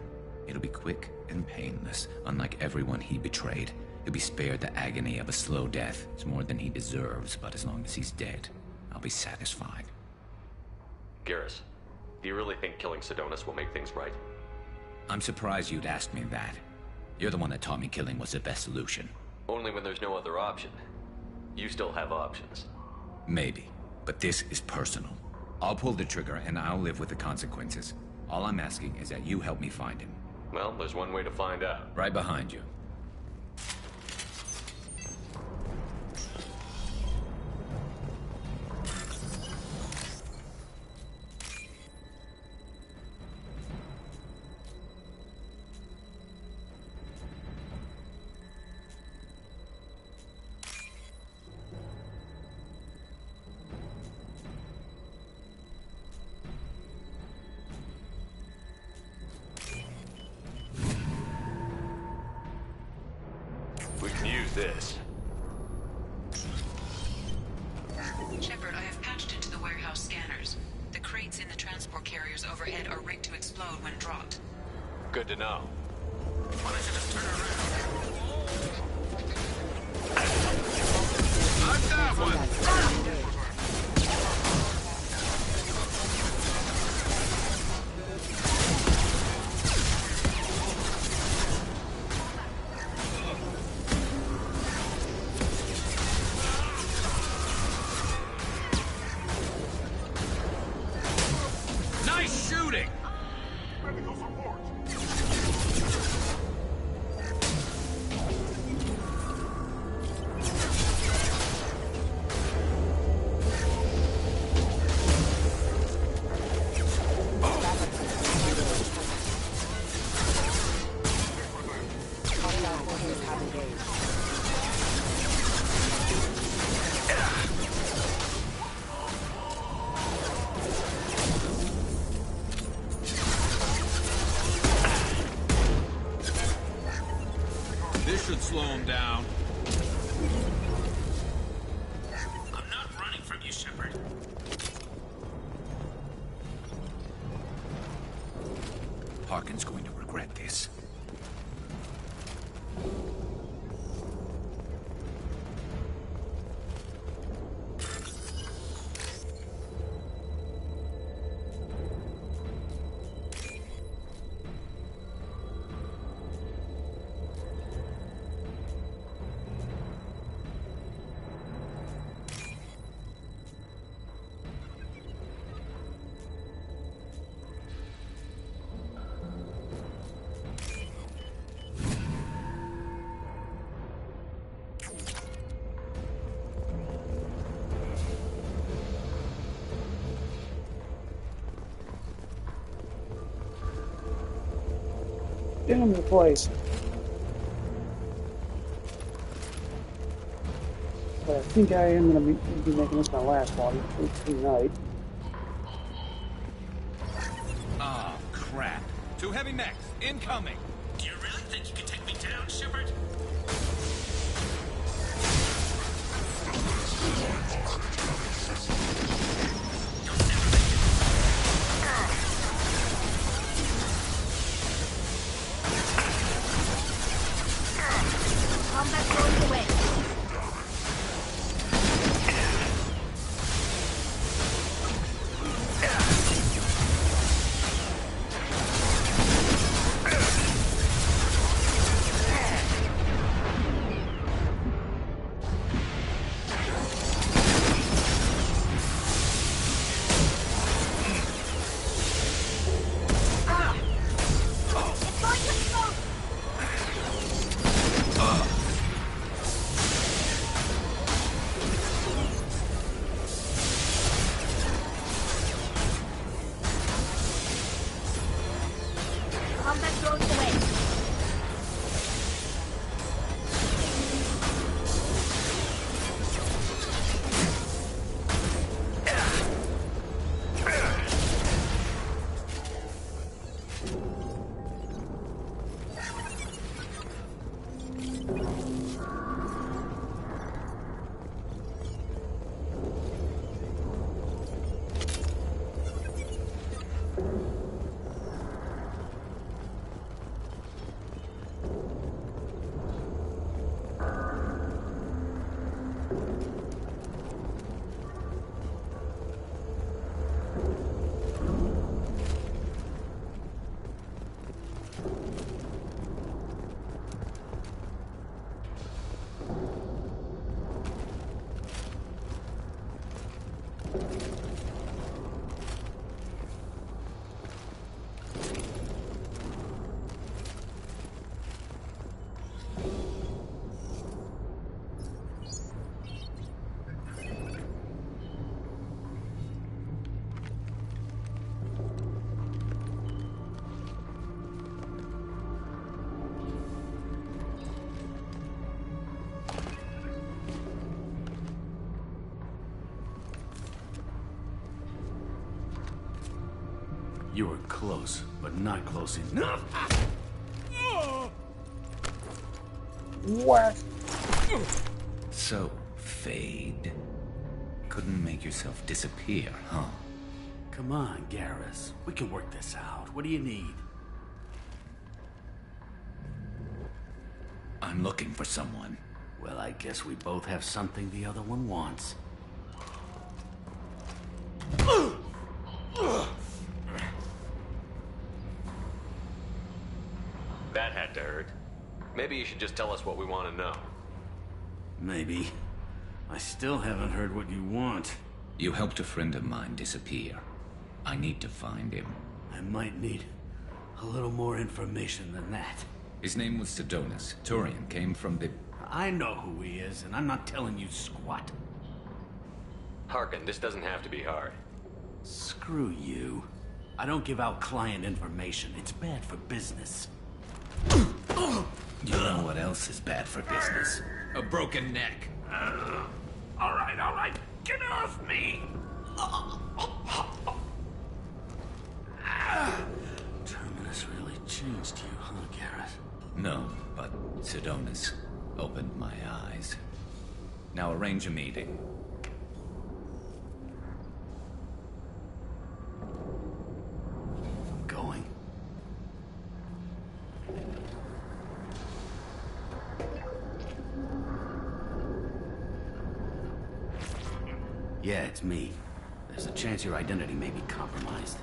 It'll be quick and painless. Unlike everyone he betrayed, he'll be spared the agony of a slow death. It's more than he deserves, but as long as he's dead, I'll be satisfied. Garrus, do you really think killing Sidonis will make things right? I'm surprised you'd ask me that. You're the one that taught me killing was the best solution. Only when there's no other option. You still have options. Maybe, but this is personal. I'll pull the trigger and I'll live with the consequences. All I'm asking is that you help me find him. Well, there's one way to find out. Right behind you. this? Shepard, I have patched into the warehouse scanners. The crates in the transport carriers overhead are rigged to explode when dropped. Good to know. Why don't you just turn around? I've got one! Nice shooting! Medical support! This should slow him down. I'm not running from you, Shepard. Harkin's going to regret this. Get him in place. But I think I am going to be making this my last one for tonight. Oh, crap. Two heavy mechs, incoming. Do you really think you can take me down, Shepard? Combat going away. Combat drones away. You were close, but not close enough. What? So, Fade. Couldn't make yourself disappear, huh? Come on, Garrus. We can work this out. What do you need? I'm looking for someone. Well, I guess we both have something the other one wants. That had to hurt. Maybe you should just tell us what we want to know. Maybe. I still haven't heard what you want. You helped a friend of mine disappear. I need to find him. I might need a little more information than that. His name was Sidonis. Turian came from the... I know who he is, and I'm not telling you squat. Harkin, this doesn't have to be hard. Screw you. I don't give out client information. It's bad for business. You know what else is bad for business? A broken neck. All right. Get off me! Terminus really changed you, huh, Garrus? No, but Sidonis opened my eyes. Now arrange a meeting. I'm going. Yeah, it's me. There's a chance your identity may be compromised.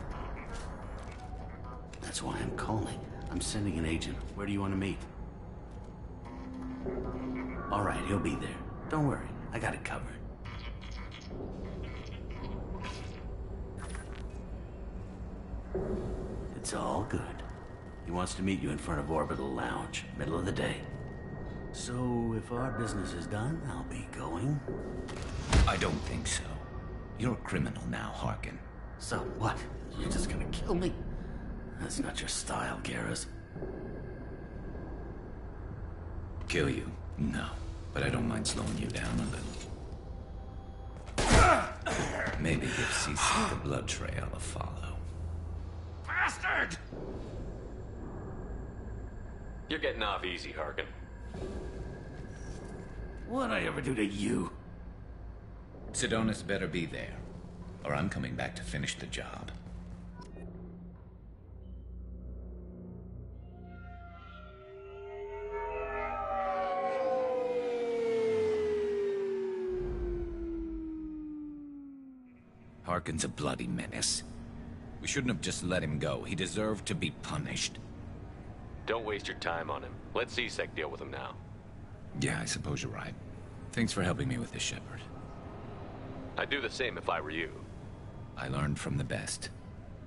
That's why I'm calling. I'm sending an agent. Where do you want to meet? All right, he'll be there. Don't worry, I got it covered. It's all good. He wants to meet you in front of Orbital Lounge, middle of the day. So, if our business is done, I'll be going. I don't think so. You're a criminal now, Harkin. So what? You're just gonna kill me? That's not your style, Garrus. Kill you? No. But I don't mind slowing you down a little. Maybe give CC the blood trail a follow. Bastard! You're getting off easy, Harkin. What'd I ever do to you? Sidonis better be there, or I'm coming back to finish the job. Harkin's a bloody menace. We shouldn't have just let him go. He deserved to be punished. Don't waste your time on him. Let C-Sec deal with him now. Yeah, I suppose you're right. Thanks for helping me with this, Shepard. I'd do the same if I were you. I learned from the best.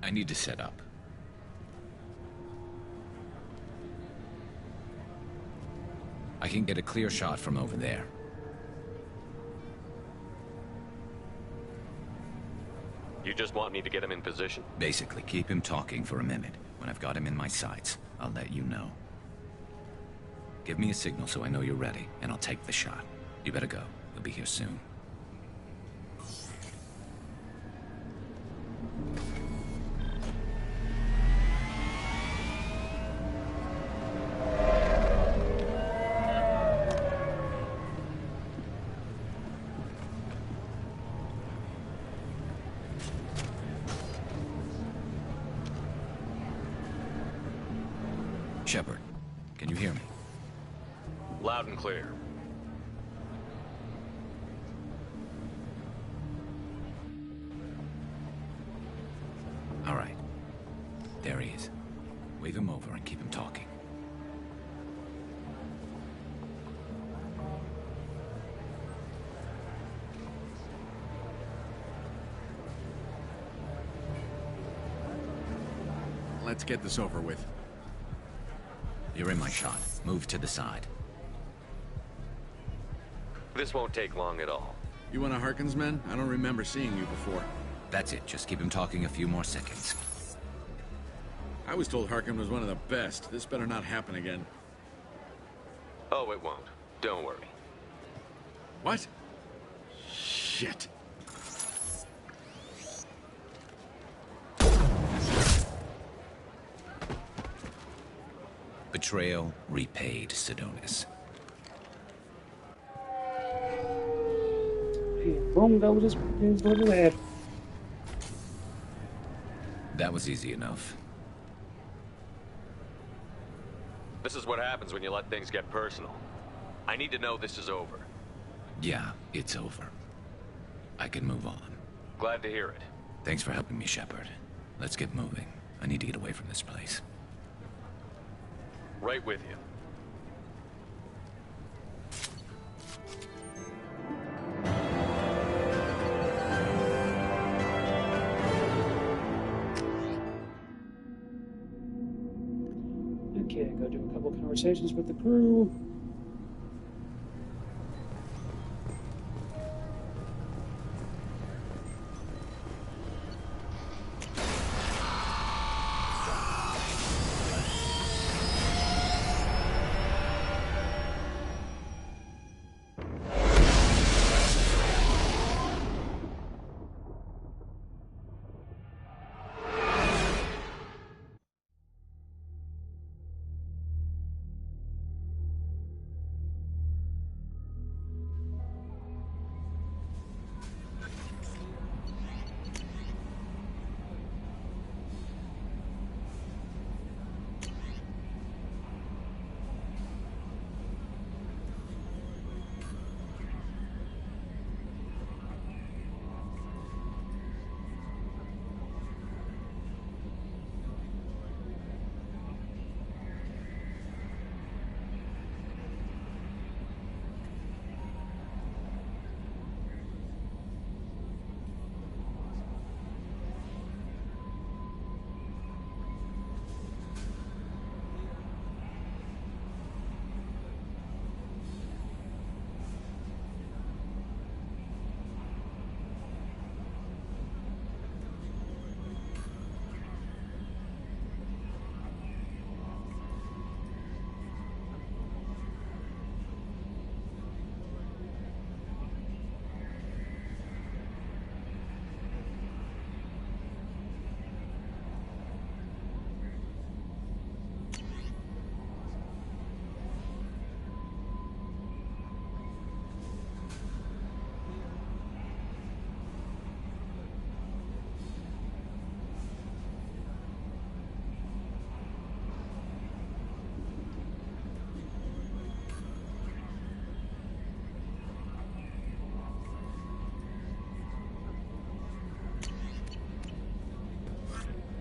I need to set up. I can get a clear shot from over there. You just want me to get him in position? Basically, keep him talking for a minute. When I've got him in my sights, I'll let you know. Give me a signal so I know you're ready, and I'll take the shot. You better go. We'll be here soon. Shepard, can you hear me? Loud and clear. All right. There he is. Wave him over and keep him talking. Let's get this over with. You're in my shot. Move to the side. This won't take long at all. You one of Harkin's men? I don't remember seeing you before. That's it. Just keep him talking a few more seconds. I was told Harkin was one of the best. This better not happen again. Oh, it won't. Don't worry. What? Shit. Betrayal repaid, Sidonis. Boom goes his little head. That was easy enough. This is what happens when you let things get personal. I need to know this is over. Yeah, it's over. I can move on. Glad to hear it. Thanks for helping me, Shepard. Let's get moving. I need to get away from this place. Right with you. Okay, go do a couple conversations with the crew.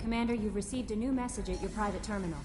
Commander, you've received a new message at your private terminal.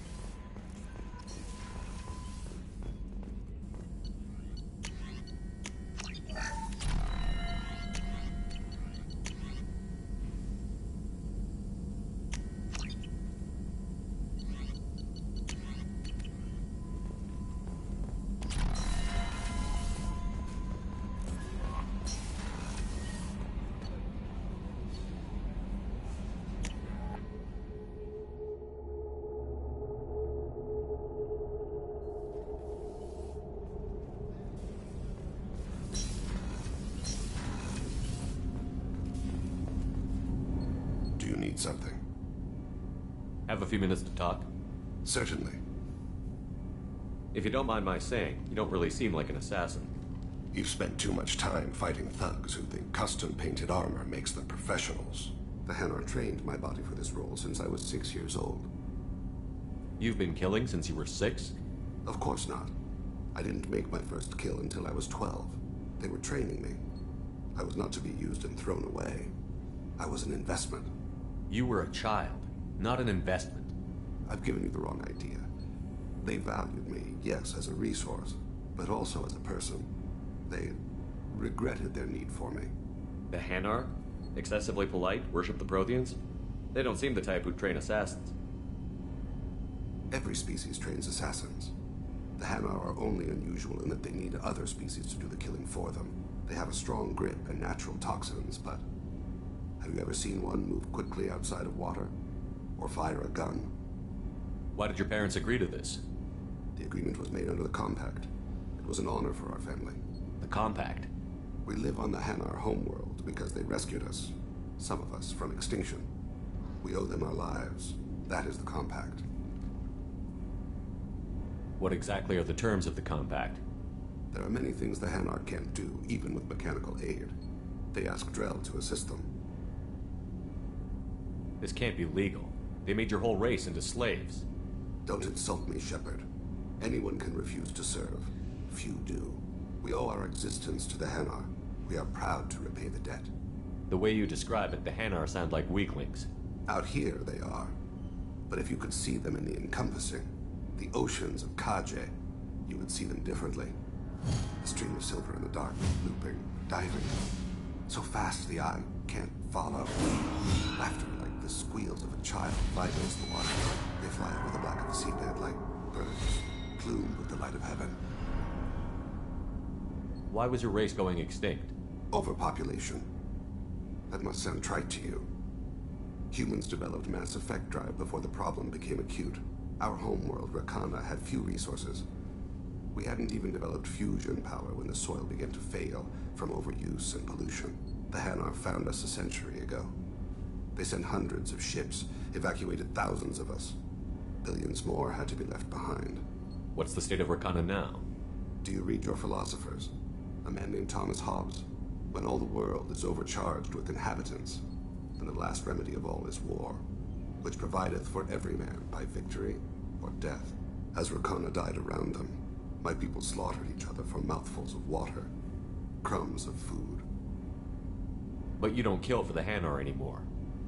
Do you need something? Have a few minutes to talk? Certainly. If you don't mind my saying, you don't really seem like an assassin. You've spent too much time fighting thugs who think custom-painted armor makes them professionals. The Hanar trained my body for this role since I was 6 years old. You've been killing since you were 6? Of course not. I didn't make my first kill until I was 12. They were training me. I was not to be used and thrown away. I was an investment. You were a child, not an investment. I've given you the wrong idea. They valued me, yes, as a resource, but also as a person. They regretted their need for me. The Hanar? Excessively polite, worship the Protheans? They don't seem the type who train assassins. Every species trains assassins. The Hanar are only unusual in that they need other species to do the killing for them. They have a strong grip and natural toxins, but have you ever seen one move quickly outside of water? Or fire a gun? Why did your parents agree to this? The agreement was made under the Compact. It was an honor for our family. The Compact? We live on the Hanar homeworld because they rescued us, some of us, from extinction. We owe them our lives. That is the Compact. What exactly are the terms of the Compact? There are many things the Hanar can't do, even with mechanical aid. They asked Drell to assist them. This can't be legal. They made your whole race into slaves. Don't insult me, Shepard. Anyone can refuse to serve. Few do. We owe our existence to the Hanar. We are proud to repay the debt. The way you describe it, the Hanar sound like weaklings. Out here, they are. But if you could see them in the encompassing, the oceans of Kaje, you would see them differently. A stream of silver in the dark, looping, diving. So fast the eye can't follow. Laughter like the squeals of a child vibrates the water. They fly over the black of the seabed like birds, plumed with the light of heaven. Why was your race going extinct? Overpopulation. That must sound trite to you. Humans developed mass effect drive before the problem became acute. Our homeworld, Rakana, had few resources. We hadn't even developed fusion power when the soil began to fail from overuse and pollution. The Hanar found us a century ago. They sent hundreds of ships, evacuated thousands of us. Billions more had to be left behind. What's the state of Rakana now? Do you read your philosophers? A man named Thomas Hobbes. When all the world is overcharged with inhabitants, then the last remedy of all is war, which provideth for every man by victory or death. As Rakana died around them, my people slaughtered each other for mouthfuls of water, crumbs of food. But you don't kill for the Hanar anymore.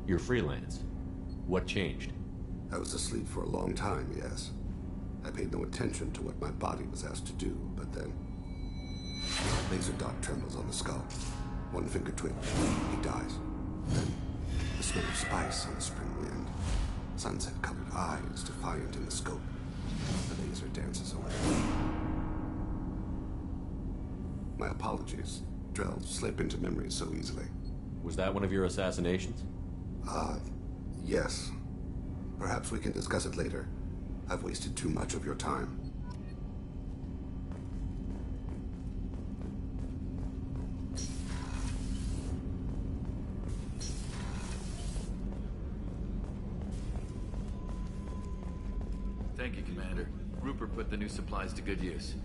You're freelance. What changed? I was asleep for a long time, yes. I paid no attention to what my body was asked to do, but then... Laser dot trembles on the skull. One finger twitch. He dies. Then, the smell of spice on the spring wind. Sunset-colored eyes defiant in the scope. The laser dances away. My apologies. Drell slip into memory so easily. Was that one of your assassinations? Yes. Perhaps we can discuss it later. I've wasted too much of your time. Thank you, Commander. Rupert put the new supplies to good use.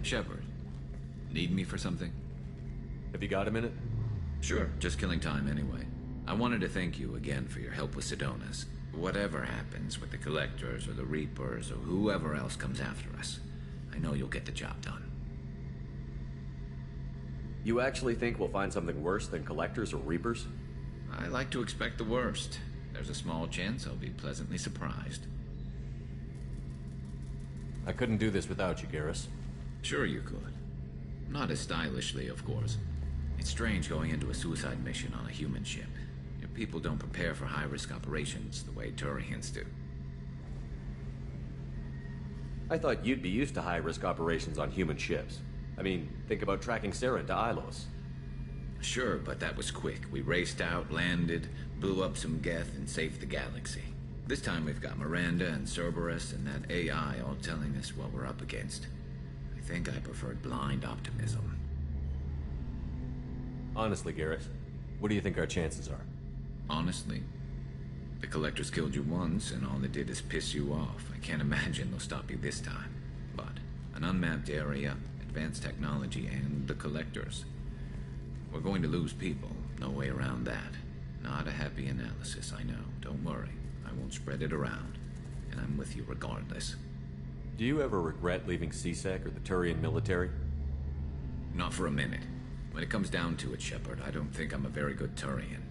Shepard, need me for something? Have you got a minute? Sure, just killing time anyway. I wanted to thank you again for your help with Sidonis. Whatever happens with the Collectors or the Reapers or whoever else comes after us, I know you'll get the job done. You actually think we'll find something worse than Collectors or Reapers? I like to expect the worst. There's a small chance I'll be pleasantly surprised. I couldn't do this without you, Garrus. Sure you could. Not as stylishly, of course. It's strange going into a suicide mission on a human ship. Your people don't prepare for high-risk operations the way Turians do. I thought you'd be used to high-risk operations on human ships. I mean, think about tracking Sarah into Ilos. Sure, but that was quick. We raced out, landed, blew up some Geth, and saved the galaxy. This time we've got Miranda and Cerberus and that AI all telling us what we're up against. I think I preferred blind optimism. Honestly, Garrett, what do you think our chances are? Honestly? The Collectors killed you once, and all they did is piss you off. I can't imagine they'll stop you this time. But an unmapped area, advanced technology, and the Collectors. We're going to lose people. No way around that. Not a happy analysis, I know. Don't worry. I won't spread it around. And I'm with you regardless. Do you ever regret leaving CSEC or the Turian military? Not for a minute. When it comes down to it, Shepard, I don't think I'm a very good Turian.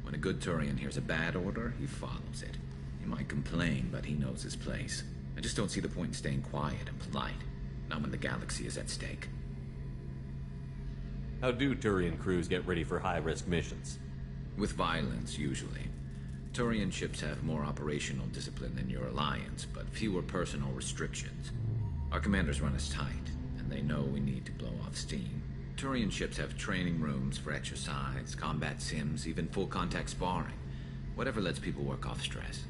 When a good Turian hears a bad order, he follows it. He might complain, but he knows his place. I just don't see the point in staying quiet and polite. Not when the galaxy is at stake. How do Turian crews get ready for high-risk missions? With violence, usually. Turian ships have more operational discipline than your alliance, but fewer personal restrictions. Our commanders run us tight, and they know we need to blow off steam. Turian ships have training rooms for exercise, combat sims, even full-contact sparring. Whatever lets people work off stress.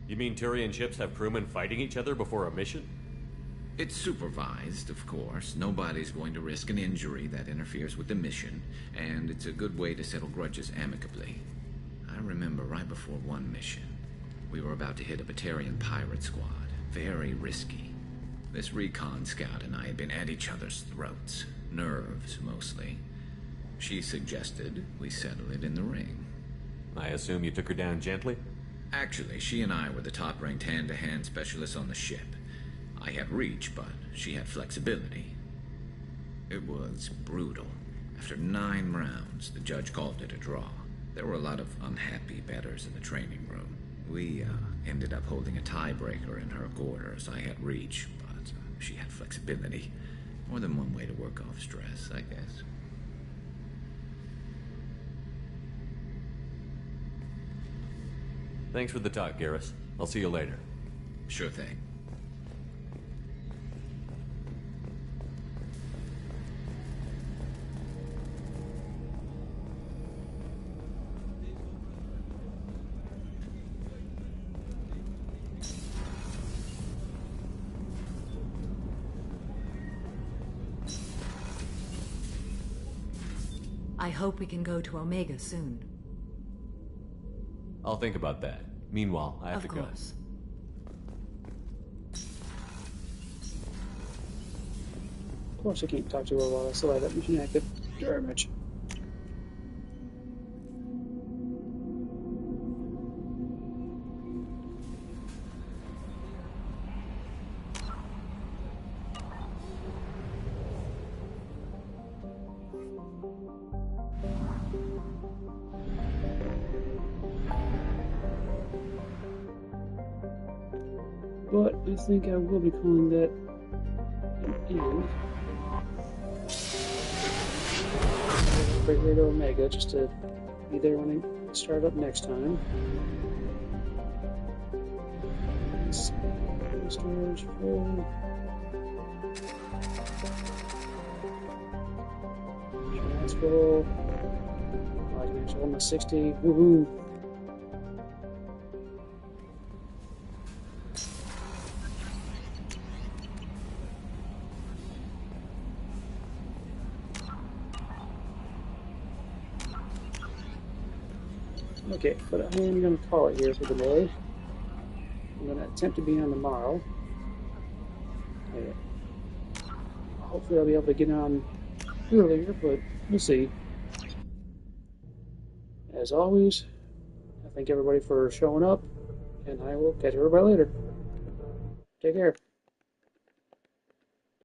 You mean Turian ships have crewmen fighting each other before a mission? It's supervised, of course. Nobody's going to risk an injury that interferes with the mission, and it's a good way to settle grudges amicably. I remember right before one mission, We were about to hit a Batarian pirate squad. Very risky. This recon scout and I had been at each other's throats. Nerves, mostly. She suggested we settle it in the ring. I assume you took her down gently? Actually, she and I were the top-ranked hand-to-hand specialists on the ship. I had reach, but she had flexibility. It was brutal. After 9 rounds, the judge called it a draw. There were a lot of unhappy bettors in the training room. We ended up holding a tiebreaker in her quarters. I had reach, but she had flexibility. More than one way to work off stress, I guess. Thanks for the talk, Garrus. I'll see you later. Sure thing. I hope we can go to Omega soon. I'll think about that. Meanwhile, I have to go. Of course. Of course I can't talk to her while I still have that machine active. Very much. But I think I will be calling that an end. Break here to Omega just to be there when I start up next time. Storage full. That's full. Almost 60. Woohoo! Okay, but I am going to call it here for the day. I'm going to attempt to be on tomorrow. Hopefully I'll be able to get on earlier, but we'll see. As always, I thank everybody for showing up, and I will catch everybody later. Take care.